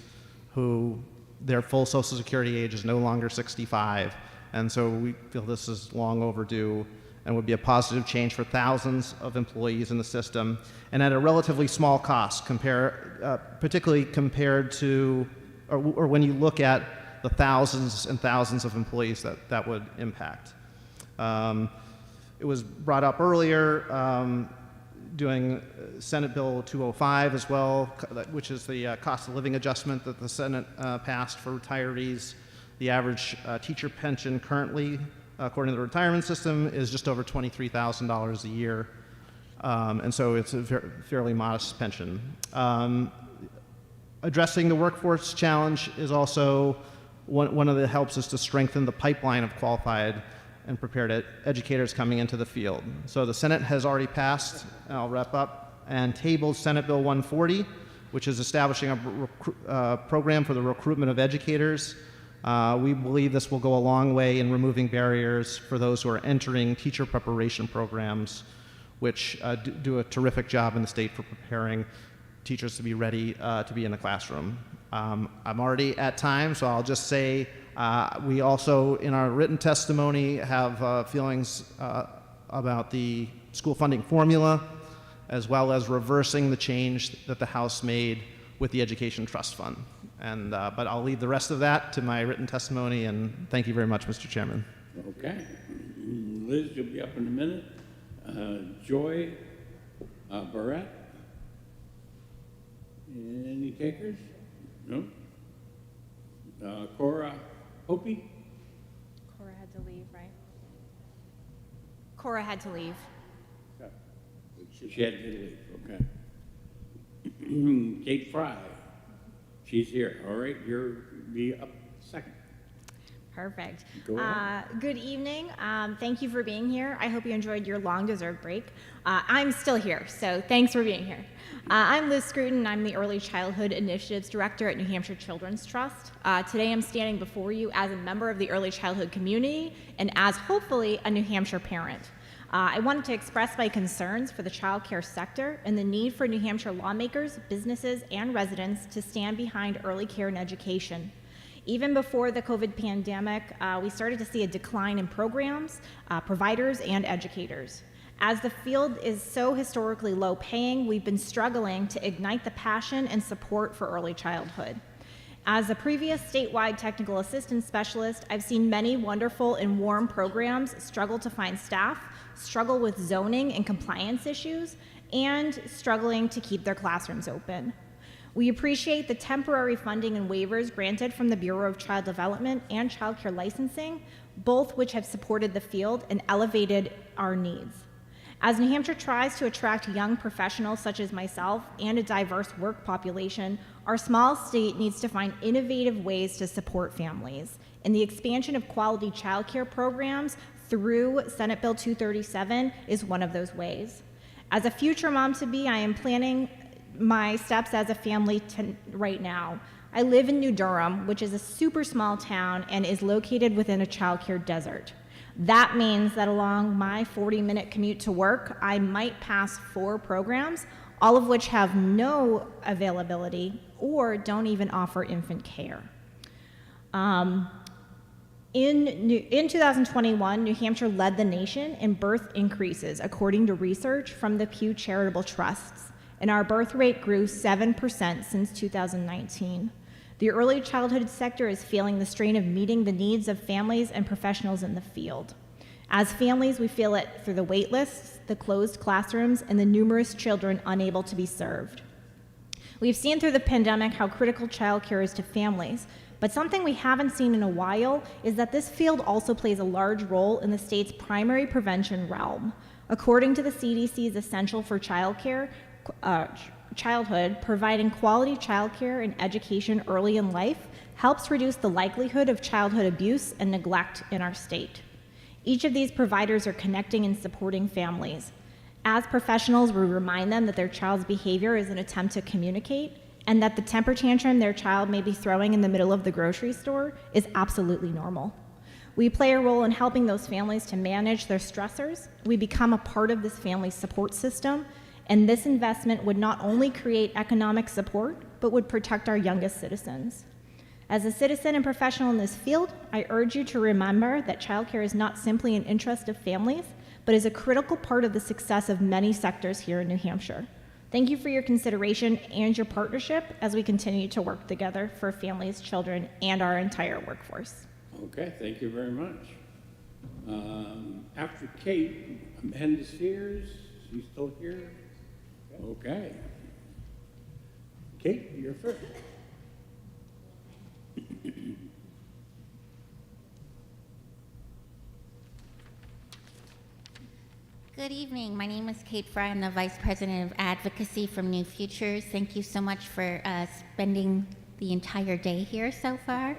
who their full Social Security age is no longer 65. And so we feel this is long overdue and would be a positive change for thousands of employees in the system and at a relatively small cost, particularly compared to, or when you look at the thousands and thousands of employees that would impact. It was brought up earlier, doing Senate Bill 205 as well, which is the cost of living adjustment that the Senate passed for retirees. The average teacher pension currently, according to the retirement system, is just over $23,000 a year. And so it's a fairly modest pension. Addressing the workforce challenge is also one of the helps is to strengthen the pipeline of qualified and prepared educators coming into the field. So the Senate has already passed, and I'll wrap up, and tabled Senate Bill 140, which is establishing a program for the recruitment of educators. We believe this will go a long way in removing barriers for those who are entering teacher preparation programs, which do a terrific job in the state for preparing teachers to be ready to be in the classroom. I'm already at time, so I'll just say we also, in our written testimony, have feelings about the school funding formula, as well as reversing the change that the House made with the Education Trust Fund. But I'll leave the rest of that to my written testimony, and thank you very much, Mr. Chairman. Okay. Liz, you'll be up in a minute. Joy Barrett. Any takers? No? Cora Hopi? Cora had to leave, right? Cora had to leave. Okay. She had to leave, okay. Kate Fry. She's here. All right, you'll be up second. Perfect. Go ahead. Good evening. Thank you for being here. I hope you enjoyed your long-deserved break. I'm still here, so thanks for being here. I'm Liz Scruton. I'm the Early Childhood Initiatives Director at New Hampshire Children's Trust. Today I'm standing before you as a member of the early childhood community and as, hopefully, a New Hampshire parent. I wanted to express my concerns for the child care sector and the need for New Hampshire lawmakers, businesses, and residents to stand behind early care and education. Even before the COVID pandemic, we started to see a decline in programs, providers, and educators. As the field is so historically low paying, we've been struggling to ignite the passion and support for early childhood. As a previous statewide technical assistance specialist, I've seen many wonderful and warm programs struggle to find staff, struggle with zoning and compliance issues, and struggling to keep their classrooms open. We appreciate the temporary funding and waivers granted from the Bureau of Child Development and Child Care Licensing, both which have supported the field and elevated our needs. As New Hampshire tries to attract young professionals such as myself and a diverse work population, our small state needs to find innovative ways to support families. And the expansion of quality child care programs through Senate Bill 237 is one of those ways. As a future mom-to-be, I am planning my steps as a family right now. I live in New Durham, which is a super small town and is located within a childcare desert. That means that along my 40-minute commute to work, I might pass 4 programs, all of which have no availability or don't even offer infant care. In 2021, New Hampshire led the nation in birth increases, according to research from the Pew Charitable Trusts, and our birth rate grew 7% since 2019. The early childhood sector is feeling the strain of meeting the needs of families and professionals in the field. As families, we feel it through the wait lists, the closed classrooms, and the numerous children unable to be served. We've seen through the pandemic how critical childcare is to families, but something we haven't seen in a while is that this field also plays a large role in the state's primary prevention realm. According to the CDC's Essential for Childhood, providing quality childcare and education early in life helps reduce the likelihood of childhood abuse and neglect in our state. Each of these providers are connecting and supporting families. As professionals, we remind them that their child's behavior is an attempt to communicate, and that the temper tantrum their child may be throwing in the middle of the grocery store is absolutely normal. We play a role in helping those families to manage their stressors. We become a part of this family support system, and this investment would not only create economic support, but would protect our youngest citizens. As a citizen and professional in this field, I urge you to remember that childcare is not simply an interest of families, but is a critical part of the success of many sectors here in New Hampshire. Thank you for your consideration and your partnership as we continue to work together for families, children, and our entire workforce. Okay, thank you very much. After Kate, Amanda Sears, she's still here? Okay. Kate, you're first. Good evening. My name is Kate Fry. I'm the Vice President of Advocacy from New Futures. Thank you so much for spending the entire day here so far.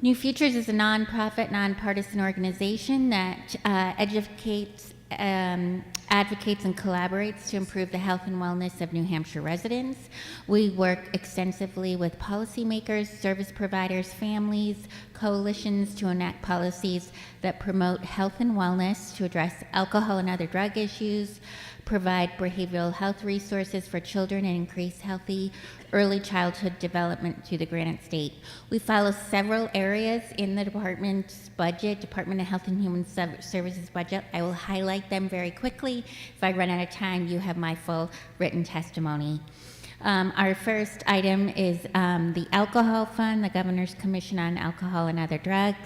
New Futures is a nonprofit, nonpartisan organization that educates, advocates, and collaborates to improve the health and wellness of New Hampshire residents. We work extensively with policymakers, service providers, families, coalitions to enact policies that promote health and wellness, to address alcohol and other drug issues, provide behavioral health resources for children, and increase healthy early childhood development through the Granite State. We follow several areas in the department's budget, Department of Health and Human Services budget. I will highlight them very quickly. If I run out of time, you have my full written testimony. Our first item is the Alcohol Fund, the Governor's Commission on Alcohol and Other Drugs.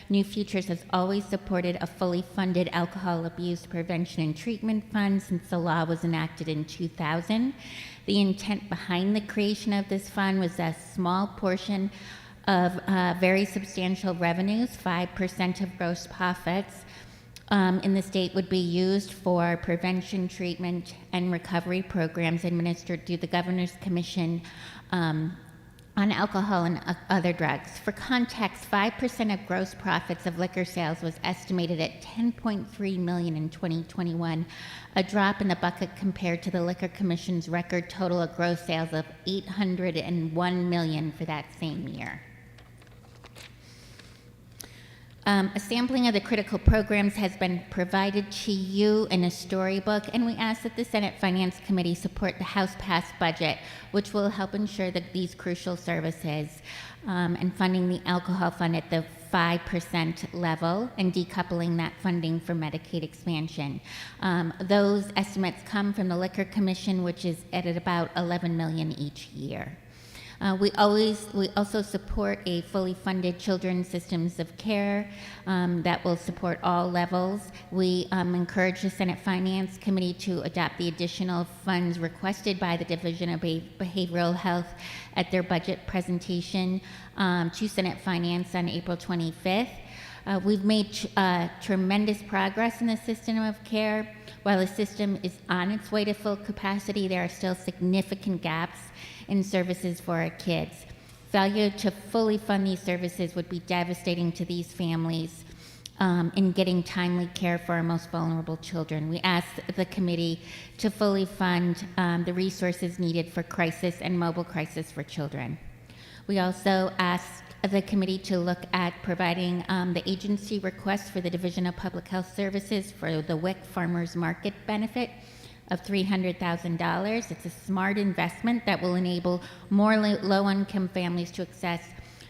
New Futures has always supported a fully funded alcohol abuse prevention and treatment fund since the law was enacted in 2000. The intent behind the creation of this fund was a small portion of very substantial revenues, 5% of gross profits, in the state would be used for prevention, treatment, and recovery programs administered through the Governor's Commission on alcohol and other drugs. For context, 5% of gross profits of liquor sales was estimated at $10.3 million in 2021, a drop in the bucket compared to the Liquor Commission's record total of gross sales of $801 million for that same year. A sampling of the critical programs has been provided to you in a storybook, and we ask that the Senate Finance Committee support the House-passed budget, which will help ensure that these crucial services and funding the alcohol fund at the 5% level and decoupling that funding from Medicaid expansion. Those estimates come from the Liquor Commission, which is at about $11 million each year. We also support a fully funded children's systems of care that will support all levels. We encourage the Senate Finance Committee to adopt the additional funds requested by the Division of Behavioral Health at their budget presentation to Senate Finance on April 25th. We've made tremendous progress in the system of care. While the system is on its way to full capacity, there are still significant gaps in services for our kids. Failure to fully fund these services would be devastating to these families. in getting timely care for our most vulnerable children. We asked the committee to fully fund the resources needed for crisis and mobile crisis for children. We also asked the committee to look at providing the agency request for the Division of Public Health Services for the WIC Farmers Market benefit of $300,000. It's a smart investment that will enable more low-income families to access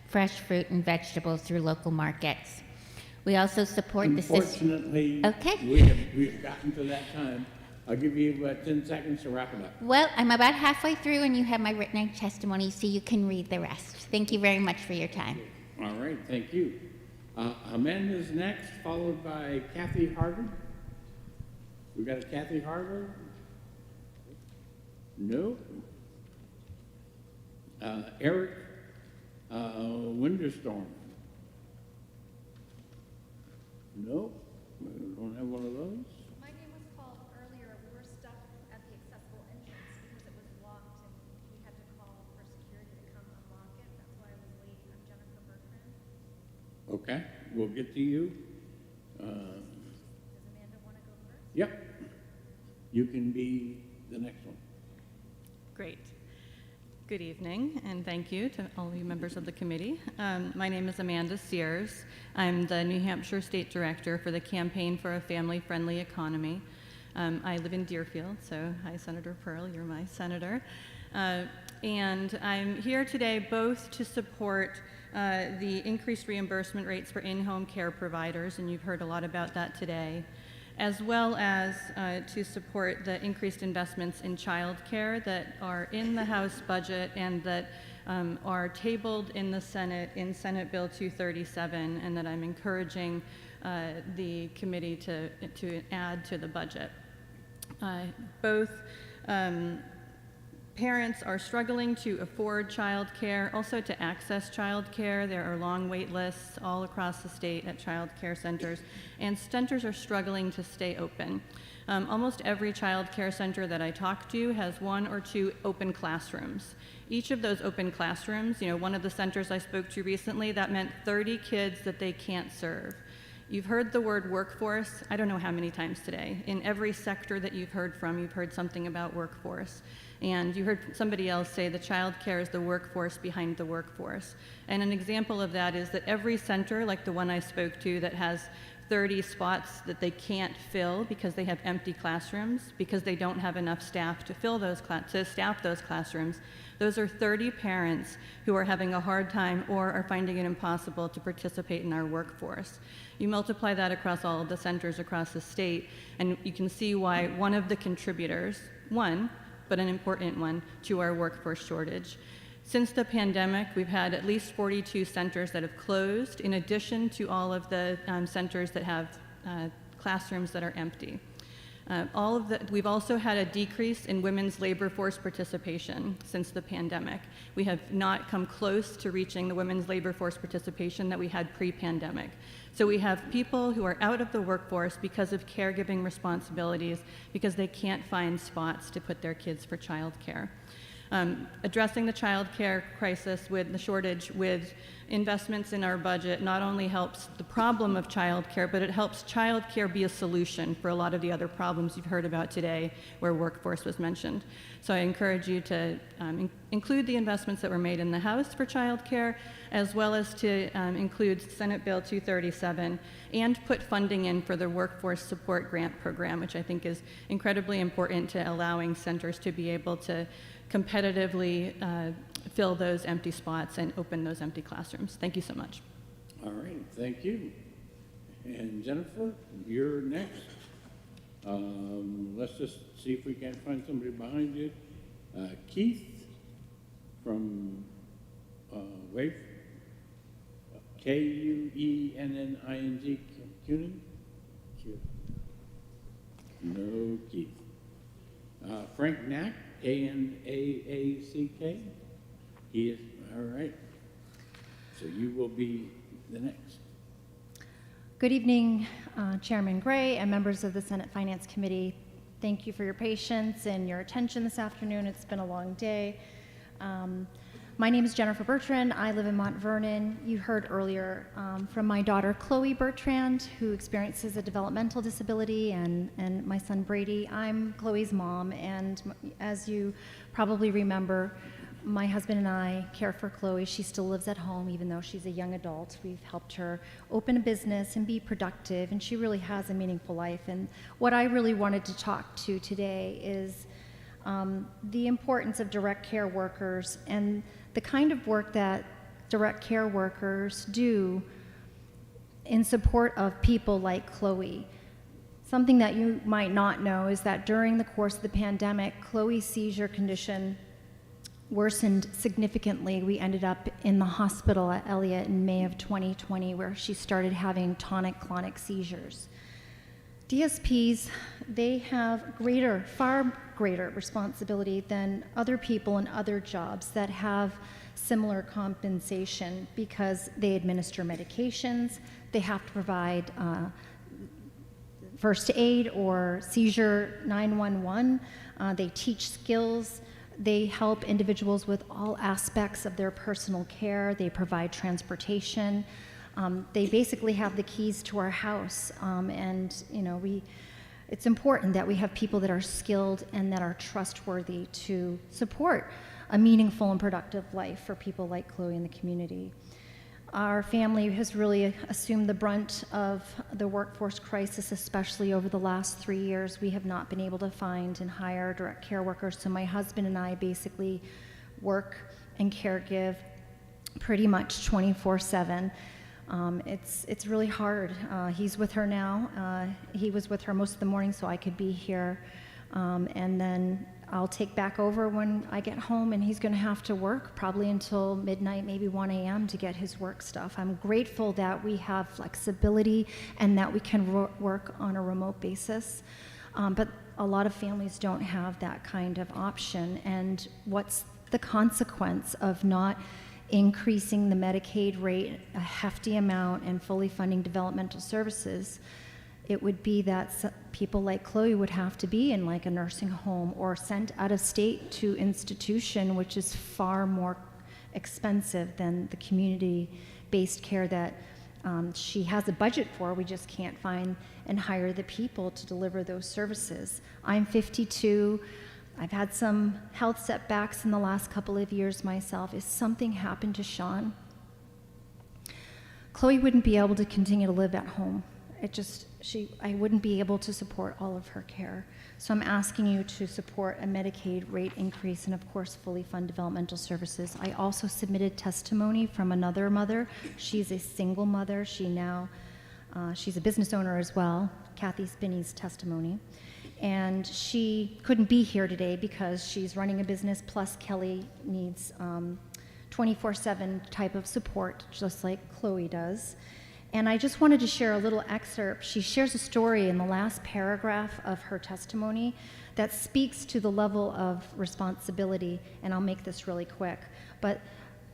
fresh fruit and vegetables through local markets. We also support the system. Unfortunately, Okay. we've gotten to that time. I'll give you 10 seconds to wrap it up. Well, I'm about halfway through, and you have my written testimony, so you can read the rest. Thank you very much for your time. All right, thank you. Amanda's next, followed by Kathy Harvard. We got a Kathy Harvard? No. Eric Winterstorm. No, we don't have one of those. My name was called earlier. We were stuck at the accessible entrance because it was locked and we had to call for security to come unlock it. That's why I was late. I'm Jennifer Bertrand. Okay, we'll get to you. Does Amanda want to go first? Yep. You can be the next one. Great. Good evening, and thank you to all of you members of the committee. My name is Amanda Sears. I'm the New Hampshire State Director for the Campaign for a Family-Friendly Economy. I live in Deerfield, so hi, Senator Pearl, you're my senator. And I'm here today both to support the increased reimbursement rates for in-home care providers, and you've heard a lot about that today, as well as to support the increased investments in child care that are in the House budget and that are tabled in the Senate in Senate Bill 237, and that I'm encouraging the committee to add to the budget. Both parents are struggling to afford child care, also to access child care. There are long wait lists all across the state at child care centers, and centers are struggling to stay open. Almost every child care center that I talk to has 1 or 2 open classrooms. Each of those open classrooms, one of the centers I spoke to recently, that meant 30 kids that they can't serve. You've heard the word workforce, I don't know how many times today. In every sector that you've heard from, you've heard something about workforce. And you heard somebody else say the child care is the workforce behind the workforce. And an example of that is that every center, like the one I spoke to that has 30 spots that they can't fill because they have empty classrooms, because they don't have enough staff to fill those to staff those classrooms, those are 30 parents who are having a hard time or are finding it impossible to participate in our workforce. You multiply that across all of the centers across the state, and you can see why one of the contributors, but an important one, to our workforce shortage. Since the pandemic, we've had at least 42 centers that have closed, in addition to all of the centers that have classrooms that are empty. We've also had a decrease in women's labor force participation since the pandemic. We have not come close to reaching the women's labor force participation that we had pre-pandemic. So we have people who are out of the workforce because of caregiving responsibilities, because they can't find spots to put their kids for childcare. Addressing the child care crisis with the shortage with investments in our budget not only helps the problem of child care, but it helps child care be a solution for a lot of the other problems you've heard about today where workforce was mentioned. So I encourage you to include the investments that were made in the House for child care, as well as to include Senate Bill 237 and put funding in for the Workforce Support Grant Program, which I think is incredibly important to allowing centers to be able to competitively fill those empty spots and open those empty classrooms. Thank you so much. All right, thank you. And Jennifer, you're next. Let's just see if we can't find somebody behind you. Keith from waiver. Kuenning, Kuenning? No Keith. Frank Knack, Anaack. He is, all right. So you will be the next. Good evening, Chairman Gray and members of the Senate Finance Committee. Thank you for your patience and your attention this afternoon. It's been a long day. My name is Jennifer Bertrand. I live in Mount Vernon. You heard earlier from my daughter Chloe Bertrand, who experiences a developmental disability, and my son Brady. I'm Chloe's mom, and as you probably remember, my husband and I care for Chloe. She still lives at home, even though she's a young adult. We've helped her open a business and be productive, and she really has a meaningful life. And what I really wanted to talk to today is the importance of direct care workers and the kind of work that direct care workers do in support of people like Chloe. Something that you might not know is that during the course of the pandemic, Chloe's seizure condition worsened significantly. We ended up in the hospital at Elliott in May of 2020, where she started having tonic-clonic seizures. DSPs, they have far greater responsibility than other people in other jobs that have similar compensation because they administer medications, they have to provide first aid or seizure 911, they teach skills, they help individuals with all aspects of their personal care, they provide transportation. They basically have the keys to our house, and it's important that we have people that are skilled and that are trustworthy to support a meaningful and productive life for people like Chloe in the community. Our family has really assumed the brunt of the workforce crisis, especially over the last 3 years. We have not been able to find and hire direct care workers, so my husband and I basically work and caregive pretty much 24/7. It's really hard. He's with her now. He was with her most of the morning so I could be here. And then I'll take back over when I get home, and he's going to have to work probably until midnight, maybe 1 a.m. to get his work stuff. I'm grateful that we have flexibility and that we can work on a remote basis. But a lot of families don't have that kind of option. And what's the consequence of not increasing the Medicaid rate a hefty amount and fully funding developmental services? It would be that people like Chloe would have to be in like a nursing home or sent out of state to institution, which is far more expensive than the community-based care that she has a budget for. We just can't find and hire the people to deliver those services. I'm 52. I've had some health setbacks in the last couple of years myself. If something happened to Sean, Chloe wouldn't be able to continue to live at home. I wouldn't be able to support all of her care. So I'm asking you to support a Medicaid rate increase and, of course, fully fund developmental services. I also submitted testimony from another mother. She's a single mother. She's a business owner as well, Kathy Spinney's testimony. And she couldn't be here today because she's running a business, plus Kelly needs 24/7 type of support, just like Chloe does. And I just wanted to share a little excerpt. She shares a story in the last paragraph of her testimony that speaks to the level of responsibility, and I'll make this really quick. But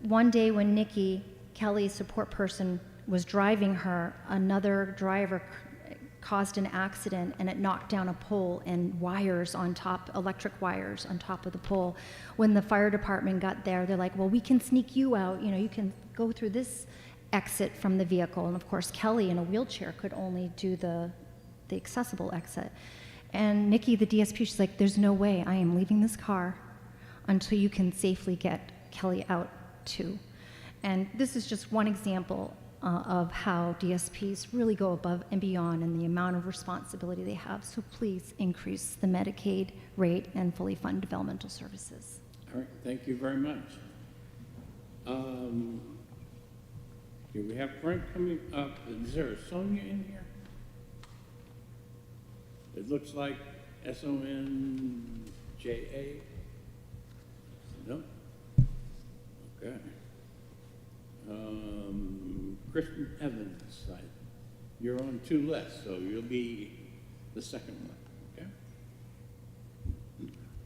one day when Nikki, Kelly's support person, was driving her, another driver caused an accident, and it knocked down a pole and electric wires on top of the pole. When the fire department got there, they're like, well, we can sneak you out. You can go through this exit from the vehicle. And of course, Kelly in a wheelchair could only do the accessible exit. And Nikki, the DSP, she's like, there's no way I am leaving this car until you can safely get Kelly out too. And this is just one example of how DSPs really go above and beyond in the amount of responsibility they have. So please increase the Medicaid rate and fully fund developmental services. All right, thank you very much. Do we have Frank coming up? Is there a Sonia in here? It looks like SONJA. No? Okay. Kristen Evans, you're on 2 lists, so you'll be the second one, okay?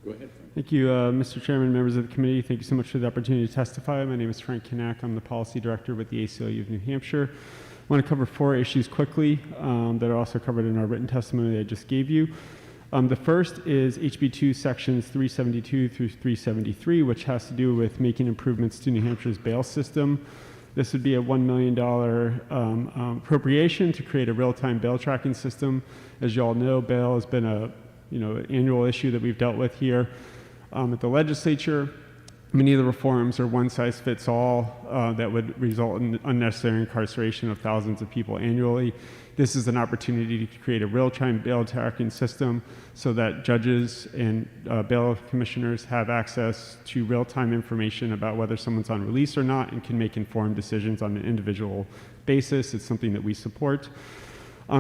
Go ahead, Frank. Thank you, Mr. Chairman, members of the committee. Thank you so much for the opportunity to testify. My name is Frank Knack. I'm the policy director with the ACLU of New Hampshire. I want to cover 4 issues quickly that are also covered in our written testimony that I just gave you. The first is HB2 sections 372 through 373, which has to do with making improvements to New Hampshire's bail system. This would be a $1 million appropriation to create a real-time bail tracking system. As you all know, bail has been an annual issue that we've dealt with here at the legislature. Many of the reforms are one-size-fits-all that would result in unnecessary incarceration of thousands of people annually. This is an opportunity to create a real-time bail tracking system so that judges and bail commissioners have access to real-time information about whether someone's on release or not and can make informed decisions on an individual basis. It's something that we support.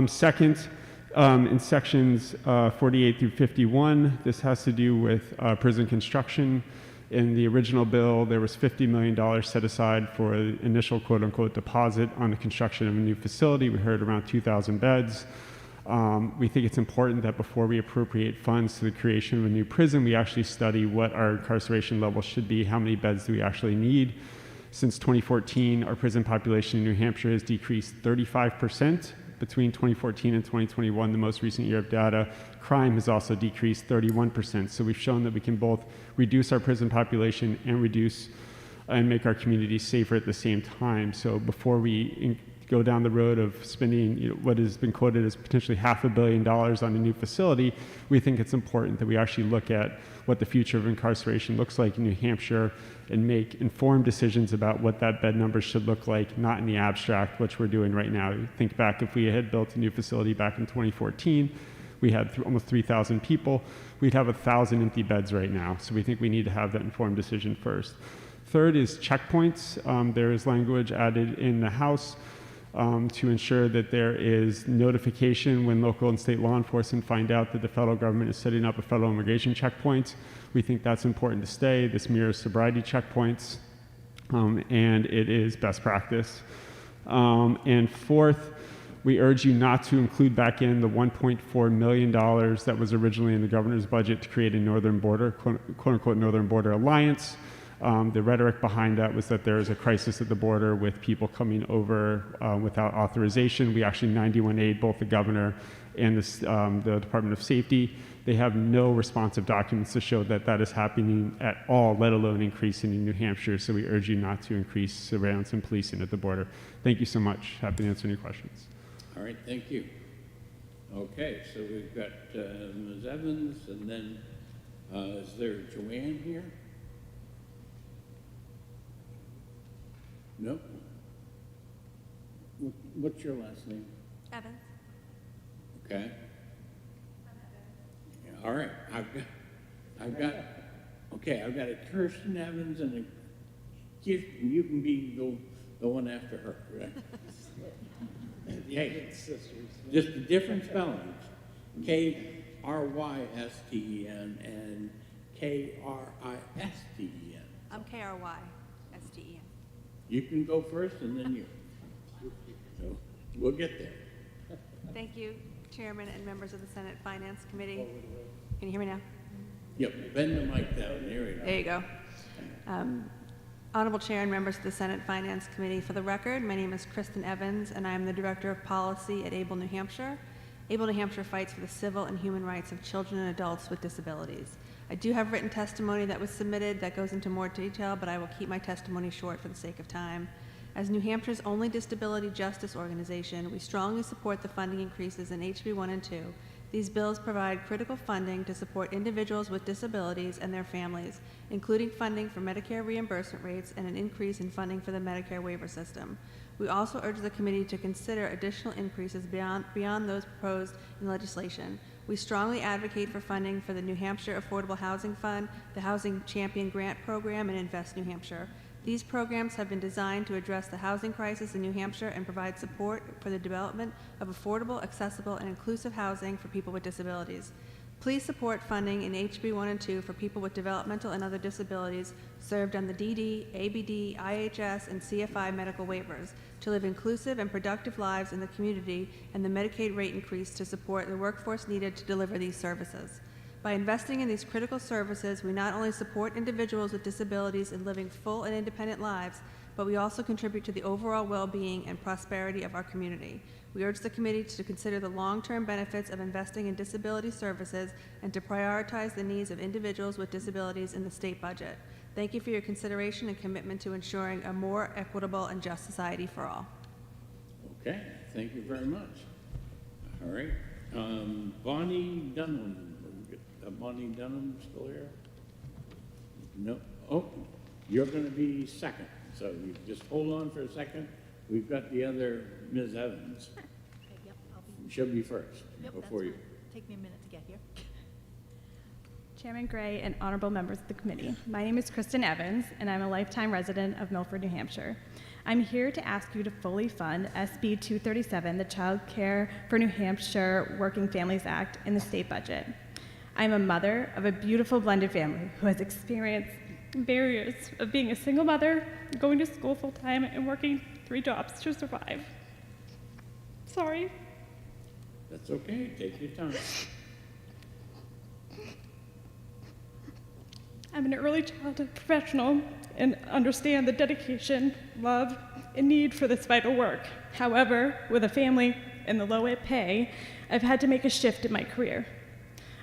Second, in sections 48 through 51, this has to do with prison construction. In the original bill, there was $50 million set aside for an initial quote-unquote deposit on the construction of a new facility. We heard around 2,000 beds. We think it's important that before we appropriate funds to the creation of a new prison, we actually study what our incarceration levels should be, how many beds do we actually need. Since 2014, our prison population in New Hampshire has decreased 35%. Between 2014 and 2021, the most recent year of data, crime has also decreased 31%. So we've shown that we can both reduce our prison population and reduce and make our communities safer at the same time. So before we go down the road of spending what has been quoted as potentially $500 million on a new facility, we think it's important that we actually look at what the future of incarceration looks like in New Hampshire and make informed decisions about what that bed number should look like, not in the abstract, which we're doing right now. Think back, if we had built a new facility back in 2014, we had almost 3,000 people, we'd have 1,000 empty beds right now. So we think we need to have that informed decision first. Third is checkpoints. There is language added in the House to ensure that there is notification when local and state law enforcement find out that the federal government is setting up a federal immigration checkpoint. We think that's important to stay. This mirrors sobriety checkpoints, and it is best practice. And fourth, we urge you not to include back in the $1.4 million that was originally in the governor's budget to create a northern border, quote-unquote, northern border alliance. The rhetoric behind that was that there is a crisis at the border with people coming over without authorization. We actually 91A'd both the governor and the Department of Safety. They have no responsive documents to show that that is happening at all, let alone increasing in New Hampshire. So we urge you not to increase surveillance and policing at the border. Thank you so much. Happy to answer any questions. All right, thank you. Okay, so we've got Ms. Evans, and then is there Joanne here? Nope. What's your last name? Evans. Okay. Yeah, all right. I've got a Kirsten Evans and you can be the one after her, right? Hey, just the different spellings. K-R-Y-S-T-E-N and K-R-I-S-T-E-N. I'm K-R-Y-S-T-E-N. You can go first and then you. So we'll get there. Thank you, Chairman and members of the Senate Finance Committee. Can you hear me now? Yep, bend the mic down. There we go. There you go. Honorable Chair and members of the Senate Finance Committee, for the record, my name is Kristen Evans, and I am the Director of Policy at ABLE New Hampshire. ABLE New Hampshire fights for the civil and human rights of children and adults with disabilities. I do have written testimony that was submitted that goes into more detail, but I will keep my testimony short for the sake of time. As New Hampshire's only disability justice organization, we strongly support the funding increases in HB 1 and 2. These bills provide critical funding to support individuals with disabilities and their families, including funding for Medicare reimbursement rates and an increase in funding for the Medicare waiver system. We also urge the committee to consider additional increases beyond those proposed in legislation. We strongly advocate for funding for the New Hampshire Affordable Housing Fund, the Housing Champion Grant Program, and Invest New Hampshire. These programs have been designed to address the housing crisis in New Hampshire and provide support for the development of affordable, accessible, and inclusive housing for people with disabilities. Please support funding in HB 1 and 2 for people with developmental and other disabilities served on the DD, ABD, IHS, and CFI medical waivers to live inclusive and productive lives in the community, and the Medicaid rate increase to support the workforce needed to deliver these services. By investing in these critical services, we not only support individuals with disabilities in living full and independent lives, but we also contribute to the overall well-being and prosperity of our community. We urge the committee to consider the long-term benefits of investing in disability services and to prioritize the needs of individuals with disabilities in the state budget. Thank you for your consideration and commitment to ensuring a more equitable and just society for all. Okay, thank you very much. All right, Bonnie Dunham. Bonnie Dunham still here? No. Oh, you're going to be second. So you just hold on for a second. We've got the other Ms. Evans. Okay, yep, She'll be first before you. Take me a minute to get here. Chairman Gray and honorable members of the committee. My name is Kristen Evans, and I'm a lifetime resident of Milford, New Hampshire. I'm here to ask you to fully fund SB 237, the Child Care for New Hampshire Working Families Act, in the state budget. I'm a mother of a beautiful blended family who has experienced barriers of being a single mother, going to school full-time, and working 3 jobs to survive. Sorry. That's okay. Take your time. I'm an early childhood professional and understand the dedication, love, and need for this vital work. However, with a family and the low pay, I've had to make a shift in my career.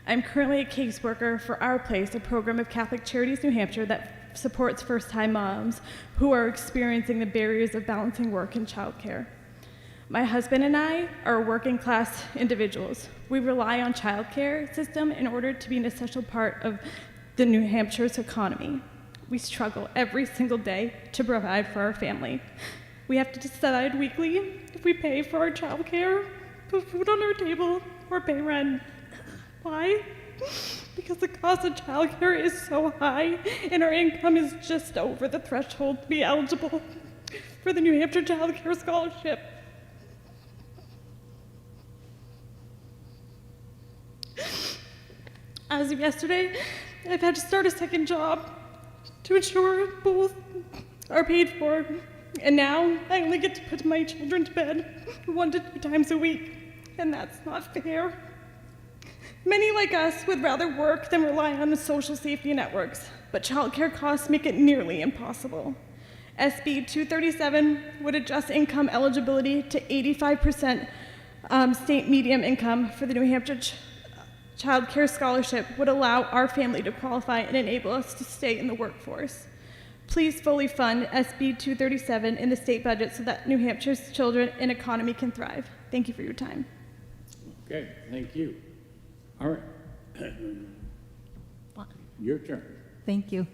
I'm currently a caseworker for Our Place, a program of Catholic Charities New Hampshire that supports first-time moms who are experiencing the barriers of balancing work and childcare. My husband and I are working-class individuals. We rely on childcare system in order to be an essential part of the New Hampshire's economy. We struggle every single day to provide for our family. We have to decide weekly if we pay for our childcare, put food on our table, or pay rent. Why? Because the cost of childcare is so high and our income is just over the threshold to be eligible for the New Hampshire Child Care Scholarship. As of yesterday, I've had to start a second job to ensure both are paid for, and now I only get to put my children to bed 1 to 2 times a week, and that's not fair. Many like us would rather work than rely on the social safety networks, but childcare costs make it nearly impossible. SB 237 would adjust income eligibility to 85% state median income for the New Hampshire Child Care Scholarship, would allow our family to qualify and enable us to stay in the workforce. Please fully fund SB 237 in the state budget so that New Hampshire's children and economy can thrive. Thank you for your time. Okay, thank you. All right. Your turn. Thank you.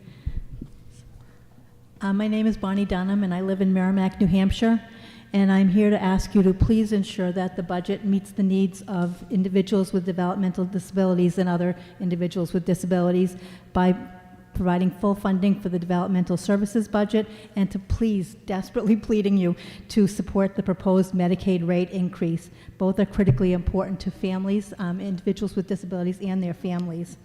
My name is Bonnie Dunham, and I live in Merrimack, New Hampshire. And I'm here to ask you to please ensure that the budget meets the needs of individuals with developmental disabilities and other individuals with disabilities by providing full funding for the developmental services budget, and to please, desperately pleading you, to support the proposed Medicaid rate increase. Both are critically important to families, individuals with disabilities and their families.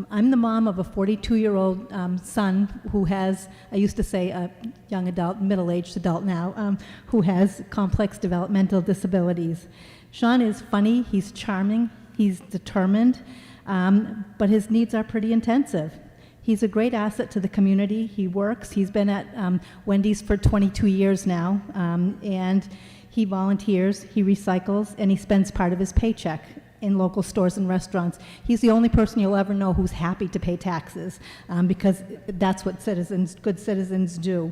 I'm the mom of a 42-year-old son who has, I used to say a young adult, middle-aged adult now, who has complex developmental disabilities. Sean is funny, he's charming, he's determined, but his needs are pretty intensive. He's a great asset to the community. He works. He's been at Wendy's for 22 years now, and he volunteers, he recycles, and he spends part of his paycheck in local stores and restaurants. He's the only person you'll ever know who's happy to pay taxes, because that's what good citizens do.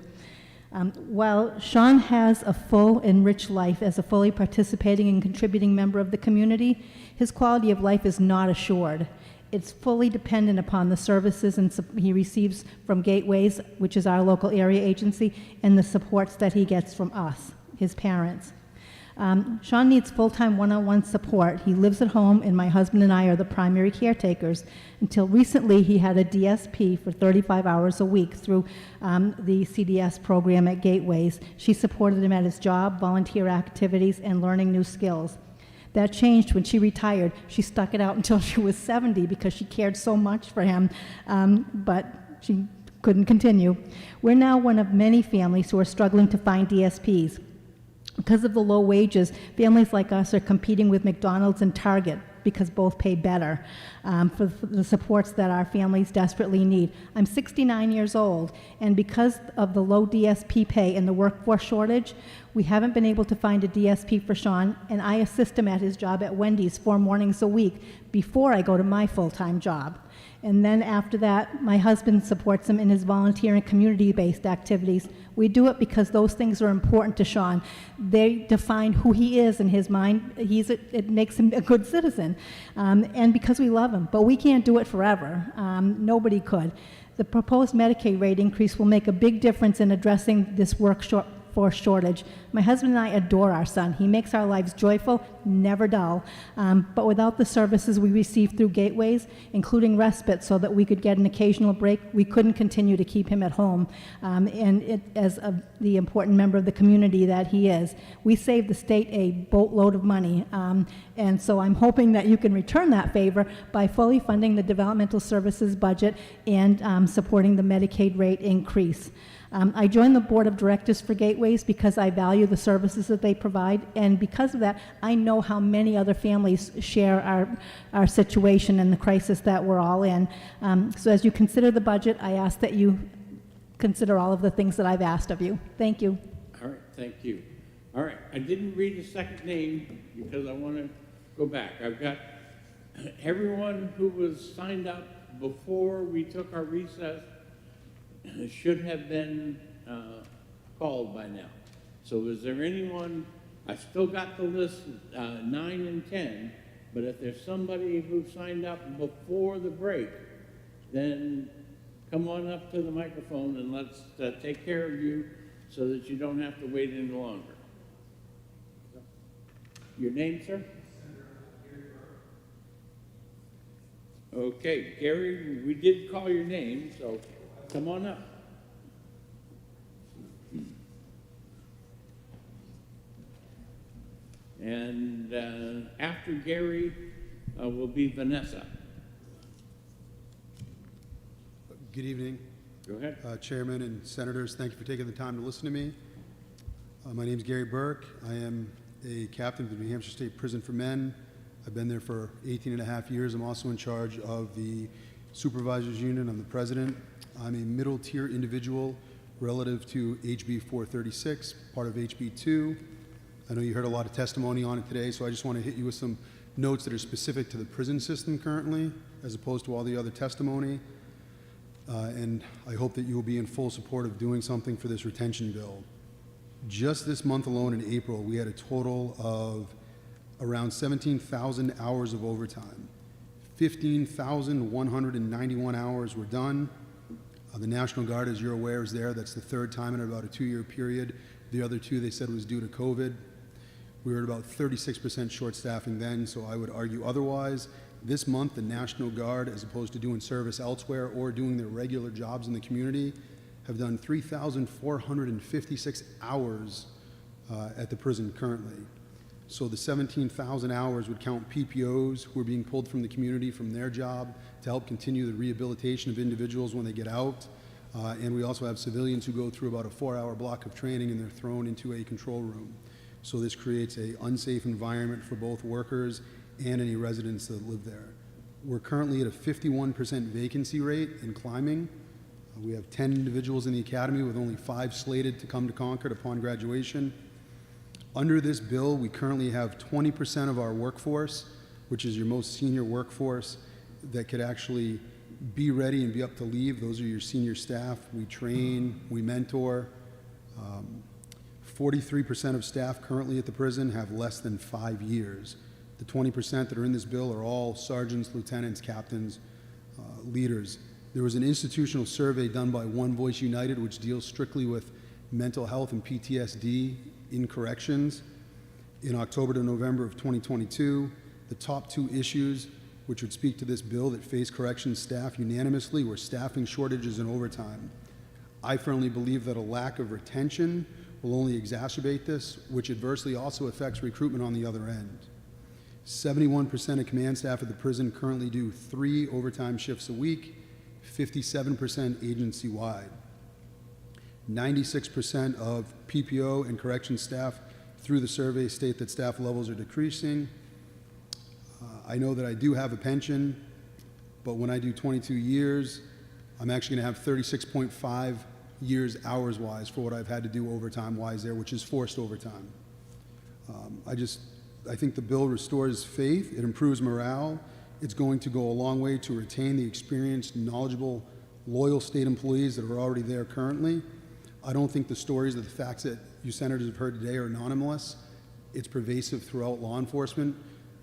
While Sean has a full and rich life as a fully participating and contributing member of the community, his quality of life is not assured. It's fully dependent upon the services he receives from Gateways, which is our local area agency, and the supports that he gets from us, his parents. Sean needs full-time one-on-one support. He lives at home, and my husband and I are the primary caretakers. Until recently, he had a DSP for 35 hours a week through the CDS program at Gateways. She supported him at his job, volunteer activities, and learning new skills. That changed when she retired. She stuck it out until she was 70 because she cared so much for him, but she couldn't continue. We're now one of many families who are struggling to find DSPs. Because of the low wages, families like us are competing with McDonald's and Target because both pay better for the supports that our families desperately need. I'm 69 years old, and because of the low DSP pay and the workforce shortage, we haven't been able to find a DSP for Sean, and I assist him at his job at Wendy's 4 mornings a week before I go to my full-time job. And then after that, my husband supports him in his volunteer and community-based activities. We do it because those things are important to Sean. They define who he is in his mind. It makes him a good citizen, and because we love him. But we can't do it forever. Nobody could. The proposed Medicaid rate increase will make a big difference in addressing this workforce shortage. My husband and I adore our son. He makes our lives joyful, never dull. But without the services we receive through Gateways, including respite so that we could get an occasional break, we couldn't continue to keep him at home. The important member of the community that he is, we save the state a boatload of money. And so I'm hoping that you can return that favor by fully funding the developmental services budget and supporting the Medicaid rate increase. I joined the board of directors for Gateways because I value the services that they provide, and because of that, I know how many other families share our situation and the crisis that we're all in. So as you consider the budget, I ask that you consider all of the things that I've asked of you. Thank you. All right, thank you. All right, I didn't read the second name because I want to go back. I've got everyone who was signed up before we took our recess should have been called by now. So is there anyone, I still got the list 9 and 10, but if there's somebody who signed up before the break, then come on up to the microphone and let's take care of you so that you don't have to wait any longer. Your name, sir? Okay, Gary, we did call your name, so come on up. And after Gary will be Vanessa. Good evening. Go ahead. Chairman and senators, thank you for taking the time to listen to me. My name is Gary Burke. I am a captain of the New Hampshire State Prison for Men. I've been there for 18 and a half years. I'm also in charge of the Supervisors Union. I'm the president. I'm a middle tier individual relative to HB 436, part of HB 2. I know you heard a lot of testimony on it today, so I just want to hit you with some notes that are specific to the prison system currently, as opposed to all the other testimony. And I hope that you will be in full support of doing something for this retention bill. Just this month alone in April, we had a total of around 17,000 hours of overtime. 15,191 hours were done. The National Guard, as you're aware, is there. That's the third time in about a 2-year period. The other 2 they said was due to COVID. We were at about 36% short staffing then, so I would argue otherwise. This month, the National Guard, as opposed to doing service elsewhere or doing their regular jobs in the community, have done 3,456 hours at the prison currently. So the 17,000 hours would count PPOs who are being pulled from the community from their job to help continue the rehabilitation of individuals when they get out. And we also have civilians who go through about a 4-hour block of training and they're thrown into a control room. So this creates an unsafe environment for both workers and any residents that live there. We're currently at a 51% vacancy rate and climbing. We have 10 individuals in the academy with only 5 slated to come to Concord upon graduation. Under this bill, we currently have 20% of our workforce, which is your most senior workforce, that could actually be ready and be up to leave. Those are your senior staff. We train, we mentor. 43% of staff currently at the prison have less than 5 years. The 20% that are in this bill are all sergeants, lieutenants, captains, leaders. There was an institutional survey done by One Voice United, which deals strictly with mental health and PTSD in corrections in October to November of 2022. The top 2 issues which would speak to this bill that face corrections staff unanimously were staffing shortages and overtime. I firmly believe that a lack of retention will only exacerbate this, which adversely also affects recruitment on the other end. 71% of command staff at the prison currently do 3 overtime shifts a week, 57% agency-wide. 96% of PPO and corrections staff through the survey state that staff levels are decreasing. I know that I do have a pension, but when I do 22 years, I'm actually going to have 36.5 years hours-wise for what I've had to do overtime-wise there, which is forced overtime. I think the bill restores faith, it improves morale, it's going to go a long way to retain the experienced, knowledgeable, loyal state employees that are already there currently. I don't think the stories or the facts that you senators have heard today are anomalous. It's pervasive throughout law enforcement,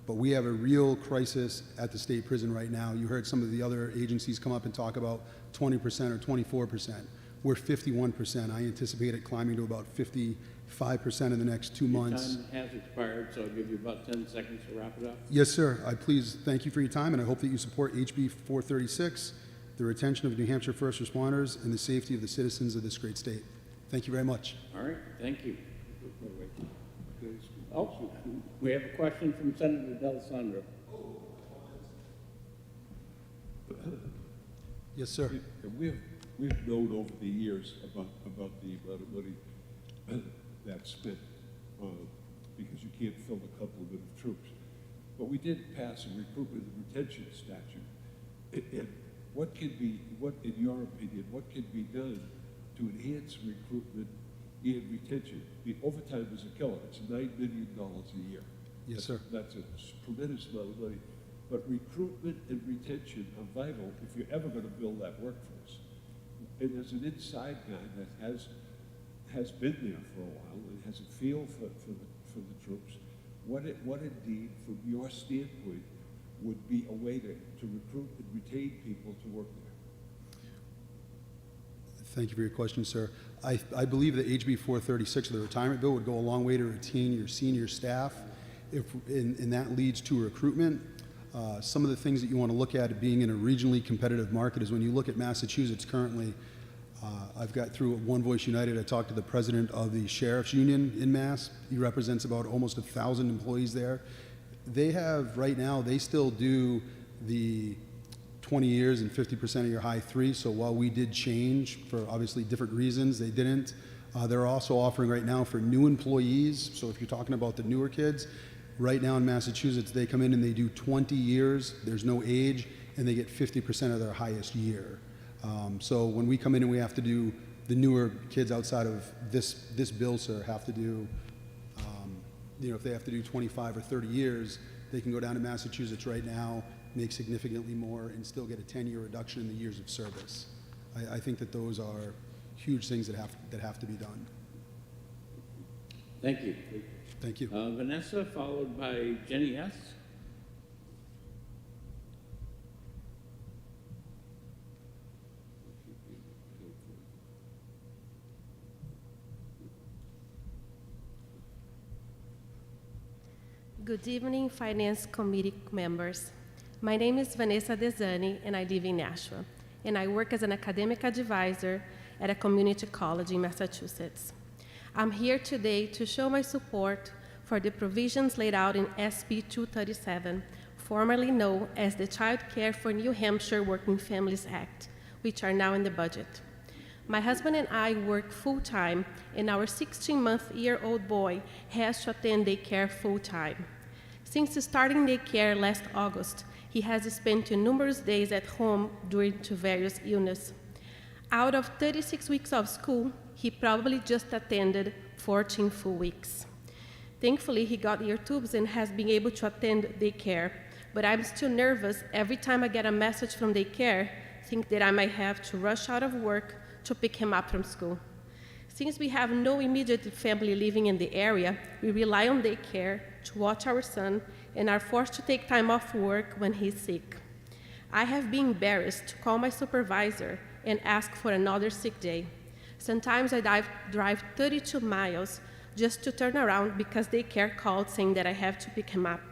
but we have a real crisis at the state prison right now. You heard some of the other agencies come up and talk about 20% or 24%. We're 51%. I anticipate it climbing to about 55% in the next 2 months. Your time has expired, so I'll give you about 10 seconds to wrap it up. Yes, sir. I please thank you for your time, and I hope that you support HB 436, the retention of New Hampshire first responders, and the safety of the citizens of this great state. Thank you very much. All right, thank you. Oh, we have a question from Senator D'Alessandro. Yes, sir. We've known over the years about the amount of money that's spent because you can't fill a complement of troops. But we did pass a recruitment and retention statute. And in your opinion, what can be done to enhance recruitment and retention? The overtime is a killer. It's $9 million a year. Yes, sir. That's a tremendous amount of money. But recruitment and retention are vital if you're ever going to build that workforce. And as an inside guy that has been there for a while and has a feel for the troops, what indeed, from your standpoint, would be a way to recruit and retain people to work there? Thank you for your question, sir. I believe that HB 436, the retirement bill, would go a long way to retain your senior staff, and that leads to recruitment. Some of the things that you want to look at being in a regionally competitive market is when you look at Massachusetts currently. I've got through One Voice United, I talked to the president of the Sheriff's Union in Mass. He represents about almost 1,000 employees there. They have, right now, they still do the 20 years and 50% of your high three. So while we did change for obviously different reasons, they didn't. They're also offering right now for new employees. So if you're talking about the newer kids, right now in Massachusetts, they come in and they do 20 years. There's no age, and they get 50% of their highest year. So when we come in and we have to do the newer kids outside of this bill, sir, have to do, if they have to do 25 or 30 years, they can go down to Massachusetts right now, make significantly more, and still get a 10-year reduction in the years of service. I think that those are huge things that have to be done. Thank you. Thank you. Vanessa, followed by Jenny S. Good evening, Finance Committee members. My name is Vanessa Desani, and I live in Nashua, and I work as an academic advisor at a community college in Massachusetts. I'm here today to show my support for the provisions laid out in SB 237, formerly known as the Child Care for New Hampshire Working Families Act, which are now in the budget. My husband and I work full-time, and our 16-month-old boy has to attend daycare full-time. Since starting daycare last August, he has spent numerous days at home due to various illness. Out of 36 weeks of school, he probably just attended 14 full weeks. Thankfully, he got ear tubes and has been able to attend daycare, but I'm still nervous every time I get a message from daycare, think that I might have to rush out of work to pick him up from school. Since we have no immediate family living in the area, we rely on daycare to watch our son and are forced to take time off work when he's sick. I have been embarrassed to call my supervisor and ask for another sick day. Sometimes I drive 32 miles just to turn around because daycare called saying that I have to pick him up.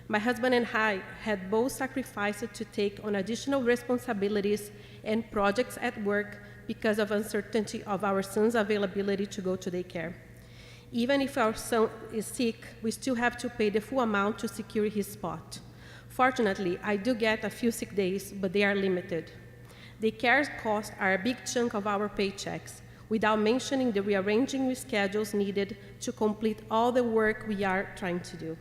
My husband and I had both sacrificed to take on additional responsibilities and projects at work because of uncertainty of our son's availability to go to daycare. Even if our son is sick, we still have to pay the full amount to secure his spot. Fortunately, I do get a few sick days, but they are limited. Daycare costs are a big chunk of our paychecks, without mentioning the rearranging schedules needed to complete all the work we are trying to do.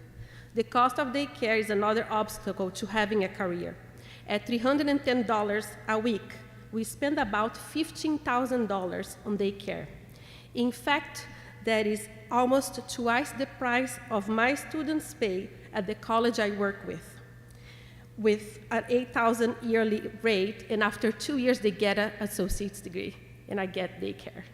The cost of daycare is another obstacle to having a career. At $310 a week, we spend about $15,000 on daycare. In fact, that is almost twice the price of my students' pay at the college I work with an $8,000 yearly rate, and after 2 years, they get an associate's degree, and I get daycare.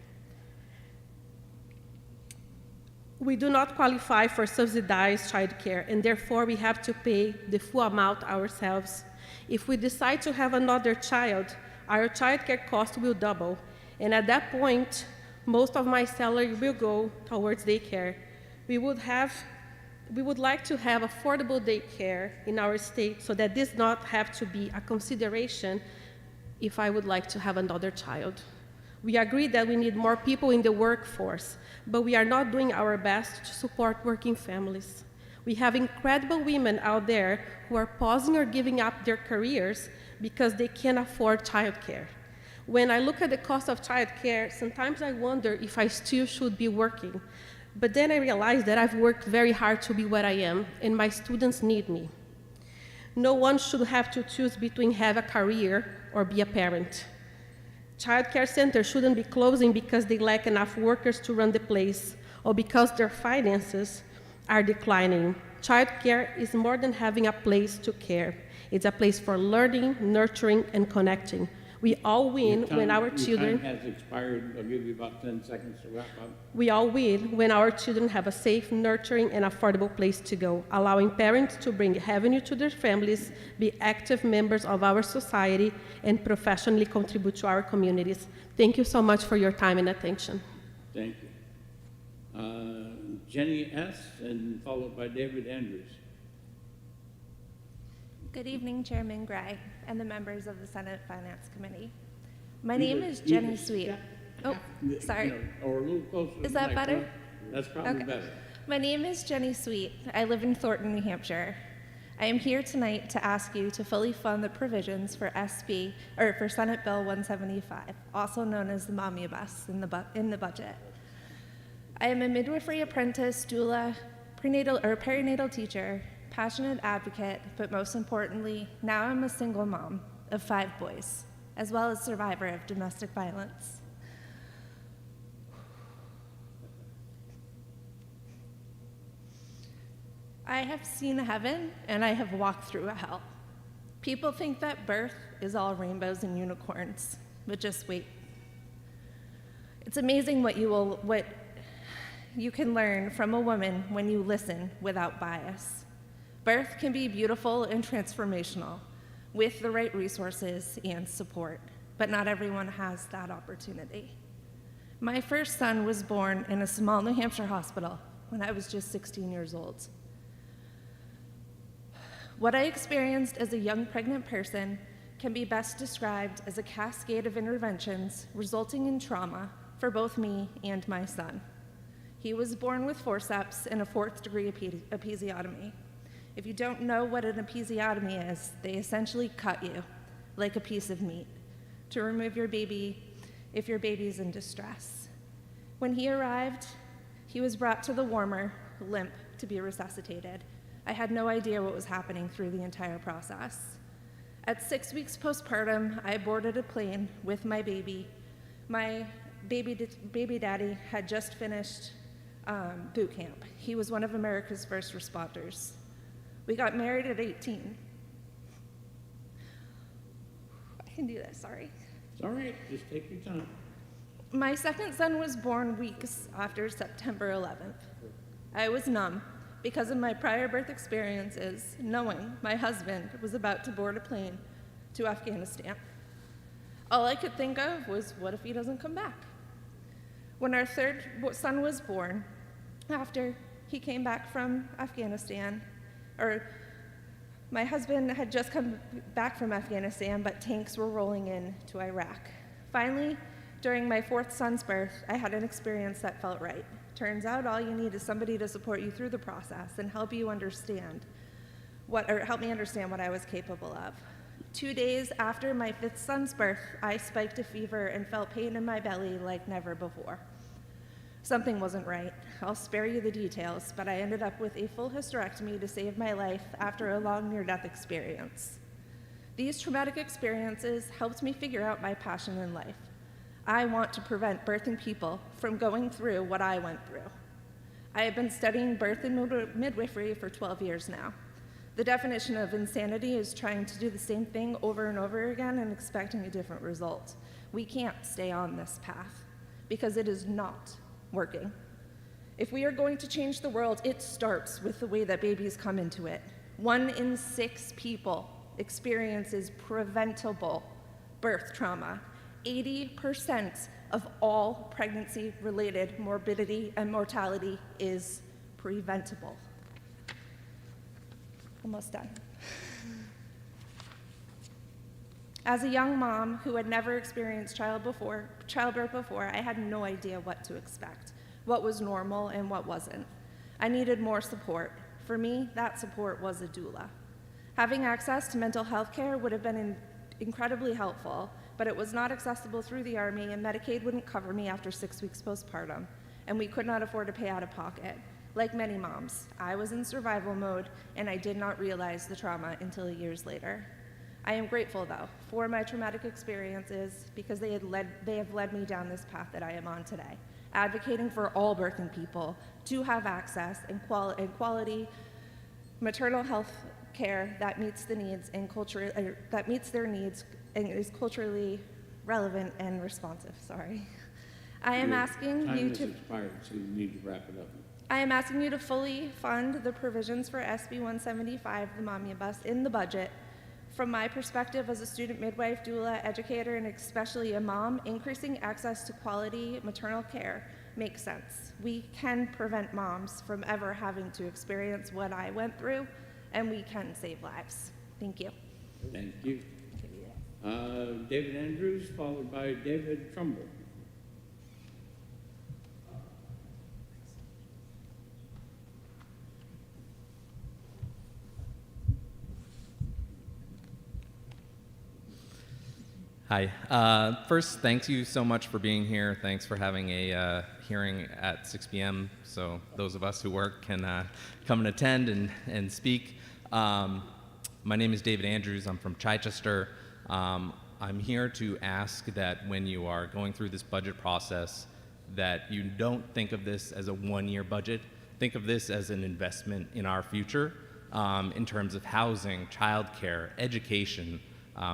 We do not qualify for subsidized childcare, and therefore we have to pay the full amount ourselves. If we decide to have another child, our childcare cost will double, and at that point, most of my salary will go towards daycare. We would like to have affordable daycare in our state so that this does not have to be a consideration if I would like to have another child. We agree that we need more people in the workforce, but we are not doing our best to support working families. We have incredible women out there who are pausing or giving up their careers because they can't afford childcare. When I look at the cost of childcare, sometimes I wonder if I still should be working. But then I realize that I've worked very hard to be what I am, and my students need me. No one should have to choose between have a career or be a parent. Childcare centers shouldn't be closing because they lack enough workers to run the place or because their finances are declining. Childcare is more than having a place to care. It's a place for learning, nurturing, and connecting. We all win when our children... Your time has expired. I'll give you about 10 seconds to wrap up. We all win when our children have a safe, nurturing, and affordable place to go, allowing parents to bring revenue to their families, be active members of our society, and professionally contribute to our communities. Thank you so much for your time and attention. Thank you. Jenny S., and followed by David Andrews. Good evening, Chairman Gray and the members of the Senate Finance Committee. My name is Jenny Sweet. Oh, sorry. Or a little closer. Is that better? That's probably better. My name is Jenny Sweet. I live in Thornton, New Hampshire. I am here tonight to ask you to fully fund the provisions for for Senate Bill 175, also known as the Mommy Bus in the budget. I am a midwifery apprentice, doula, perinatal teacher, passionate advocate, but most importantly, now I'm a single mom of 5 boys, as well as survivor of domestic violence. I have seen heaven, and I have walked through a hell. People think that birth is all rainbows and unicorns, but just wait. It's amazing what you can learn from a woman when you listen without bias. Birth can be beautiful and transformational with the right resources and support, but not everyone has that opportunity. My first son was born in a small New Hampshire hospital when I was just 16 years old. What I experienced as a young pregnant person can be best described as a cascade of interventions resulting in trauma for both me and my son. He was born with forceps and a 4th-degree episiotomy. If you don't know what an episiotomy is, they essentially cut you like a piece of meat to remove your baby if your baby's in distress. When he arrived, he was brought to the warmer, limp, to be resuscitated. I had no idea what was happening through the entire process. At 6 weeks postpartum, I boarded a plane with my baby. My baby daddy had just finished boot camp. He was one of America's first responders. We got married at 18. I can do this, sorry. It's all right, just take your time. My second son was born weeks after September 11th. I was numb because of my prior birth experiences, knowing my husband was about to board a plane to Afghanistan. All I could think of was, what if he doesn't come back? When our third son was born, after he came back from Afghanistan, my husband had just come back from Afghanistan, but tanks were rolling in to Iraq. Finally, during my 4th son's birth, I had an experience that felt right. Turns out all you need is somebody to support you through the process and help you understand help me understand what I was capable of. 2 days after my 5th son's birth, I spiked a fever and felt pain in my belly like never before. Something wasn't right. I'll spare you the details, but I ended up with a full hysterectomy to save my life after a long near-death experience. These traumatic experiences helped me figure out my passion in life. I want to prevent birthing people from going through what I went through. I have been studying birth and midwifery for 12 years now. The definition of insanity is trying to do the same thing over and over again and expecting a different result. We can't stay on this path because it is not working. If we are going to change the world, it starts with the way that babies come into it. 1 in 6 people experiences preventable birth trauma. 80% of all pregnancy-related morbidity and mortality is preventable. Almost done. As a young mom who had never experienced childbirth before, I had no idea what to expect, what was normal and what wasn't. I needed more support. For me, that support was a doula. Having access to mental health care would have been incredibly helpful, but it was not accessible through the Army, and Medicaid wouldn't cover me after 6 weeks postpartum, and we could not afford to pay out of pocket. Like many moms, I was in survival mode, and I did not realize the trauma until years later. I am grateful, though, for my traumatic experiences because they have led me down this path that I am on today, advocating for all birthing people to have access and quality maternal health care that meets the needs and that meets their needs and is culturally relevant and responsive. Sorry. I am asking Time you has to. expired, so you need to wrap it up. I am asking you to fully fund the provisions for SB 175, the Momnibus, in the budget. From my perspective as a student midwife, doula, educator, and especially a mom, increasing access to quality maternal care makes sense. We can prevent moms from ever having to experience what I went through, and we can save lives. Thank you. Thank you. David Andrews, followed by David Trumbull. Hi. First, thank you so much for being here. Thanks for having a hearing at 6 p.m. so those of us who work can come and attend and speak. My name is David Andrews. I'm from Chichester. I'm here to ask that when you are going through this budget process, that you don't think of this as a one-year budget. Think of this as an investment in our future in terms of housing, childcare, education,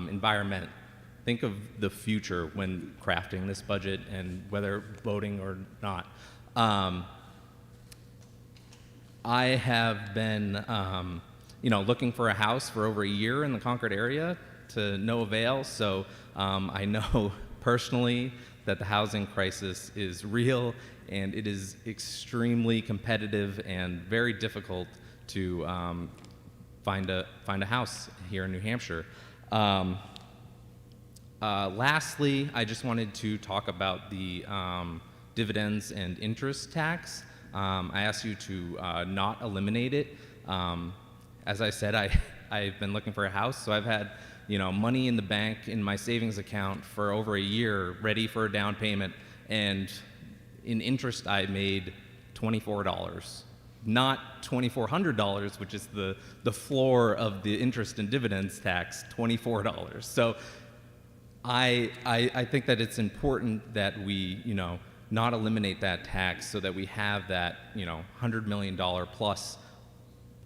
environment. Think of the future when crafting this budget and whether voting or not. I have been looking for a house for over a year in the Concord area to no avail, so I know personally that the housing crisis is real and it is extremely competitive and very difficult to find a house here in New Hampshire. Lastly, I just wanted to talk about the dividends and interest tax. I asked you to not eliminate it. As I said, I've been looking for a house, so I've had money in the bank in my savings account for over a year, ready for a down payment, and in interest I made $24. Not $2,400, which is the floor of the interest and dividends tax, $24. So I think that it's important that we, not eliminate that tax so that we have that, $100 million plus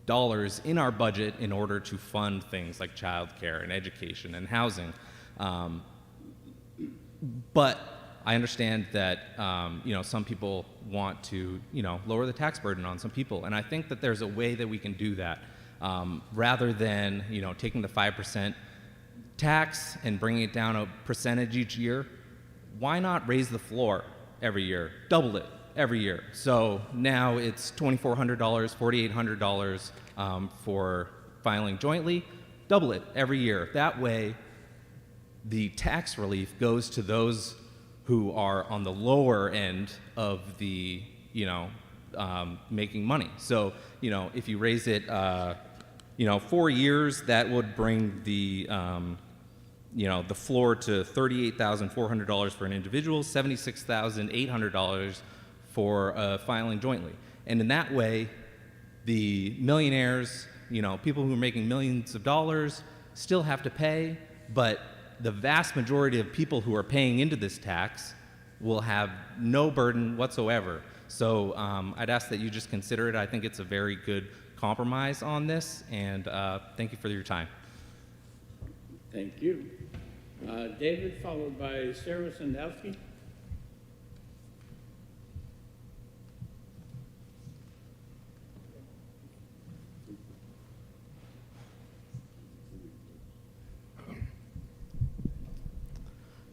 dollars in our budget in order to fund things like childcare and education and housing. But I understand that, some people want to, lower the tax burden on some people. And I think that there's a way that we can do that rather than, taking the 5% tax and bringing it down a percentage each year. Why not raise the floor every year, double it every year? So now it's $2,400, $4,800 for filing jointly, double it every year. That way the tax relief goes to those who are on the lower end of the, making money. So, if you raise it, 4 years, that would bring the, the floor to $38,400 for an individual, $76,800 for filing jointly. And in that way, the millionaires, people who are making millions of dollars still have to pay, but the vast majority of people who are paying into this tax will have no burden whatsoever. So I'd ask that you just consider it. I think it's a very good compromise on this, and thank you for your time. Thank you. David, followed by Sarah Sandowski.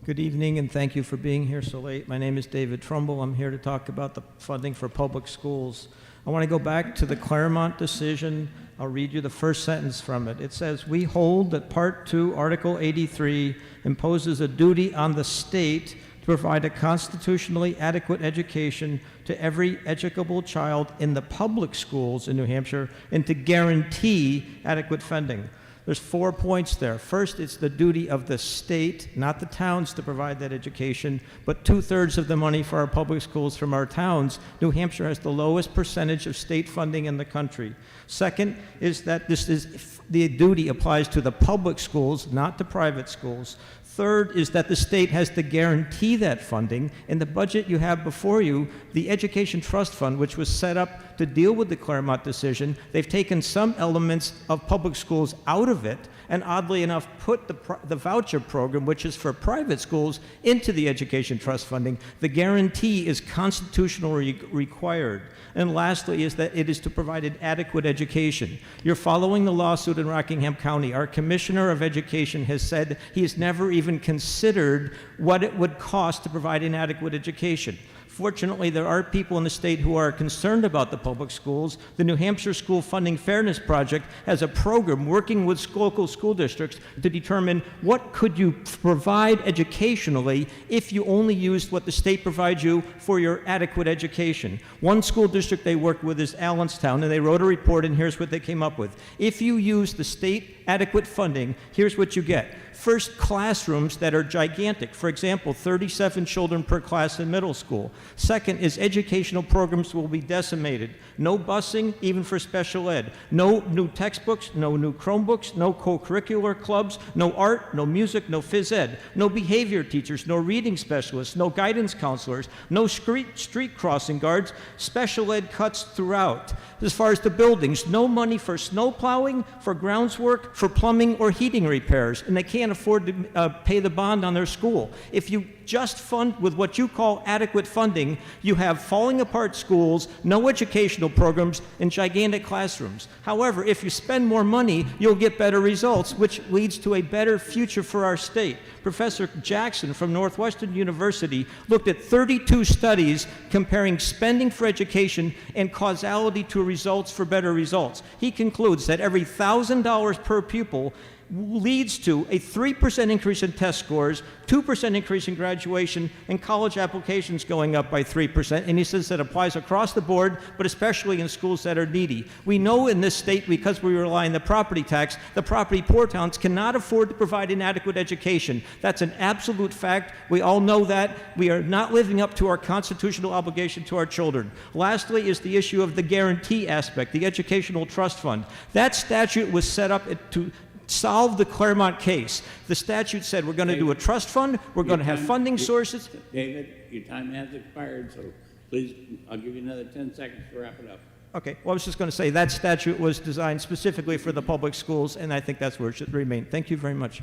Good evening, and thank you for being here so late. My name is David Trumbull. I'm here to talk about the funding for public schools. I want to go back to the Claremont decision. I'll read you the first sentence from it. It says, "We hold that Part 2, Article 83 imposes a duty on the state to provide a constitutionally adequate education to every educable child in the public schools in New Hampshire and to guarantee adequate funding." There's 4 points there. First, it's the duty of the state, not the towns, to provide that education, but 2/3 of the money for our public schools from our towns. New Hampshire has the lowest percentage of state funding in the country. Second is that the duty applies to the public schools, not to private schools. Third is that the state has to guarantee that funding. In the budget you have before you, the Education Trust Fund, which was set up to deal with the Claremont decision, they've taken some elements of public schools out of it, and oddly enough put the voucher program, which is for private schools, into the Education Trust funding. The guarantee is constitutionally required. And lastly is that it is to provide an adequate education. You're following the lawsuit in Rockingham County. Our Commissioner of Education has said he has never even considered what it would cost to provide an adequate education. Fortunately, there are people in the state who are concerned about the public schools. The New Hampshire School Funding Fairness Project has a program working with local school districts to determine what could you provide educationally if you only used what the state provides you for your adequate education. One school district they worked with is Allenstown, and they wrote a report, and here's what they came up with. If you use the state adequate funding, here's what you get. First, classrooms that are gigantic. For example, 37 children per class in middle school. Second is educational programs will be decimated. No busing, even for special ed. No new textbooks, no new Chromebooks, no co-curricular clubs, no art, no music, no phys ed. No behavior teachers, no reading specialists, no guidance counselors, no street crossing guards, special ed cuts throughout. As far as the buildings, no money for snow plowing, for grounds work, for plumbing or heating repairs, and they can't afford to pay the bond on their school. If you just fund with what you call adequate funding, you have falling apart schools, no educational programs, and gigantic classrooms. However, if you spend more money, you'll get better results, which leads to a better future for our state. Professor Jackson from Northwestern University looked at 32 studies comparing spending for education and causality to results for better results. He concludes that every $1,000 per pupil leads to a 3% increase in test scores, 2% increase in graduation, and college applications going up by 3%. And he says that applies across the board, but especially in schools that are needy. We know in this state, because we rely on the property tax, the property poor towns cannot afford to provide an adequate education. That's an absolute fact. We all know that. We are not living up to our constitutional obligation to our children. Lastly is the issue of the guarantee aspect, the Educational Trust Fund. That statute was set up to solve the Claremont case. The statute said we're going to do a trust fund, we're going to have funding sources. David, your time has expired, so please, I'll give you another 10 seconds to wrap it up. Okay, well, I was just going to say that statute was designed specifically for the public schools, and I think that's where it should remain. Thank you very much.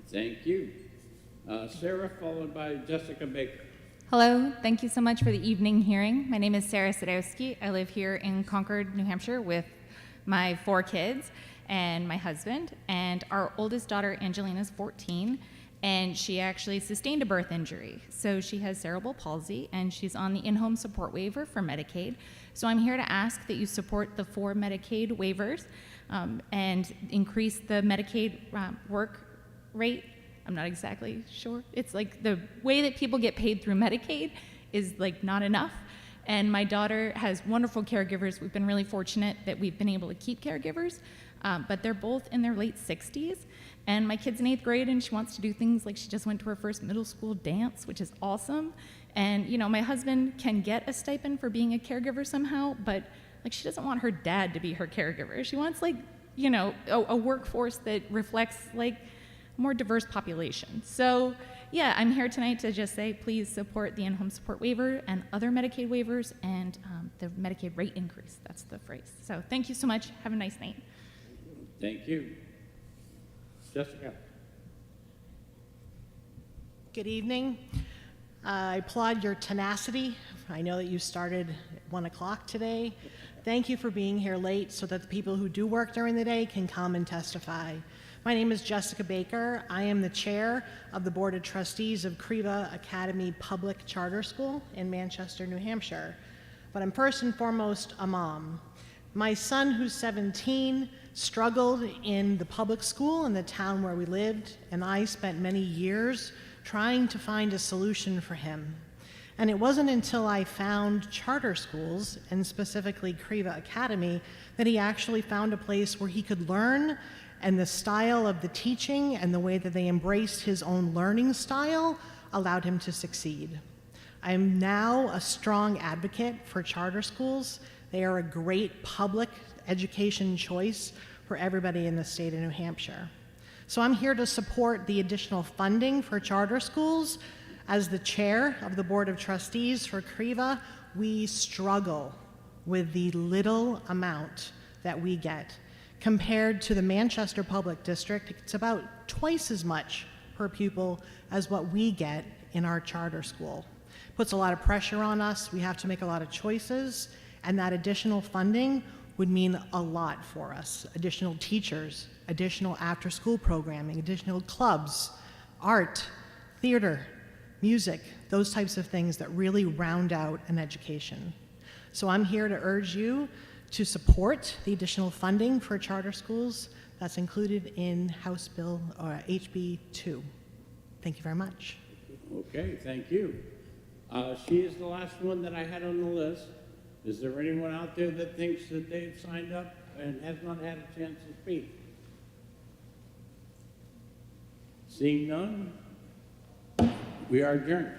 Thank you. Sarah, followed by Jessica Baker. Hello, thank you so much for the evening hearing. My name is Sarah Sadowski. I live here in Concord, New Hampshire with my 4 kids and my husband, and our oldest daughter Angelina is 14, and she actually sustained a birth injury. So she has cerebral palsy, and she's on the in-home support waiver for Medicaid. So I'm here to ask that you support the 4 Medicaid waivers and increase the Medicaid work rate. I'm not exactly sure. It's like the way that people get paid through Medicaid is like not enough. And my daughter has wonderful caregivers. We've been really fortunate that we've been able to keep caregivers. But they're both in their late 60s, and my kid's in 8th grade, and she wants to do things like she just went to her first middle school dance, which is awesome, And, you know, my husband can get a stipend for being a caregiver somehow, but like she doesn't want her dad to be her caregiver. She wants like, you know, a workforce that reflects like a more diverse population. So yeah, I'm here tonight to just say, please support the in-home support waiver and other Medicaid waivers and the Medicaid rate increase. That's the phrase. So thank you so much. Have a nice night. Thank you. Jessica. Good evening. I applaud your tenacity. I know that you started at 1 o'clock today. Thank you for being here late so that the people who do work during the day can come and testify. My name is Jessica Baker. I am the chair of the Board of Trustees of Creva Academy Public Charter School in Manchester, New Hampshire. But I'm first and foremost a mom. My son, who's 17, struggled in the public school in the town where we lived, and I spent many years trying to find a solution for him. And it wasn't until I found charter schools, and specifically Creva Academy, that he actually found a place where he could learn, and the style of the teaching and the way that they embraced his own learning style allowed him to succeed. I am now a strong advocate for charter schools. They are a great public education choice for everybody in the state of New Hampshire. So I'm here to support the additional funding for charter schools. As the chair of the Board of Trustees for Creva, we struggle with the little amount that we get. Compared to the Manchester Public District, it's about twice as much per pupil as what we get in our charter school. Puts a lot of pressure on us. We have to make a lot of choices, and that additional funding would mean a lot for us. Additional teachers, additional after-school programming, additional clubs, art, theater, music, those types of things that really round out an education. So I'm here to urge you to support the additional funding for charter schools that's included in House Bill HB 2. Thank you very much. Okay, thank you. She is the last one that I had on the list. Is there anyone out there that thinks that they've signed up and has not had a chance to speak? Seeing none, we are adjourned.